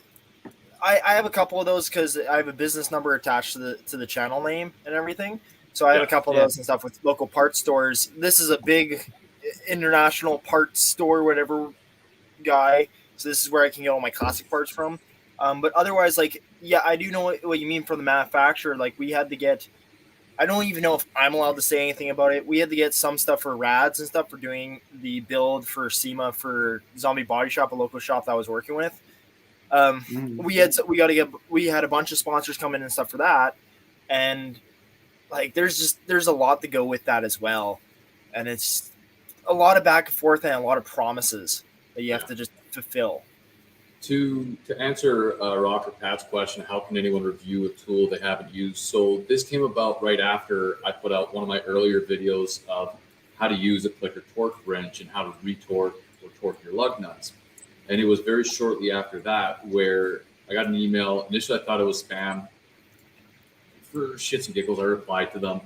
H: I have a couple of those because I have a business number attached to the channel name and everything. So I have a couple of those and stuff with local parts stores. This is a big international parts store, whatever guy. So this is where I can get all my classic parts from. But otherwise, like, yeah, I do know what you mean from the manufacturer. Like, we had to get, I don't even know if I'm allowed to say anything about it. We had to get some stuff for Rads and stuff for doing the build for SEMA for Zombie Body Shop, a local shop that I was working with. We had a bunch of sponsors come in and stuff for that, and like there's a lot to go with that as well, and it's a lot of back and forth and a lot of promises that you have to just fulfill.
I: To answer Rocker Pat's question, how can anyone review a tool they haven't used? So this came about right after I put out one of my earlier videos of how to use a clicker torque wrench and how to retorque or torque your lug nuts. And it was very shortly after that where I got an email. Initially, I thought it was spam. For shits and giggles, I replied to them.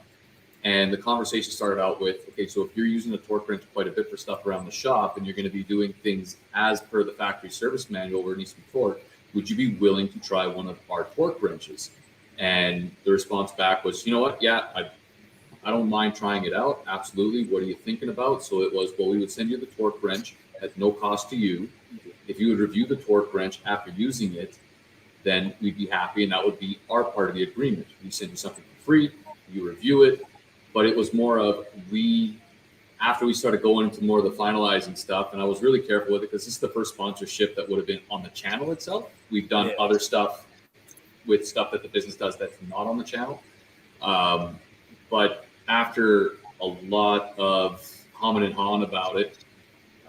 I: And the conversation started out with, okay, so if you're using a torque wrench quite a bit for stuff around the shop and you're going to be doing things as per the factory service manual where it needs to be torqued, would you be willing to try one of our torque wrenches? And the response back was, you know what? Yeah, I don't mind trying it out. Absolutely. What are you thinking about? So it was, well, we would send you the torque wrench at no cost to you. If you would review the torque wrench after using it, then we'd be happy. And that would be our part of the agreement. We send you something for free, you review it. But it was more of after we started going into more of the finalizing stuff, and I was really careful with it because this is the first sponsorship that would have been on the channel itself. We've done other stuff with stuff that the business does that's not on the channel. But after a lot of humming and hawing about it,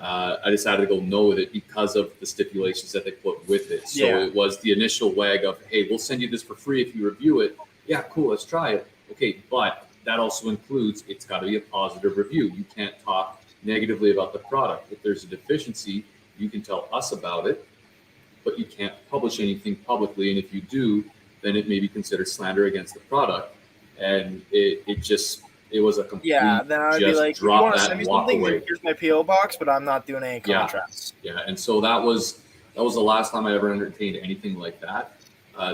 I: I decided to go no with it because of the stipulations that they put with it. So it was the initial wag of, hey, we'll send you this for free if you review it. Yeah, cool, let's try it. Okay, but that also includes it's got to be a positive review. You can't talk negatively about the product. If there's a deficiency, you can tell us about it, but you can't publish anything publicly. And if you do, then it may be considered slander against the product. And it was a complete
H: then I'd be like, you want to send me something? Here's my PO box, but I'm not doing any contracts.
I: Yeah, and so that was the last time I ever entertained anything like that.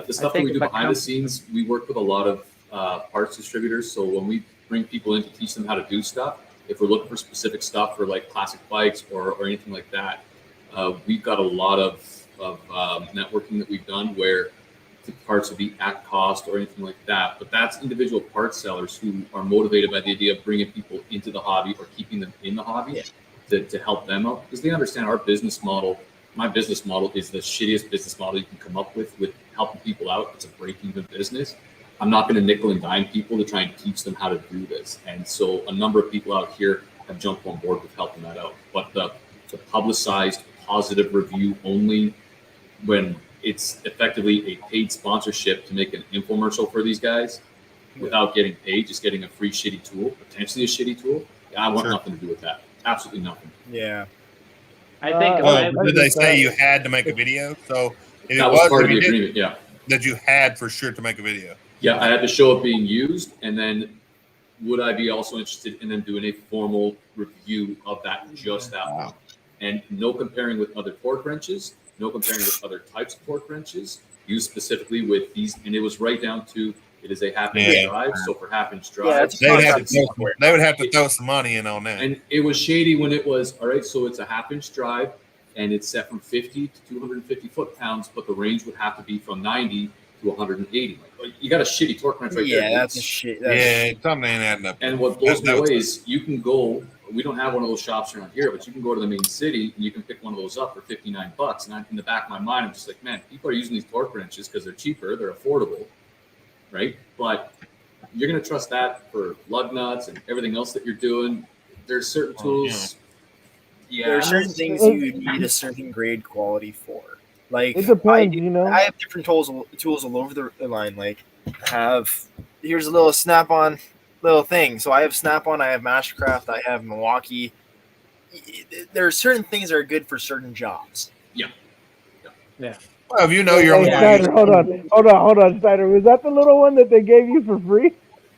I: The stuff that we do behind the scenes, we work with a lot of parts distributors. So when we bring people in to teach them how to do stuff, if we're looking for specific stuff for like classic bikes or anything like that, we've got a lot of networking that we've done where the parts would be at cost or anything like that. But that's individual parts sellers who are motivated by the idea of bringing people into the hobby or keeping them in the hobby to help them out, because they understand our business model. My business model is the shittiest business model you can come up with helping people out. It's a break-even business. I'm not going to nickel and dime people to try and teach them how to do this. And so a number of people out here have jumped on board with helping that out. But the publicized positive review only when it's effectively a paid sponsorship to make an infomercial for these guys without getting paid, just getting a free shitty tool, potentially a shitty tool. I want nothing to do with that. Absolutely nothing.
H: Yeah.
L: I think.
A: Did they say you had to make a video? So if
I: that was part of the agreement. Yeah.
A: That you had for sure to make a video.
I: Yeah, I had to show it being used, and then would I be also interested in them doing a formal review of that, just that one? And no comparing with other torque wrenches, no comparing with other types of torque wrenches, used specifically with these, and it was right down to it is a half-inch drive. So for half-inch drive,
A: they would have to throw some money in on that.
I: And it was shady when it was, all right, so it's a half-inch drive, and it's set from 50 to 250 foot-pounds, but the range would have to be from 90 to 180. You got a shitty torque wrench right there.
H: Yeah, that's a shit.
A: Something ain't adding up.
I: And what blows me away is you can go. We don't have one of those shops around here, but you can go to the main city and you can pick one of those up for $59. And in the back of my mind, I'm just like, man, people are using these torque wrenches because they're cheaper, they're affordable, right? But you're gonna trust that for lug nuts and everything else that you're doing. There's certain tools.
H: There are certain things you need a certain grade quality for. Like
F: it depends,
H: I have different tools all over the line. Like here's a little Snap-on little thing. So I have Snap-on, I have Mastercraft, I have Milwaukee. There are certain things that are good for certain jobs.
I: Yeah.
A: Well, if you know you're only
F: Snyder, hold on, Snyder. Was that the little one that they gave you for free?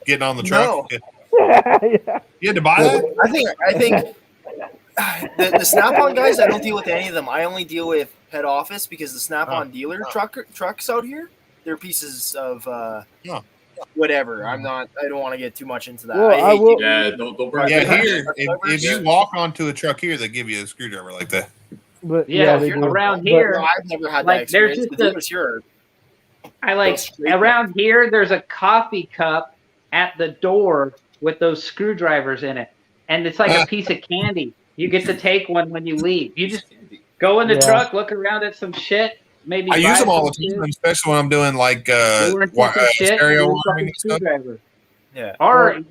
A: Getting on the truck.
H: No.
F: Yeah.
A: You had to buy that?
H: I think the Snap-on guys, I don't deal with any of them. I only deal with head office because the Snap-on dealer trucks out here, they're pieces of whatever. I don't want to get too much into that.
F: Well,
I: don't bring
A: here. If you walk onto a truck here, they give you a screwdriver like that.
F: But
L: around here,
H: I've never had
L: like,
H: that experience.
L: Around here, there's a coffee cup at the door with those screwdrivers in it, and it's like a piece of candy. You get to take one when you leave. You just go in the truck, look around at some shit. Maybe
A: I use them all the time, especially when I'm doing like stereo wiring and stuff.
L: Yeah, or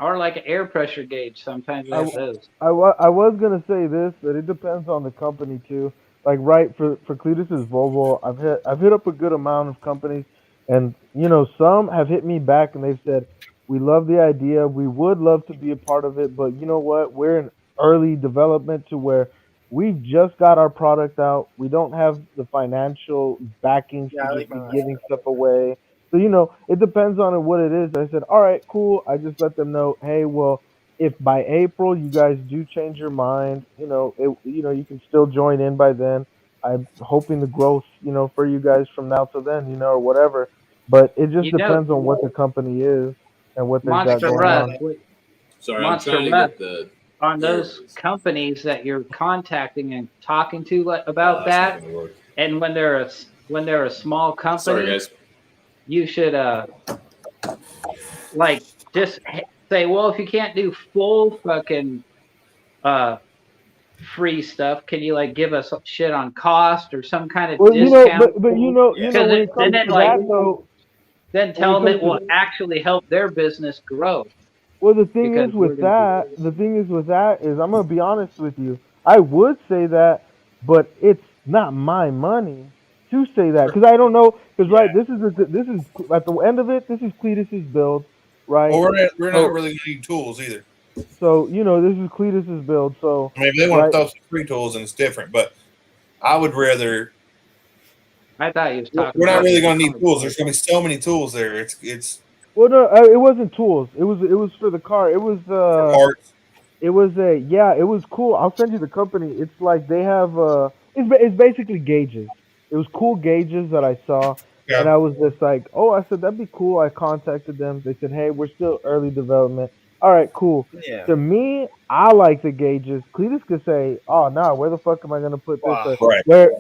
L: like an air pressure gauge. Sometimes we have those.
F: I was gonna say this, that it depends on the company too. like right for Cletus's Volvo, I've hit up a good amount of companies, and you know some have hit me back and they've said we love the idea, we would love to be a part of it, but you know what, we're in early development to where we've just got our product out, we don't have the financial backings
H: Yeah, I
F: to
H: like
F: just be
H: my
F: giving stuff away. So you know it depends on what it is. I said, all right, cool. I just let them know, hey, well, if by April you guys do change your mind, you can still join in by then. I'm hoping the growth, for you guys from now to then, or whatever. But it just
L: You know,
F: depends on what the company is and what they've got
L: Monster
F: going
L: Russ,
F: on.
I: Sorry, I'm
L: Monster
I: trying to
L: Russ,
I: get the.
L: on
I: There it
L: those
I: is.
L: companies that you're contacting and talking to
I: Oh,
L: about
I: that's not
L: that,
I: going to work.
L: and when they're a small company,
I: Sorry, guys.
L: you should like just say, well, if you can't do full fucking uh free stuff, can you like give us shit on cost or some kind of
F: Well,
L: discount?
F: but
L: Because
F: when it
L: then
F: comes to
L: like
F: that though,
L: then
F: when it
L: tell them
F: comes
L: it
F: to
L: will actually help their business grow.
F: well, the thing
L: Because
F: is
L: we're
F: with
L: gonna be
F: that, I'm gonna be honest with you. I would say that, but it's not my money to say that because I don't know. Because right, this is at the end of it. This is Cletus's build, right?
A: Well, we're not
F: So
A: really going to need tools either.
F: this is Cletus's build. So
A: I mean, if they want
F: right,
A: to throw some free tools, and it's different. But I would rather.
L: I thought you was talking
A: We're not
L: about
A: really
L: the
A: going to need
L: car
A: tools.
L: part.
A: There's going to be so many tools there. It's
F: well, no, it wasn't tools. It was for the car. It was
A: for parts.
F: It was it was cool. I'll send you the company. It's like they have it's basically gauges. It was cool gauges that I saw, and
A: Yeah.
F: I was just like, oh, I said that'd be cool. I contacted them. They said, hey, we're still early development. All right, cool.
H: Yeah.
F: To me, I like the gauges. Cletus could say, oh, nah, where the fuck am I gonna put this?
H: Wow.
F: Or
A: Right.
F: where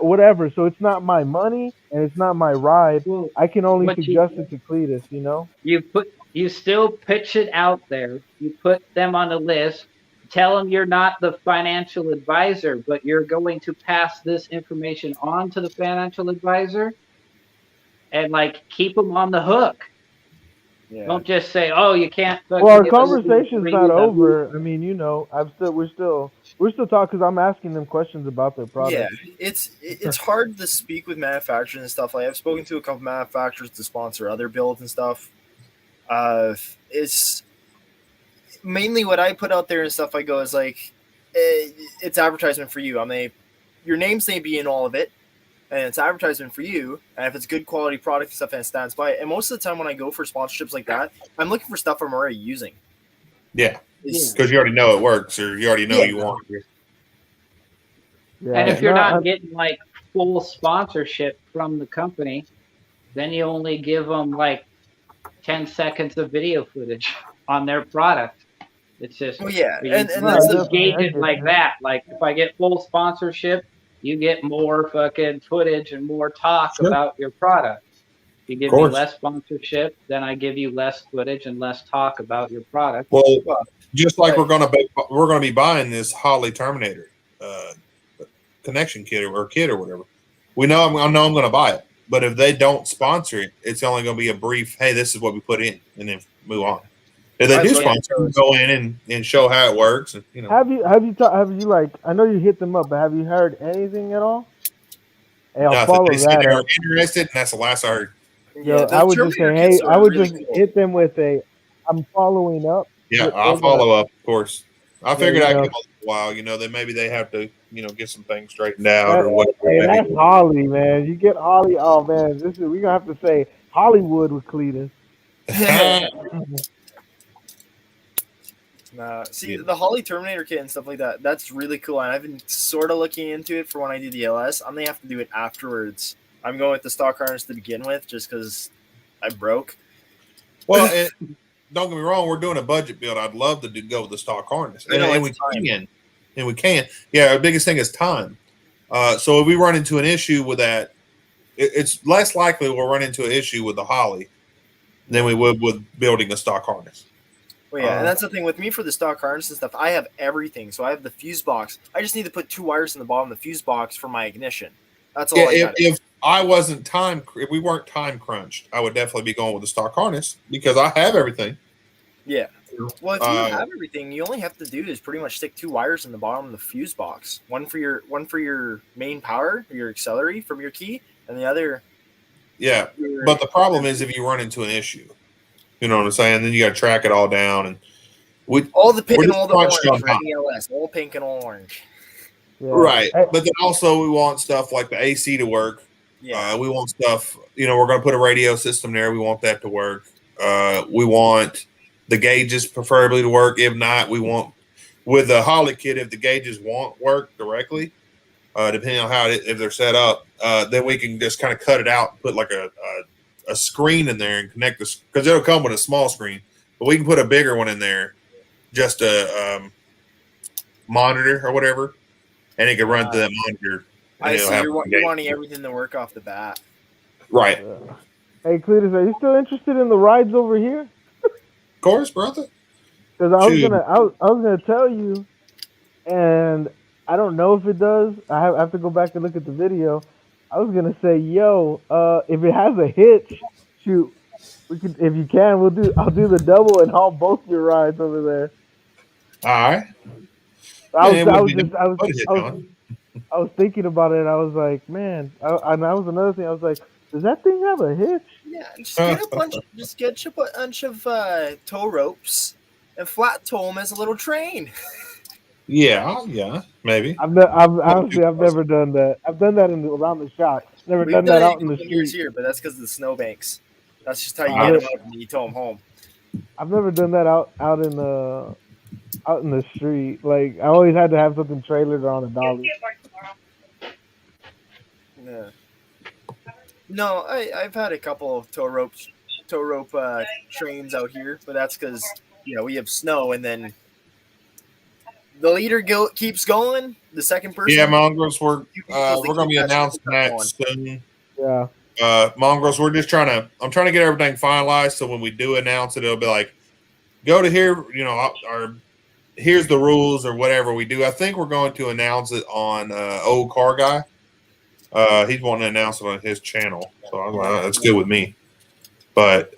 F: whatever. So it's not my money and it's not my ride.
L: Well,
F: I can only
L: what
F: suggest it to Cletus. You know.
L: you still pitch it out there. You put them on the list. Tell them you're not the financial advisor, but you're going to pass this information on to the financial advisor and like keep them on the hook.
H: Yeah.
L: Don't just say, "Oh, you can't
F: Well,
L: fucking
F: our
L: give us
F: conversation's
L: free
F: not
L: stuff."
F: over. I mean, we're still talking because I'm asking them questions about their
H: Yeah,
F: product.
H: it's hard to speak with manufacturers and stuff. Like I've spoken to a couple manufacturers to sponsor other builds and stuff. It's mainly what I put out there and stuff. I go is like, it's advertisement for you. Your name's may be in all of it, and it's advertisement for you. And if it's good quality product and stuff, and it stands by it. And most of the time when I go for sponsorships like that, I'm looking for stuff I'm already using.
A: Yeah.
H: It's-
A: Because you already know it works, or you already know
H: Yeah.
A: you want it.
F: Yeah,
L: And if you're
F: no,
L: not getting like full sponsorship from the company, then you only give them like 10 seconds of video footage on their product. It's just,
H: Well, yeah,
L: you,
H: and
F: No,
H: that's
L: you
H: the
F: definitely, I
L: gauge it
F: get
L: like
F: you.
L: that. Like if I get full sponsorship, you get more fucking footage and more talk
A: Sure.
L: about your product. You
A: Of
L: give me
A: course.
L: less sponsorship, then I give you less footage and less talk about your product.
A: Well,
H: well,
A: just like
H: right.
A: we're gonna be buying this Holly Terminator connection kit or whatever. I know I'm going to buy it, but if they don't sponsor it, it's only going to be a brief. Hey, this is what we put in, and then move on. If they
H: I
A: do
H: look
A: sponsor,
H: at
A: it,
H: those.
A: go in and show how it works. And,
F: Have you like? I know you hit them up, but have you heard anything at all? Hey, I'll
A: nothing. They
F: follow
A: said
F: that
A: they were
F: up.
A: interested, and that's the last I heard.
H: Yeah,
F: I
H: the
F: would just say,
H: Terminator
F: hey,
H: kits
F: I
H: are
F: would
H: really
F: just
H: cool.
F: hit them with a, I'm following up.
A: Yeah,
F: with
A: I'll
F: them,
A: follow up, of course. I
F: yeah,
A: figured I'd give them a little while. They have to, get some things straightened out
F: That,
A: or whatever.
F: hey, that's Holly, man. You get Holly. Oh man, we're gonna have to say Hollywood with Cletus.
H: See the Holly Terminator kit and stuff like that. That's really cool. And I've been sort of looking into it for when I do the LS. I'm gonna have to do it afterwards. I'm going with the stock harness to begin with, just because I broke.
A: Well, don't get me wrong. We're doing a budget build. I'd love to go with the stock harness, and we can. And we can. Yeah, our biggest thing is time. So if we run into an issue with that, it's less likely we'll run into an issue with the Holly than we would with building a stock harness.
H: Well, yeah, and that's the thing with me for the stock harness and stuff. I have everything. So I have the fuse box. I just need to put 2 wires in the bottom of the fuse box for my ignition. That's all I got.
A: If we weren't time crunched, I would definitely be going with the stock harness because I have everything.
H: Yeah. Well, if you
A: Uh,
H: have everything, you only have to do is pretty much stick 2 wires in the bottom of the fuse box. One for your main power, your auxiliary from your key, and the other.
A: Yeah, but the problem is if you run into an issue, you know what I'm saying. Then you got to track it all down, and
H: All the pink
A: we're
H: and
A: just
H: all the
A: crunched
H: orange
A: on
H: for
A: top.
H: ELS. All pink and all orange.
F: Yeah.
A: Right, but then also we want stuff like the AC to work.
H: Yeah.
A: We want stuff. We're going to put a radio system there. We want that to work. We want the gauges preferably to work. If not, we want with the Holly kit if the gauges won't work directly, depending on how if they're set up, then we can just kind of cut it out and put like a screen in there and connect this because it'll come with a small screen, but we can put a bigger one in there, just a monitor or whatever, and it can run through that monitor.
H: I see. You're wanting everything to work off the bat.
A: Right.
F: Hey, Cletus, are you still interested in the rides over here?
A: Of course, brother.
F: Because I was gonna tell you, and I don't know if it does. I have to go back and look at the video. I was gonna say, yo, if it has a hitch, shoot, we could. If you can, I'll do the double and haul both your rides over there.
A: All right.
F: I was thinking about it. And I was like, man, and that was another thing. I was like, does that thing have a hitch?
H: Yeah, just get a bunch of tow ropes and flat tow them as a little train.
A: Yeah, maybe.
F: I've never done that. I've done that around the shop. Never done that out in the street.
H: Here, but that's because of the snowbanks. That's just how you get them out and you tow them home.
F: I've never done that out in the street. Like I always had to have something trailered on a dolly.
H: Yeah. No, I've had a couple of tow rope trains out here, but that's because we have snow, and then the leader keeps going. The second person.
A: Yeah, Mongrels. We're going to be announcing that soon.
F: Yeah.
A: Mongrels. We're just I'm trying to get everything finalized, so when we do announce it, it'll be like, go to here. Or here's the rules or whatever we do. I think we're going to announce it on Old Car Guy. He's wanting to announce it on his channel, so I'm like, that's good with me. But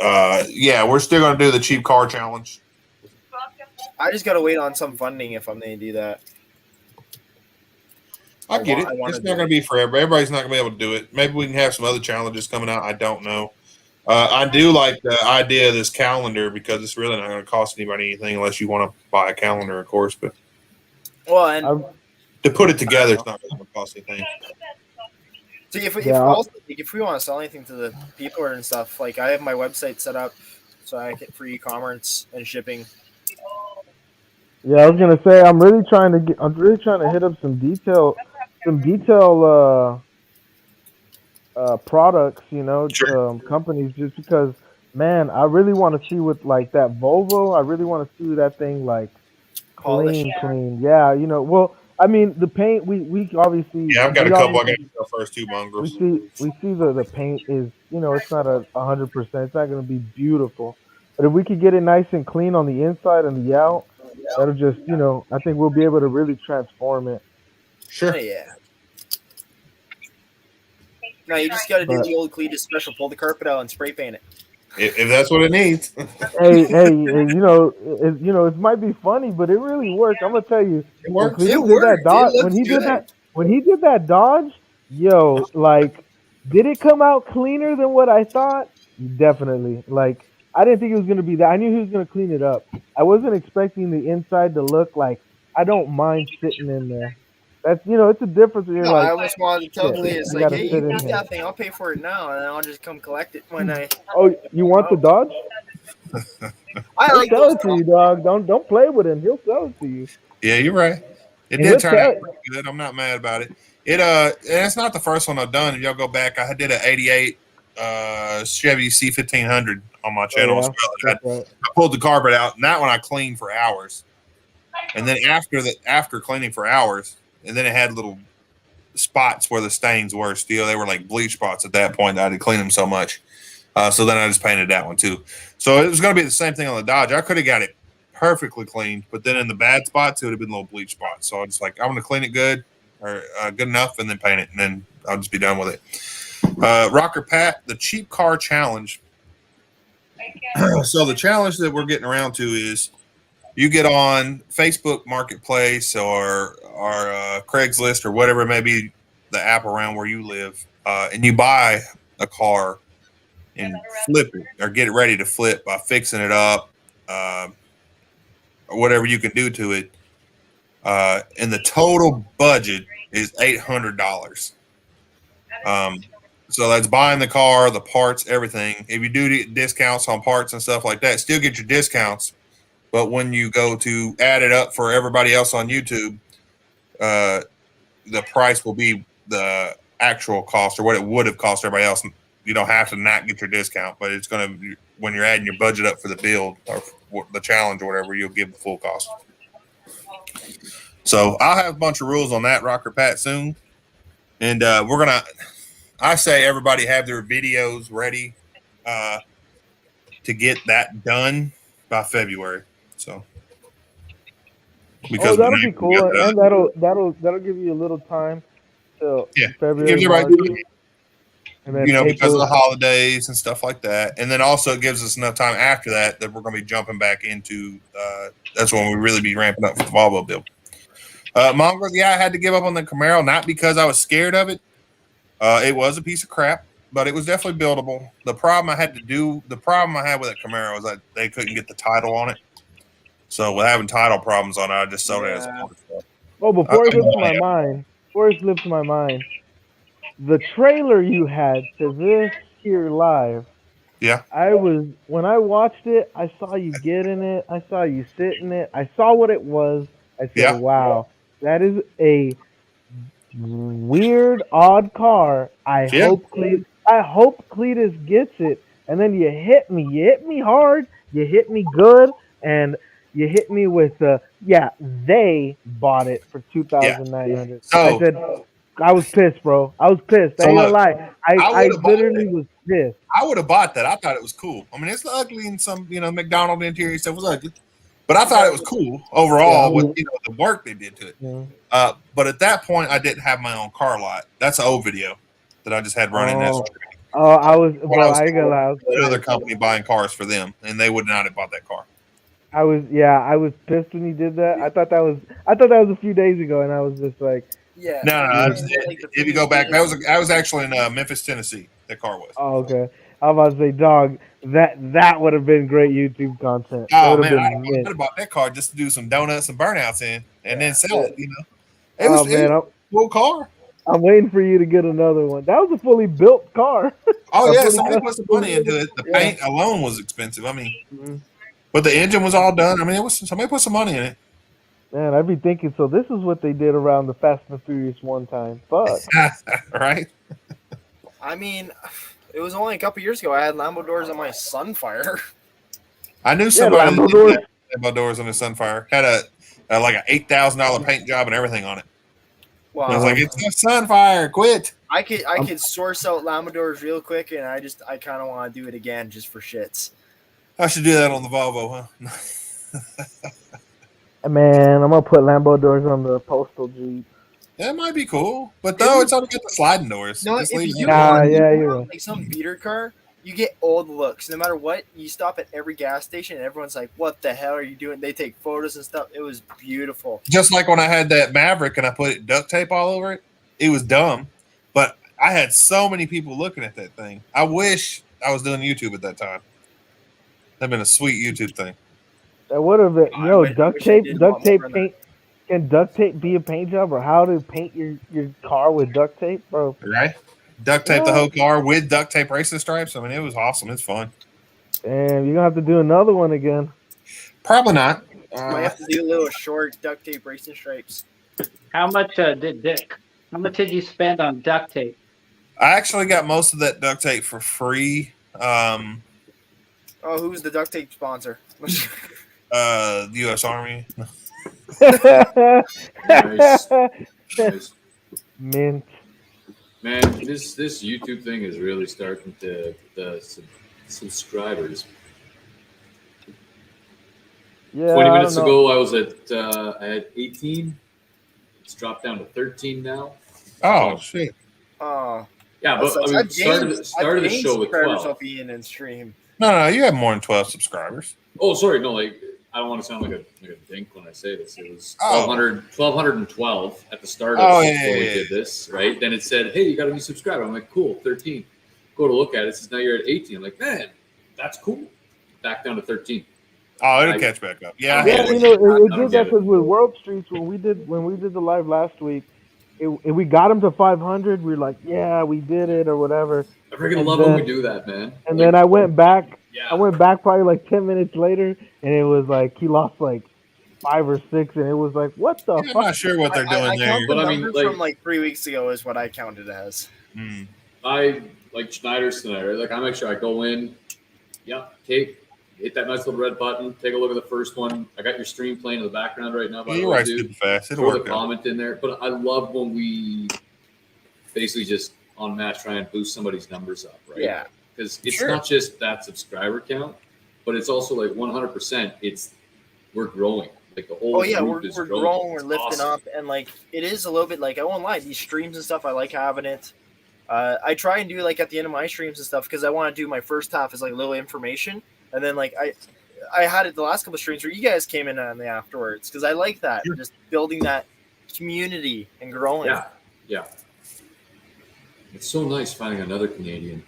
A: yeah, we're still going to do the cheap car challenge.
H: I just got to wait on some funding if I'm going to do that.
A: I get it. It's not going to be for everybody. Everybody's not going to be able to do it. Maybe we can have some other challenges coming out. I don't know. I do like the idea of this calendar because it's really not going to cost anybody anything unless you want to buy a calendar, of course. But to put it together, it's not going to cost anything.
H: See, if we want to sell anything to the people and stuff, like I have my website set up so I get free e-commerce and shipping.
F: Yeah, I was gonna say I'm really trying to hit up some detail products, companies, just because, man, I really want to see with like that Volvo. I really want to see that thing like clean. Yeah, well. I mean, the paint. We obviously.
A: Yeah, I've got a couple. I got to go first two Mongrels.
F: We see the paint is it's not 100%. It's not going to be beautiful, but if we could get it nice and clean on the inside and the out, that'll just I think we'll be able to really transform it.
A: Sure.
H: Yeah. No, you just got to do the old Cletus special. Pull the carpet out and spray paint it.
A: If that's what it needs.
F: hey, it might be funny, but it really worked. I'm gonna tell you,
A: it worked.
F: When he did that Dodge, yo, like, did it come out cleaner than what I thought? Definitely. Like, I didn't think it was gonna be that. I knew he was gonna clean it up. I wasn't expecting the inside to look like. I don't mind sitting in there. That's it's a difference. When you're
H: I almost wanted to tell Cletus, like, hey, you need
F: here.
H: that thing. I'll pay for it now, and then I'll just come collect it when I.
F: Oh, you want the Dodge? He'll sell it to you, dog. Don't play with him. He'll sell it to you.
A: Yeah, you're right. It did turn out pretty good. I'm not mad about it. And it's not the first one I've done. If y'all go back, I did an 88 Chevy C1500 on my channel as well. I pulled the carpet out, and that one I cleaned for hours. And then after cleaning for hours, and then it had little spots where the stains were still. They were like bleach spots at that point. I had to clean them so much. So then I just painted that one too. So it was going to be the same thing on the Dodge. I could have got it perfectly cleaned, but then in the bad spots, it would have been little bleach spots. So I was like, I'm going to clean it good or good enough and then paint it, and then I'll just be done with it. Rocker Pat, the cheap car challenge. So the challenge that we're getting around to is you get on Facebook Marketplace or Craigslist or whatever it may be, the app around where you live, and you buy a car and flip it or get it ready to flip by fixing it up, or whatever you can do to it. And the total budget is $800. So that's buying the car, the parts, everything. If you do get discounts on parts and stuff like that, still get your discounts. But when you go to add it up for everybody else on YouTube, the price will be the actual cost or what it would have cost everybody else. You don't have to not get your discount, but it's going to, when you're adding your budget up for the build or the challenge or whatever, you'll give the full cost. So I'll have a bunch of rules on that, Rocker Pat, soon. And we're going to, I say everybody have their videos ready to get that done by February. So
F: because that'll be cool, and that'll give you a little time till February.
A: And then because of the holidays and stuff like that, and then also it gives us enough time after that we're going to be jumping back into. That's when we really be ramping up for the Volvo build. Mongrel, I had to give up on the Camaro, not because I was scared of it. It was a piece of crap, but it was definitely buildable. The problem I had with that Camaro was that they couldn't get the title on it. So with having title problems on it, I just sold it as a motor.
F: Oh, before it slips my mind, the trailer you had to this here live.
A: Yeah.
F: When I watched it, I saw you get in it. I saw you sit in it. I saw what it was. I said, wow, that is a weird, odd car. I hope Cletus gets it. And then you hit me. You hit me hard. You hit me good. And you hit me with they bought it for $2,900. So I said, I was pissed, bro. I was pissed. I ain't gonna lie. I literally was pissed.
A: I would have bought that. I thought it was cool. I mean, it's ugly and some, McDonald's interior stuff was ugly, but I thought it was cool overall with the work they did to it.
F: Yeah.
A: But at that point, I didn't have my own car lot. That's an old video that I just had running.
F: I ain't gonna lie.
A: Another company buying cars for them, and they would not have bought that car.
F: I was pissed when you did that. I thought that was a few days ago, and I was just like,
A: No. If you go back, I was actually in Memphis, Tennessee. That car was.
F: Oh, okay. I was about to say, dog, that would have been great YouTube content.
A: Oh man, I would have bought that car just to do some donuts and burnouts in, and then sell it. It was a cool car.
F: I'm waiting for you to get another one. That was a fully built car.
A: Oh yeah, somebody put some money into it. The paint alone was expensive. I mean, but the engine was all done. I mean, somebody put some money in it.
F: Man, I'd be thinking, so this is what they did around the Fast and Furious one time. Fuck.
A: Right?
H: I mean, it was only a couple years ago. I had Lambo doors on my Sunfire.
A: I knew somebody that did Lambo doors on his Sunfire. Had like an $8,000 paint job and everything on it.
H: Wow.
A: I was like, it's a Sunfire. Quit.
H: I could source out Lambo doors real quick, and I kind of want to do it again just for shits.
A: I should do that on the Volvo, huh?
F: Man, I'm gonna put Lambo doors on the postal Jeep.
A: That might be cool, but though it's only got the sliding doors.
H: No,
A: Just
H: if
A: leave
H: you
A: it.
H: want like some beater car, you get old looks. No matter what, you stop at every gas station, and everyone's like, "What the hell are you doing?" They take photos and stuff. It was beautiful.
A: Just like when I had that Maverick and I put duct tape all over it. It was dumb, but I had so many people looking at that thing. I wish I was doing YouTube at that time. That'd been a sweet YouTube thing.
F: That would have been, duct tape paint. Can duct tape be a paint job, or how to paint your car with duct tape, bro?
A: Right? Duct tape the whole car with duct tape racing stripes. I mean, it was awesome. It's fun.
F: And you're gonna have to do another one again.
A: Probably not.
H: Might have to do a little short duct tape racing stripes.
L: How much did you spend on duct tape?
A: I actually got most of that duct tape for free.
H: Who's the duct tape sponsor?
A: The U.S. Army.
I: Nice.
F: Mint.
I: Man, this YouTube thing is really starting to subscribers.
F: Yeah,
I: 20 minutes ago, I was I had 18. It's dropped down to 13 now.
A: Oh shit!
H: Oh
I: yeah, but I mean, started the show with 12.
H: In and stream.
A: No, you have more than 12 subscribers.
I: Oh, sorry, no, like I don't want to sound like a dink when I say this. It was
A: Oh.
I: 1,212 at the start of
A: Oh,
I: when
A: yeah,
I: we
A: yeah,
I: did this, right? Then it said, "Hey, you got a new subscriber." I'm like, "Cool, 13." Go to look at it. It says now you're at 18. I'm like, "Man, that's cool." Back down to 13.
A: Oh, it'll catch back up. Yeah, I
F: Yeah,
A: hate
F: you
A: it.
F: know, it
I: I
F: did
I: don't
F: that
I: get it.
F: because with World Streets when we did the live last week, we got them to 500. We were like, yeah, we did it or whatever.
I: I freaking
F: And
I: love when we
F: then-
I: do that, man.
F: And
I: Like,
F: then I went back.
I: Yeah.
F: I went back probably like 10 minutes later, and it was like he lost like 5 or 6, and it was like, what the
A: I'm
F: fuck?
A: not sure what they're doing
H: I
A: there.
H: count the
I: But I mean,
H: number
I: like-
H: from like 3 weeks ago is what I counted as.
A: Mm.
I: I like Schneider's tonight, right? Like I make sure I go in. Yeah, okay. Hit that nice little red button. Take a look at the first one. I got your stream playing in the background right now. By
A: Yeah,
I: the
A: you're
I: way,
A: right,
I: dude.
A: super fast. It'll
I: Throw the
A: work out.
I: comment in there. But I love when we basically just en masse try and boost somebody's numbers up, right?
H: Yeah.
I: Because it's
H: Sure.
I: not just that subscriber count, but it's also like 100%. We're growing. Like the whole
H: Oh yeah,
I: group
H: we're
I: is
H: growing, we're
I: It's
H: lifting
I: awesome.
H: up, and like it is a little bit like I won't lie, these streams and stuff, I like having it. I try and do like at the end of my streams and stuff because I want to do my first half as like little information, and then like I had it the last couple of streams where you guys came in on the afterwards because I like that, just building that community and growing.
I: Yeah, yeah. It's so nice finding another Canadian.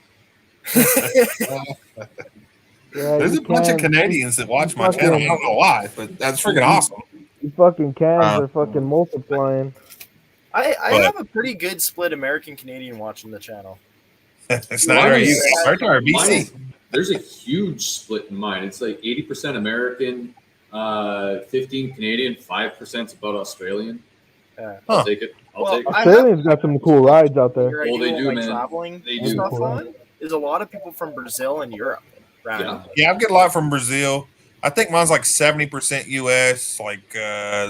F: Yeah,
A: There's
F: you
A: a bunch of
F: can.
A: Canadians that watch my
F: fucking-
A: channel. I don't know why, but that's freaking awesome.
F: You fucking cans are fucking multiplying.
H: I
A: But-
H: have a pretty good split American Canadian watching the channel.
A: It's not are you or
I: Mine
A: BC?
I: is- there's a huge split in mine. It's like 80% American, 15 Canadian, 5% about Australian.
H: Yeah.
I: I'll
A: Huh.
I: take it. I'll
H: Well,
I: take it.
F: Australians got some cool rides out there.
H: Your
I: Oh, they
H: idea of,
I: do,
H: like,
I: man.
H: traveling
I: They
H: and
I: do.
H: stuff on is a lot of people from Brazil and Europe. Right.
A: Yeah, I get a lot from Brazil. I think mine's like 70% US, like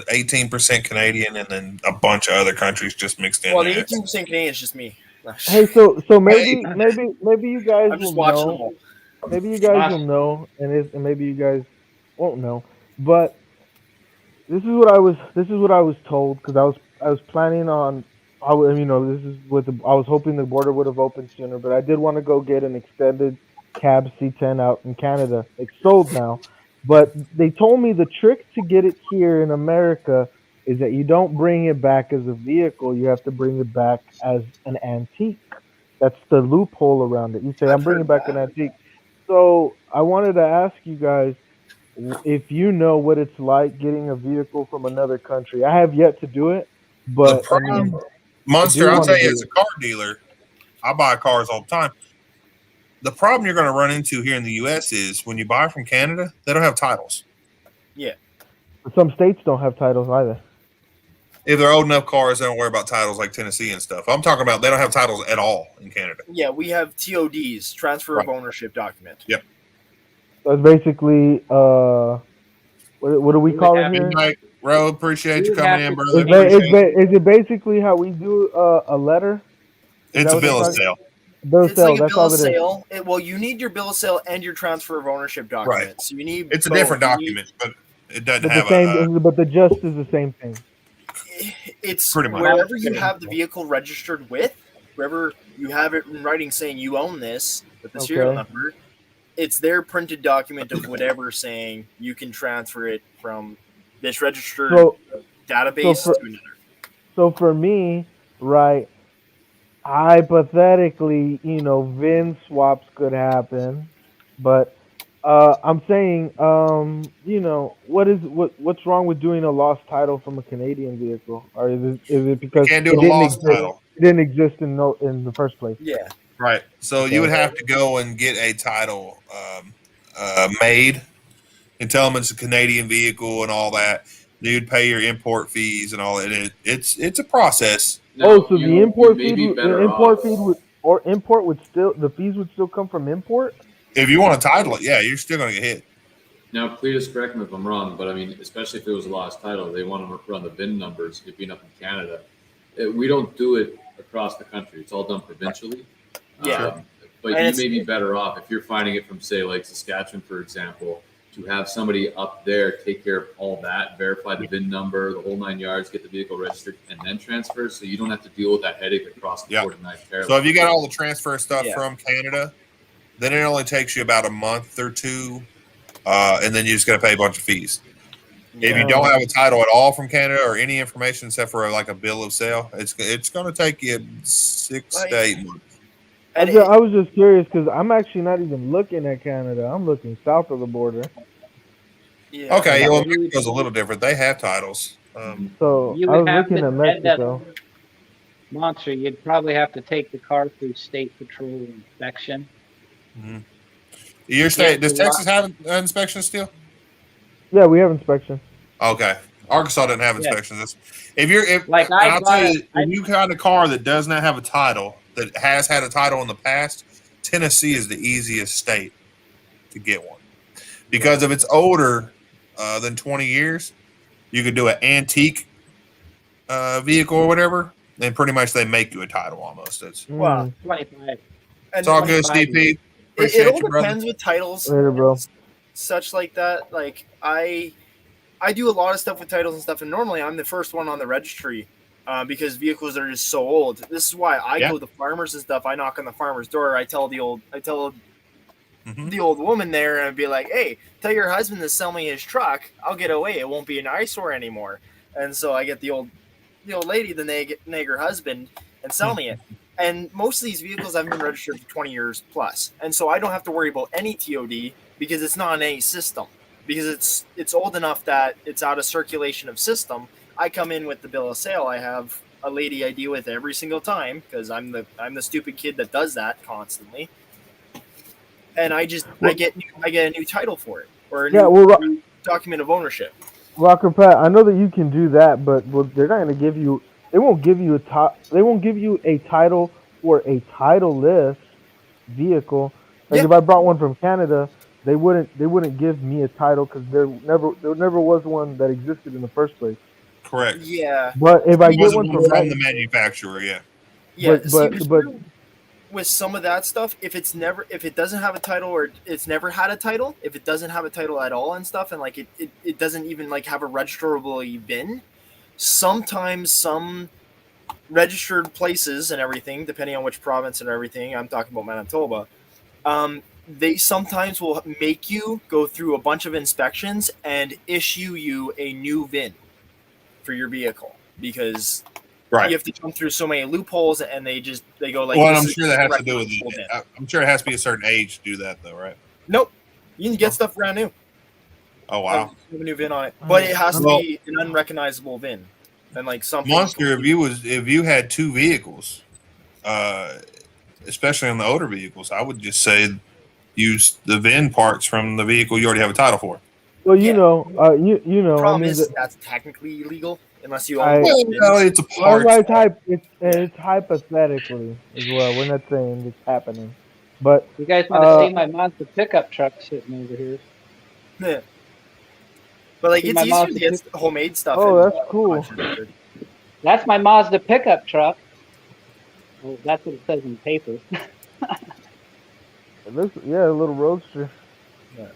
A: 18% Canadian, and then a bunch of other countries just mixed in
H: Well, the
A: there.
H: 18% Canadian is just me.
F: Hey, so maybe you guys
H: I'm just
F: will
H: watching them
F: know.
H: all.
F: Maybe you guys will know, and maybe you guys won't know. But this is what I was told because I was planning on. I was hoping the border would have opened sooner, but I did want to go get an extended cab C10 out in Canada. It's sold now, but they told me the trick to get it here in America is that you don't bring it back as a vehicle. You have to bring it back as an antique. That's the loophole around it. You say, I'm bringing back an antique. So I wanted to ask you guys if you know what it's like getting a vehicle from another country. I have yet to do it, but
A: The problem- Monster, I'll tell you, as a car dealer, I buy cars all the time. The problem you're going to run into here in the U.S. is when you buy from Canada, they don't have titles.
H: Yeah.
F: some states don't have titles either.
A: If they're old enough cars, they don't worry about titles like Tennessee and stuff. I'm talking about they don't have titles at all in Canada.
H: Yeah, we have TODs, transfer of ownership document.
A: Yep.
F: So it's basically what do we call it here?
A: Mike, Ro, appreciate you coming in, brother.
F: Is it basically how we do a letter? Is
A: It's
F: that
A: a
F: what they're
A: bill of
F: talking-
A: sale.
F: Bill of
H: It's
F: sale.
H: like a
F: That's
H: bill
F: all
H: of
F: it is.
H: sale. Well, you need your bill of sale and your transfer of ownership document.
A: Right.
H: So you need
A: It's a
H: both.
A: different
H: You need-
A: document, but it doesn't
F: But
A: have
F: the same, but the gist is the same thing.
H: It's
A: Pretty much.
H: wherever you have the vehicle registered with, wherever you have it in writing saying you own this with the serial
F: Okay.
H: number, it's their printed document of whatever saying you can transfer it from this registered database
F: so for-
H: to another.
F: So for me, right, hypothetically, VIN swaps could happen, but I'm saying, what's wrong with doing a lost title from a Canadian vehicle, or is it because
A: can't do
F: it
A: a
F: didn't
A: lost
F: exist,
A: title.
F: It didn't exist in the first place?
H: Yeah.
A: Right. So
F: Okay.
A: you would have to go and get a title made and tell them it's a Canadian vehicle and all that. You'd pay your import fees and all that. It's a process.
F: So the import would still, the fees would still come from import?
A: If you want to title it, yeah, you're still going to get hit.
I: Now, Cletus, correct me if I'm wrong, but I mean, especially if it was a lost title, they want to run the VIN numbers. If being up in Canada, we don't do it across the country. It's all done provincially.
H: Yeah.
I: But
H: And
I: you
H: it's-
I: may be better off if you're finding it from, say, like Saskatchewan, for example, to have somebody up there take care of all that, verify the VIN number, the whole 9 yards, get the vehicle registered, and then transfer. So you don't have to deal with that headache across the
A: Yeah.
I: 49 parallel.
A: So if you got all the transfer stuff
H: Yeah.
A: from Canada, then it only takes you about a month or two, and then you just got to pay a bunch of fees. If you don't have a title at all from Canada or any information except for like a bill of sale, it's going to take you 6 to 8 months.
F: I was just curious because I'm actually not even looking at Canada. I'm looking south of the border.
H: Yeah.
A: Okay, well, Mexico's a little different. They have titles.
F: So
L: You
F: I
L: would
F: was
L: have
F: looking
L: to
F: at Mexico.
L: Monster, you'd probably have to take the car through state patrol inspection.
A: Your state,
L: Yeah,
A: does Texas have inspections still?
F: Yeah, we have inspection.
A: Okay. Arkansas doesn't have
L: Yeah.
A: inspections. If
L: Like I
A: I'll
L: bought
A: tell
L: a-
A: you, if you got a car that does not have a title, that has had a title in the past, Tennessee is the easiest state to get one. Because if it's older than 20 years, you could do an antique vehicle or whatever, then pretty much they make you a title almost. It's
L: 25.
A: It's all good,
L: 25
A: CP.
H: It
A: Appreciate
H: all
A: you, brother.
H: depends with titles,
F: Later, bro.
H: such like that. Like I do a lot of stuff with titles and stuff, and normally I'm the first one on the registry because vehicles are just so old. This is why I go to farmers and stuff. I knock on the farmer's door. I tell the old woman there, and I'd be like, "Hey, tell your husband to sell me his truck. I'll get away. It won't be an eyesore anymore." And so I get the old lady, the nagger husband, and sell me it. And most of these vehicles have been registered for 20 years plus, and so I don't have to worry about any TOD because it's not in any system. Because it's old enough that it's out of circulation of system. I come in with the bill of sale. I have a lady I deal with every single time because I'm the stupid kid that does that constantly. And I get a new title for it or a new document of ownership.
F: Rocker Pat, I know that you can do that, but they're not going to give you. They won't give you They won't give you a title for a titleless vehicle. Like if I brought one from Canada, they wouldn't give me a title because there never was one that existed in the first place.
A: Correct.
H: Yeah.
F: But if I
A: It
F: get
A: wasn't
F: one from
A: the manufacturer,
H: Yeah,
F: but
H: with some of that stuff, if it doesn't have a title or it's never had a title, if it doesn't have a title at all and stuff, and like it doesn't even like have a registrable VIN, sometimes some registered places and everything, depending on which province and everything, I'm talking about Manitoba, they sometimes will make you go through a bunch of inspections and issue you a new VIN for your vehicle because you have to jump through so many loopholes, and they go like.
A: Well, I'm sure that has to do with I'm sure it has to be a certain age to do that, though, right?
H: Nope, you can get stuff brand new.
A: Oh wow,
H: have a new VIN on it, but it has to be an unrecognizable VIN, and like something.
A: Monster, if you had two vehicles, especially on the older vehicles, I would just say use the VIN parts from the vehicle you already have a title for.
F: Well, you know.
H: The problem
F: I mean,
H: is that's technically illegal unless you
F: I-
H: own.
A: it's a part.
F: It's hypothetically as well. We're not saying it's happening, but
L: You guys want to see my Mazda pickup truck sitting over here?
H: Yeah. But like
L: See
H: it's
L: my
H: easier
L: Mazda
H: to get homemade stuff.
F: Oh,
H: and-
F: that's cool.
L: That's my Mazda pickup truck. Well, that's what it says in the paper.
F: It looks, a little roadster.
L: Yeah.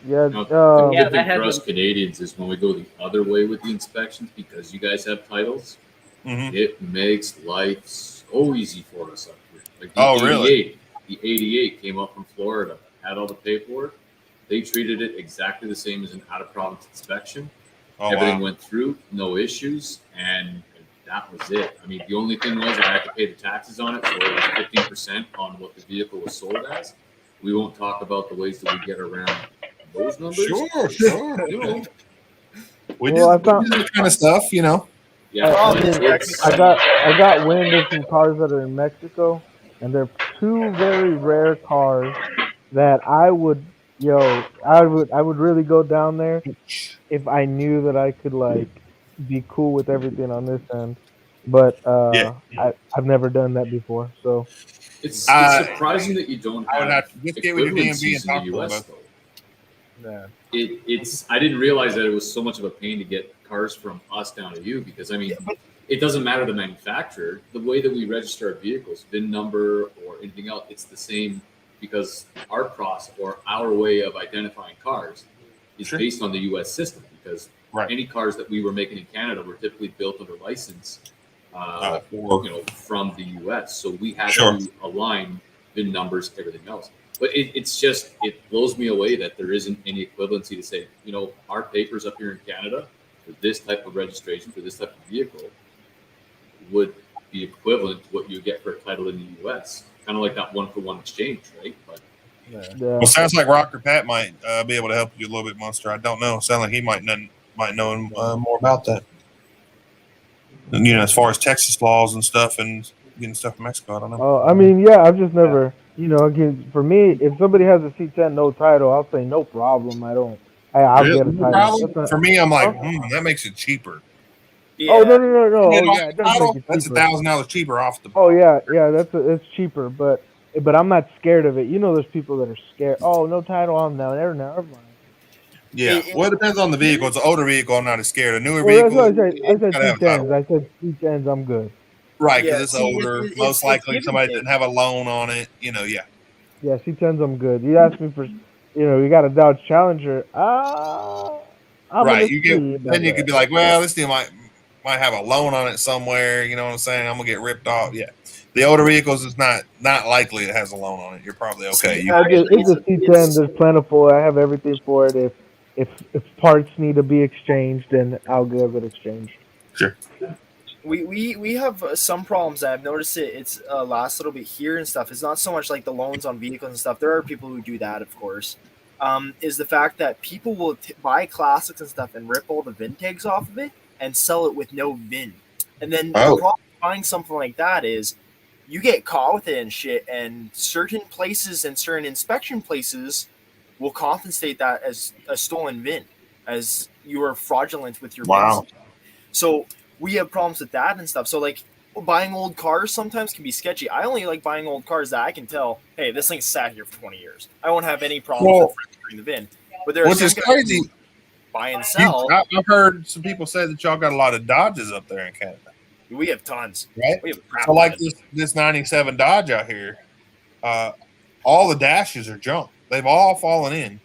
F: Yeah.
I: Now, the
L: Yeah,
I: good
L: that
I: thing
L: has
I: for us
L: a-
I: Canadians is when we go the other way with the inspections, because you guys have titles,
A: Mhm.
I: it makes life so easy for us up here. Like the
A: Oh, really?
I: The 88 came up from Florida, had all the paperwork. They treated it exactly the same as an out-of-province inspection.
A: Oh,
I: Everything
A: wow.
I: went through, no issues, and that was it. I mean, the only thing was I had to pay the taxes on it, so it was 15% on what the vehicle was sold as. We won't talk about the ways that we get around those numbers.
A: Sure.
I: You know,
A: We
F: Well,
A: do that kind of stuff, you know.
I: yeah,
F: I got wind of some cars that are in Mexico, and they're two very rare cars that I would really go down there if I knew that I could like be cool with everything on this end. But I've never done that before, so
I: it's surprising that you don't
A: I would
I: have
A: have to just get with your DMV and
I: equivalencies
A: talk
I: in
A: to
I: the
A: them
I: US,
A: about
I: though. It's I didn't realize that it was so much of a pain to get cars from us down to you because I mean it doesn't matter the manufacturer. The way that we register our vehicles, VIN number or anything else, it's the same because our process or our way of identifying cars is based on the US system because any cars that we were making in Canada were typically built under license from the US. So we had to align VIN numbers, everything else. But it blows me away that there isn't any equivalency to say, our papers up here in Canada for this type of registration, for this type of vehicle, would be equivalent to what you get for a title in the U.S. Kind of like that 1-for-1 exchange, right? But
A: Well, sounds like Rocker Pat might be able to help you a little bit, Monster. I don't know. Sounds like he might know more about that. And, as far as Texas laws and stuff and getting stuff from Mexico, I don't know.
F: Oh, I mean, yeah, I've just never, again, for me, if somebody has a C10 no title, I'll say no problem. I'll
A: Really?
F: get a
A: No
F: title.
A: problem? For me, I'm like, that makes it cheaper.
F: Yeah. Oh no! Oh yeah, it does
A: title,
F: make it
A: that's
F: cheaper.
A: $1,000 cheaper off the.
F: Oh yeah, it's cheaper, but I'm not scared of it. There's people that are scared. Oh, no title on now. Never mind.
A: Yeah, well, it depends on the vehicle. It's an older vehicle, I'm not as scared. A newer
F: Well,
A: vehicle,
F: that's what I said C10s. I said C10s. I'm good.
A: Right, because it's older. Most likely somebody didn't have a loan on it. Yeah.
F: Yeah, C10s. I'm good. You asked me for, you got a Dodge Challenger.
A: Right, then you could be like, well, this thing might have a loan on it somewhere. You know what I'm saying? I'm gonna get ripped off. Yeah, the older vehicles is not likely it has a loan on it. You're probably okay.
F: It's a C10. There's plentiful. I have everything for it. If parts need to be exchanged, then I'll give it exchanged.
A: Sure.
H: We have some problems. I've noticed it's last little bit here and stuff. It's not so much like the loans on vehicles and stuff. There are people who do that, of course. Is the fact that people will buy classics and stuff and rip all the VIN tags off of it and sell it with no VIN. And then the problem with buying something like that is you get caught with it and shit, and certain places and certain inspection places will compensate that as a stolen VIN, as you are fraudulent with your VIN. So we have problems with that and stuff. So like buying old cars sometimes can be sketchy. I only like buying old cars that I can tell, hey, this thing's sat here for 20 years. I won't have any problem with registering the VIN. But there's
A: crazy.
H: Buy and sell.
A: I've heard some people say that y'all got a lot of Dodges up there in Canada.
H: We have tons.
A: Right?
H: We have
A: so like this 97 Dodge out here, all the dashes are junk. They've all fallen in,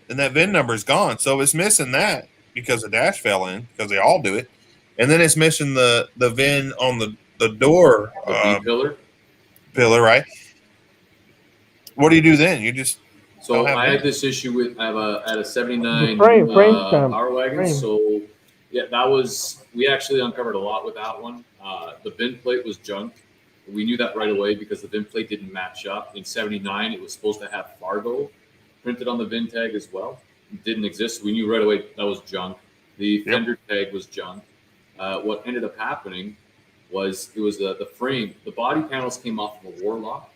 A: and that VIN number is gone. So it's missing that because the dash fell in, because they all do it. And then it's missing the VIN on the door pillar, right? What do you do then? You just
I: so I had this issue with I had a 79
F: frame
I: Power Wagon.
F: Frame.
I: So yeah, we actually uncovered a lot with that one. The VIN plate was junk. We knew that right away because the VIN plate didn't match up. In 79, it was supposed to have Fargo printed on the VIN tag as well. It didn't exist. We knew right away that was junk. The fender tag was junk. What ended up happening was it was the frame. The body panels came off of a Warlock.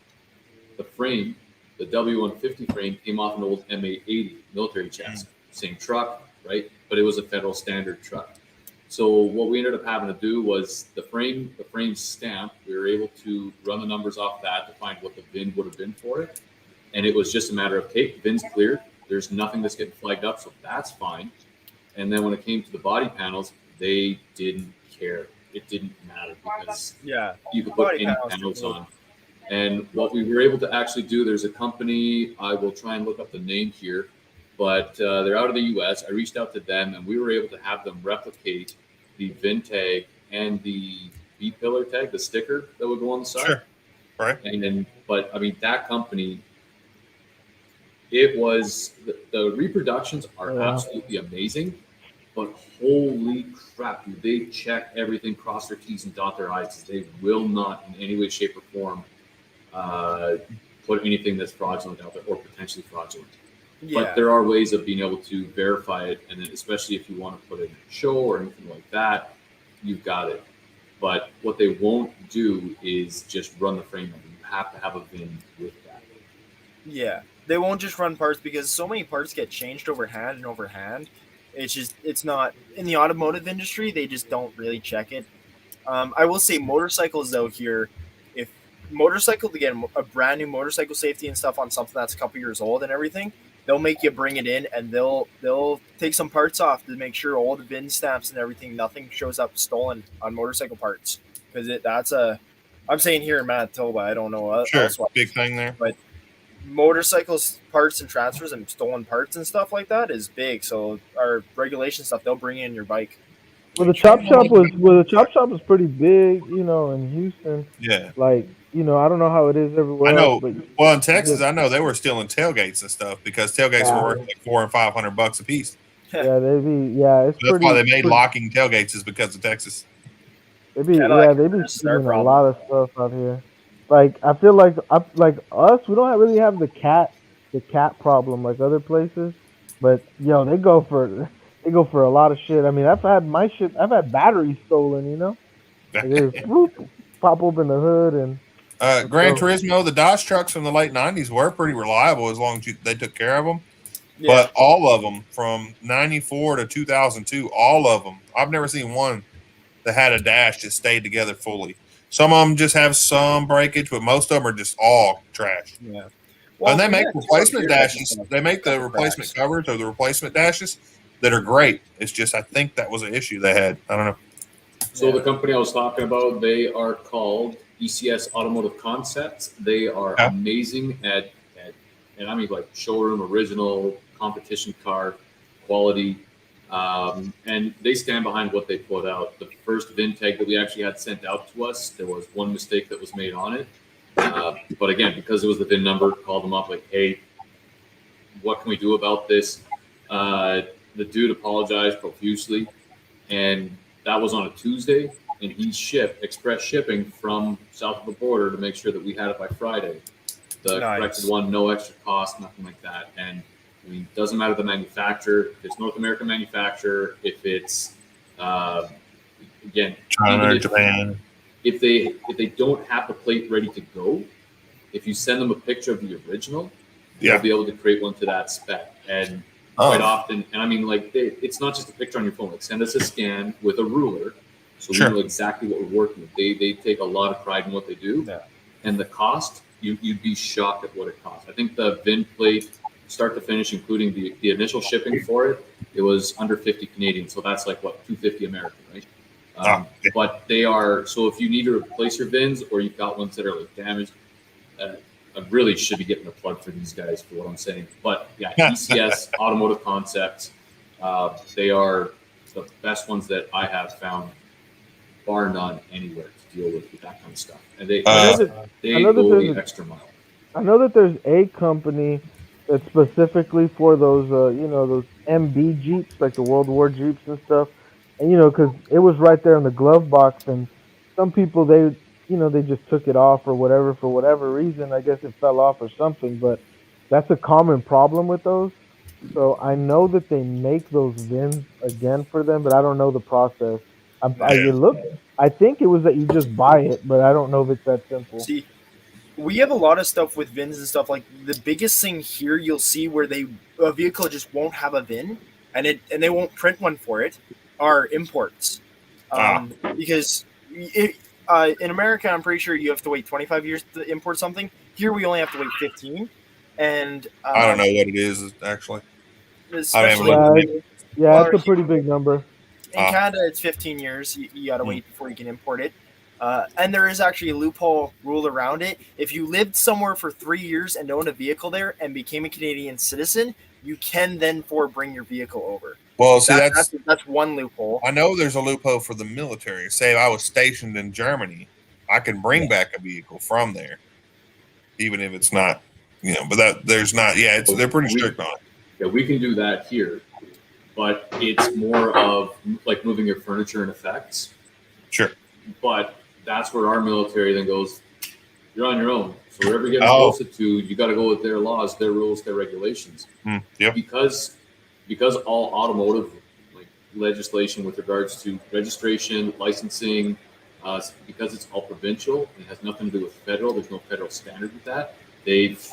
I: The frame, the W150 frame, came off an old MA80 military chassis. Same truck, right? But it was a federal standard truck. So what we ended up having to do was the frame stamp. We were able to run the numbers off that to find what the VIN would have been for it. And it was just a matter of, okay, VIN's cleared. There's nothing that's getting flagged up, so that's fine. And then when it came to the body panels, they didn't care. It didn't matter because you could put any panels on. And what we were able to actually do, there's a company, I will try and look up the name here, but they're out of the US. I reached out to them and we were able to have them replicate the VIN tag and the B-pillar tag, the sticker that would go on the side.
A: Sure. Right.
I: And then, but I mean, that company, it was, the reproductions are absolutely amazing. But holy crap, dude, they check everything, cross their T's and dot their I's. They will not in any way, shape, or form put anything that's fraudulent out there or potentially fraudulent. Yeah. But there are ways of being able to verify it. And then especially if you want to put it in a show or anything like that, you've got it. But what they won't do is just run the frame number. You have to have a VIN with that.
H: Yeah, they won't just run parts because so many parts get changed overhand and overhand. It's not in the automotive industry. They just don't really check it. I will say motorcycles out here, if motorcycle to get a brand new motorcycle safety and stuff on something that's a couple years old and everything, they'll make you bring it in and they'll take some parts off to make sure all the VIN stamps and everything, nothing shows up stolen on motorcycle parts. Because I'm saying here in Manitoba, I don't know.
A: Sure, big thing there.
H: But motorcycles parts and transfers and stolen parts and stuff like that is big. So our regulation stuff, they'll bring in your bike.
F: Well, the chop shop was pretty big, you know, in Houston.
A: Yeah.
F: Like, you know, I don't know how it is everywhere
A: I know.
F: else, but
A: Well, in Texas, I know they were stealing tailgates and stuff because tailgates
F: Yeah.
A: were worth like $400 and $500 a piece.
F: yeah, it's
A: That's
F: pretty.
A: why they made
F: pretty-
A: locking tailgates is because of Texas.
F: They be
H: Cadillac
F: they be
H: is their
F: stealing a
H: problem.
F: lot of stuff out here. Like I feel like us, we don't really have the cat problem like other places. But yo, they go for a lot of shit. I mean, I've had batteries stolen. You know, like they just whoop, pop open the hood and.
A: Gran
F: So-
A: Turismo, the Dodge trucks from the late 90s were pretty reliable as long as they took care of them.
H: Yeah.
A: But all of them from 94 to 2002, all of them, I've never seen one that had a dash that stayed together fully. Some of them just have some breakage, but most of them are just all trash.
H: Yeah.
A: And they make
H: yeah,
A: replacement
H: so
A: dashes. They make the replacement covers or the replacement dashes that are great. It's just I think that was an issue they had. I don't know.
I: So the company I was talking about, they are called ECS Automotive Concepts. They are amazing at and I mean like showroom original competition car quality. And they stand behind what they put out. The first VIN tag that we actually had sent out to us, there was one mistake that was made on it. But again, because it was the VIN number, called them up like, hey, what can we do about this? The dude apologized profusely, and that was on a Tuesday, and he shipped express shipping from south of the border to make sure that we had it by Friday. The corrected one, no extra cost, nothing like that. And I mean, doesn't matter the manufacturer. If it's North American manufacturer, if it's again
A: China, Japan.
I: If they don't have the plate ready to go, if you send them a picture of the original, they'll be able to create one to that spec. And quite often, and I mean, like it's not just a picture on your phone. Like send us a scan with a ruler, so we know exactly what we're working with. They take a lot of pride in what they do, and the cost you'd be shocked at what it costs. I think the VIN plate, start to finish, including the initial shipping for it, it was under 50 Canadian. So that's like what, 250 American, right? But they are, so if you need to replace your VINs or you've got ones that are like damaged, I really should be getting a plug for these guys for what I'm saying. But yeah, ECS Automotive Concepts, they are the best ones that I have found, bar none, anywhere to deal with that kind of stuff. And they go the extra mile.
F: I know that there's a company that's specifically for those, those MB Jeeps, like the World War Jeeps and stuff. And, because it was right there in the glove box, and some people, they just took it off or whatever, for whatever reason. I guess it fell off or something, but that's a common problem with those. So I know that they make those VINs again for them, but I don't know the process. I think it was that you just buy it, but I don't know if it's that simple.
H: See, we have a lot of stuff with VINs and stuff. Like the biggest thing here, you'll see where a vehicle just won't have a VIN, and they won't print one for it, are imports. Because in America, I'm pretty sure you have to wait 25 years to import something. Here, we only have to wait 15. And
A: I don't know what it is actually.
F: It's a pretty big number.
H: In Canada, it's 15 years. You got to wait before you can import it. And there is actually a loophole rule around it. If you lived somewhere for 3 years and owned a vehicle there and became a Canadian citizen, you can then bring your vehicle over.
A: Well, see,
H: that's one loophole.
A: I know there's a loophole for the military. Say if I was stationed in Germany, I can bring back a vehicle from there, even if it's not, but there's not. Yeah, they're pretty strict on it.
I: Yeah, we can do that here, but it's more of like moving your furniture and effects.
A: Sure. But
I: that's where our military then goes, you're on your own. So wherever you're getting posted to, you got to go with their laws, their rules, their regulations. Because all automotive legislation with regards to registration, licensing, because it's all provincial, it has nothing to do with federal. There's no federal standard with that. They've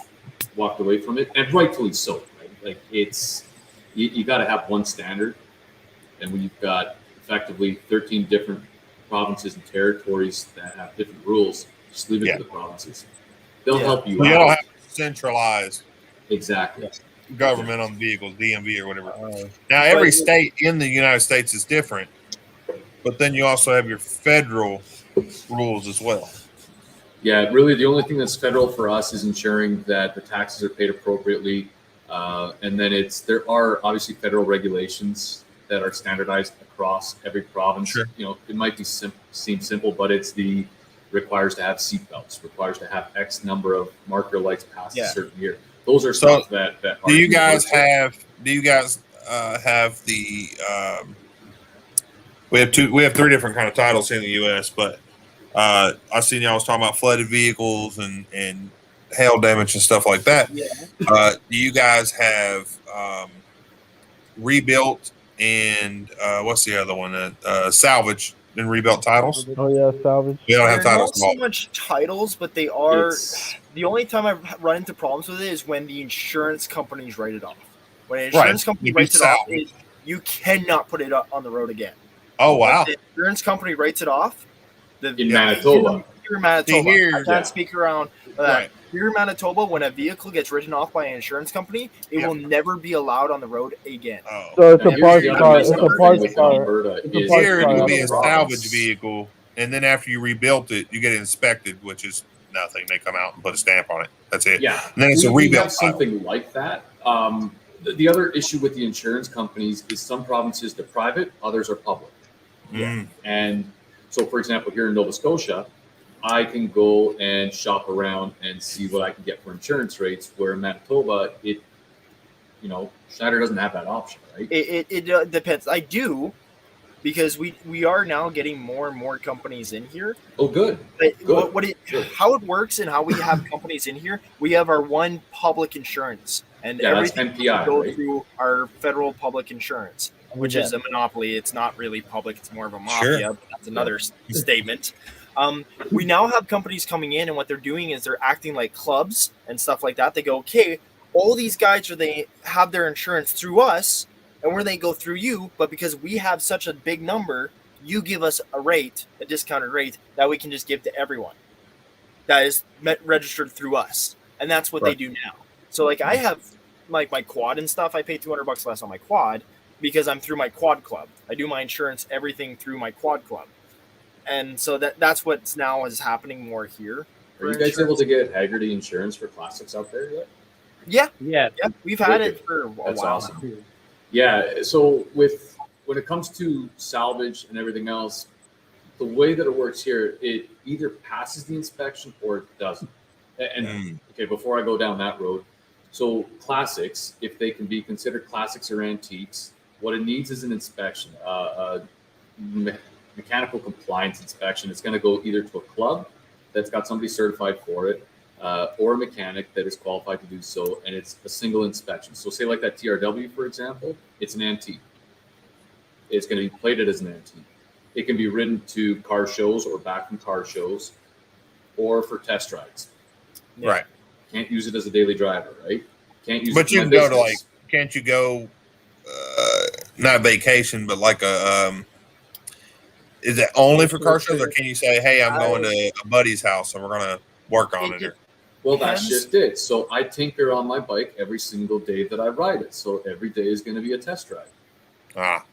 I: walked away from it, and rightfully so. Right? Like it's you got to have one standard, and when you've got effectively 13 different provinces and territories that have different rules, just leave it to the provinces. They'll help you out.
A: You don't have centralized
I: Exactly.
A: government on the vehicles, DMV or whatever. Now, every state in the United States is different, but then you also have your federal rules as well.
I: Yeah, really, the only thing that's federal for us is ensuring that the taxes are paid appropriately, and then there are obviously federal regulations that are standardized across every province.
A: Sure.
I: You know, it might seem simple, but it's requires to have seatbelts, requires to have X number of marker lights past a certain year. Those are stuff that
A: do you guys have the we have 3 different kind of titles here in the US, but I seen y'all was talking about flooded vehicles and hail damage and stuff like that.
E: Yeah.
A: Do you guys have rebuilt and what's the other one? Salvage and rebuilt titles?
F: Oh yeah, salvage.
A: We don't have
H: They're
A: titles.
H: not so much titles, but they are. The only time I've run into problems with it is when the insurance companies write it off. When an insurance company writes it off, you cannot put it up on the road again.
A: Oh wow!
H: If the insurance company writes it off.
I: In Manitoba.
H: Here in Manitoba.
A: Here,
H: I can't speak around that. Here in Manitoba, when a vehicle gets written off by an insurance company, it will never be allowed on the road again.
F: So it's a parts car. It's a parts car.
A: Here it would be a salvage vehicle, and then after you rebuilt it, you get it inspected, which is nothing. They come out and put a stamp on it. That's it.
I: Yeah.
A: And then it's a
I: We
A: rebuilt.
I: have something like that. The other issue with the insurance companies is some provinces they're private, others are public.
A: Mm.
I: And so, for example, here in Nova Scotia, I can go and shop around and see what I can get for insurance rates. Where in Manitoba, Schneider doesn't have that option, right?
H: It depends. I do, because we are now getting more and more companies in here.
I: Oh, good.
H: But how it works and how we have companies in here, we have our one public insurance, and
I: that's
H: everything
I: MPI,
H: goes
I: right?
H: through our federal public insurance, which is a monopoly. It's not really public; it's more of a mafia. But that's another statement. We now have companies coming in, and what they're doing is they're acting like clubs and stuff like that. They go, okay, all these guys they have their insurance through us, and where they go through you, but because we have such a big number, you give us a discounted rate that we can just give to everyone that is registered through us, and that's what they do now. So, like, I have my quad and stuff. I pay $200 less on my quad because I'm through my quad club. I do my insurance, everything through my quad club. And so that's what's now is happening more here.
I: Are you guys able to get Haggerty insurance for classics out there yet?
H: Yeah. We've had it for a while.
I: Awesome. Yeah. So when it comes to salvage and everything else, the way that it works here, it either passes the inspection or it doesn't. And okay, before I go down that road, so classics, if they can be considered classics or antiques, what it needs is an inspection, mechanical compliance inspection. It's going to go either to a club that's got somebody certified for it, or a mechanic that is qualified to do so, and it's a single inspection. So say like that TRW, for example, it's an antique. It's going to be plated as an antique. It can be ridden to car shows or back from car shows or for test rides.
A: Right.
I: Can't use it as a daily driver, right? Can't use
A: But
I: it
A: you
I: for
A: can
I: my
A: go to
I: business.
A: can't you go, not vacation, but like is it only for car shows, or can you say, hey, I'm going to a buddy's house and we're going to work on it?
I: Well, that's just it. So I tinker on my bike every single day that I ride it. So every day is going to be a test ride.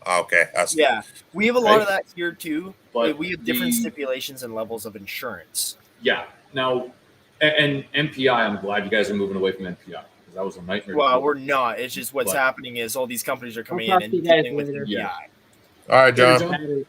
A: Okay.
H: Yeah, we have a lot of that here too.
I: But
H: we have different stipulations and levels of insurance.
I: Yeah. Now, and MPI, I'm glad you guys are moving away from MPI because that was a nightmare.
H: Well, we're not. It's just what's happening is all these companies are coming in
L: talk
H: and
L: to you guys
H: dealing with
L: later.
H: MPI.
A: All right, John.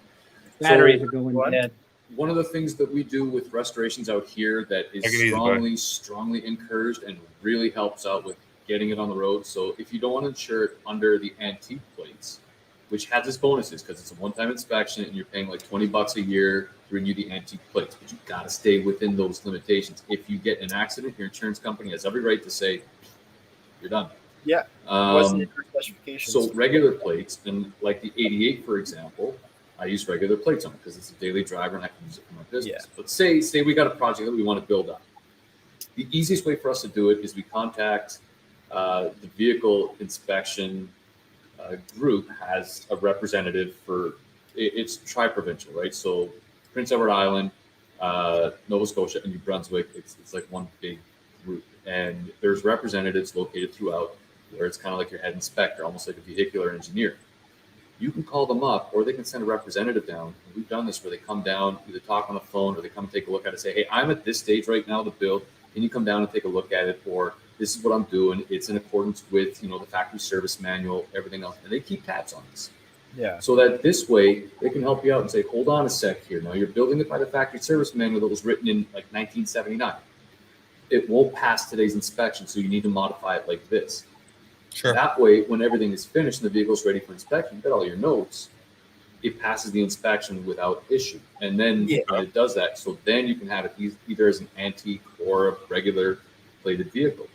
L: Batteries are going dead.
I: One of the things that we do with restorations out here that is strongly encouraged and really helps out with getting it on the road. So if you don't want to insure it under the antique plates, which has its bonuses because it's a one-time inspection and you're paying like $20 a year to renew the antique plates, but you got to stay within those limitations. If you get an accident, your insurance company has every right to say you're done.
H: Yeah. Wasn't it for specifications?
I: So regular plates, and like the 88, for example, I use regular plates on it because it's a daily driver and I can use it for my business. Yeah. But say we got a project that we want to build up. The easiest way for us to do it is we contact the vehicle inspection group has a representative for it's tri-provincial, right? So Prince Edward Island, Nova Scotia, and New Brunswick, it's like one big group, and there's representatives located throughout where it's kind of like your head inspector, almost like a vehicular engineer. You can call them up, or they can send a representative down. And we've done this where they come down, either talk on the phone, or they come take a look at it. Say, hey, I'm at this stage right now to build. Can you come down and take a look at it? Or this is what I'm doing. It's in accordance with the factory service manual, everything else, and they keep tabs on this.
H: Yeah.
I: So that this way they can help you out and say, hold on a sec here. Now you're building it by the factory service manual that was written in like 1979. It won't pass today's inspection, so you need to modify it like this.
A: Sure.
I: That way, when everything is finished and the vehicle's ready for inspection, you got all your notes, it passes the inspection without issue. And then when it does that, so then you can have it either as an antique or a regular plated vehicle.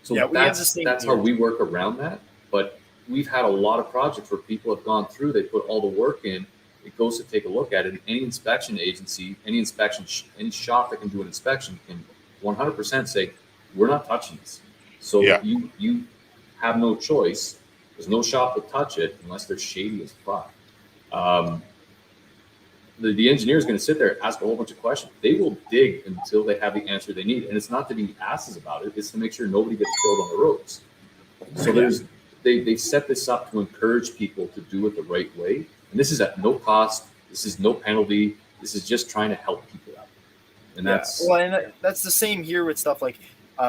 I: So
H: Yeah, we have the
I: that's
H: same
I: how
H: here.
I: we work around that. But we've had a lot of projects where people have gone through, they put all the work in, it goes to take a look at it. And any inspection agency, any inspection, any shop that can do an inspection can 100% say, we're not touching this. So you have no choice. There's no shop to touch it unless they're shady as fuck. The engineer is going to sit there, ask a whole bunch of questions. They will dig until they have the answer they need. And it's not to be asses about it. It's to make sure nobody gets killed on the roads. So they set this up to encourage people to do it the right way. And this is at no cost. This is no penalty. This is just trying to help people out. And that's
H: the same here with stuff like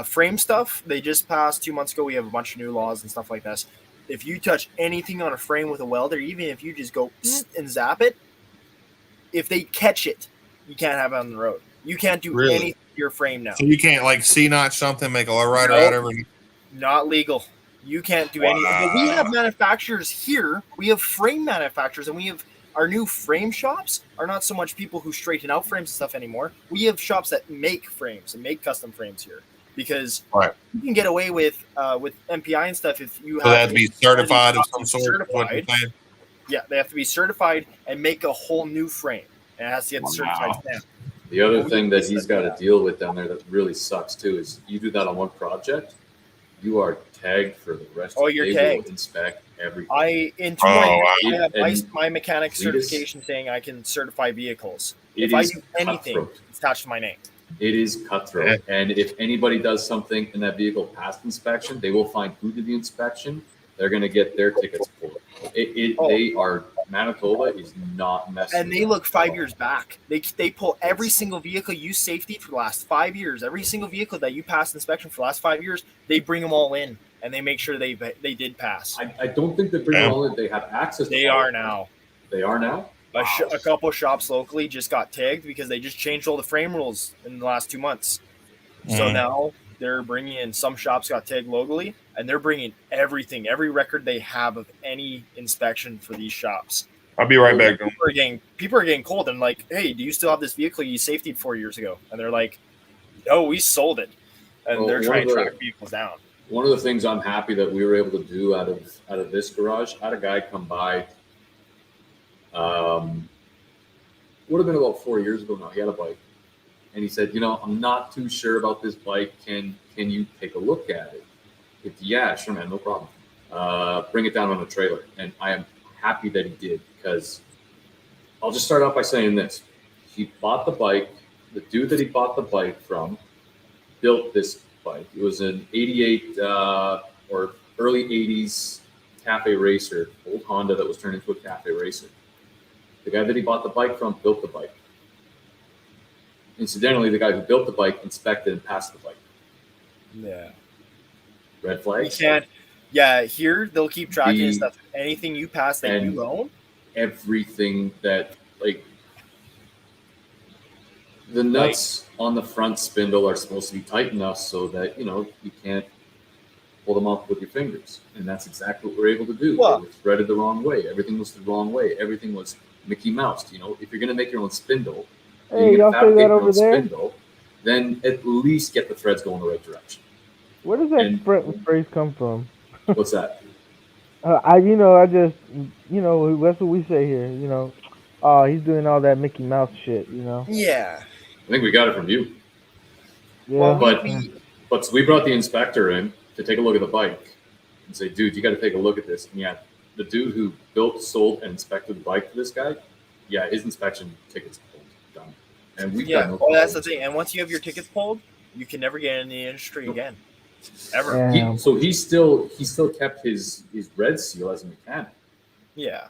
H: frame stuff. They just passed 2 months ago. We have a bunch of new laws and stuff like this. If you touch anything on a frame with a welder, even if you just go and zap it, if they catch it, you can't have it on the road. You can't do anything to your frame now.
A: So you can't like C-notch something, make a low rider out of it?
H: Not legal. You can't do anything. But we have manufacturers here. We have frame manufacturers, and we have our new frame shops are not so much people who straighten out frames and stuff anymore. We have shops that make frames and make custom frames here because you can get away with MPI and stuff if you
A: they have to be certified of some sort.
H: Certified. Yeah, they have to be certified and make a whole new frame, and it has to get the certified stamp.
I: The other thing that he's got to deal with down there that really sucks too is you do that on one project, you are tagged for the rest of the day. They will inspect everything. I
H: have my mechanic certification saying I can certify vehicles. If I do anything, it's attached to my name.
I: It is cutthroat. And if anybody does something in that vehicle past inspection, they will find who did the inspection. They're going to get their tickets pulled. They are, Manitoba is not messing.
H: And they look 5 years back. They pull every single vehicle you safety for the last 5 years. Every single vehicle that you passed inspection for the last 5 years, they bring them all in and they make sure they did pass.
I: I don't think they bring them all in. They have access.
H: They are now.
I: They are now.
H: A couple shops locally just got tagged because they just changed all the frame rules in the last 2 months. So now they're bringing in, some shops got tagged locally, and they're bringing everything, every record they have of any inspection for these shops.
A: I'll be right back.
H: People are getting cold and like, hey, do you still have this vehicle you safetied 4 years ago? And they're like, no, we sold it. And they're trying to track vehicles down.
I: One of the things I'm happy that we were able to do out of this garage, I had a guy come by. Would have been about 4 years ago now. He had a bike. And he said, I'm not too sure about this bike. Can you take a look at it? Yeah, sure, man, no problem. Bring it down on a trailer. And I am happy that he did, because I'll just start off by saying this. He bought the bike. The dude that he bought the bike from built this bike. It was an 88 or early 80s cafe racer, old Honda that was turned into a cafe racer. The guy that he bought the bike from built the bike. Incidentally, the guy who built the bike inspected and passed the bike.
H: Yeah.
I: Red flags?
H: You can't. Yeah, here they'll keep tracking and stuff. Anything you pass that you own?
I: Everything that, like, the nuts on the front spindle are supposed to be tight enough so that, you can't pull them off with your fingers. And that's exactly what we're able to do. Well, it was threaded the wrong way. Everything was the wrong way. Everything was Mickey Mouse. If you're going to make your own spindle,
F: hey, y'all say that over there?
I: Spindle, then at least get the threads going the right direction.
F: Where does that phrase come from?
I: What's that?
F: I just, that's what we say here, oh, he's doing all that Mickey Mouse shit,
H: Yeah.
I: I think we got it from you.
F: Yeah.
I: But so we brought the inspector in to take a look at the bike and say, dude, you got to take a look at this. And yeah, the dude who built, sold, and inspected the bike for this guy, yeah, his inspection ticket's done. And we've got no problem.
H: That's the thing. And once you have your tickets pulled, you can never get in the industry again. Ever.
F: Yeah.
I: He still kept his red seal as a mechanic.
H: Yeah.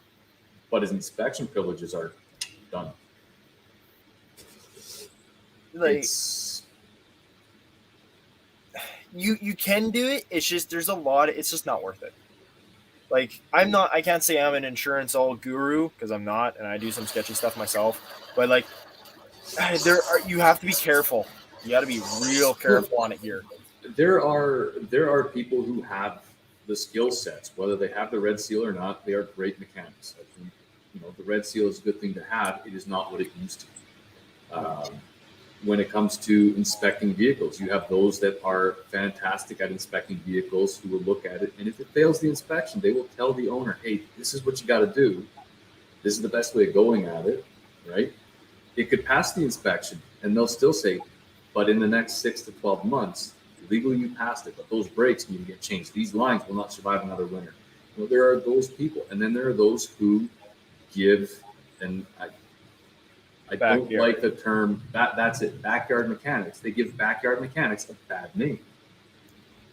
I: But his inspection privileges are done.
H: Like, you can do it. It's just it's just not worth it. Like I can't say I'm an insurance all guru because I'm not, and I do some sketchy stuff myself. But like, you have to be careful. You got to be real careful on it here.
I: There are people who have the skill sets, whether they have the red seal or not. They are great mechanics. I think, the red seal is a good thing to have. It is not what it used to be. When it comes to inspecting vehicles, you have those that are fantastic at inspecting vehicles who will look at it, and if it fails the inspection, they will tell the owner, hey, this is what you got to do. This is the best way of going at it, right? It could pass the inspection, and they'll still say, but in the next 6 to 12 months, legally you passed it, but those brakes need to get changed. These lines will not survive another winter. There are those people, and then there are those who give, and I don't like the term, that's it, backyard mechanics. They give backyard mechanics a bad name.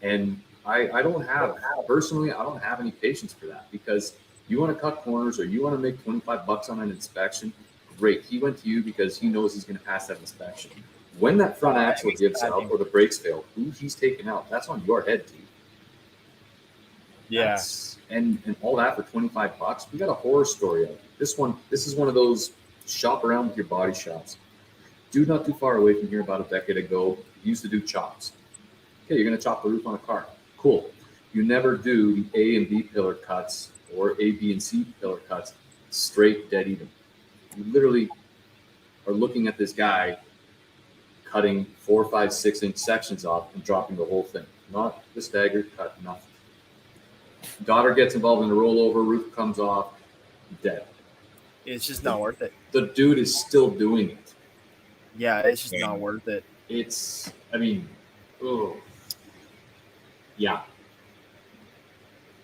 I: And I don't have, personally, I don't have any patience for that, because you want to cut corners or you want to make $25 on an inspection, great. He went to you because he knows he's going to pass that inspection. When that front axle gives out or the brakes fail, who he's taking out, that's on your head, dude.
H: Yeah.
I: And all that for $25. We got a horror story of it. This is one of those shop around with your body shops. Dude not too far away from here about a decade ago used to do chops. Okay, you're going to chop the roof on a car. Cool. You never do the A and B pillar cuts or A, B, and C pillar cuts straight dead even. You literally are looking at this guy cutting 4, 5, 6 inch sections off and dropping the whole thing. Not the staggered cut, nothing. Daughter gets involved in a rollover, roof comes off, dead.
H: It's just not worth it.
I: The dude is still doing it.
H: Yeah, it's just not worth it.
I: Yeah.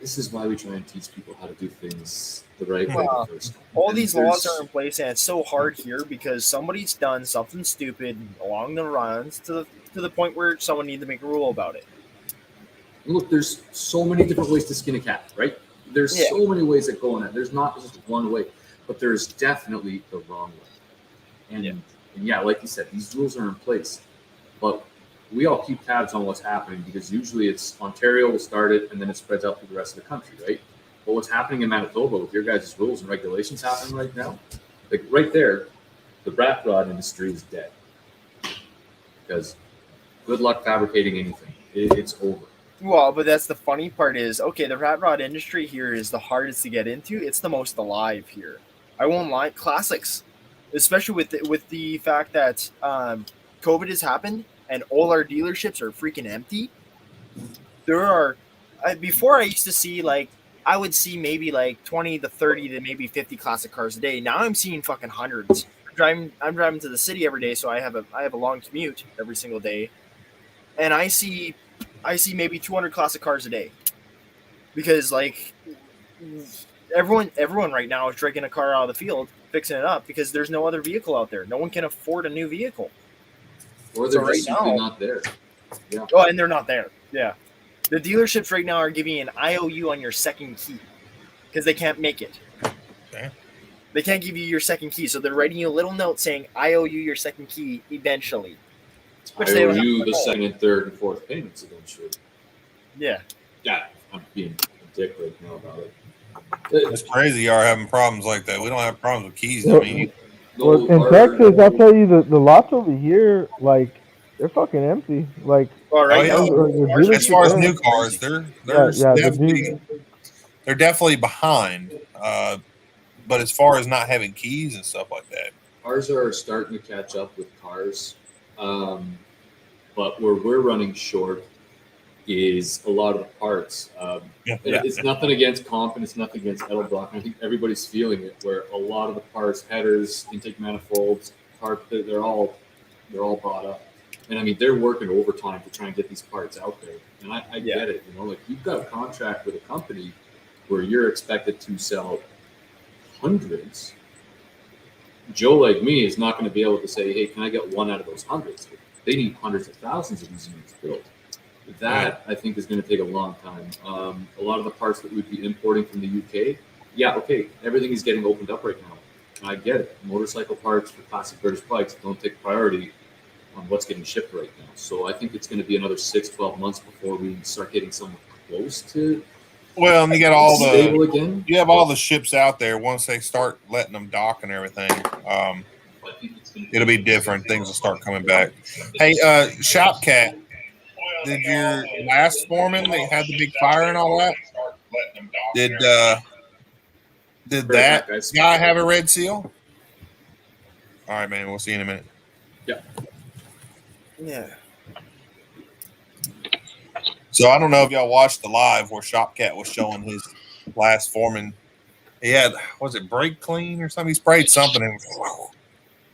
I: This is why we try and teach people how to do things the right way the first time.
H: All these laws are in place, and it's so hard here because somebody's done something stupid along the runs to the point where someone needs to make a rule about it.
I: Look, there's so many different ways to skin a cat, right? There's so many ways that go in it. There's not just one way, but there's definitely the wrong way. And yeah, like you said, these rules are in place, but we all keep tabs on what's happening because usually it's Ontario will start it and then it spreads out through the rest of the country, right? But what's happening in Manitoba with your guys' rules and regulations happening right now, like right there, the rat rod industry is dead. Because good luck fabricating anything. It's over.
H: Well, but that's the funny part is, okay, the rat rod industry here is the hardest to get into. It's the most alive here. I won't lie. Classics, especially with the fact that COVID has happened and all our dealerships are freaking empty. There are, before I used to see I would see maybe 20 to 30 to maybe 50 classic cars a day. Now I'm seeing fucking hundreds. I'm driving to the city every day, so I have a long commute every single day, and I see maybe 200 classic cars a day, because everyone right now is dragging a car out of the field, fixing it up because there's no other vehicle out there. No one can afford a new vehicle.
I: Or they're just simply not there. Yeah.
H: Oh, and they're not there. Yeah. The dealerships right now are giving you an IOU on your second key because they can't make it.
A: Okay.
H: They can't give you your second key, so they're writing you a little note saying, I owe you your second key eventually.
I: I owe you the second and third and fourth payments eventually.
H: Yeah.
I: Yeah, I'm being a dick right now about it.
A: It's crazy you are having problems like that. We don't have problems with keys. I mean,
F: well, in Texas, I'll tell you the lots over here, they're fucking empty. As
A: far as new cars, they're definitely behind. But as far as not having keys and stuff like that,
I: ours are starting to catch up with cars. But where we're running short is a lot of the parts. It's nothing against Comp and it's nothing against Edelbrock. I think everybody's feeling it, where a lot of the parts, headers, intake manifolds, they're all bought up. And I mean, they're working overtime to try and get these parts out there. And I get it, you've got a contract with a company where you're expected to sell hundreds. Joe, like me, is not going to be able to say, hey, can I get one out of those hundreds? They need hundreds of thousands of these units built. That, I think, is going to take a long time. A lot of the parts that we'd be importing from the UK, everything is getting opened up right now. I get it. Motorcycle parts for classic British bikes don't take priority on what's getting shipped right now. So I think it's going to be another 6-12 months before we start getting somewhere close to
A: Well, and you got all
I: Stable
A: the
I: again?
A: you have all the ships out there. Once they start letting them dock and everything, it'll be different. Things will start coming back. Hey, Shop Cat, did your last foreman they had the big fire and all that? Did that guy have a red seal? All right, man. We'll see you in a minute.
I: Yeah.
H: Yeah.
A: So I don't know if y'all watched the live where Shop Cat was showing his last foreman. He had, was it brake clean or something? He sprayed something and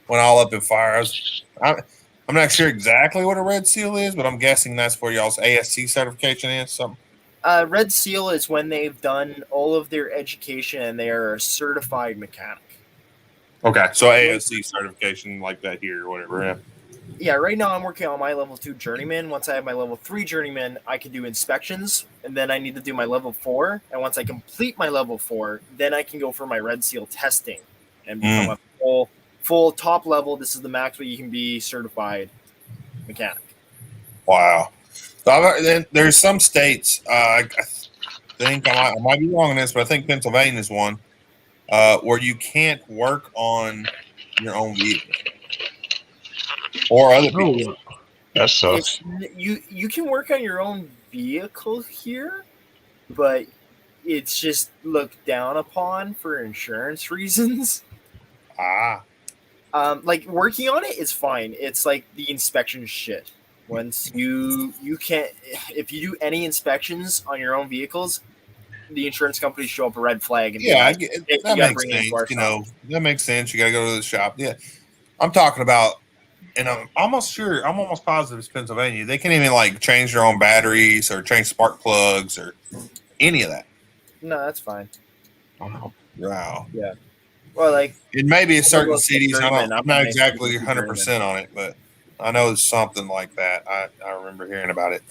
A: went all up in fire. I'm not sure exactly what a red seal is, but I'm guessing that's where y'all's ASC certification is. Something.
H: Red seal is when they've done all of their education and they are a certified mechanic.
A: Okay, so ASC certification like that here or whatever. Yeah.
H: Yeah, right now I'm working on my level 2 journeyman. Once I have my level 3 journeyman, I can do inspections, and then I need to do my level 4. And once I complete my level 4, then I can go for my red seal testing and become a full top level. This is the max where you can be certified mechanic.
A: Wow. So there's some states. I think I might be wrong on this, but I think Pennsylvania is one where you can't work on your own vehicle. Or other people.
D: That sucks.
H: You can work on your own vehicle here, but it's just looked down upon for insurance reasons. Like working on it is fine. It's like the inspection shit. Once you can't, if you do any inspections on your own vehicles, the insurance companies show up a red flag. And
A: Yeah, that makes sense. You know, that makes sense. You got to go to the shop. Yeah, I'm talking about. And I'm almost positive it's Pennsylvania. They can't even like change their own batteries or change spark plugs or any of that.
H: No, that's fine.
A: Wow.
H: Yeah. Well, like
A: it may be in certain cities. I'm not
H: make
A: exactly
H: it
A: 100% on it, but I know it's something like that. I remember hearing about it.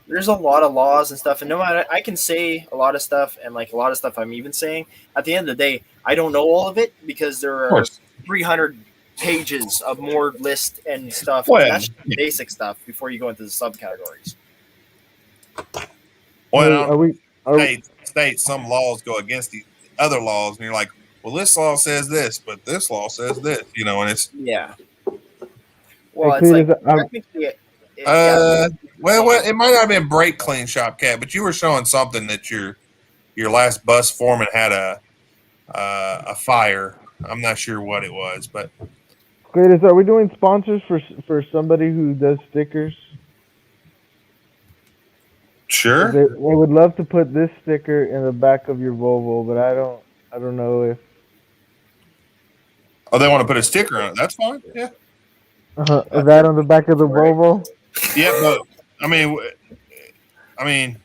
H: There's a lot of laws and stuff, and no matter, I can say a lot of stuff, and like a lot of stuff I'm even saying, at the end of the day, I don't know all of it because there are 300 pages of more list and stuff.
A: Well,
H: and that's just basic stuff before you go into the subcategories.
A: Well, states, some laws go against the other laws, and you're like, well, this law says this, but this law says this, you know, and it's
H: Well, it's like technically.
A: Well, it might not have been brake clean, Shop Cat, but you were showing something that your last bus foreman had a fire. I'm not sure what it was, but
F: Cleatus, are we doing sponsors for somebody who does stickers?
A: Sure.
F: We would love to put this sticker in the back of your Volvo, but I don't know if.
A: Oh, they want to put a sticker on it. That's fine. Yeah.
F: Is that on the back of the Volvo?
A: Yeah, but I mean,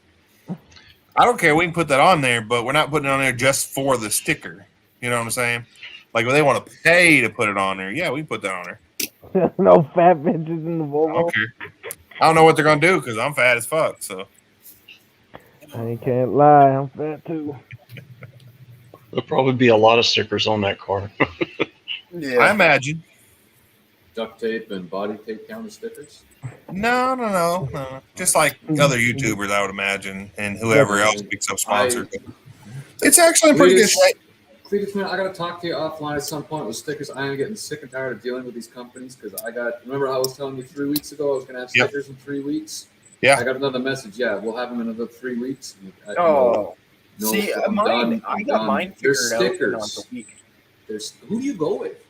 A: I don't care. We can put that on there, but we're not putting it on there just for the sticker. You know what I'm saying? Like, if they want to pay to put it on there, yeah, we can put that on there.
F: No fat bitches in the Volvo.
A: I don't care. I don't know what they're gonna do because I'm fat as fuck. So
F: I can't lie, I'm fat too.
D: There'll probably be a lot of stickers on that car.
A: Yeah, I imagine.
I: Duct tape and body tape count as stickers?
A: No. Just like other YouTubers, I would imagine, and whoever else picks up sponsors. It's actually in pretty good shape.
I: Cleatus, man, I got to talk to you offline at some point with stickers. I am getting sick and tired of dealing with these companies because remember I was telling you 3 weeks ago I was going to have stickers in 3 weeks?
A: Yeah.
I: I got another message. Yeah, we'll have them in another 3 weeks.
H: See, I got mine figured out in a week.
I: Who do you go with?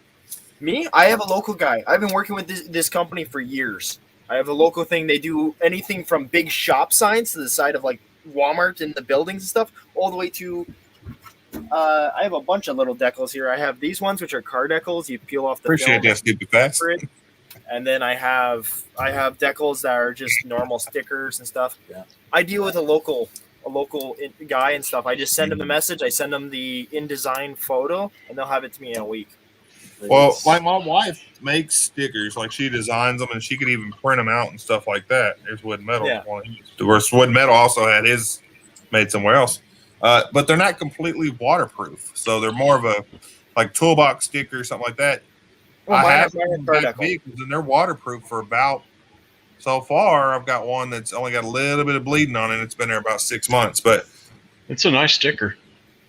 H: Me? I have a local guy. I've been working with this company for years. I have a local thing. They do anything from big shop signs to the side of like Walmart and the buildings and stuff, all the way to. I have a bunch of little decals here. I have these ones which are car decals. You peel off the.
A: Appreciate that, stupid fast.
H: And then I have decals that are just normal stickers and stuff.
I: Yeah.
H: I deal with a local guy and stuff. I just send them a message. I send them the InDesign photo, and they'll have it to me in a week.
A: Well, like my wife makes stickers, like she designs them, and she could even print them out and stuff like that. There's Wood Metal.
H: Yeah.
A: Whereas Wood Metal also had his made somewhere else, but they're not completely waterproof. So they're more of a like toolbox sticker, something like that.
H: Well,
A: I
H: mine
A: have
H: are
A: vehicles, and they're waterproof for about So far, I've got one that's only got a little bit of bleeding on it. It's been there about 6 months, but
D: It's a nice sticker.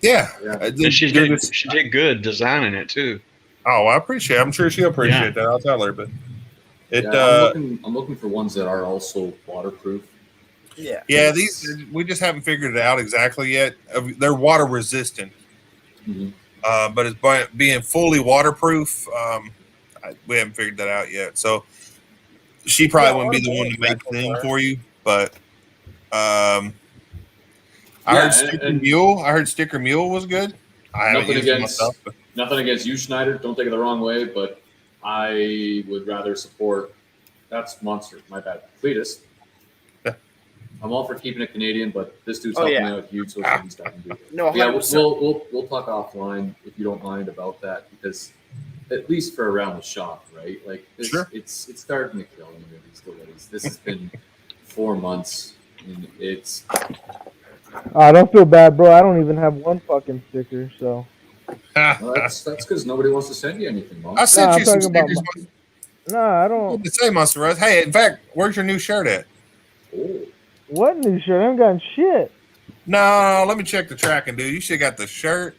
A: yeah.
D: And she did good designing it too.
A: Oh, I appreciate it. I'm sure she'll appreciate that. I'll tell her, but
I: I'm looking for ones that are also waterproof.
A: Yeah, these we just haven't figured it out exactly yet. They're water resistant, but it's being fully waterproof. We haven't figured that out yet. So she probably wouldn't be the one to make them for you, but I heard Sticker Mule was good. I haven't
I: Nothing
A: used it
I: against
A: myself, but
I: nothing against you, Schneider. Don't take it the wrong way, but I would rather support. That's Monster. My bad, Cleatus. I'm all for keeping it Canadian, but this dude's helping me out huge, so he's starting to do it.
H: No,
I: yeah,
H: 100%.
I: we'll talk offline if you don't mind about that, because at least for around the shop, right? Like it's starting to kill me with these delays. This has been 4 months, and it's.
F: I don't feel bad, bro. I don't even have one fucking sticker, so.
I: Well, that's because nobody wants to send you anything, Mom.
A: I sent you some stickers.
F: I don't.
A: To say, Monster Rose. Hey, in fact, where's your new shirt at?
I: Oh.
F: What new shirt? I haven't gotten shit.
A: No, let me check the tracking, dude. You should have got the shirt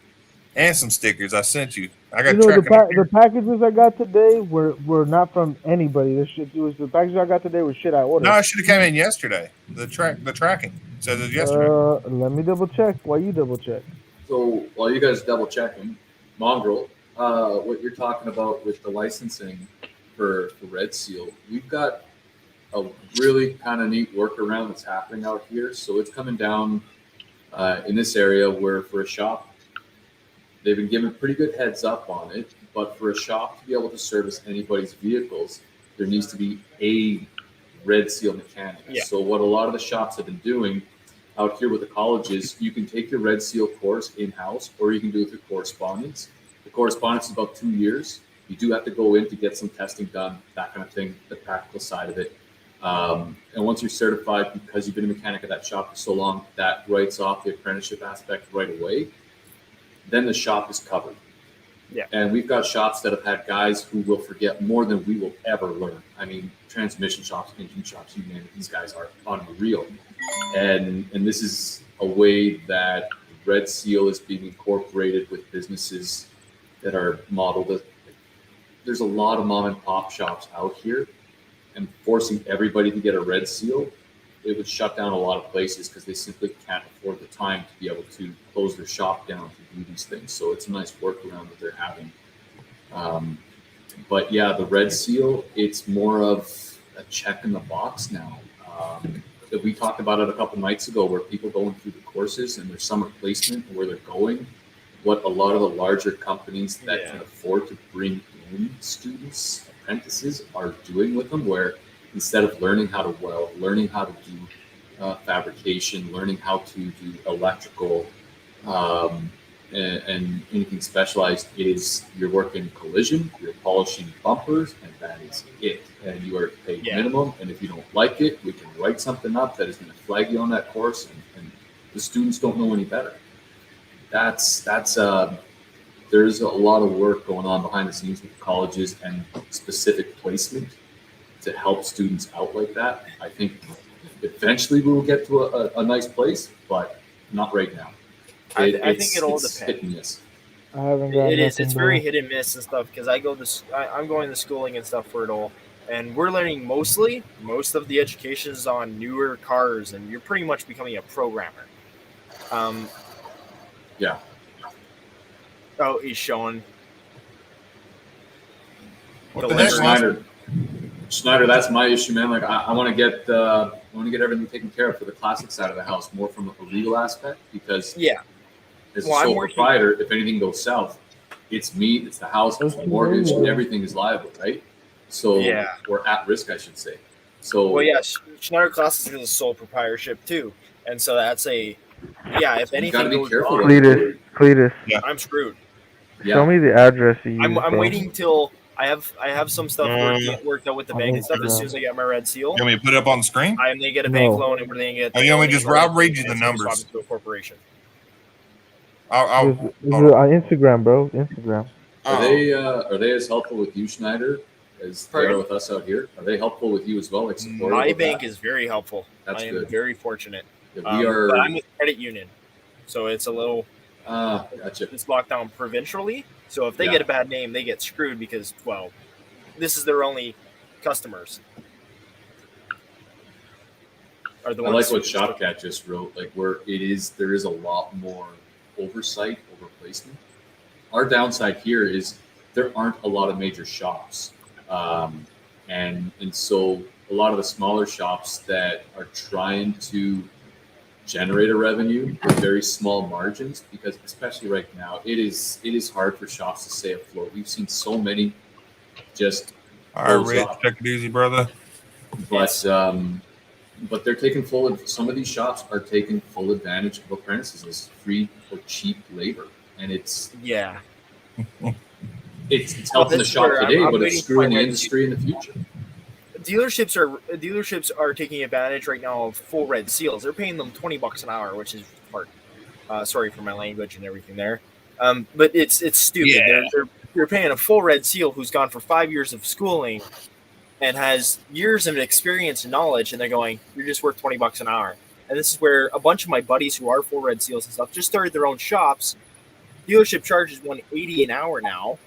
A: and some stickers I sent you. I got
F: the packages I got today were not from anybody. The packages I got today were shit I ordered.
A: No, it should have come in yesterday. The tracking says it's yesterday.
F: Let me double check. While you double check.
I: So while you guys double checking, Mongrel, what you're talking about with the licensing for Red Seal, we've got a really kind of neat workaround that's happening out here. So it's coming down in this area where for a shop, they've been given pretty good heads up on it, but for a shop to be able to service anybody's vehicles, there needs to be a Red Seal mechanic.
H: Yeah.
I: So what a lot of the shops have been doing out here with the colleges, you can take your Red Seal course in-house, or you can do it through correspondence. The correspondence is about 2 years. You do have to go in to get some testing done, that kind of thing, the practical side of it. And once you're certified, because you've been a mechanic at that shop for so long, that writes off the apprenticeship aspect right away. Then the shop is covered.
H: Yeah.
I: And we've got shops that have had guys who will forget more than we will ever learn. I mean, transmission shops, engine shops, you name it, these guys are unreal. And this is a way that Red Seal is being incorporated with businesses that are modeled. There's a lot of mom and pop shops out here, and forcing everybody to get a Red Seal, it would shut down a lot of places because they simply can't afford the time to be able to close their shop down to do these things. So it's a nice workaround that they're having. But yeah, the Red Seal, it's more of a check in the box now. We talked about it a couple nights ago, where people going through the courses and their summer placement and where they're going, what a lot of the larger companies that can afford to bring in students, apprentices, are doing with them, where instead of learning how to weld, learning how to do fabrication, learning how to do electrical, and anything specialized, is you're working collision, you're polishing bumpers, and that is it. And you are paid minimum. And if you don't like it, we can write something up that is going to flag you on that course, and the students don't know any better. That's there's a lot of work going on behind the scenes with colleges and specific placement to help students out like that. I think eventually we will get to a nice place, but not right now.
H: I think it all depends.
I: Hit and miss.
F: I haven't got
H: It is.
F: nothing,
H: It's
F: bro.
H: very hit and miss and stuff, because I'm going to schooling and stuff for it all, and we're learning most of the education is on newer cars, and you're pretty much becoming a programmer.
I: Yeah.
H: Oh, he's showing.
A: What the heck,
I: Schneider, that's my issue, man. Like I want to get everything taken care of for the classic side of the house, more from a legal aspect, because as a sole proprietor, if anything goes south, it's me, it's the house, it's the mortgage, and everything is liable, right? So we're at risk, I should say. So
H: Schneider Classics is a sole proprietorship too, and so that's if anything
I: be
H: goes
I: careful
H: wrong,
F: Cleatus.
H: I'm screwed.
F: Show me the address you use.
H: I'm waiting till I have some stuff worked out with the bank and stuff. As soon as I get my Red Seal,
A: You want me to put it up on the screen?
H: I am going to get a bank loan, and we're going to get.
A: You want me to just I'll read you the numbers.
H: To a corporation.
F: It's on Instagram, bro. Instagram.
I: Are they as helpful with you, Schneider, as they are
H: Pardon?
I: with us out here? Are they helpful with you as well? Like supportive
H: My
I: of
H: bank
I: that?
H: is very helpful.
I: That's
H: I am
I: good.
H: very fortunate.
I: Yeah, we are.
H: But I'm with credit union, so it's a little.
I: Gotcha.
H: It's locked down provincially, so if they
I: Yeah.
H: get a bad name, they get screwed because, well, this is their only customers. Are the
I: I
H: ones
I: like what Shopcat just wrote. Like where there is a lot more oversight over placement. Our downside here is there aren't a lot of major shops, and so a lot of the smaller shops that are trying to generate a revenue with very small margins, because especially right now it is hard for shops to stay afloat. We've seen so many just
A: All
I: close
A: right, Rich,
I: up.
A: take it easy, brother.
I: But they're taking some of these shops are taking full advantage of apprentices as free or cheap labor, and it's helping the shop today, but it's screwing the industry in the future.
H: Dealerships are taking advantage right now of full red seals. They're paying them $20 an hour, which is hard. Sorry for my language and everything there, but it's stupid.
A: Yeah.
H: They're paying a full red seal who's gone for 5 years of schooling and has years of experience and knowledge, and they're going, "You're just worth $20 an hour." And this is where a bunch of my buddies who are full red seals and stuff just started their own shops. Dealership charges $180 an hour now.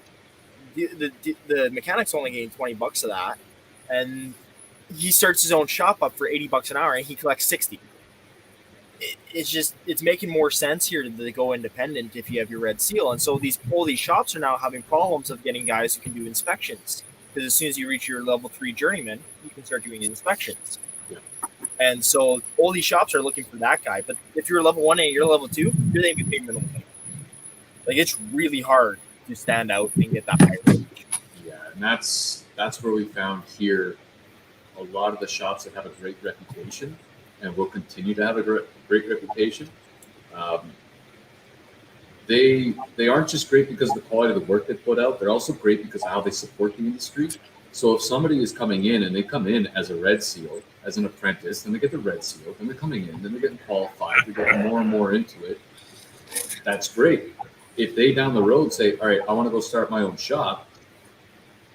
H: The mechanic's only getting $20 of that, and he starts his own shop up for $80 an hour, and he collects 60. It's making more sense here to go independent if you have your red seal, and so all these shops are now having problems of getting guys who can do inspections, because as soon as you reach your level 3 journeyman, you can start doing inspections.
I: Yeah.
H: And so all these shops are looking for that guy, but if you're level 1 and you're level 2, you're going to be paid minimum wage. Like, it's really hard to stand out and get that high wage.
I: Yeah, and that's where we found here a lot of the shops that have a great reputation and will continue to have a great reputation. They aren't just great because of the quality of the work they put out. They're also great because of how they support the industry. So if somebody is coming in and they come in as a red seal, as an apprentice, then they get the red seal, then they're coming in, then they're getting qualified, they're getting more and more into it. That's great. If they down the road say, all right, I want to go start my own shop,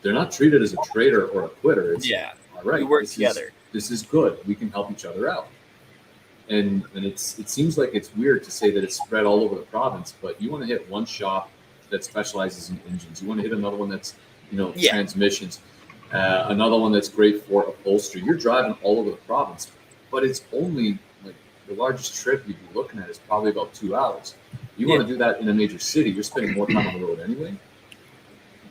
I: they're not treated as a traitor or a quitter. It's, all right,
H: we work together.
I: This is good. We can help each other out. And it seems like it's weird to say that it's spread all over the province, but you want to hit one shop that specializes in engines. You want to hit another one that's, transmissions. Another one that's great for upholstery. You're driving all over the province, but it's only like the largest trip you'd be looking at is probably about 2 hours. You want to do that in a major city, you're spending more time on the road anyway.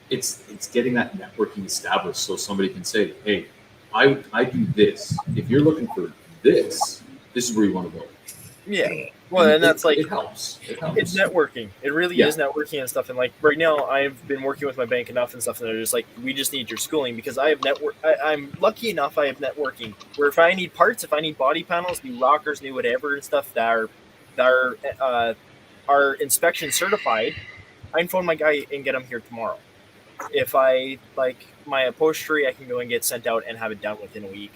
I: It's getting that networking established so somebody can say, hey, I do this. If you're looking for this is where you want to go.
H: Yeah. Well, and that's like,
I: it helps.
H: It's networking. It really is networking and stuff. And like right now, I've been working with my bank enough and stuff, and they're just like, we just need your schooling because I have I'm lucky enough. I have networking where if I need parts, if I need body panels, new rockers, new whatever and stuff that are inspection certified, I can phone my guy and get them here tomorrow. If I like my upholstery, I can go and get sent out and have it done within a week.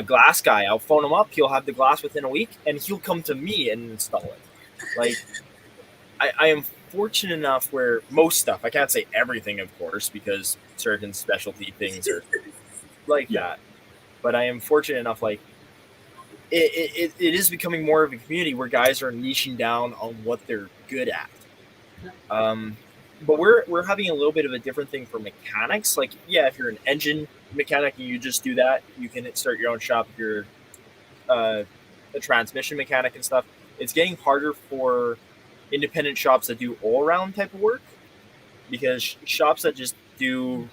H: Glass guy, I'll phone him up. He'll have the glass within a week, and he'll come to me and install it. Like, I am fortunate enough where most stuff, I can't say everything, of course, because certain specialty things are like that. But I am fortunate enough, like, it is becoming more of a community where guys are niching down on what they're good at. But we're having a little bit of a different thing for mechanics. Like, yeah, if you're an engine mechanic and you just do that, you can start your own shop. If you're a transmission mechanic and stuff, it's getting harder for independent shops that do all-around type of work, because shops that just do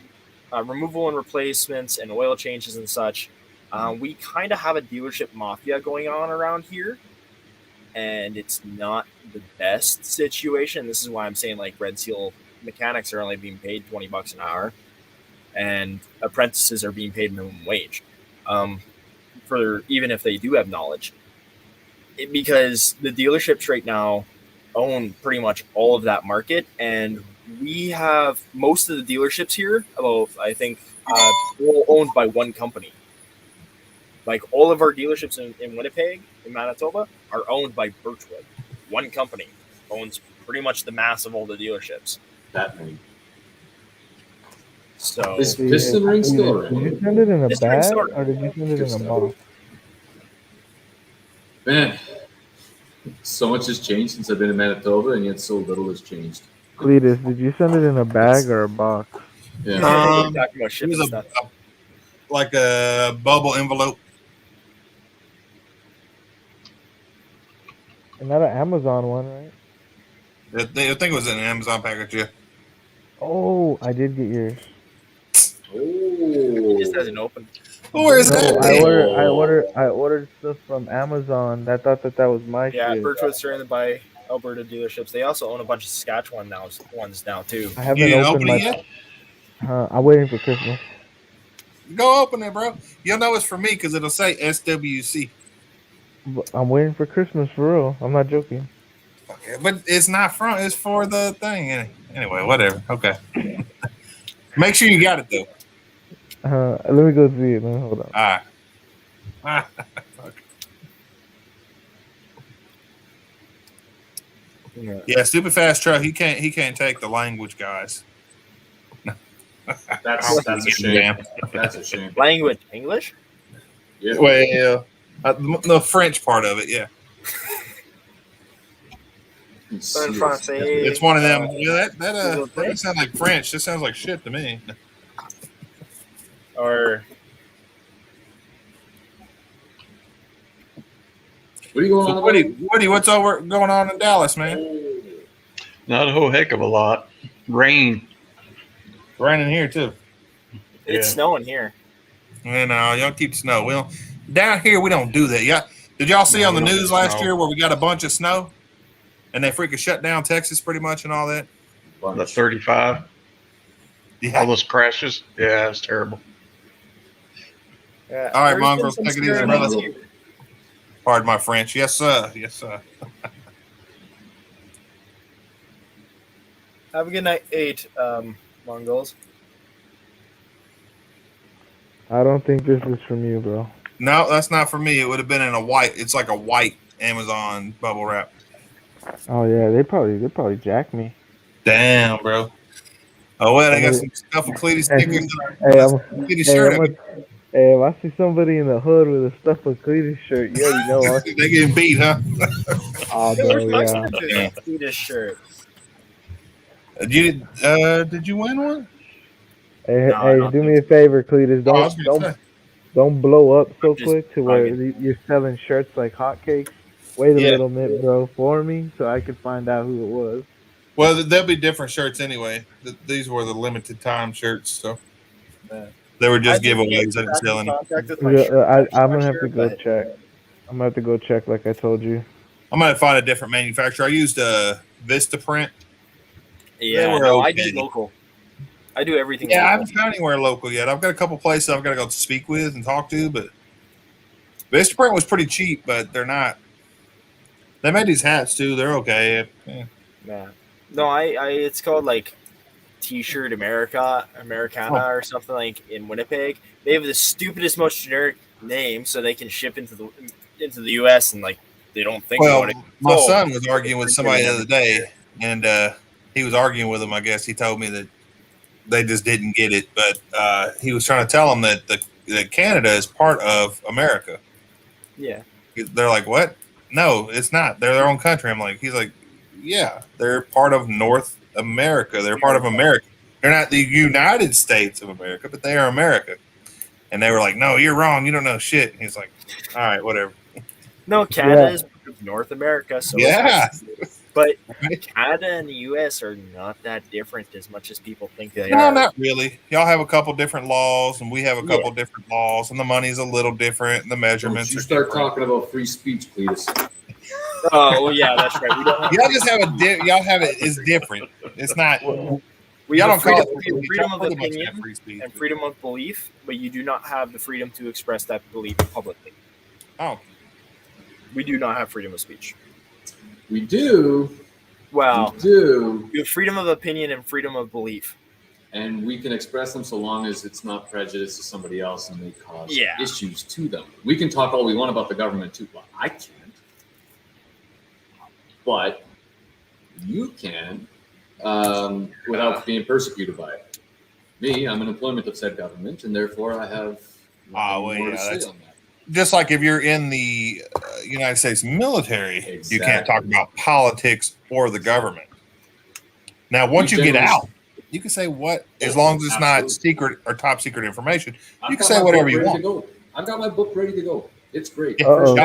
H: removal and replacements and oil changes and such, we kind of have a dealership mafia going on around here, and it's not the best situation. This is why I'm saying, like, Red Seal mechanics are only being paid $20 an hour, and apprentices are being paid minimum wage, for even if they do have knowledge. Because the dealerships right now own pretty much all of that market, and we have most of the dealerships here, about I think, all owned by one company. Like, all of our dealerships in Winnipeg, in Manitoba, are owned by Birchwood. One company owns pretty much the mass of all the dealerships.
I: That many.
H: So
I: Is piston ring still
F: Did you
I: around?
F: send it in a
H: Piston ring's
F: bag
H: still
F: or did you send it
I: Good
F: in a
I: stuff.
F: box?
I: Man, so much has changed since I've been in Manitoba, and yet so little has changed.
F: Cletus, did you send it in a bag or a box?
I: Yeah.
H: talking about
A: It
H: shipping
A: was
H: stuff.
A: like a bubble envelope.
F: And not an Amazon one, right?
A: I think it was in an Amazon package. Yeah.
F: Oh, I did get yours.
H: It just
I: Oh.
H: hasn't opened.
A: Where's
F: No,
A: that?
F: I ordered stuff from Amazon. I thought that was my
H: Yeah,
F: shit.
H: Birchwood's surrounded by Alberta dealerships. They also own a bunch of Saskatchewan ones now too.
F: I
A: You
F: haven't
A: didn't
F: opened
A: open
F: my.
A: it yet?
F: I'm waiting for Christmas.
A: Go open it, bro. You'll know it's for me because it'll say SWC.
F: I'm waiting for Christmas for real. I'm not joking.
A: Okay, but it's not from. It's for the thing. Anyway, whatever. Okay. Make sure you got it though.
F: Let me go see it. Hold on.
A: All right. Yeah, stupid fast truck. He can't take the language, guys.
I: That's a shame. That's a shame.
H: Language, English?
I: Yeah.
A: Well, the French part of it, yeah. It's one of them. Yeah, that doesn't sound like French. This sounds like shit to me.
H: Or
I: what are you going
A: so
I: on?
A: Woody, what's going on in Dallas, man?
D: Not a whole heck of a lot. Rain.
A: It's raining here too.
H: it's snowing here.
A: And y'all keep snow. Well, down here we don't do that. Yeah, did y'all see on the news last year where we got a bunch of snow, and they freaking shut down Texas pretty much and all that?
D: The 35.
A: Yeah.
D: All those crashes. Yeah, it's terrible.
H: Yeah.
A: All right,
H: There's
A: mongrels,
H: been
A: take
H: some
A: it easy,
H: scary
A: brother.
H: ones here.
A: Pardon my French. Yes, sir. Yes, sir.
H: Have a good night, Mongols.
F: I don't think this is from you, bro.
A: No, that's not for me. It would have been in a white. It's like a white Amazon bubble wrap.
F: Oh yeah, they probably jacked me.
A: Damn, bro. Oh well, they got some Stuffwithcleatus stickers.
F: Hey, if I see somebody in the hood with a Stuffwithcleatus shirt, you already know.
A: They getting beat, huh?
F: Oh,
H: Where's
F: bro,
H: my
F: yeah.
H: Stuffwithcleatus shirt?
A: Did you win one?
F: Hey, do me a favor, Cletus. Don't blow up so quick to where you're selling shirts like hotcakes. Wait a little bit, bro, for me, so I can find out who it was.
A: Well, there'll be different shirts anyway. These were the limited time shirts, so they were just giveaways. I didn't sell any.
F: I'm gonna have to go check. I'm gonna have to go check, like I told you.
A: I'm gonna find a different manufacturer. I used Vistaprint.
H: Yeah, no, I do local. I do everything.
A: Yeah, I
H: local.
A: haven't found anywhere local yet. I've got a couple places I've got to go speak with and talk to, but Vistaprint was pretty cheap, but they're not. They made these hats too. They're okay.
H: Yeah. No, I it's called like T-shirt Americana or something like in Winnipeg. They have the stupidest, most generic name, so they can ship into the U.S. and like they don't think about it.
A: My son was arguing with somebody the other day, and he was arguing with him. I guess he told me that they just didn't get it, but he was trying to tell them that Canada is part of America.
H: Yeah.
A: They're like, what? No, it's not. They're their own country. I'm like, he's like, yeah, they're part of North America. They're part of America. They're not the United States of America, but they are America. And they were like, no, you're wrong. You don't know shit. And he's like, all right, whatever.
H: No, Canada is part of North America. So
A: yeah.
H: But Canada and the U.S. are not that different as much as people think they
A: No,
H: are.
A: not really. Y'all have a couple different laws, and we have a couple different laws, and the money's a little different, and the measurements
I: Don't you
A: are
I: start
A: different.
I: talking about free speech, please.
H: Oh, well, yeah, that's right. We don't have
A: y'all just have y'all have it. It's different. It's not.
H: We
A: y'all
H: have
A: don't call
H: freedom,
A: it
H: freedom of
A: pretty much
H: opinion
A: have free speech.
H: and freedom of belief, but you do not have the freedom to express that belief publicly.
A: Oh.
H: We do not have freedom of speech.
I: We do.
H: Well,
I: we do.
H: You have freedom of opinion and freedom of belief.
I: And we can express them so long as it's not prejudice to somebody else and they cause issues to them. We can talk all we want about the government too. Well, I can't. But you can without being persecuted by it. Me, I'm an employment of said government, and therefore I have nothing more to say on that.
A: Just like if you're in the United States military,
I: Exactly.
A: you can't talk about politics or the government. Now, once you get out, you can say what, as long as it's not secret or top secret information, you can say whatever you want.
I: I've got my book ready to go. It's great.
F: Cletus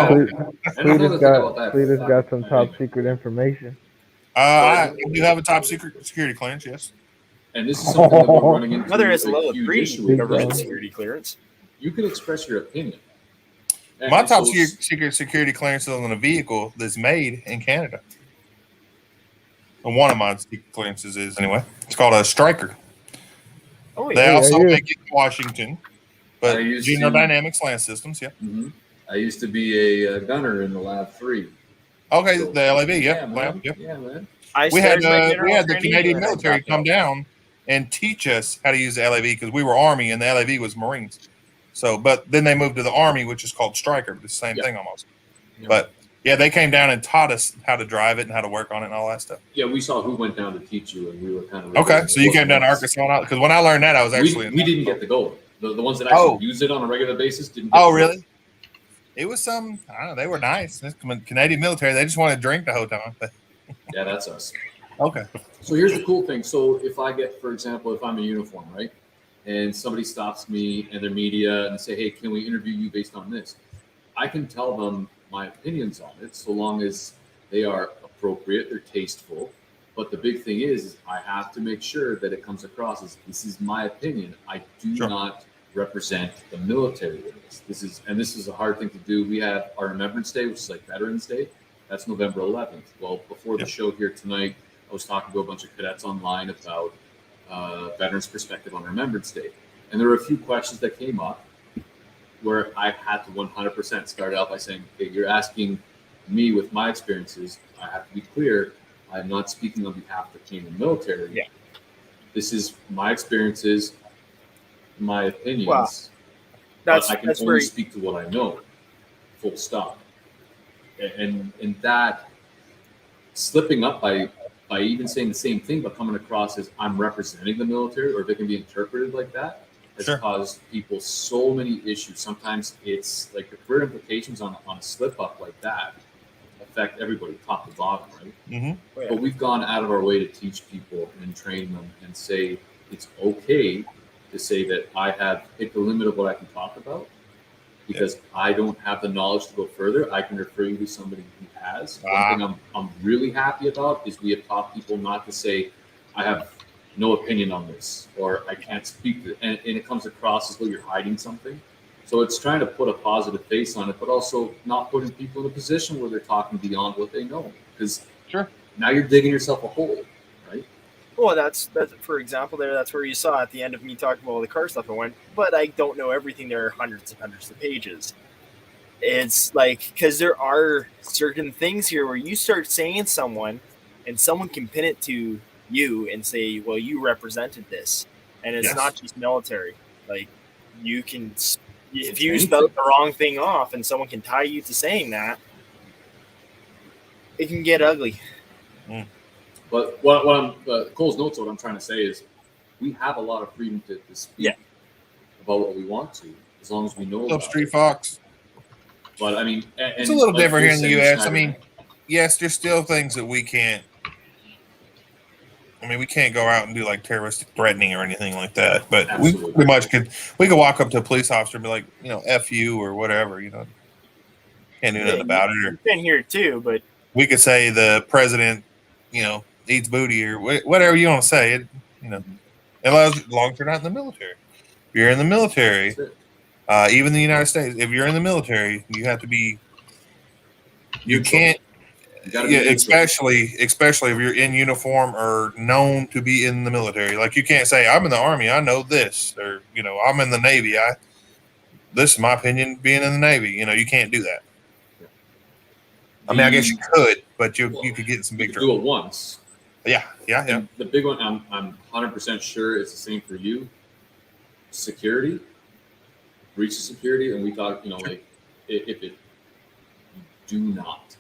F: got some top secret information.
A: I do have a top secret security clearance, yes.
I: And this is something that we're running into.
H: Another has a
I: a
H: level
I: huge
H: 3
I: issue with
H: government
I: this.
H: security clearance.
I: You can express your opinion.
A: My
I: And
A: top
I: so
A: secret security clearance is on a vehicle that's made in Canada. And one of my secret clearances is, anyway. It's called a Striker.
H: Oh,
A: They also make it in Washington, but
I: I used
A: General
I: to-
A: Dynamics Land Systems, yeah.
I: Mhm. I used to be a gunner in the Lab 3.
A: Okay,
I: So-
A: the LAV,
I: Yeah,
A: yep.
I: man.
A: Yep.
I: Yeah, man.
A: We had the Canadian military come down and teach us how to use the LAV because we were Army and the LAV was Marines. So, but then they moved to the Army, which is called Striker, but it's the same thing almost.
I: Yeah.
A: But yeah, they came down and taught us how to drive it and how to work on it and all that stuff.
I: Yeah, we saw who went down to teach you, and we were kind of
A: Okay, so you came down to Arkansas because when I learned that, I was actually
I: we didn't get to go. The ones that actually use it on a regular basis didn't. Get
A: Oh,
I: to
A: really? It was some. I don't know. They were nice. This Canadian military. They just wanted to drink the whole time.
I: Yeah, that's us.
A: Okay.
I: So here's the cool thing. So if I get, for example, if I'm a uniform, right, and somebody stops me and their media and say, "Hey, can we interview you based on this?" I can tell them my opinions on it, so long as they are appropriate, they're tasteful. But the big thing is I have to make sure that it comes across as this is my opinion. I do not represent the military with this. This is a hard thing to do. We have our Remembrance Day, which is like Veterans Day. That's November 11th. Well, before the show here tonight, I was talking to a bunch of cadets online about veterans' perspective on Remembrance Day. And there were a few questions that came up where I had to 100% start out by saying, "Okay, you're asking me with my experiences. I have to be clear. I'm not speaking on behalf of the Canadian military.
H: Yeah.
I: This is my experiences, my opinions.
H: Well,
I: but I can
H: that's
I: only
H: where
I: speak to what I know. Full stop." And that slipping up by even saying the same thing but coming across as I'm representing the military, or if it can be interpreted like that, has caused people so many issues. Sometimes it's like the career implications on a slip up like that affect everybody top to bottom, right?
A: Mm-hmm.
I: But we've gone out of our way to teach people and train them and say it's okay to say that I have hit the limit of what I can talk about because I don't have the knowledge to go further. I can refer you to somebody who has. One thing I'm really happy about is we have taught people not to say I have no opinion on this or I can't speak to it. And it comes across as though you're hiding something. So it's trying to put a positive face on it, but also not putting people in a position where they're talking beyond what they know. Because now you're digging yourself a hole, right?
H: Well, that's for example there. That's where you saw at the end of me talking about all the car stuff. I went, but I don't know everything. There are hundreds and hundreds of pages. It's like because there are certain things here where you start saying someone, and someone can pin it to you and say, "Well, you represented this," and it's not just military. Like you can, if you spell the wrong thing off, and someone can tie you to saying that, it can get ugly.
I: But what I'm Cole's notes, what I'm trying to say is we have a lot of freedom to speak about what we want to, as long as we know about
A: Street
I: it.
A: Fox.
I: But I mean,
A: it's a little different here in the U.S. I mean, yes, there's still things that we can't. I mean, we can't go out and do like terroristic threatening or anything like that. But we pretty much could. We could walk up to a police officer and be like, "F you" or whatever. Can't do nothing about it.
H: You've been here too, but
A: we could say the president, eats booty or whatever you want to say. It, as long as you're not in the military. If you're in the military, even the United States, if you're in the military, you have to be. You can't. Especially if you're in uniform or known to be in the military. Like you can't say, "I'm in the Army. I know this," or "I'm in the Navy. This is my opinion. Being in the Navy, you can't do that." I mean, I guess you could, but you could get in some big trouble.
I: Do it once.
A: Yeah.
I: And the big one, I'm 100% sure it's the same for you. Security, breach of security, and we thought, if it do not.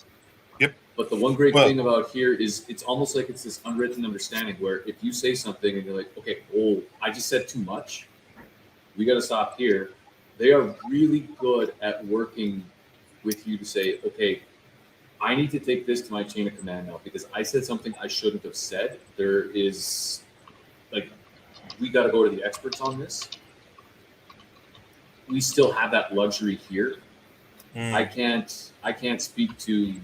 A: Yep.
I: But the one great
A: Well-
I: thing about here is it's almost like it's this unwritten understanding where if you say something and you're like, okay, oh, I just said too much, we got to stop here. They are really good at working with you to say, okay, I need to take this to my chain of command now because I said something I shouldn't have said. There is, like, we got to go to the experts on this. We still have that luxury here. I can't speak to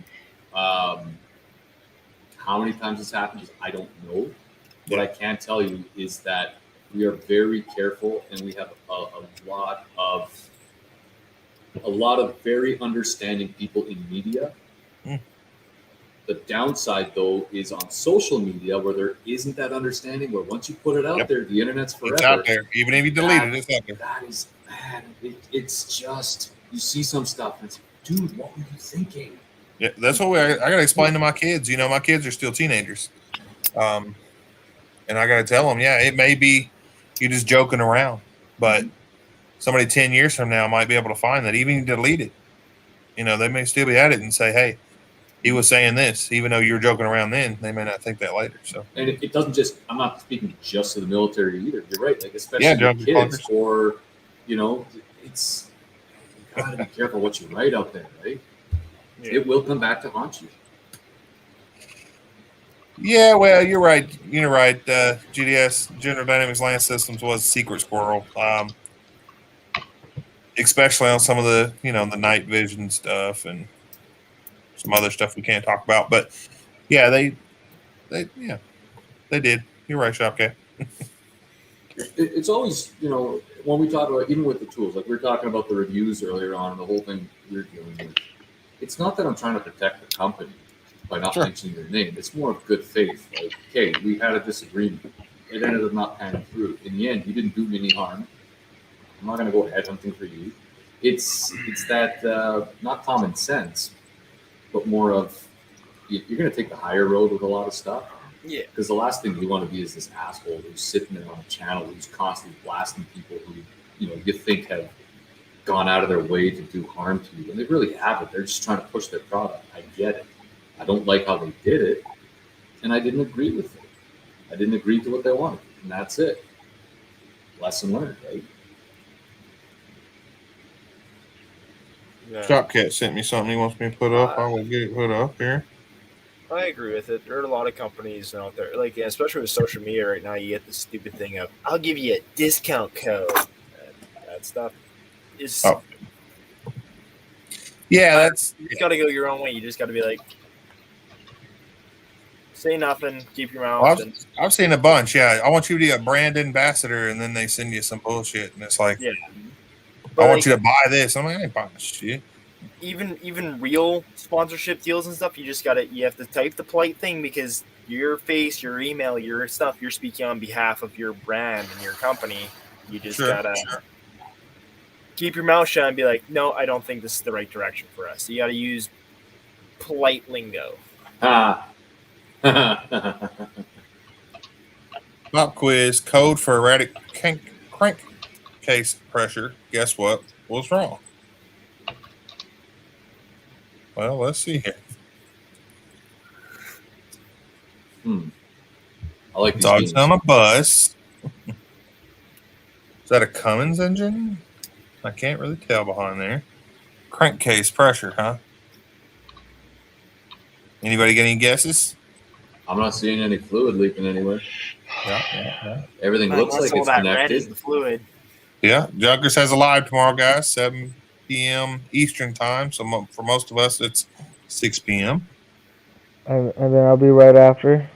I: how many times this happens. I don't know. What I can tell you is that we are very careful, and we have a lot of very understanding people in media. The downside, though, is on social media where there isn't that understanding. Where once you put it out there, the internet's forever.
A: It's out there, even if you delete it. It's out there.
I: That is, man, it's just you see some stuff and it's, dude, what were you thinking?
A: Yeah, that's what I got to explain to my kids. You know, my kids are still teenagers, and I got to tell them, yeah, it may be you just joking around, but somebody 10 years from now might be able to find that, even if you delete it. You know, they may still be at it and say, hey, he was saying this, even though you were joking around then. They may not think that later. So,
I: and it doesn't just. I'm not speaking just to the military either. You're right, like especially with kids, or you know, it's you gotta be careful what you write out there, right? Yeah. It will come back to haunt you.
A: Yeah, well, you're right. You're right. GDS, General Dynamics Land Systems, was Secret Squirrel, especially on some of the, you know, the night vision stuff and some other stuff we can't talk about. But yeah, they did. You're right, Shopcat.
I: It's always, you know, when we talk about, even with the tools, like we were talking about the reviews earlier on, and the whole thing we're dealing with. It's not that I'm trying to protect the company by not mentioning their name. It's more of good faith. Like, okay, we had a disagreement. It ended up not panning through. In the end, you didn't do me any harm. I'm not going to go headhunting for you. It's that not common sense, but more of you're going to take the higher road with a lot of stuff.
H: Yeah.
I: Because the last thing you want to be is this asshole who's sitting there on a channel who's constantly blasting people who, you know, you think have gone out of their way to do harm to you. And they really haven't. They're just trying to push their product. I get it. I don't like how they did it. And I didn't agree with it. I didn't agree to what they wanted. And that's it. Lesson learned, right?
H: Yeah.
A: Shopcat sent me something he wants me to put up. I will get it put up here.
H: I agree with it. There are a lot of companies out there, like especially with social media right now. You get the stupid thing of, "I'll give you a discount code." And that stuff is.
A: Oh. Yeah, that's.
H: You got to go your own way. You just got to be like, say nothing, keep your mouth.
A: Well, I've seen a bunch. Yeah, I want you to be a brand ambassador, and then they send you some bullshit, and it's like,
H: yeah,
A: I want you to buy this. I'm like, I ain't buying shit.
H: Even real sponsorship deals and stuff, you have to type the polite thing because your face, your email, your stuff, you're speaking on behalf of your brand and your company. You just gotta keep your mouth shut and be like, no, I don't think this is the right direction for us. You gotta use polite lingo.
A: Pop quiz: code for erratic crankcase pressure. Guess what was wrong? Well, let's see here.
I: I like these
A: Dogs
I: games.
A: on a bus. Is that a Cummins engine? I can't really tell behind there. Crankcase pressure, huh? Anybody get any guesses?
I: I'm not seeing any fluid leaking anywhere.
A: Yeah.
I: Everything looks like it's
H: red is
I: connected.
H: the fluid.
A: Yeah, Junkers has a live tomorrow, guys. 7 p.m. Eastern time. So for most of us, it's 6 p.m.
F: And then I'll be right after.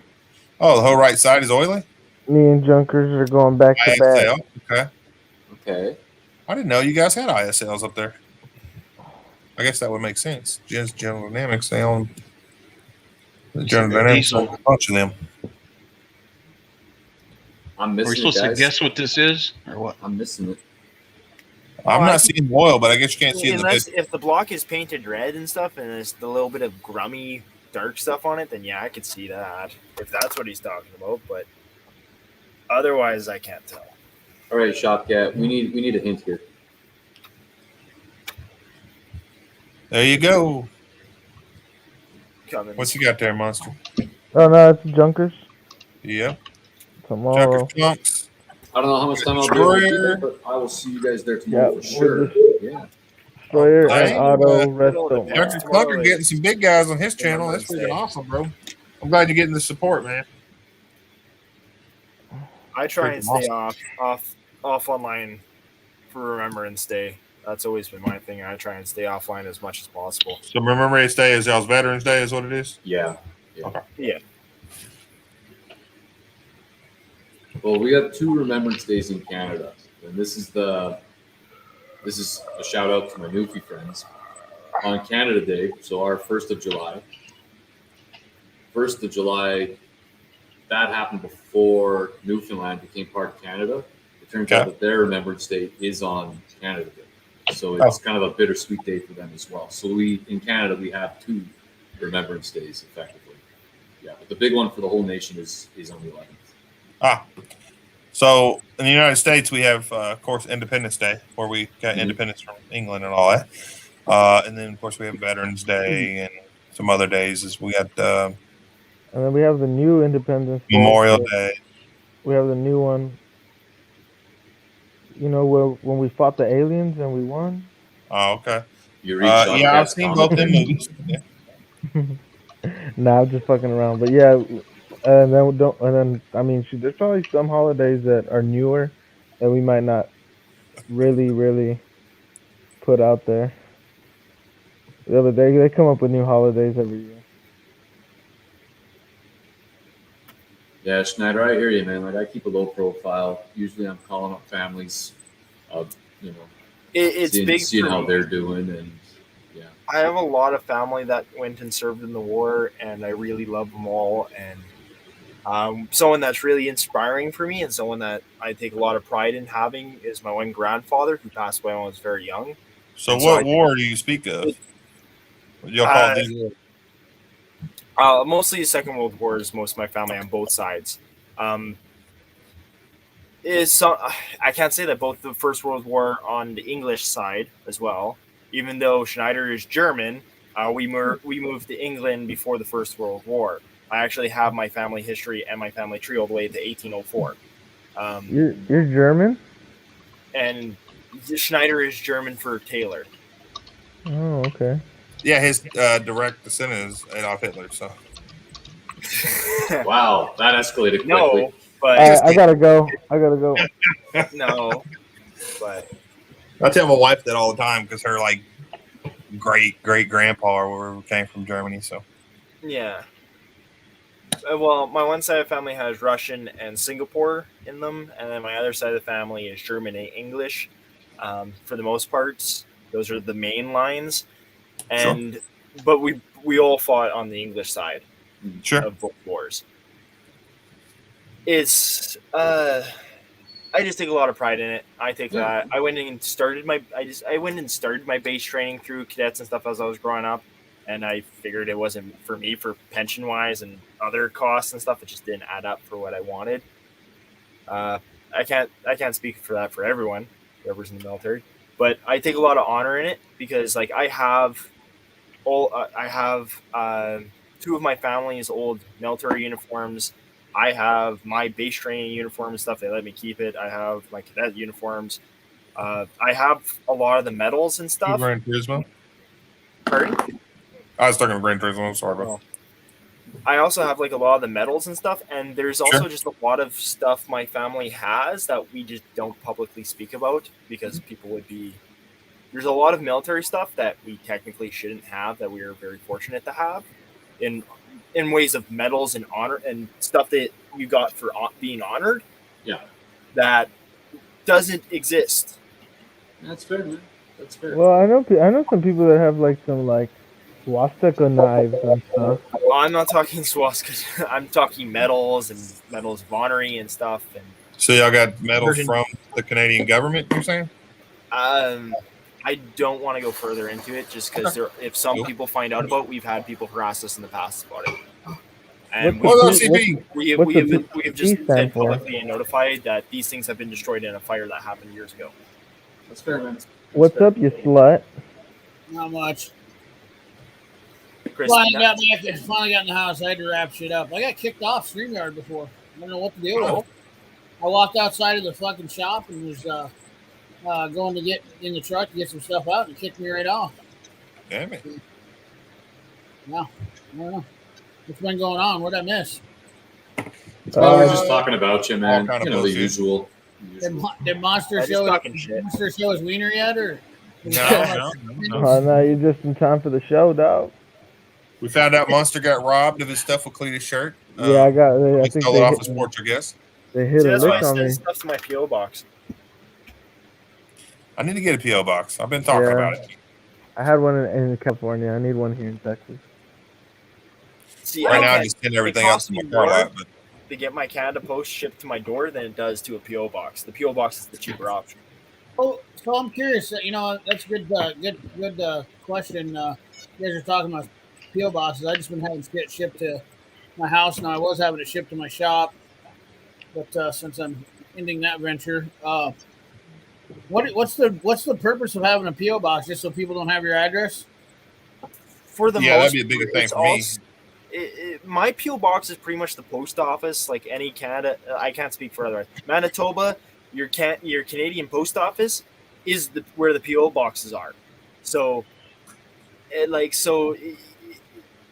A: Oh, the whole right side is oily?
F: Me and Junkers are going back to back.
A: ISL.
I: Okay.
A: I didn't know you guys had ISLs up there. I guess that would make sense. General Dynamics, they own the General Dynamics, own a bunch of them.
I: I'm missing
D: Are we supposed to guess what this is, or what?
I: I'm missing it.
A: I'm not seeing oil, but I guess you can't see it in the
H: Unless
A: video.
H: if the block is painted red and stuff, and there's the little bit of grummy, dark stuff on it, then yeah, I could see that if that's what he's talking about. But otherwise, I can't tell.
I: All right, Shopcat, we need a hint here.
A: There you go.
H: Cummins.
A: What's you got there, Monster?
F: Oh no, it's Junkers
A: Yep.
F: tomorrow.
A: Junkers Chunks.
I: I don't know how much time I'll be able to be there, but I will see you guys there tomorrow for sure. Yeah.
F: Destroyer and
A: Dang,
F: Auto Resto.
A: Junkers Clunker getting some big guys on his channel. That's freaking awesome, bro. I'm glad you're getting the support, man.
H: I try and
A: Freaking
H: stay
A: awesome.
H: off online for Remembrance Day. That's always been my thing. I try and stay offline as much as possible.
A: So Remembrance Day is y'all's Veterans Day, is what it is?
I: Yeah.
A: Okay.
H: Yeah.
I: Well, we have 2 Remembrance Days in Canada, and this is a shout out to my Newfie friends. On Canada Day, so our 1st of July. 1st of July, that happened before Newfoundland became part of Canada. It turns out that their Remembrance Day is on Canada Day. So it's kind of a bittersweet day for them as well. So in Canada, we have 2 Remembrance Days, effectively. Yeah, but the big one for the whole nation is on the 11th.
A: So in the United States, we have, of course, Independence Day, where we got independence from England and all that. And then, of course, we have Veterans Day and some other days. As we got
F: And then we have the new Independence Day.
A: Memorial Day.
F: We have the new one. You know, when we fought the aliens and we won.
A: Oh, okay.
I: You read
A: yeah, I've seen both them movies. Yeah.
F: Nah, I'm just fucking around. But yeah, and then I mean, there's probably some holidays that are newer that we might not really put out there. Yeah, but they come up with new holidays every year.
I: Yeah, Schneider, I hear you, man. Like, I keep a low profile. Usually I'm calling up families, you know,
H: It's big
I: seeing
H: for
I: how
H: me.
I: they're doing. And yeah.
H: I have a lot of family that went and served in the war, and I really love them all. And someone that's really inspiring for me and someone that I take a lot of pride in having is my one grandfather who passed away when I was very young.
A: So
H: And
A: what war do you speak of? Y'all call these?
H: Mostly the Second World War is most of my family on both sides. I can't say that both the First World War on the English side as well. Even though Schneider is German, we moved to England before the First World War. I actually have my family history and my family tree all the way to 1804.
F: You're German?
H: And Schneider is German for Taylor.
F: Oh, okay.
A: Yeah, his direct descendant is Adolf Hitler. So.
I: Wow, that escalated quickly.
H: No, but
F: I gotta go.
H: No, but
A: I tell my wife that all the time because her like great grandpa or whatever came from Germany. So
H: yeah. Well, my one side of the family has Russian and Singapore in them, and then my other side of the family is German and English. For the most parts, those are the main lines. And but we all fought on the English side of both wars. It's I just take a lot of pride in it. I take that. I went and started my base training through cadets and stuff as I was growing up, and I figured it wasn't for me for pension wise and other costs and stuff. It just didn't add up for what I wanted. I can't speak for that for everyone, whoever's in the military, but I take a lot of honor in it because like I have 2 of my family's old military uniforms. I have my base training uniform and stuff. They let me keep it. I have my cadet uniforms. I have a lot of the medals and stuff.
A: Gran Turismo?
H: Pardon?
A: I was talking about Gran Turismo. Sorry about.
H: I also have like a lot of the medals and stuff, and there's also just a lot of stuff my family has that we just don't publicly speak about because people would be. There's a lot of military stuff that we technically shouldn't have that we are very fortunate to have, in ways of medals and honor and stuff that you got for being honored.
I: Yeah,
H: that doesn't exist.
I: That's fair, man. That's fair.
F: Well, I know some people that have like some like swastika knives and stuff.
H: Well, I'm not talking swastika. I'm talking medals and medals of honor and stuff. And
A: So y'all got medals from the Canadian government? You're saying?
H: I don't want to go further into it just because if some people find out about it, we've had people harass us in the past about it. And we have just been publicly notified that these things have been destroyed in a fire that happened years ago.
I: That's fair, man.
F: What's up, you slut?
N: Not much.
H: Chris.
E: Finally got in the house. I had to wrap shit up. I got kicked off StreamYard before. I don't know what to do with it. I walked outside of the fucking shop and was going to get in the truck to get some stuff out, and it kicked me right off.
A: Damn it.
E: No, I don't know. What's been going on? What'd I miss?
I: We're just talking about you, man.
A: kind of
I: You know, the
A: bullshit.
I: usual.
E: Did Monster show his wiener yet, or?
A: No.
F: Oh, no, you're just in time for the show, dog.
A: We found out Monster got robbed of his Stuffwithcleatus shirt.
F: Yeah, I
A: He
F: think
A: stole it off his porch, I guess.
F: they hit
H: See,
F: a
H: that's why I
F: lick on
H: said
F: me.
H: stuff's in my PO box.
A: I need to get a P.O. box. I've been talking about it.
F: I had one in California. I need one here in Texas.
H: See,
A: Right now, I just send everything else to my car lot. But
H: to get my Canada Post shipped to my door than it does to a PO box. The PO box is the cheaper option.
E: Oh, so I'm curious. That's a good question. You guys are talking about PO boxes. I just been having shit shipped to my house. Now I was having it shipped to my shop, but since I'm ending that venture, what's the purpose of having a PO box? Just so people don't have your address?
H: For the
A: yeah,
H: most
A: that'd be a bigger
H: part,
A: thing for me.
H: My PO box is pretty much the post office, like any Canada. I can't speak for otherwise. Manitoba, your Canadian post office is where the PO boxes are. So,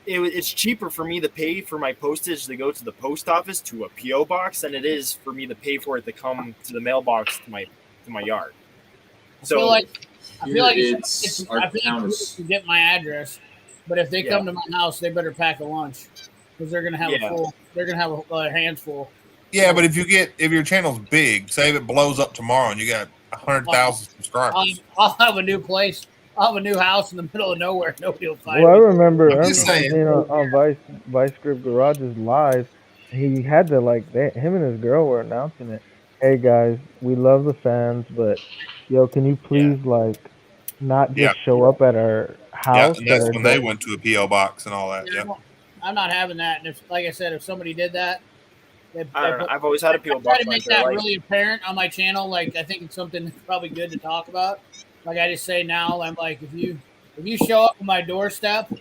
H: it's cheaper for me to pay for my postage to go to the post office to a PO box than it is for me to pay for it to come to the mailbox to my yard. So
E: I feel like
I: it's our
E: I feel
I: town
E: like
I: is-
E: to get my address, but if they come to my house, they better pack a lunch because they're gonna have a hands full.
A: yeah, but if your channel's big, say if it blows up tomorrow and you got 100,000 subscribers.
E: I'll have a new place. I'll have a new house in the middle of nowhere. Nobody will find
F: Well, I
E: me.
F: remember
A: just saying.
F: being on Vice Grip Garage's live. He had to him and his girl were announcing it. Hey guys, we love the fans, but yo, can you please not just show up at our
A: Yeah,
F: house?
A: and that's when they went to a P.O. box and all that. Yeah.
E: I'm not having that. And like I said, if somebody did that,
H: I don't know. I've always had a PO
E: I try
H: box.
E: to make that really apparent on my channel. Like I think it's something that's probably good to talk about. Like I just say now, I'm like, if you show up on my doorstep,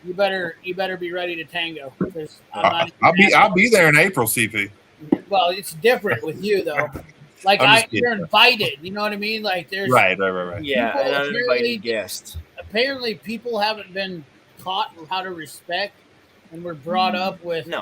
E: you better be ready to tango because
A: I'll be there in April, CP.
E: Well, it's different with you though. Like you're invited. You know what I mean? Like there's
A: right.
H: Yeah, an uninvited guest.
E: Apparently, people haven't been taught how to respect, and were brought up with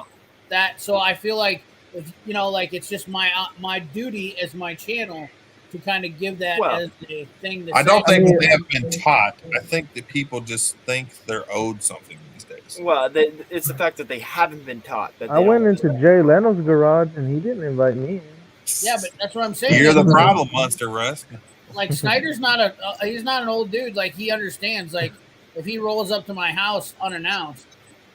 E: that. So I feel like if it's just my duty as my channel to kind of give that as a thing.
A: I don't think they have been taught. I think that people just think they're owed something these days.
H: Well, it's the fact that they haven't been taught. That
F: I went into Jay Leno's garage and he didn't invite me in.
E: Yeah, but that's what I'm saying.
A: You're the problem, Monster Russ.
E: Like Snyder's he's not an old dude. Like he understands. Like if he rolls up to my house unannounced,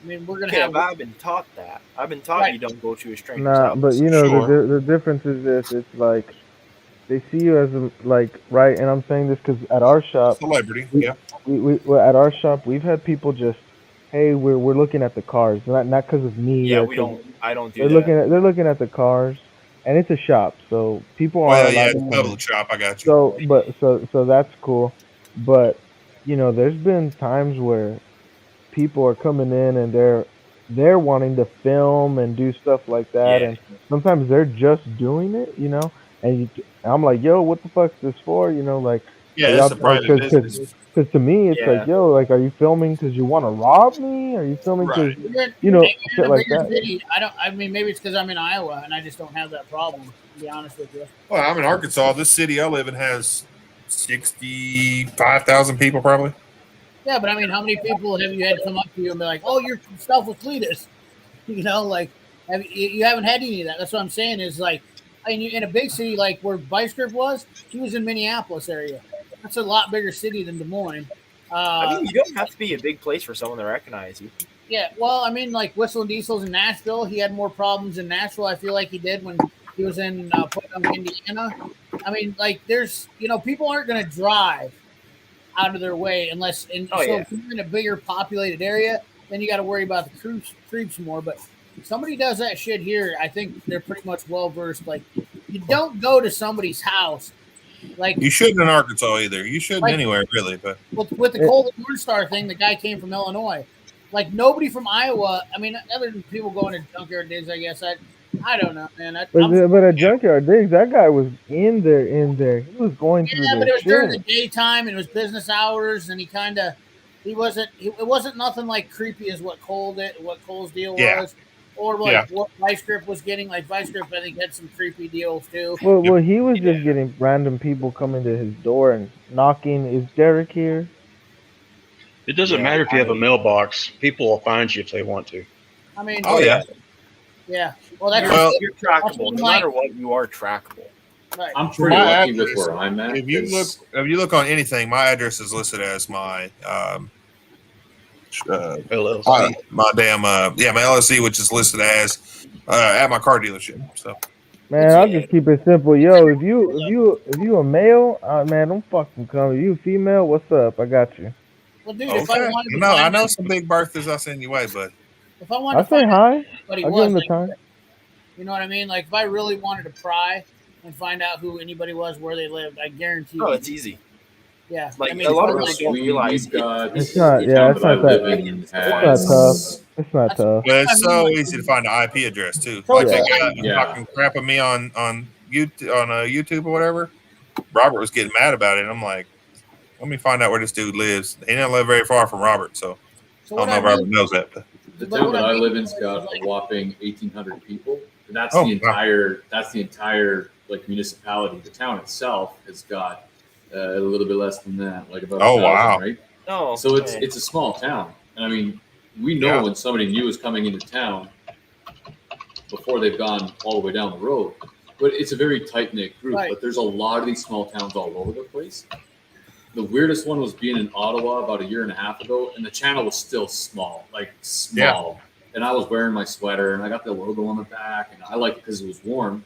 E: I mean we're gonna have.
H: I've been taught that. I've been taught you don't go to a stranger's
F: Nah,
H: house.
F: but the difference is this: it's like they see you as right. And I'm saying this because at our shop,
A: celebrity,
F: we at our shop we've had people just, hey, we're looking at the cars, not because of me.
H: Yeah, I don't do
F: that. They're looking at the cars. And it's a shop, so people are.
A: Well, yeah, it's a public shop. I got you.
F: So that's cool, but there's been times where people are coming in and they're wanting to film and do stuff like that, and sometimes they're just doing it, And I'm like, yo, what the fuck's this for?
A: It's a private business.
F: Because to me, it's like, yo, like, are you filming because you want to rob me? Are you filming because, shit like that?
E: City, I mean, maybe it's because I'm in Iowa and I just don't have that problem, to be honest with you.
A: Well, I'm in Arkansas. This city I live in has 65,000 people probably.
E: Yeah, but I mean, how many people have you had come up to you and be like, oh, you're Stuffwithcleatus? You haven't had any of that. That's what I'm saying is like, in a big city like where Vice Grip was, he was in Minneapolis area. That's a lot bigger city than Des Moines.
H: I mean, you don't have to be a big place for someone to recognize you.
E: Yeah, well, I mean, like Whistling Diesel's in Nashville. He had more problems in Nashville, I feel like he did when he was in Indiana. I mean, like, there's, people aren't going to drive out of their way unless, if you're in a bigger populated area, then you got to worry about the creeps more. But if somebody does that shit here, I think they're pretty much well versed. Like, you don't go to somebody's house. Like
A: you shouldn't in Arkansas either. You shouldn't anywhere really. But
E: with the Cold Warn Star thing, the guy came from Illinois. like nobody from Iowa. I mean, other than people going to junkyard digs, I guess. I don't know, man.
F: But at Junkyard Digs, that guy was in there. He was going through
E: Yeah, but
F: their
E: it was during the
F: shit.
E: daytime and it was business hours, and it wasn't nothing like creepy as what Cole's deal
A: Yeah.
E: was, or like what Vice Grip was getting. Like Vice Grip, I think had some creepy deals too.
F: Well, he was just getting random people coming to his door and knocking. Is Derek here?
D: It doesn't matter if you have a mailbox. People will find you if they want to.
E: I mean,
A: Oh yeah.
E: yeah. Well, that's
H: You're trackable. No matter what, you are trackable.
E: Right.
I: I'm pretty
A: My
I: lucky
A: address,
I: with where I'm at.
A: if you look on anything, my address is listed as my
D: LLC.
A: my damn my LLC, which is listed as at my car dealership. So
F: Man, I'll just keep it simple. Yo, if you a male, man, don't fucking come. If you a female, what's up? I got you.
E: Well, dude, if I
A: okay,
E: wanted to
A: no, I
E: find
A: know
E: out-
A: some big birthdays I'll send you way, but
E: if I wanted
F: I'll
E: to
F: say
E: find out
F: hi.
E: who anybody
F: I'll
E: was,
F: give him the
E: like,
F: time.
E: you know what I mean? Like if I really wanted to pry and find out who anybody was, where they lived, I guarantee you.
H: Oh, it's easy.
E: Yeah,
H: Like,
E: I mean,
H: a lot of
E: like,
H: people don't realize
I: We've got
F: It's not.
I: the
F: Yeah,
I: town
F: it's
I: that I
F: not that.
I: live in
F: It's not
I: has
F: tough. It's not tough.
A: But it's
E: I mean,
A: so
E: like-
A: easy to find the IP address too.
E: So
A: Like
E: it's
A: that
E: like-
A: guy was
I: Yeah.
A: talking crap at me on YouTube or whatever. Robert was getting mad about it. And I'm like, let me find out where this dude lives. He didn't live very far from Robert, so
E: So
A: I don't
E: what
A: know if
E: I
A: Robert
E: mean-
A: knows that. But
I: the
E: But
I: town
E: what
I: that
E: I
I: I
E: mean
I: live in's
E: is,
I: got
E: like-
I: a whopping 1,800 people, and that's
A: Oh,
I: the
A: wow.
I: entire like municipality. The town itself has got a little bit less than that, like about
A: Oh,
I: 1,000,
A: wow.
I: right?
H: No.
I: So it's a small town, and I mean, we know
A: Yeah.
I: when somebody new is coming into town before they've gone all the way down the road. But it's a very tight knit group.
E: Right.
I: But there's a lot of these small towns all over the place. The weirdest one was being in Ottawa about a year and a half ago, and the channel was still small, like small. And I was wearing my sweater, and I got the logo on the back, and I liked it because it was warm,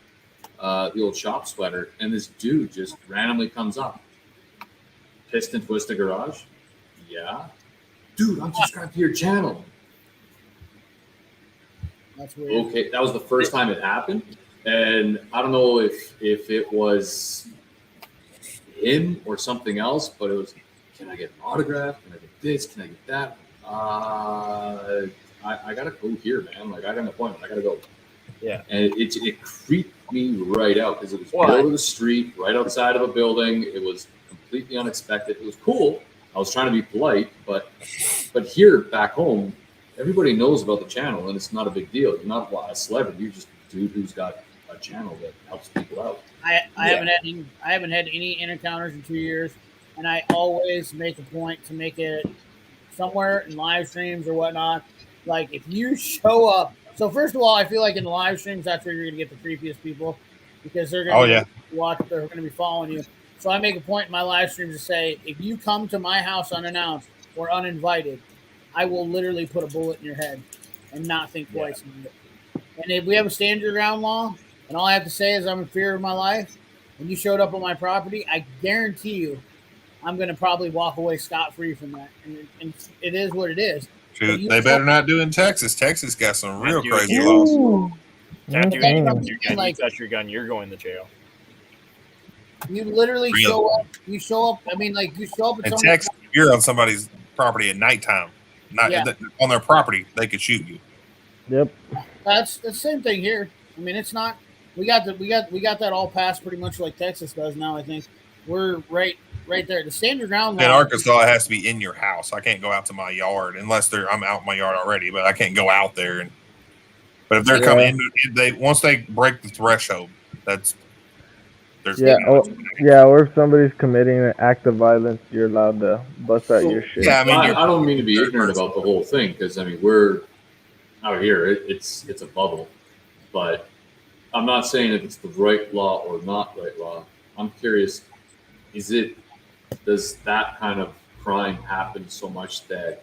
I: the old shop sweater. And this dude just randomly comes up, Piston Twist Garage. Yeah, dude, I'm subscribed to your channel.
E: That's weird.
I: Okay, that was the first time it happened, and I don't know if it was him or something else, but it was, can I get an autograph? Can I get this? Can I get that? I gotta go here, man. Like I got an appointment. I gotta go.
H: Yeah.
I: And it creeped me right out because it was
H: Why?
I: middle of the street, right outside of a building. It was completely unexpected. It was cool. I was trying to be polite, but here back home, everybody knows about the channel, and it's not a big deal. You're not a celebrity. You're just a dude who's got a channel that helps people out.
E: I haven't had any encounters in 2 years, and I always make a point to make it somewhere in live streams or whatnot. Like if you show up, so first of all, I feel like in the live streams that's where you're gonna get the creepiest people because they're gonna they're gonna be following you. So I make a point in my live streams to say, if you come to my house unannounced or uninvited, I will literally put a bullet in your head and not think twice about it. And if we have a stand your ground law, and all I have to say is I'm in fear of my life, and you showed up on my property, I guarantee you I'm going to probably walk away scot-free from that. And it is what it is.
A: shoot, they better not do it in Texas. Texas got some real
H: do it
A: crazy
H: here.
A: laws.
H: Can't do
F: Mhm.
H: anything with your gun.
E: Like-
H: You touch your gun, you're going to jail.
E: You literally
A: Really?
E: show up. You show up. I mean, like you show up at
A: In
E: someone's
A: Texas, if you're on somebody's property at nighttime, not
E: Yeah.
A: on their property, they could shoot you.
F: Yep.
E: That's the same thing here. I mean, it's not. We got that all passed pretty much like Texas does now. I think we're right there. The stand your ground law.
A: In Arkansas, it has to be in your house. I can't go out to my yard unless I'm out in my yard already, but I can't go out there. But if they're coming in, once they break the threshold, there's
F: or if somebody's committing an act of violence, you're allowed to bust out your shit.
A: Yeah, I mean,
I: I don't mean to be ignorant about the whole thing because I mean we're out here. It's a bubble, but I'm not saying if it's the right law or not right law. I'm curious: does that kind of crime happen so much that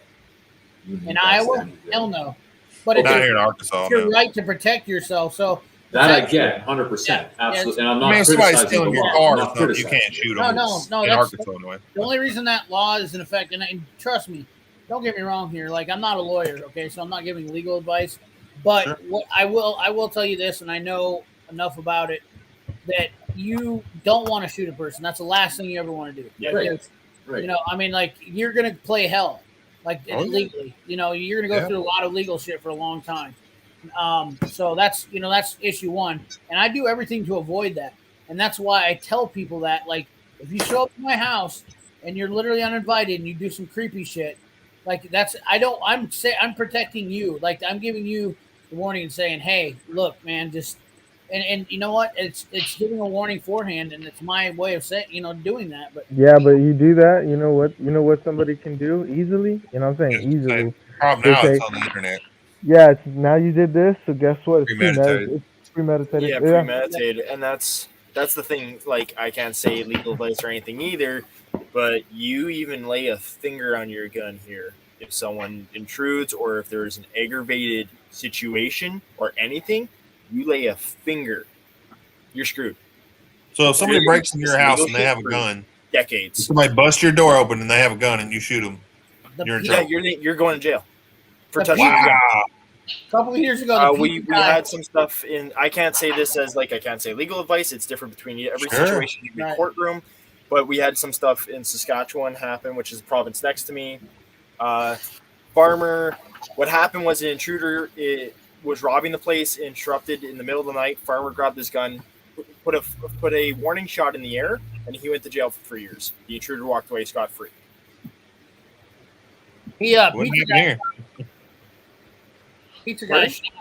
I: you need
E: in
I: that
E: Iowa,
I: standard?
E: hell no. But
A: not
E: it's
A: here in Arkansas.
E: your
A: No.
E: right to protect yourself. So
I: That I get, 100%,
E: Yeah,
I: absolutely. And
A: I
I: I'm
A: mean,
I: not
A: if somebody's
I: criticizing
A: stealing
I: the
A: your
I: law.
A: car,
I: I'm not
A: or something, you
I: criticizing
A: can't
I: it.
A: shoot
E: No,
A: them.
E: no, no,
A: In
E: that's-
A: Arkansas, anyway.
E: the only reason that law is in effect, and trust me, don't get me wrong here. Like I'm not a lawyer, okay, so I'm not giving legal advice. But
A: Sure.
E: what I will tell you this, and I know enough about it, that you don't want to shoot a person. That's the last thing you ever want to do.
H: Yeah,
E: Like,
I: right.
E: there's-
I: Right.
E: You know, I mean, like you're gonna play hell.
N: like
A: Oh, yeah.
N: legally. You know, you're going to go
A: Yeah.
N: through a lot of legal shit for a long time. So that's, you know, that's issue one. And I do everything to avoid that. And that's why I tell people that, like, if you show up at my house and you're literally uninvited and you do some creepy shit, like I'm protecting you. Like, I'm giving you the warning and saying, hey, look, man, just, and you know what? It's giving a warning beforehand, and it's my way of saying, you know, doing that. But
F: Yeah, but you do that, you know what somebody can do easily? You know what I'm saying? Easily.
A: Problem
F: They
A: now
F: say,
A: it's on the internet.
F: yeah, now you did this, so guess what? It's
A: Premeditated.
F: It's premeditated.
H: Yeah, premeditated, and that's the thing. Like, I can't say legal advice or anything either, but you even lay a finger on your gun here. If someone intrudes or if there's an aggravated situation or anything, you lay a finger, you're screwed.
A: So if somebody
H: You're-
A: breaks into your
H: it's
A: house
H: legal
A: and they
H: shit
A: have a
H: for
A: gun,
H: decades.
A: if somebody busts your door open and they have a gun and you shoot them, you're in
H: Yeah,
A: trouble.
H: you're going to jail for touching your gun.
A: Wow.
N: a couple of years ago, the
H: we
N: pizza guy-
H: had some stuff in. I can't say this as like I can't say legal advice. It's different between every
A: Sure.
H: situation in the
N: Right.
H: courtroom. But we had some stuff in Saskatchewan happen, which is the province next to me. Farmer, what happened was an intruder was robbing the place, interrupted in the middle of the night. Farmer grabbed his gun, put a warning shot in the air, and he went to jail for 3 years. The intruder walked away scot free.
N: He
A: What
N: pizza
A: happened
N: guy,
A: here?
N: pizza guy shot a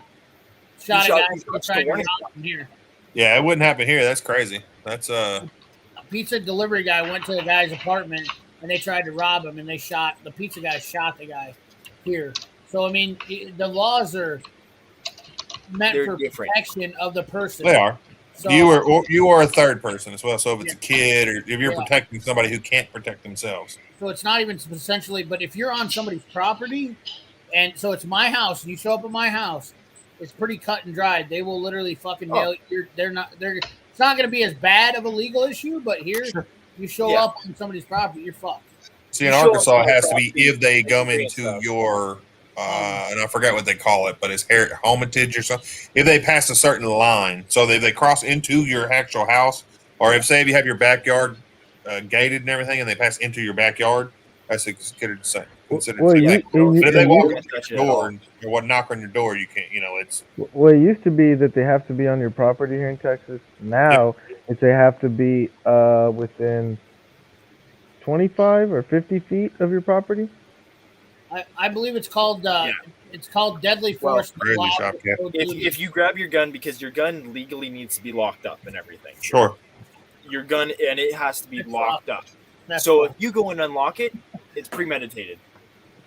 H: He
N: guy
H: shot
N: who tried to
H: warning
N: rob him here.
A: Yeah, it wouldn't happen here. That's crazy. That's
N: A pizza delivery guy went to the guy's apartment and they tried to rob him, and the pizza guy shot the guy here. So I mean, the laws are meant
H: They're
N: for
H: different.
N: protection of the person.
A: they are.
N: So
A: You are a third person as well. So if it's a kid or if you're
N: Yeah.
A: protecting somebody who can't protect themselves.
N: So it's not even essentially, but if you're on somebody's property, and so it's my house, and you show up at my house, it's pretty cut and dried. They will literally fucking nail you. They're not. It's not going to be as bad of a legal issue, but here you show up on somebody's property, you're fucked.
A: See, in
H: You show
A: Arkansas,
H: up
A: it has to be
H: property,
A: if they come
H: bring
A: into
H: stuff.
A: your, and I forgot what they call it, but it's homitage or something. If they pass a certain line, so they cross into your actual house, or if say if you have your backyard gated and everything, and they pass into your backyard, that's considered the
F: Well,
A: same.
F: it
A: But if they walk
F: used-
A: up to your door or knock on your door, you can't. You know, it's
F: Well, it used to be that they have to be on your property here in Texas. Now it's they have to be within 25 or 50 feet of your property.
N: I believe it's called deadly
H: Well,
N: force.
A: Deadly shot, yeah.
H: If you grab your gun, because your gun legally needs to be locked up and everything.
A: sure.
H: Your gun, and it has to be
N: It's
H: locked up.
N: That's
H: So
N: fine.
H: if you go and unlock it, it's premeditated.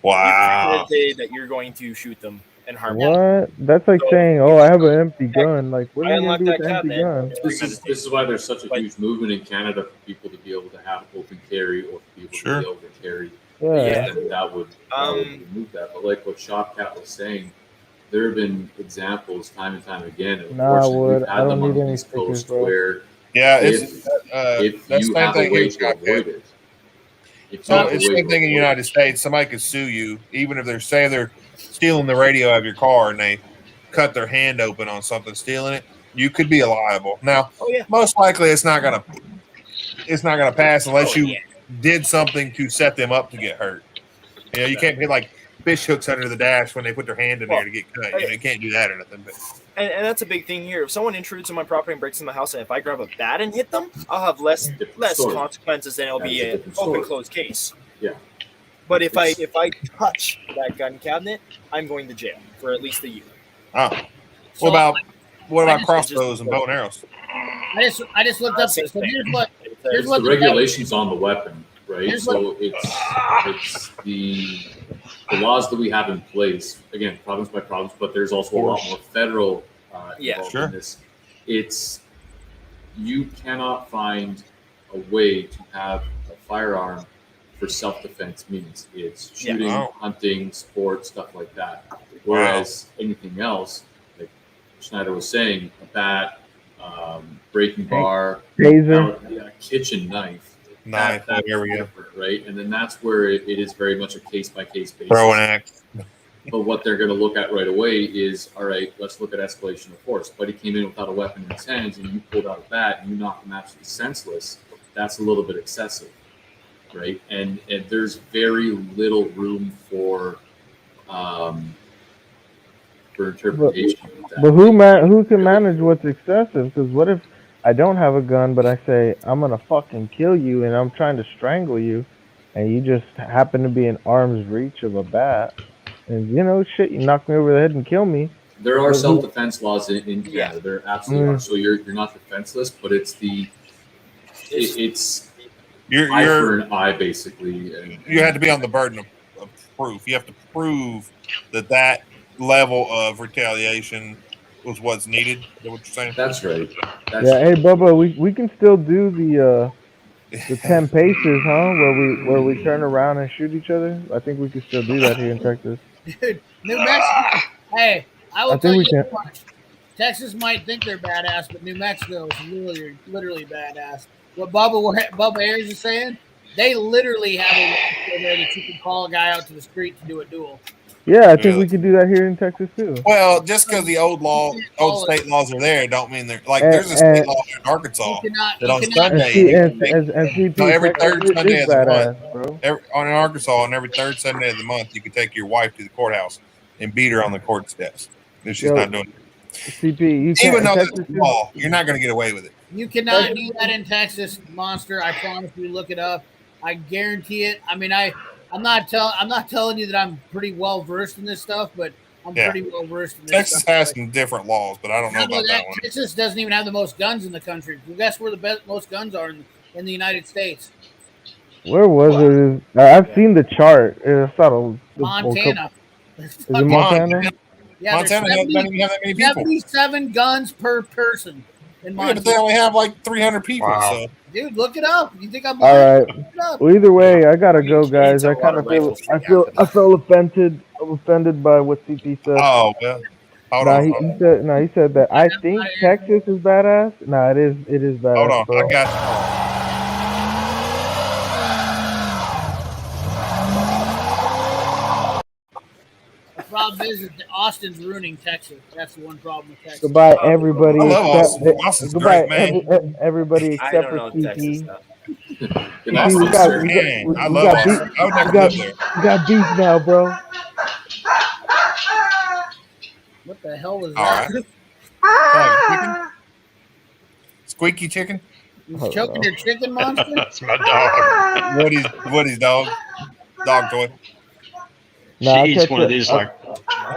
A: Wow.
H: It's premeditated that you're going to shoot them and harm them.
F: What? That's like
H: So-
F: saying, "Oh, I have an empty gun." Like, what
H: I
F: are you gonna
H: unlocked
F: do with
H: that
F: the empty
H: cabinet.
F: gun?
H: It's
I: This is
H: premeditated.
I: why there's such a
H: But-
I: huge movement in Canada for people to be able to have open carry or for people
A: Sure.
I: to be able to carry.
F: Yeah.
I: And that would remove that. But like what Shopcat was saying, there have been examples time and time again. And
F: Nah,
I: unfortunately,
F: Wood,
I: we've
F: I
I: had
F: don't
I: them on
F: need
I: the
F: any
I: East
F: stickers,
I: Coast
F: bro.
I: where
A: Yeah,
I: if,
A: it's
I: if
A: that's
I: you
A: the same
I: have a
A: thing
I: way
A: here,
I: to
A: Shopcat.
I: avoid it. If you
A: So
I: have a
A: it's the
I: way
A: same
I: to
A: thing in the
I: avoid
A: United
I: it.
A: States. Somebody could sue you, even if they're stealing the radio out of your car and they cut their hand open on something, stealing it. You could be liable. Now,
H: Oh yeah.
A: most likely, it's not gonna pass unless
H: Oh,
A: you
H: yeah.
A: did something to set them up to get hurt. You know, you can't put like fish hooks under the dash when they put their hand in there to get cut. You know, you can't do that or nothing. But
H: And that's a big thing here. If someone intrudes on my property and breaks in my house, and if I grab a bat and hit them, I'll have less
I: story.
H: consequences than it'll be
I: That's a
H: an
I: different
H: open
I: story.
H: closed case.
I: Yeah.
H: But if I touch that gun cabinet, I'm going to jail for at least a year.
A: oh,
N: So
A: what about
N: I just-
A: crossbows and bow and arrows?
N: I just looked up. So
H: Same thing.
N: here's what
I: It's
N: the
I: the regulations on the weapon, right?
N: Here's
I: So it's the laws that we have in place. Again, province by province, but there's also a lot more federal involved
A: sure.
I: in this. It's you cannot find a way to have a firearm for self-defense means. It's
H: Yeah.
I: shooting,
A: Wow.
I: hunting, sports, stuff like that. Whereas anything else, like Schneider was saying, a bat, breaking bar,
F: Taser.
I: kitchen knife,
A: Knife,
I: that's
A: there we go.
I: different, right? And then that's where it is very much a case by case basis.
A: Throw an axe.
I: But what they're going to look at right away is, all right, let's look at escalation of force. Buddy came in without a weapon in his hands, and you pulled out a bat, and you knocked him absolutely senseless. That's a little bit excessive. right? And there's very little room for interpretation with that.
F: But who can manage what's excessive? Because what if I don't have a gun, but I say I'm gonna fucking kill you, and I'm trying to strangle you, and you just happen to be in arm's reach of a bat, and shit, you knock me over the head and kill me.
I: There are
F: But who-
I: self-defense laws in Canada. There absolutely are. So you're not defenseless, but it's
A: You're
I: eye for an eye, basically. And
A: you had to be on the burden of proof. You have to prove that level of retaliation was what's needed. Is that what you're saying?
I: That's right.
F: Yeah, hey Bubba, we can still do the 10 paces, huh? Where we turn around and shoot each other. I think we can still do that here in Texas.
N: Dude, New Mexico. Hey, I will
F: I think
N: tell
F: we
N: you
F: can.
N: this much. Texas might think they're badass, but New Mexico is literally badass. What Bubba Ayers is saying, they literally have a law there that you can call a guy out to the street to do a duel.
F: Yeah, I think we could do that here in Texas too.
A: Well, just because the old state laws are there, don't mean they're like.
F: And-
A: There's a state
F: and-
A: law in Arkansas
N: cannot-
A: that on
N: you cannot-
A: Sunday,
F: and CP,
A: no, every
F: Texas
A: third
F: is
A: Sunday of the
F: badass,
A: month, on in Arkansas, and every third Sunday of the month, you can take your wife to the courthouse and beat her on the court steps if she's
F: Yo,
A: not doing it.
F: CP, you can't.
A: Even though
F: Texas
A: it's law, you're not going to get away with it.
N: You cannot do that in Texas, Monster. I promise you. Look it up. I guarantee it. I mean, I'm not telling you that I'm pretty well versed in this stuff, but I'm
A: Yeah.
N: pretty well versed in this
A: Texas
N: stuff.
A: has some different laws, but I don't know about that one.
N: Texas doesn't even have the most guns in the country. Guess where the most guns are in the United States?
F: Where was it? I've seen the chart. It's not a
N: Montana.
F: Is it Montana?
N: Yeah,
A: Montana doesn't even have that many people.
N: 77 guns per person in
A: Yeah,
N: Montana.
A: but they only have like 300 people. So
N: Dude, look it up. You think I'm
F: All
N: lying?
F: right.
N: Look it up.
F: Well, either way, I gotta go, guys. I kind of feel. I feel offended. I'm offended by what CP said.
A: Oh well. Hold
F: Nah,
A: on.
F: he said that. I think Texas is badass. Nah, it is badass.
A: Hold on.
F: Bro.
A: I got
N: The problem is that Austin's ruining Texas. That's the one problem with Texas.
F: Goodbye, everybody.
A: I love
F: Except,
A: Austin. Austin's
F: goodbye,
A: great, man.
F: everybody
O: I
F: except
O: don't
F: for
O: know Texas
F: CP.
O: stuff.
A: you.
F: CP, we got,
A: I
F: we
A: love
F: got
A: Austin.
F: beef.
A: I would never
F: We got,
A: live there.
F: we got beef now, bro.
N: What the hell was
A: All
N: that?
A: right. Squeaky chicken?
N: He's choking your chicken, Monster?
D: That's my dog.
A: Woody's dog. Dog toy.
F: Nah,
D: She eats one of these like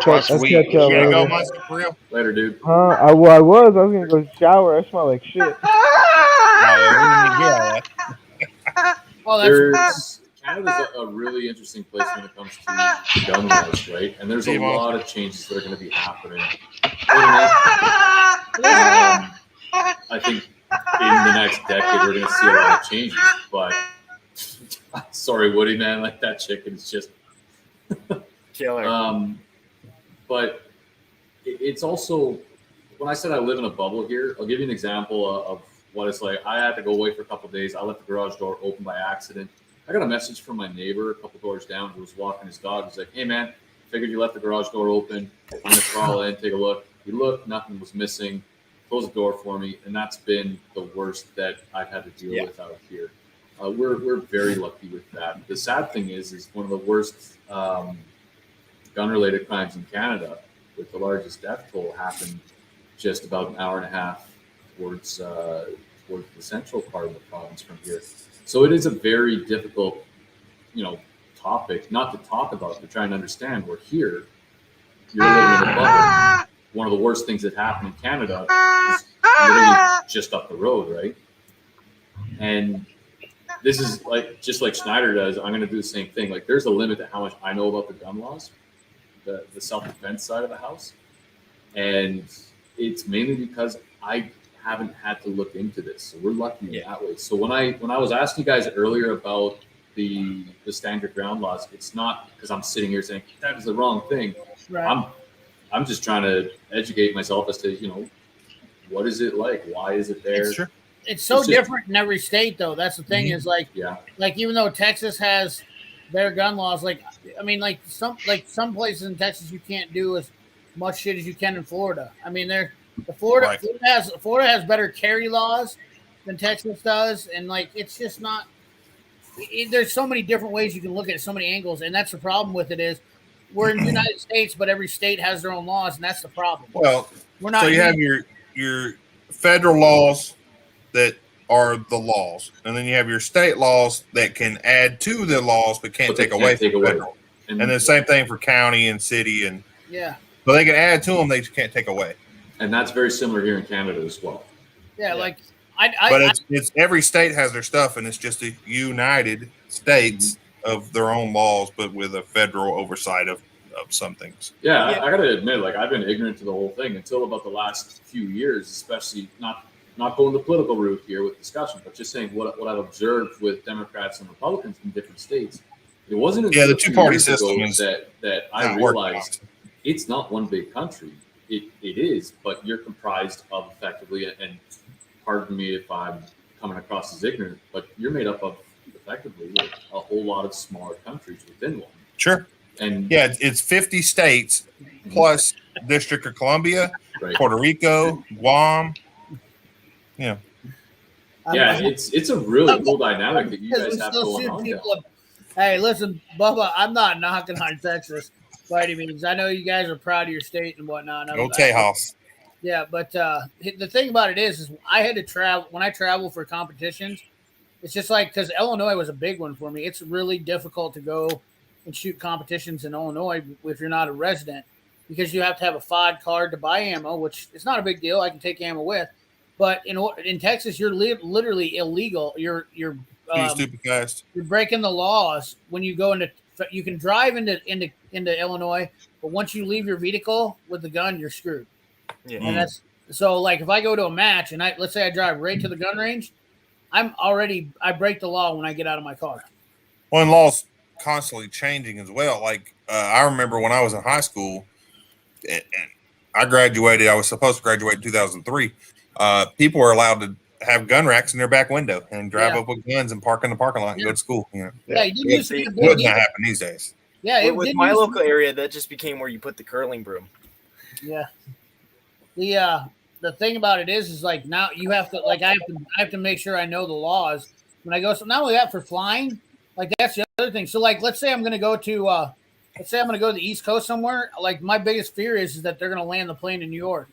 D: twice a
F: I'll
D: week.
F: catch y'all
A: You gonna go,
F: later.
A: Monster, for real?
I: Later, dude.
F: Huh? I was gonna go shower. I smell like shit.
A: No, we didn't even hear all that.
N: Oh, that's
I: Canada's a really interesting place when it comes to gun laws, right? And there's a lot of changes that are going to be happening. I think in the next decade we're going to see a lot of changes. But sorry, Woody, man, like that chicken is just
O: Killer.
I: But it's also, when I said I live in a bubble here, I'll give you an example of what it's like. I had to go away for a couple of days. I left the garage door open by accident. I got a message from my neighbor a couple doors down who was walking his dog. He's like, "Hey, man, figured you left the garage door open. I'm going to crawl in, take a look." We looked, nothing was missing. Closed the door for me, and that's been the worst that I've had to deal with out here. We're very lucky with that. The sad thing is one of the worst gun-related crimes in Canada, with the largest death toll, happened just about an hour and a half towards the central part of the province from here. So it is a very difficult, topic not to talk about, but try and understand. We're here. You're living in a bubble. One of the worst things that happened in Canada is literally just up the road, right? And this is just like Schneider does. I'm going to do the same thing. Like, there's a limit to how much I know about the gun laws, the self-defense side of the house, and it's mainly because I haven't had to look into this. So we're lucky in that way. So when I was asking you guys earlier about the standard ground laws, it's not because I'm sitting here saying that is the wrong thing.
N: right.
I: I'm just trying to educate myself as to, what is it like? Why is it there?
N: It's so
I: It's just-
N: different in every state, though. That's the thing. Is like even though Texas has their gun laws, some places in Texas you can't do as much shit as you can in Florida. I mean, Florida has better carry laws than Texas does, and it's just not. there's so many different ways you can look at it, so many angles, and that's the problem with it is we're in the United States, but every state has their own laws, and that's the problem.
A: Well,
N: we're not.
A: So you have your federal laws that are the laws, and then you have your state laws that can add to the laws but can't take away from federal. And then the same thing for county and city, and but they can add to them, they just can't take away.
I: And that's very similar here in Canada as well.
N: Yeah, like
A: it's every state has their stuff, and it's just a United States of their own laws, but with a federal oversight of some things.
I: Yeah, I got to admit, like I've been ignorant to the whole thing until about the last few years, especially not going the political route here with discussion, but just saying what I've observed with Democrats and Republicans in different states. It wasn't until
A: the two-party system
I: that I realized it's not one big country. It is, but you're comprised of effectively, and pardon me if I'm coming across as ignorant, but you're made up of effectively a whole lot of smaller countries within one.
A: Sure.
I: And
A: it's 50 states plus District of Columbia, Puerto Rico, Guam. Yeah.
I: Yeah, it's a really cool dynamic that you guys have going on.
N: Hey, listen, Bubba, I'm not knocking on Texas by any means. I know you guys are proud of your state and whatnot.
A: Go Tejas.
N: Yeah, but the thing about it is I had to travel when I travel for competitions. It's just like because Illinois was a big one for me. It's really difficult to go and shoot competitions in Illinois if you're not a resident because you have to have a FOD card to buy ammo, which is not a big deal. I can take ammo with, but in Texas, you're literally illegal. You're
A: stupid guys. You're
N: breaking the laws when you go into. You can drive into Illinois, but once you leave your vehicle with the gun, you're screwed.
H: Yeah.
N: And that's so like if I go to a match and let's say I drive right to the gun range, I break the law when I get out of my car.
A: Well, and laws constantly changing as well. Like I remember when I was in high school, and I graduated. I was supposed to graduate in 2003. People were allowed to have gun racks in their back window and drive up with guns and park in the parking lot and go to school. You know?
N: You didn't used to
A: it would not happen these days.
N: Yeah,
H: with my local area, that just became where you put the curling broom.
N: Yeah. The thing about it is like now you have to like I have to make sure I know the laws when I go. So not only that for flying, like that's the other thing. So like let's say I'm going to go to the East Coast somewhere. Like my biggest fear is that they're going to land the plane in New York,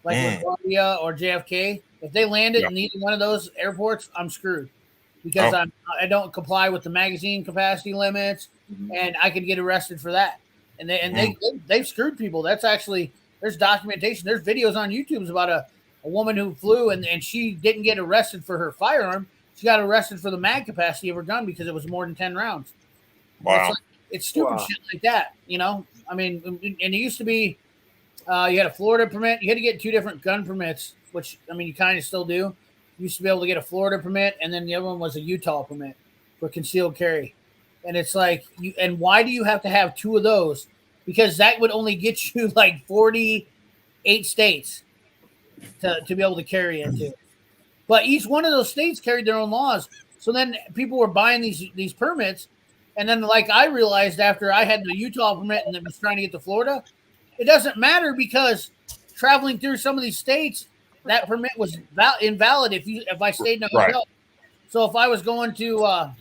N: like LaGuardia or JFK. If they land it in either one of those airports, I'm screwed because I don't comply with the magazine capacity limits, and I could get arrested for that. And they've screwed people. That's actually. There's documentation. There's videos on YouTube about a woman who flew and she didn't get arrested for her firearm. She got arrested for the mag capacity of her gun because it was more than 10 rounds.
A: Wow.
N: It's stupid shit like that, you know? I mean, and it used to be you had a Florida permit. You had to get 2 different gun permits, which, I mean, you kind of still do. You used to be able to get a Florida permit, and then the other one was a Utah permit for concealed carry. And it's like, and why do you have to have 2 of those? Because that would only get you like 48 states to be able to carry into. But each one of those states carried their own laws. So then people were buying these permits. And then like I realized after I had the Utah permit and then was trying to get to Florida, it doesn't matter because traveling through some of these states, that permit was invalid if I stayed in a hotel. So if I was going to,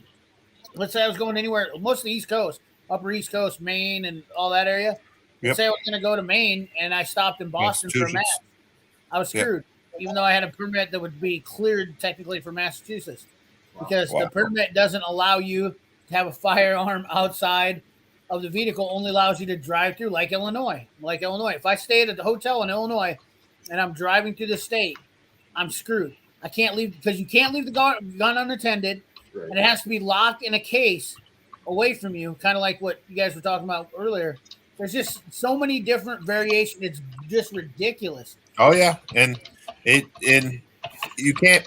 N: let's say I was going anywhere, most of the East Coast, Upper East Coast, Maine, and all that area. Let's say I was going to go to Maine and I stopped in Boston for a match. I was screwed, even though I had a permit that would be cleared technically for Massachusetts because the permit doesn't allow you to have a firearm outside of the vehicle, only allows you to drive through like Illinois. If I stay at a hotel in Illinois and I'm driving through the state, I'm screwed. I can't leave because you can't leave the gun unattended, and it has to be locked in a case away from you, kind of like what you guys were talking about earlier. There's just so many different variations. It's just ridiculous.
A: Oh yeah, and you can't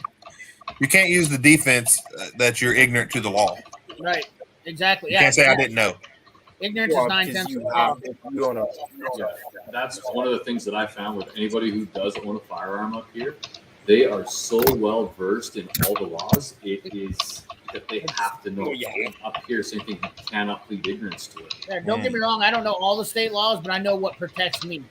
A: use the defense that you're ignorant to the law.
N: Right. Exactly.
A: You can't say I didn't know.
N: Ignorance is 9/10 of the problem.
H: You don't know.
I: That's one of the things that I found with anybody who does own a firearm up here. They are so well versed in all the laws. It is that they have to know. Up here, same thing. You cannot plead ignorance to it.
N: Yeah, don't get me wrong. I don't know all the state laws, but I know what protects me.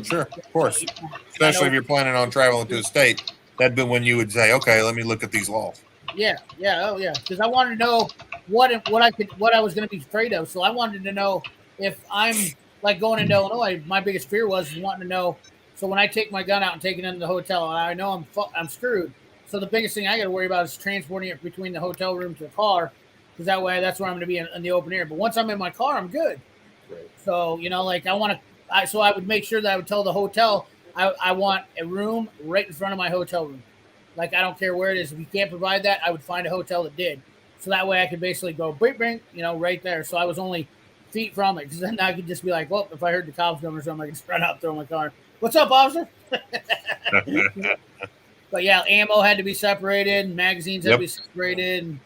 A: Sure, of course. Especially if you're planning on traveling to a state, that'd be when you would say, "Okay, let me look at these laws."
N: Yeah, oh yeah. Because I wanted to know what I was going to be afraid of. So I wanted to know if I'm like going into Illinois. My biggest fear was wanting to know. So when I take my gun out and take it into the hotel, I know I'm screwed. So the biggest thing I got to worry about is transporting it between the hotel room to the car, because that way that's where I'm going to be in the open air. But once I'm in my car, I'm good.
I: Right.
N: So like I want to. So I would make sure that I would tell the hotel I want a room right in front of my hotel room. Like, I don't care where it is. If you can't provide that, I would find a hotel that did. So that way I could basically go, bing, right there. So I was only feet from it. Because then I could just be like, well, if I heard the cops coming or something, I could just run out, throw my car. What's up, officer? But yeah, ammo had to be separated. Magazines had to be separated. And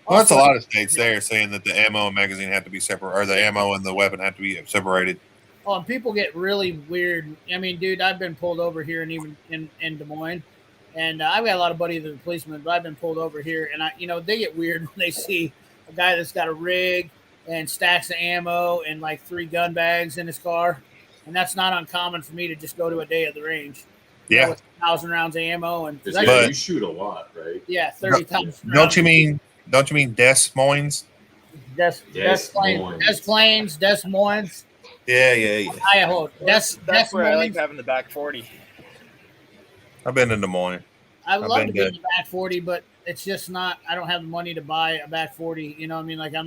A: well, that's a lot of states there saying that the ammo and magazine have to be separate, or the ammo and the weapon have to be separated.
N: Oh, and people get really weird. I mean, dude, I've been pulled over here and even in Des Moines. And I've got a lot of buddies that are policemen, but I've been pulled over here, and they get weird when they see a guy that's got a rig and stacks of ammo and like 3 gun bags in his car, and that's not uncommon for me to just go to a day at the range.
A: Yeah,
N: with 1,000 rounds of ammo, and
I: but you shoot a lot, right?
N: Yeah, 30,000.
A: Don't you mean Des Moines?
N: Des Plaines.
A: Yeah.
N: Idaho.
H: That's where I like having the back 40.
A: I've been in Des Moines.
N: I would love to get a back 40, but it's just not. I don't have the money to buy a back 40. You know what I mean? Like, I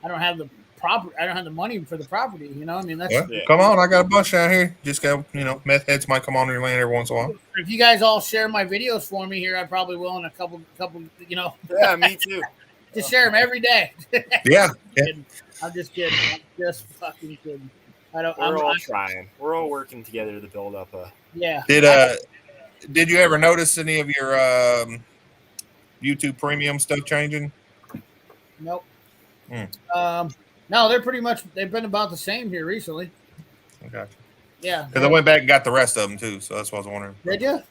N: don't have the property. I don't have the money for the property. You know what I mean?
A: Come on, I got a bunch out here. Just go. Meth heads might come on your land every once in a while.
N: If you guys all share my videos for me here, I probably will in a couple.
H: Yeah, me too.
N: Just share them every day.
A: Yeah.
N: I'm just kidding. I'm just fucking kidding.
H: We're all trying. We're all working together to build up a.
N: Yeah.
A: Did you ever notice any of your YouTube Premium stuff changing?
N: Nope. No, they've been about the same here recently.
A: Okay.
N: Yeah.
A: Because I went back and got the rest of them too, so that's what I was wondering.
N: Did you?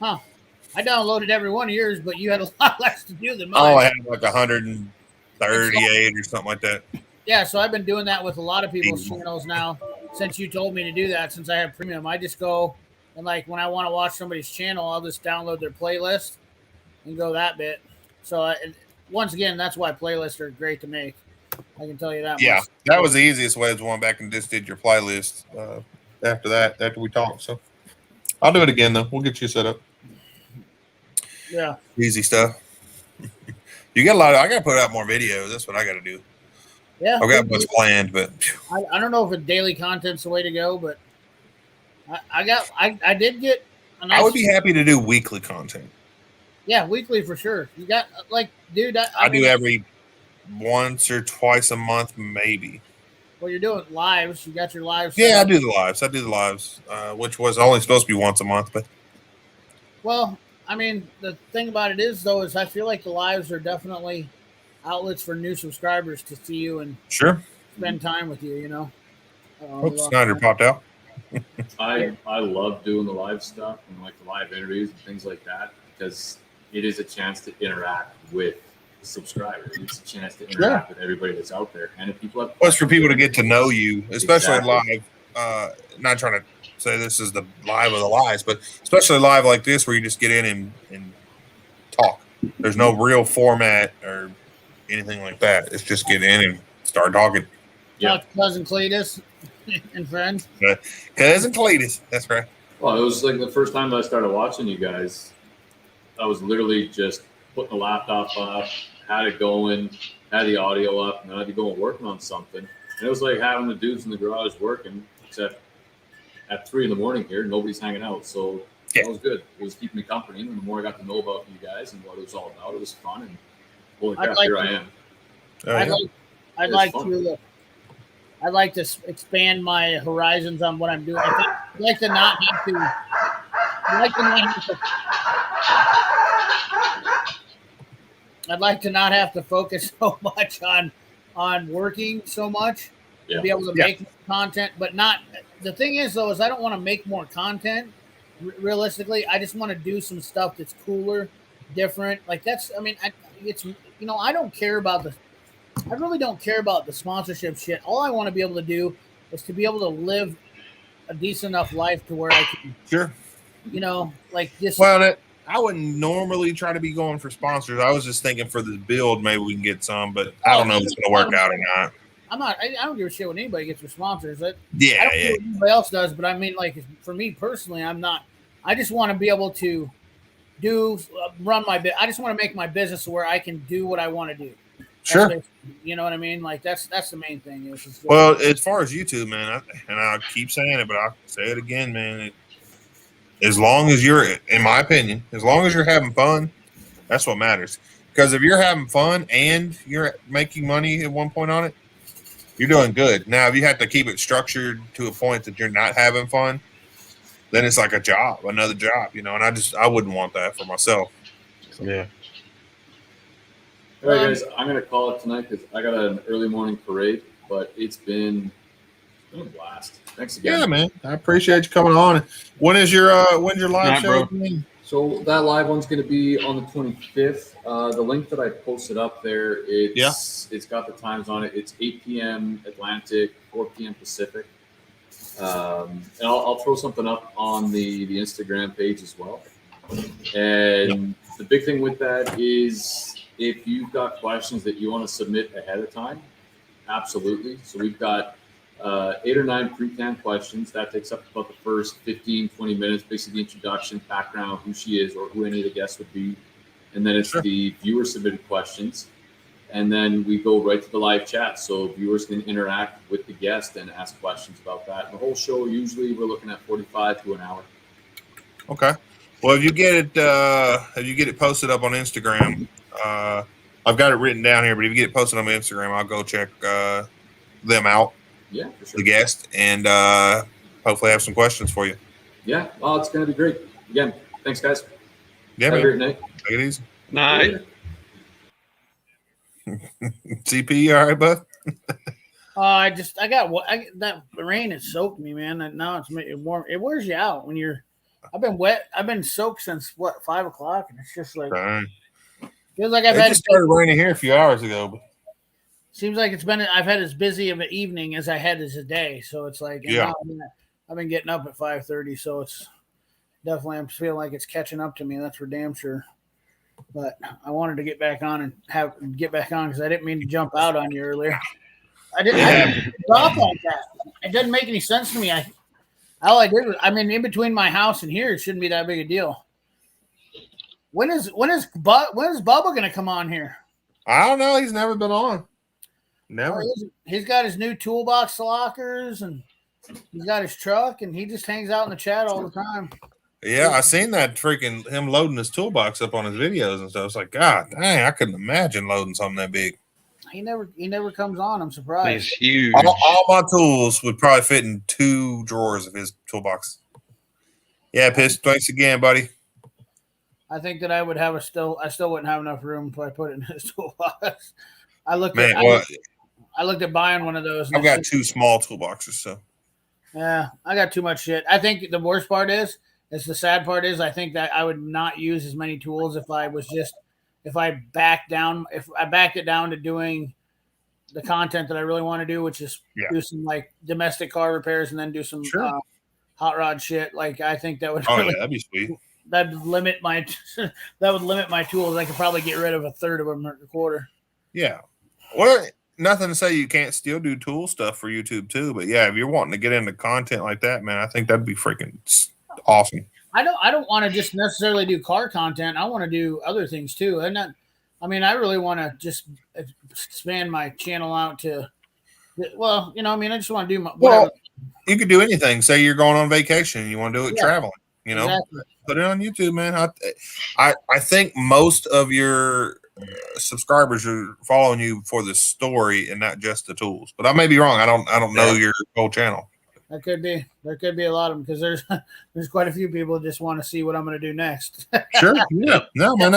N: Huh. I downloaded every one of yours, but you had a lot less to do than mine.
A: Oh, I had like 138 or something like that.
N: Yeah, so I've been doing that with a lot of people's channels now since you told me to do that. Since I have Premium, I just go and like when I want to watch somebody's channel, I'll just download their playlist and go that bit. So once again, that's why playlists are great to make. I can tell you that.
A: Yeah,
N: much.
A: that was the easiest way. Is went back and just did your playlist after we talked. So I'll do it again though. We'll get you set up.
N: Yeah,
A: easy stuff. You got a lot. I got to put out more videos. That's what I got to do.
N: Yeah,
A: I've got what's planned, but
N: I don't know if daily content's the way to go, but I did get.
A: I would be happy to do weekly content.
N: Yeah, weekly for sure. You got like, dude.
A: I do every once or twice a month, maybe.
N: Well, you're doing lives. You got your lives.
A: Yeah, I do the lives. Which was only supposed to be once a month, but.
N: Well, I mean, the thing about it is, though, is I feel like the lives are definitely outlets for new subscribers to see you and spend time with you. You know.
A: Oops, Snyder popped out.
I: I love doing the live stuff and like the live interviews and things like that because it is a chance to interact with the subscribers. It's a chance to interact with everybody that's out there. And if people have
A: it's for people to get to know you, especially live. Not trying to say this is the live of the lives, but especially live like this where you just get in and talk. There's no real format or anything like that. It's just get in and start talking.
N: Yeah, Cousin Cleatus and friends.
A: Cousin Cleatus, that's right.
I: Well, it was like the first time I started watching you guys. I was literally just putting the laptop up, had it going, had the audio up, and then I'd be going working on something. And it was like having the dudes in the garage working, except at 3 a.m. here, nobody's hanging out. So that was good. It was keeping me company. And the more I got to know about you guys and what it was all about, it was fun. And holy crap, here I am.
N: I'd like to expand my horizons on what I'm doing. I'd like to not have to. I'd like to not have to focus so much on working so much to be able to make content, but not. The thing is, though, is I don't want to make more content. Realistically, I just want to do some stuff that's cooler, different. Like that's. I mean, I don't care about the. I really don't care about the sponsorship shit. All I want to be able to do is to be able to live a decent enough life to where I can.
A: Sure.
N: Like just.
A: Well, I wouldn't normally try to be going for sponsors. I was just thinking for the build, maybe we can get some, but I don't know if it's going to work out or not.
N: I don't give a shit when anybody gets for sponsors. I don't
A: Yeah.
N: know what anybody else does, but I mean, like, for me personally, I'm not. I just want to be able to run my bit. I just want to make my business where I can do what I want to do.
A: Sure.
N: You know what I mean? Like that's the main thing.
A: Well, as far as YouTube, man, and I keep saying it, but I'll say it again, man. As long as you're, in my opinion, as long as you're having fun, that's what matters. Because if you're having fun and you're making money at one point on it, you're doing good. Now, if you have to keep it structured to a point that you're not having fun, then it's like a job, another job, you know. And I wouldn't want that for myself. So.
D: Yeah.
I: All right, guys, I'm gonna call it tonight because I got an early morning parade, but it's been a blast. Thanks again.
A: Yeah, man. I appreciate you coming on. When's your live show?
I: So that live one's going to be on the 25th. The link that I posted up there, it's got the times on it. It's 8 p.m. Atlantic, 4 p.m. Pacific. And I'll throw something up on the Instagram page as well. And the big thing with that is if you've got questions that you want to submit ahead of time, absolutely. So we've got 8 or 9 pre-canned questions. That takes up about the first 15, 20 minutes, basically introduction, background, who she is or who any of the guests would be. And then it's the viewer submitted questions. And then we go right to the live chat. So viewers can interact with the guest and ask questions about that. The whole show, usually we're looking at 45 to an hour.
A: Okay. Well, if you get it posted up on Instagram, I've got it written down here, but if you get it posted on my Instagram, I'll go check them out.
I: Yeah, for sure.
A: The guest, and hopefully have some questions for you.
I: Yeah, well, it's going to be great. Again, thanks, guys.
A: Yeah,
I: have
A: man.
I: a great night.
A: Take it easy.
D: Night.
A: CP, you all right, bud?
N: That rain has soaked me, man. And now it's warm. It wears you out when you're. I've been wet. I've been soaked since 5 o'clock, and it's just like feels like I've had.
A: It just started raining here a few hours ago. But
N: seems like I've had as busy of an evening as I had as a day. So it's like, I've been getting up at 5:30. So it's definitely, I'm feeling like it's catching up to me. That's for damn sure. But I wanted to get back on because I didn't mean to jump out on you earlier. I didn't stop like that. It doesn't make any sense to me. All I did was, in between my house and here, it shouldn't be that big a deal. When is Bubba going to come on here?
A: I don't know. He's never been on. Never.
N: He's got his new toolbox lockers and he's got his truck and he just hangs out in the chat all the time.
A: Yeah, I seen that freaking him loading his toolbox up on his videos and stuff. It's like, God dang, I couldn't imagine loading something that big.
N: He never comes on. I'm surprised.
D: He's huge.
A: All my tools would probably fit in 2 drawers of his toolbox. Yeah, Piss. Thanks again, buddy.
N: I think that I still wouldn't have enough room if I put it in his toolbox. I looked at buying one of those.
A: I've got 2 small toolboxes, so
N: yeah, I got too much shit. I think the worst part is the sad part is I think that I would not use as many tools if I backed it down to doing the content that I really want to do, which is do some like domestic car repairs and then do some hot rod shit. Like I think that would
A: that'd be sweet.
N: That would limit my tools. I could probably get rid of a third of them or a quarter.
A: Yeah. Well, nothing to say you can't still do tool stuff for YouTube too, but yeah, if you're wanting to get into content like that, man, I think that'd be freaking awesome.
N: I don't want to just necessarily do car content. I want to do other things too. I really want to just expand my channel out to, I just want to do whatever.
A: You could do anything. Say you're going on vacation and you want to do it traveling,
N: exactly.
A: Put it on YouTube, man. I think most of your subscribers are following you for the story and not just the tools, but I may be wrong. I don't know your whole channel.
N: That could be. There could be a lot of them because there's quite a few people that just want to see what I'm going to do next.
A: Sure. Yeah. No, man.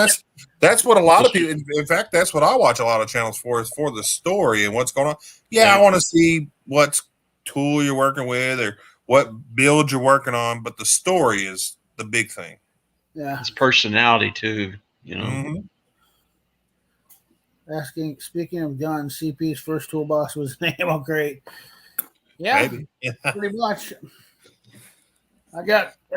A: That's what a lot of people. In fact, that's what I watch a lot of channels for is for the story and what's going on. Yeah, I want to see what tool you're working with or what build you're working on, but the story is the big thing.
N: Yeah.
D: It's personality too.
A: Mm-hmm.
N: Speaking of guns, CP's first toolbox was an ammo crate. Yeah,
A: maybe.
N: Pretty much. I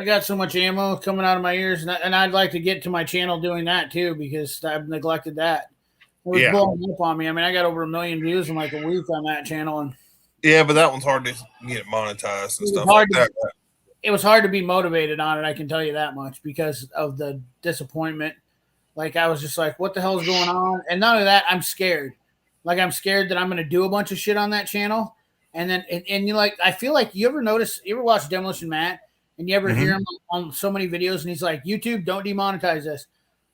N: got so much ammo coming out of my ears, and I'd like to get to my channel doing that too because I've neglected that. It was blowing up on me. I mean, I got over 1 million views in like a week on that channel, and
A: yeah, but that one's hard to get monetized and stuff
N: hard
A: like that.
N: It was hard to be motivated on it. I can tell you that much because of the disappointment. Like I was just like, what the hell is going on? And none of that. I'm scared. Like I'm scared that I'm going to do a bunch of shit on that channel, and then and you like I feel like you ever watch Demolition Matt? And you ever hear him on so many videos and he's like, YouTube, don't demonetize this.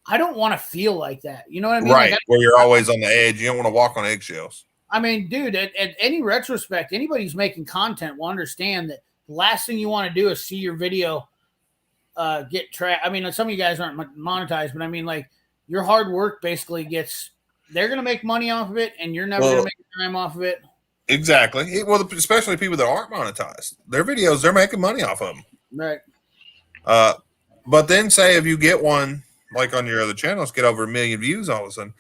N: I don't want to feel like that. You know what I mean?
A: Right.
N: Like,
A: where you're always on the edge. You don't want to walk on eggshells.
N: I mean, dude, at any retrospect, anybody who's making content will understand that the last thing you want to do is see your video get tracked. I mean, some of you guys aren't monetized, but I mean, like, your hard work basically they're going to make money off of it and you're never going to make a dime off of it.
A: Exactly. Well, especially people that aren't monetized. Their videos, they're making money off of them.
N: Right.
A: But then say if you get one like on your other channels, get over 1 million views all of a sudden,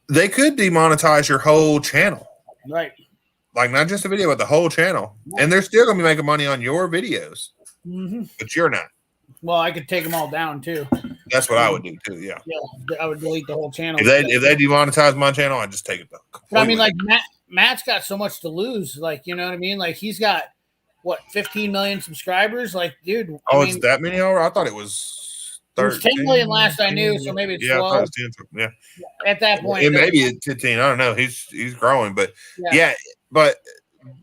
A: they could demonetize your whole channel.
N: Right.
A: Like not just a video, but the whole channel. And they're still gonna be making money on your videos. But you're not.
N: Well, I could take them all down too.
A: That's what I would do too, yeah.
N: Yeah, I would delete the whole channel.
A: If they demonetize my channel, I'd just take it down.
N: But I mean, like Matt's got so much to lose. Like, you know what I mean? Like he's got 15 million subscribers? Like, dude.
A: It's that many over? I thought it was 13.
N: It was 10 million last I knew, so maybe it's 12.
A: I thought it was 10. Yeah.
N: At that point.
A: Maybe it's 15. I don't know. He's growing, but but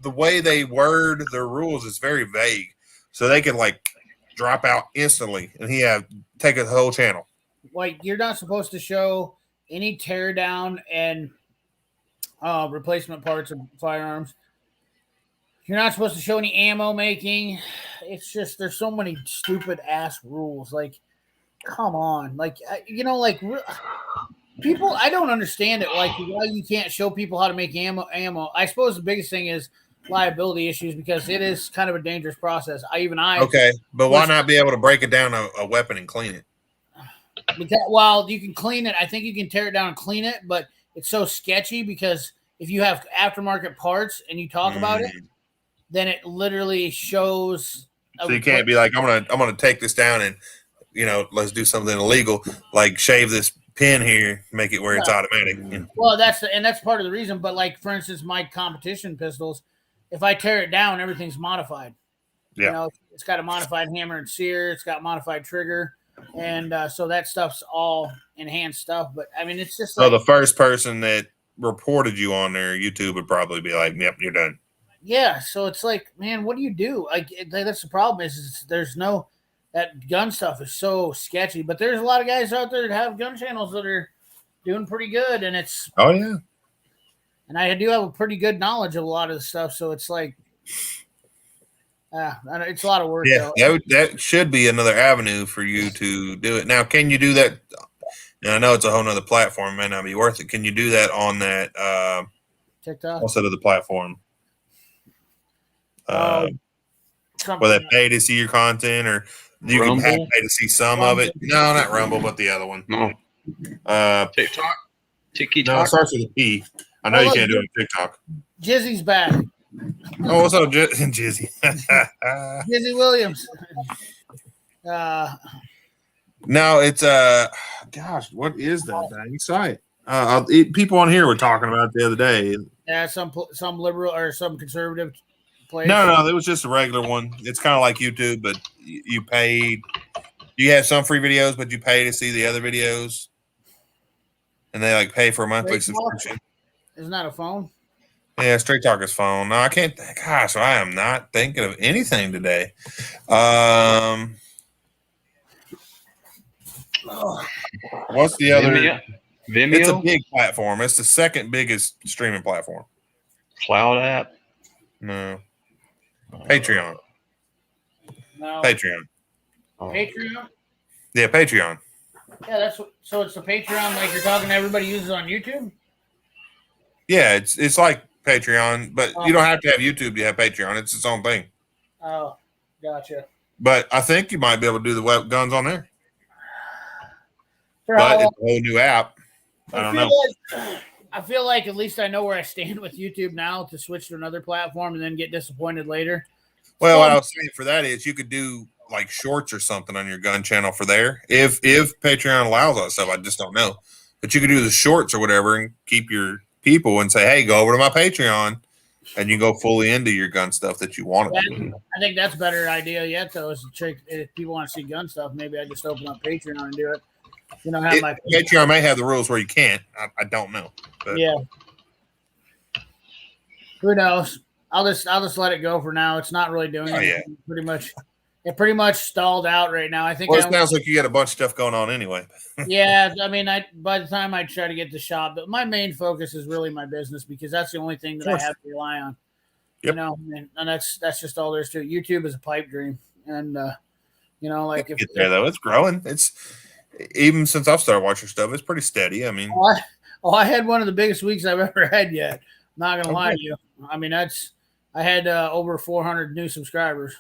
A: the way they word their rules is very vague. So they can like drop out instantly and take a whole channel.
N: Like you're not supposed to show any tear down and replacement parts of firearms. You're not supposed to show any ammo making. It's just there's so many stupid ass rules. Like, come on, like people. I don't understand it. Like, why you can't show people how to make ammo. I suppose the biggest thing is liability issues because it is kind of a dangerous process. Okay,
A: but why not be able to break it down a weapon and clean it?
N: Well, you can clean it. I think you can tear it down and clean it, but it's so sketchy because if you have aftermarket parts and you talk about it, then it literally shows.
A: So you can't be like, I'm gonna take this down and let's do something illegal, like shave this pin here, make it where it's automatic.
N: Well, that's part of the reason. But like for instance, my competition pistols, if I tear it down, everything's modified.
A: Yeah,
N: it's got a modified hammer and sear. It's got modified trigger, and so that stuff's all enhanced stuff. But I mean, it's just
A: so the first person that reported you on their YouTube would probably be like, "Yep, you're done."
N: Yeah, so it's like, man, what do you do? Like, that's the problem is there's no that gun stuff is so sketchy. But there's a lot of guys out there that have gun channels that are doing pretty good, and it's
A: and
N: I do have a pretty good knowledge of a lot of the stuff. So it's like, it's a lot of work.
A: Yeah, that should be another avenue for you to do it. Now, can you do that? Now, I know it's a whole nother platform, may not be worth it. Can you do that on that
N: TikTok?
A: What's the other platform? Where they pay to see your content, or you can pay to see some of it. No, not Rumble, but the other one.
D: No. TikTok.
A: No, it starts with a P. I know you can't do it on TikTok.
N: Jizzy's back.
A: Oh, what's up, Jizzy?
N: Jizzy Williams.
A: No, it's gosh, what is that dang site? People on here were talking about it the other day.
N: Yeah, some liberal or some conservative.
A: No, it was just a regular one. It's kind of like YouTube, but you paid. You have some free videos, but you pay to see the other videos, and they like pay for a monthly subscription.
N: Isn't that a phone?
A: Yeah, Straight Talker's phone. No, I can't. Gosh, I am not thinking of anything today. What's the other?
D: Vimeo?
A: It's a big platform. It's the second biggest streaming platform.
D: Cloud app?
A: No. Patreon.
N: No.
A: Patreon.
N: Patreon?
A: Yeah, Patreon.
N: Yeah, so it's the Patreon like you're talking to everybody uses on YouTube?
A: Yeah, it's like Patreon, but you don't have to have YouTube to have Patreon. It's its own thing.
N: Oh, gotcha.
A: But I think you might be able to do the web guns on there. But it's a whole new app. I don't know.
N: I feel like at least I know where I stand with YouTube now to switch to another platform and then get disappointed later.
A: Well, what I was saying for that is you could do like shorts or something on your gun channel for there. If Patreon allows that stuff, I just don't know. But you could do the shorts or whatever and keep your people and say, hey, go over to my Patreon and you go fully into your gun stuff that you want to do.
N: I think that's a better idea yet, though, is to check if people want to see gun stuff. Maybe I just open up Patreon and do it. You know, have my
A: Patreon may have the rules where you can't. I don't know. But.
N: Yeah. Who knows? I'll just let it go for now. It's not really doing anything. It pretty much stalled out right now. I think.
A: Well, it sounds like you got a bunch of stuff going on anyway.
N: Yeah, I mean, by the time I try to get the shop, but my main focus is really my business because that's the only thing that I have to rely on. Yep. You know, and that's just all there is to it. YouTube is a pipe dream, and you know, like if
A: get there though, it's growing. It's even since I've started watching stuff, it's pretty steady. I mean,
N: I had one of the biggest weeks I've ever had yet. Not gonna lie to you. I mean, I had over 400 new subscribers.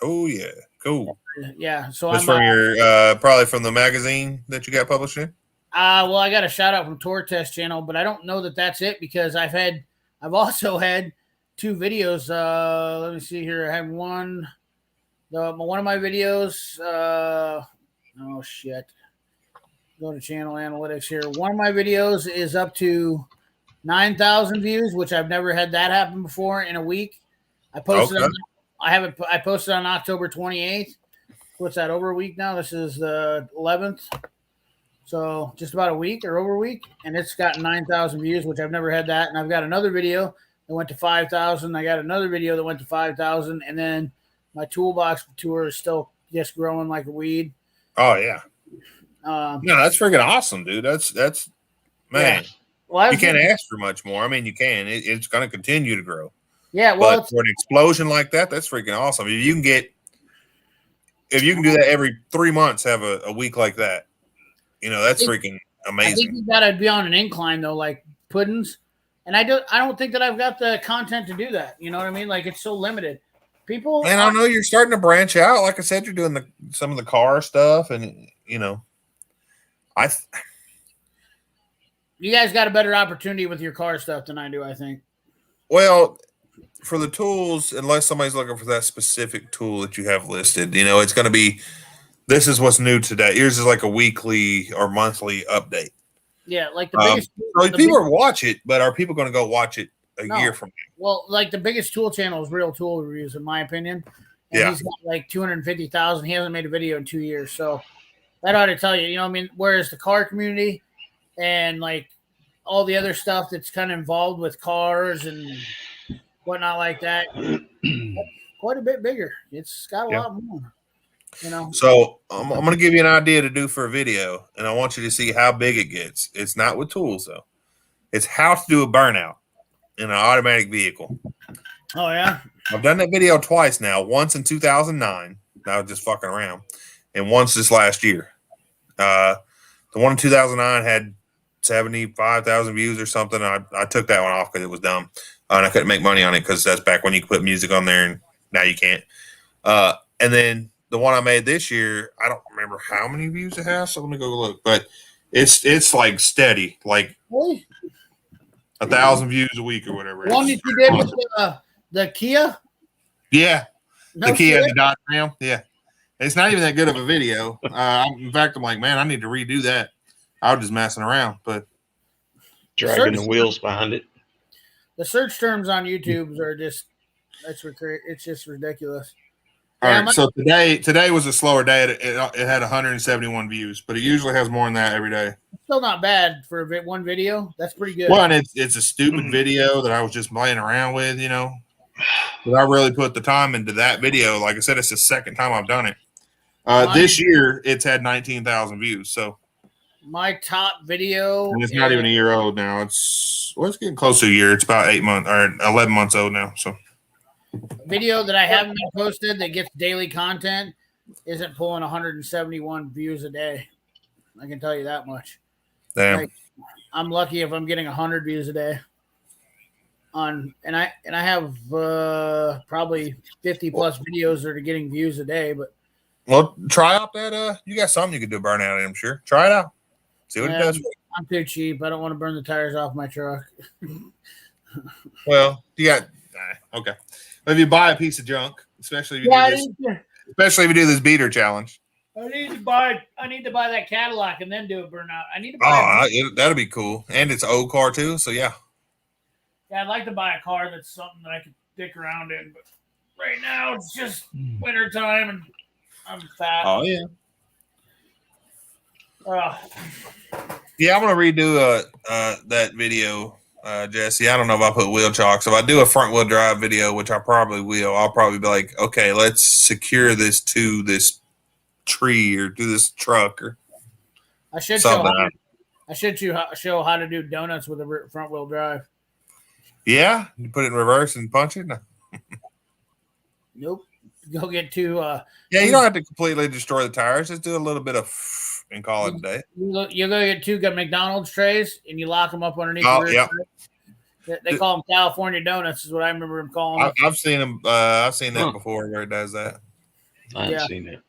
A: Oh yeah, cool.
N: Yeah, so
A: that's
N: I'm
A: from your probably from the magazine that you got published in.
N: Well, I got a shout out from Tour Test Channel, but I don't know that that's it because I've also had 2 videos. Let me see here. I have one of my videos. Oh shit. Go to channel analytics here. One of my videos is up to 9,000 views, which I've never had that happen before in a week. I posted.
A: Okay.
N: I posted on October 28th. What's that? Over a week now. This is the 11th. So just about a week or over a week, and it's got 9,000 views, which I've never had that. And I've got another video that went to 5,000. I got another video that went to 5,000, and then my toolbox tour is still just growing like a weed.
A: Oh yeah. No, that's freaking awesome, dude. That's man.
N: Yeah. Well,
A: you can't ask for much more. I mean, you can. It's going to continue to grow.
N: Yeah. Well,
A: but for an explosion like that, that's freaking awesome. If you can do that every 3 months, have a week like that, you know, that's freaking amazing.
N: I think you gotta be on an incline though, like puddings. And I don't think that I've got the content to do that. You know what I mean? Like it's so limited. People.
A: And I know you're starting to branch out. Like I said, you're doing some of the car stuff, and you know,
N: you guys got a better opportunity with your car stuff than I do, I think.
A: Well, for the tools, unless somebody's looking for that specific tool that you have listed, you know, it's going to be, this is what's new today. Yours is like a weekly or monthly update.
N: Yeah, like the biggest.
A: People watch it, but are people going to go watch it a year from now?
N: Well, like the biggest tool channel is Real Tool Reviews, in my opinion. And he's got like 250,000. He hasn't made a video in 2 years. So that ought to tell you, you know what I mean? Whereas the car community and like all the other stuff that's kind of involved with cars and whatnot like that, quite a bit bigger. It's got a lot more, you know. So
A: I'm going to give you an idea to do for a video, and I want you to see how big it gets. It's not with tools, though. It's how to do a burnout in an automatic vehicle.
N: Oh, yeah?
A: I've done that video twice now, once in 2009. I was just fucking around. And once this last year. The one in 2009 had 75,000 views or something. I took that one off because it was dumb. And I couldn't make money on it because that's back when you could put music on there, and now you can't. And then the one I made this year, I don't remember how many views it has, so let me go look. But it's like steady, like 1,000 views a week or whatever.
N: The one that you did with the Kia?
A: Yeah.
N: No
A: the Kia
N: shit.
A: and the Dodge Ram. Yeah. It's not even that good of a video. In fact, I'm like, man, I need to redo that. I was just messing around, but
D: dragging the wheels behind it.
N: The search terms on YouTube are just it's just ridiculous.
A: All right, so today was a slower day. It had 171 views, but it usually has more than that every day.
N: Still not bad for one video. That's pretty good.
A: Well, and it's a stupid video that I was just playing around with, you know. But I really put the time into that video. Like I said, it's the second time I've done it. This year, it's had 19,000 views. So
N: my top video,
A: and it's not even a year old now. It's getting close to a year. It's about 8 months or 11 months old now. So
N: video that I haven't been posted that gets daily content isn't pulling 171 views a day. I can tell you that much.
A: Damn.
N: Like, I'm lucky if I'm getting 100 views a day. And I have probably 50 plus videos that are getting views a day. But
A: well, try out that. You got something you could do burnout in, I'm sure. Try it out. See what it does.
N: I'm too cheap. I don't want to burn the tires off my truck.
A: Well, you got okay. If you buy a piece of junk, especially if you do this beater challenge.
N: I need to buy that Cadillac and then do a burnout. I need to buy.
A: That'd be cool, and it's an old car too. So yeah.
N: Yeah, I'd like to buy a car that's something that I could dick around in, but right now it's just winter time and I'm fat.
A: Oh yeah.
N: Uh,
A: Yeah, I'm gonna redo that video, Jesse. I don't know if I put wheel chocks. If I do a front wheel drive video, which I probably will, I'll probably be like, okay, let's secure this to this tree or to this truck or
N: I should
A: something.
N: show how to do donuts with a front wheel drive.
A: Yeah, you put it in reverse and punch it. No.
N: Nope. Go get two.
A: Yeah, you don't have to completely destroy the tires. Just do a little bit of and call it a day.
N: You go get two McDonald's trays and you lock them up underneath.
A: Yeah.
N: They call them California donuts, is what I remember them calling them.
A: I've seen them. I've seen that before where it does that.
D: I haven't seen it.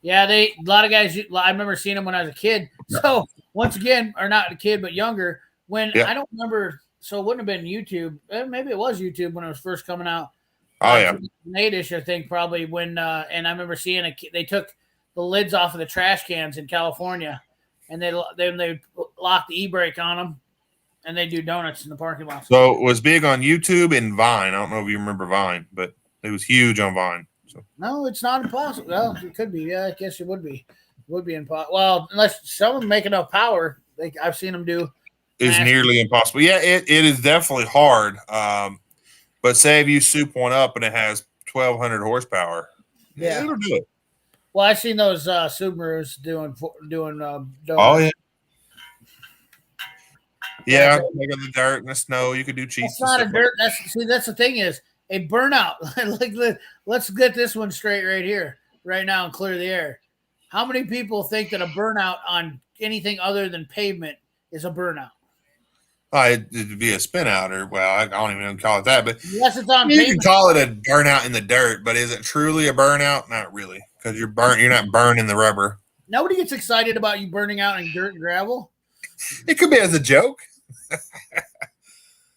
N: Yeah, a lot of guys. I remember seeing them when I was a kid. So once again, or not a kid, but younger. When I don't remember, so it wouldn't have been YouTube. Maybe it was YouTube when it was first coming out.
A: Oh yeah,
N: 2008-ish, I think probably when. And I remember seeing they took the lids off of the trash cans in California, and they lock the e-brake on them, and they do donuts in the parking lot.
A: So it was big on YouTube and Vine. I don't know if you remember Vine, but it was huge on Vine. So.
N: No, it's not impossible. Well, it could be. Yeah, I guess it would be. It would be impossible. Well, unless someone make enough power, I've seen them do.
A: Is nearly impossible. Yeah, it is definitely hard. But say if you soup one up and it has 1,200 horsepower,
N: yeah,
A: it'll do it.
N: Well, I've seen those Subarus doing.
A: Oh yeah, yeah. Like in the dirt and the snow, you could do cheats.
N: It's not a dirt. That's the thing is a burnout. Let's get this one straight right here, right now, and clear the air. How many people think that a burnout on anything other than pavement is a burnout?
A: It'd be a spin out, or I don't even call it that, but
N: yes, it's on.
A: You can call it a burnout in the dirt, but is it truly a burnout? Not really, because you're not burning the rubber.
N: Nobody gets excited about you burning out in dirt and gravel.
A: It could be as a joke.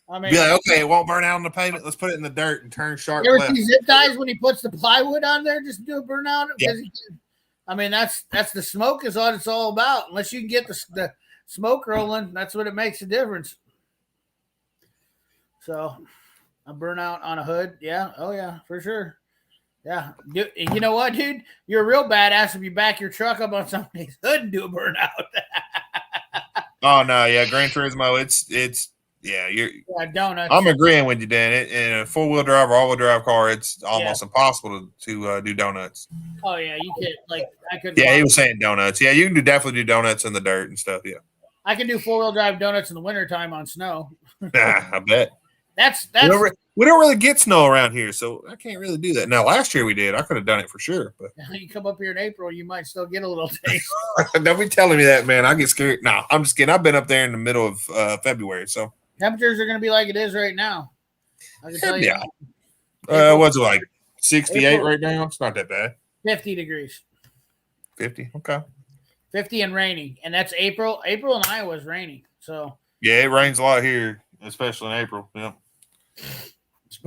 N: I mean,
A: be like, okay, it won't burn out on the pavement. Let's put it in the dirt and turn sharp
N: you ever
A: left.
N: see Zip Ties when he puts the plywood on there just to do a burnout?
A: Yeah.
N: I mean, that's the smoke is what it's all about. Unless you can get the smoke rolling, that's what it makes a difference. So, a burnout on a hood, yeah, oh yeah, for sure, yeah. You know what, dude? You're a real badass if you back your truck up on somebody's hood and do a burnout.
A: Oh no, yeah, Gran Turismo, it's yeah,
N: donuts.
A: I'm agreeing with you, Dan. In a 4-wheel drive or all-wheel drive car, it's almost impossible to do donuts.
N: Oh yeah, you can't I could.
A: Yeah, he was saying donuts. Yeah, you can definitely do donuts in the dirt and stuff. Yeah,
N: I can do 4-wheel drive donuts in the wintertime on snow.
A: I bet.
N: That's
A: we don't really get snow around here, so I can't really do that. Now, last year we did. I could have done it for sure, but
N: you come up here in April, you might still get a little taste.
A: Don't be telling me that, man. I get scared. No, I'm just kidding. I've been up there in the middle of February, so
N: temperatures are going to be like it is right now. I can tell you.
A: Yeah. What's it like? 68 right now. It's not that bad.
N: 50 degrees.
A: 50. Okay.
N: 50 and raining, and that's April. April in Iowa is raining, so
A: yeah, it rains a lot here, especially in April. Yeah.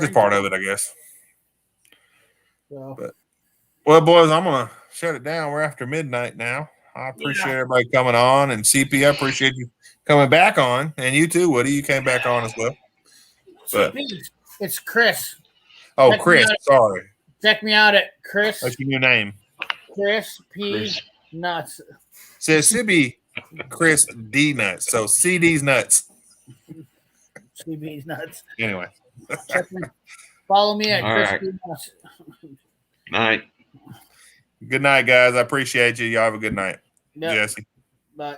A: Just part of it, I guess.
N: So.
A: Well, boys, I'm gonna shut it down. We're after midnight now. I appreciate everybody coming on, and CP, I appreciate you coming back on, and you too, Woody. You came back on as well. But
N: it's Chris.
A: Oh, Chris. Sorry.
N: Check me out at Chris.
A: What's your new name?
N: Chris P. Nuts.
A: Says Sibby Chris D Nuts. So CD's nuts.
N: CB's nuts.
A: Anyway.
N: Follow me at
D: All
N: Chris
D: right.
N: P. Nuts.
D: Night.
A: Good night, guys. I appreciate you. Y'all have a good night.
N: Yep.
A: Jesse.
N: Bye.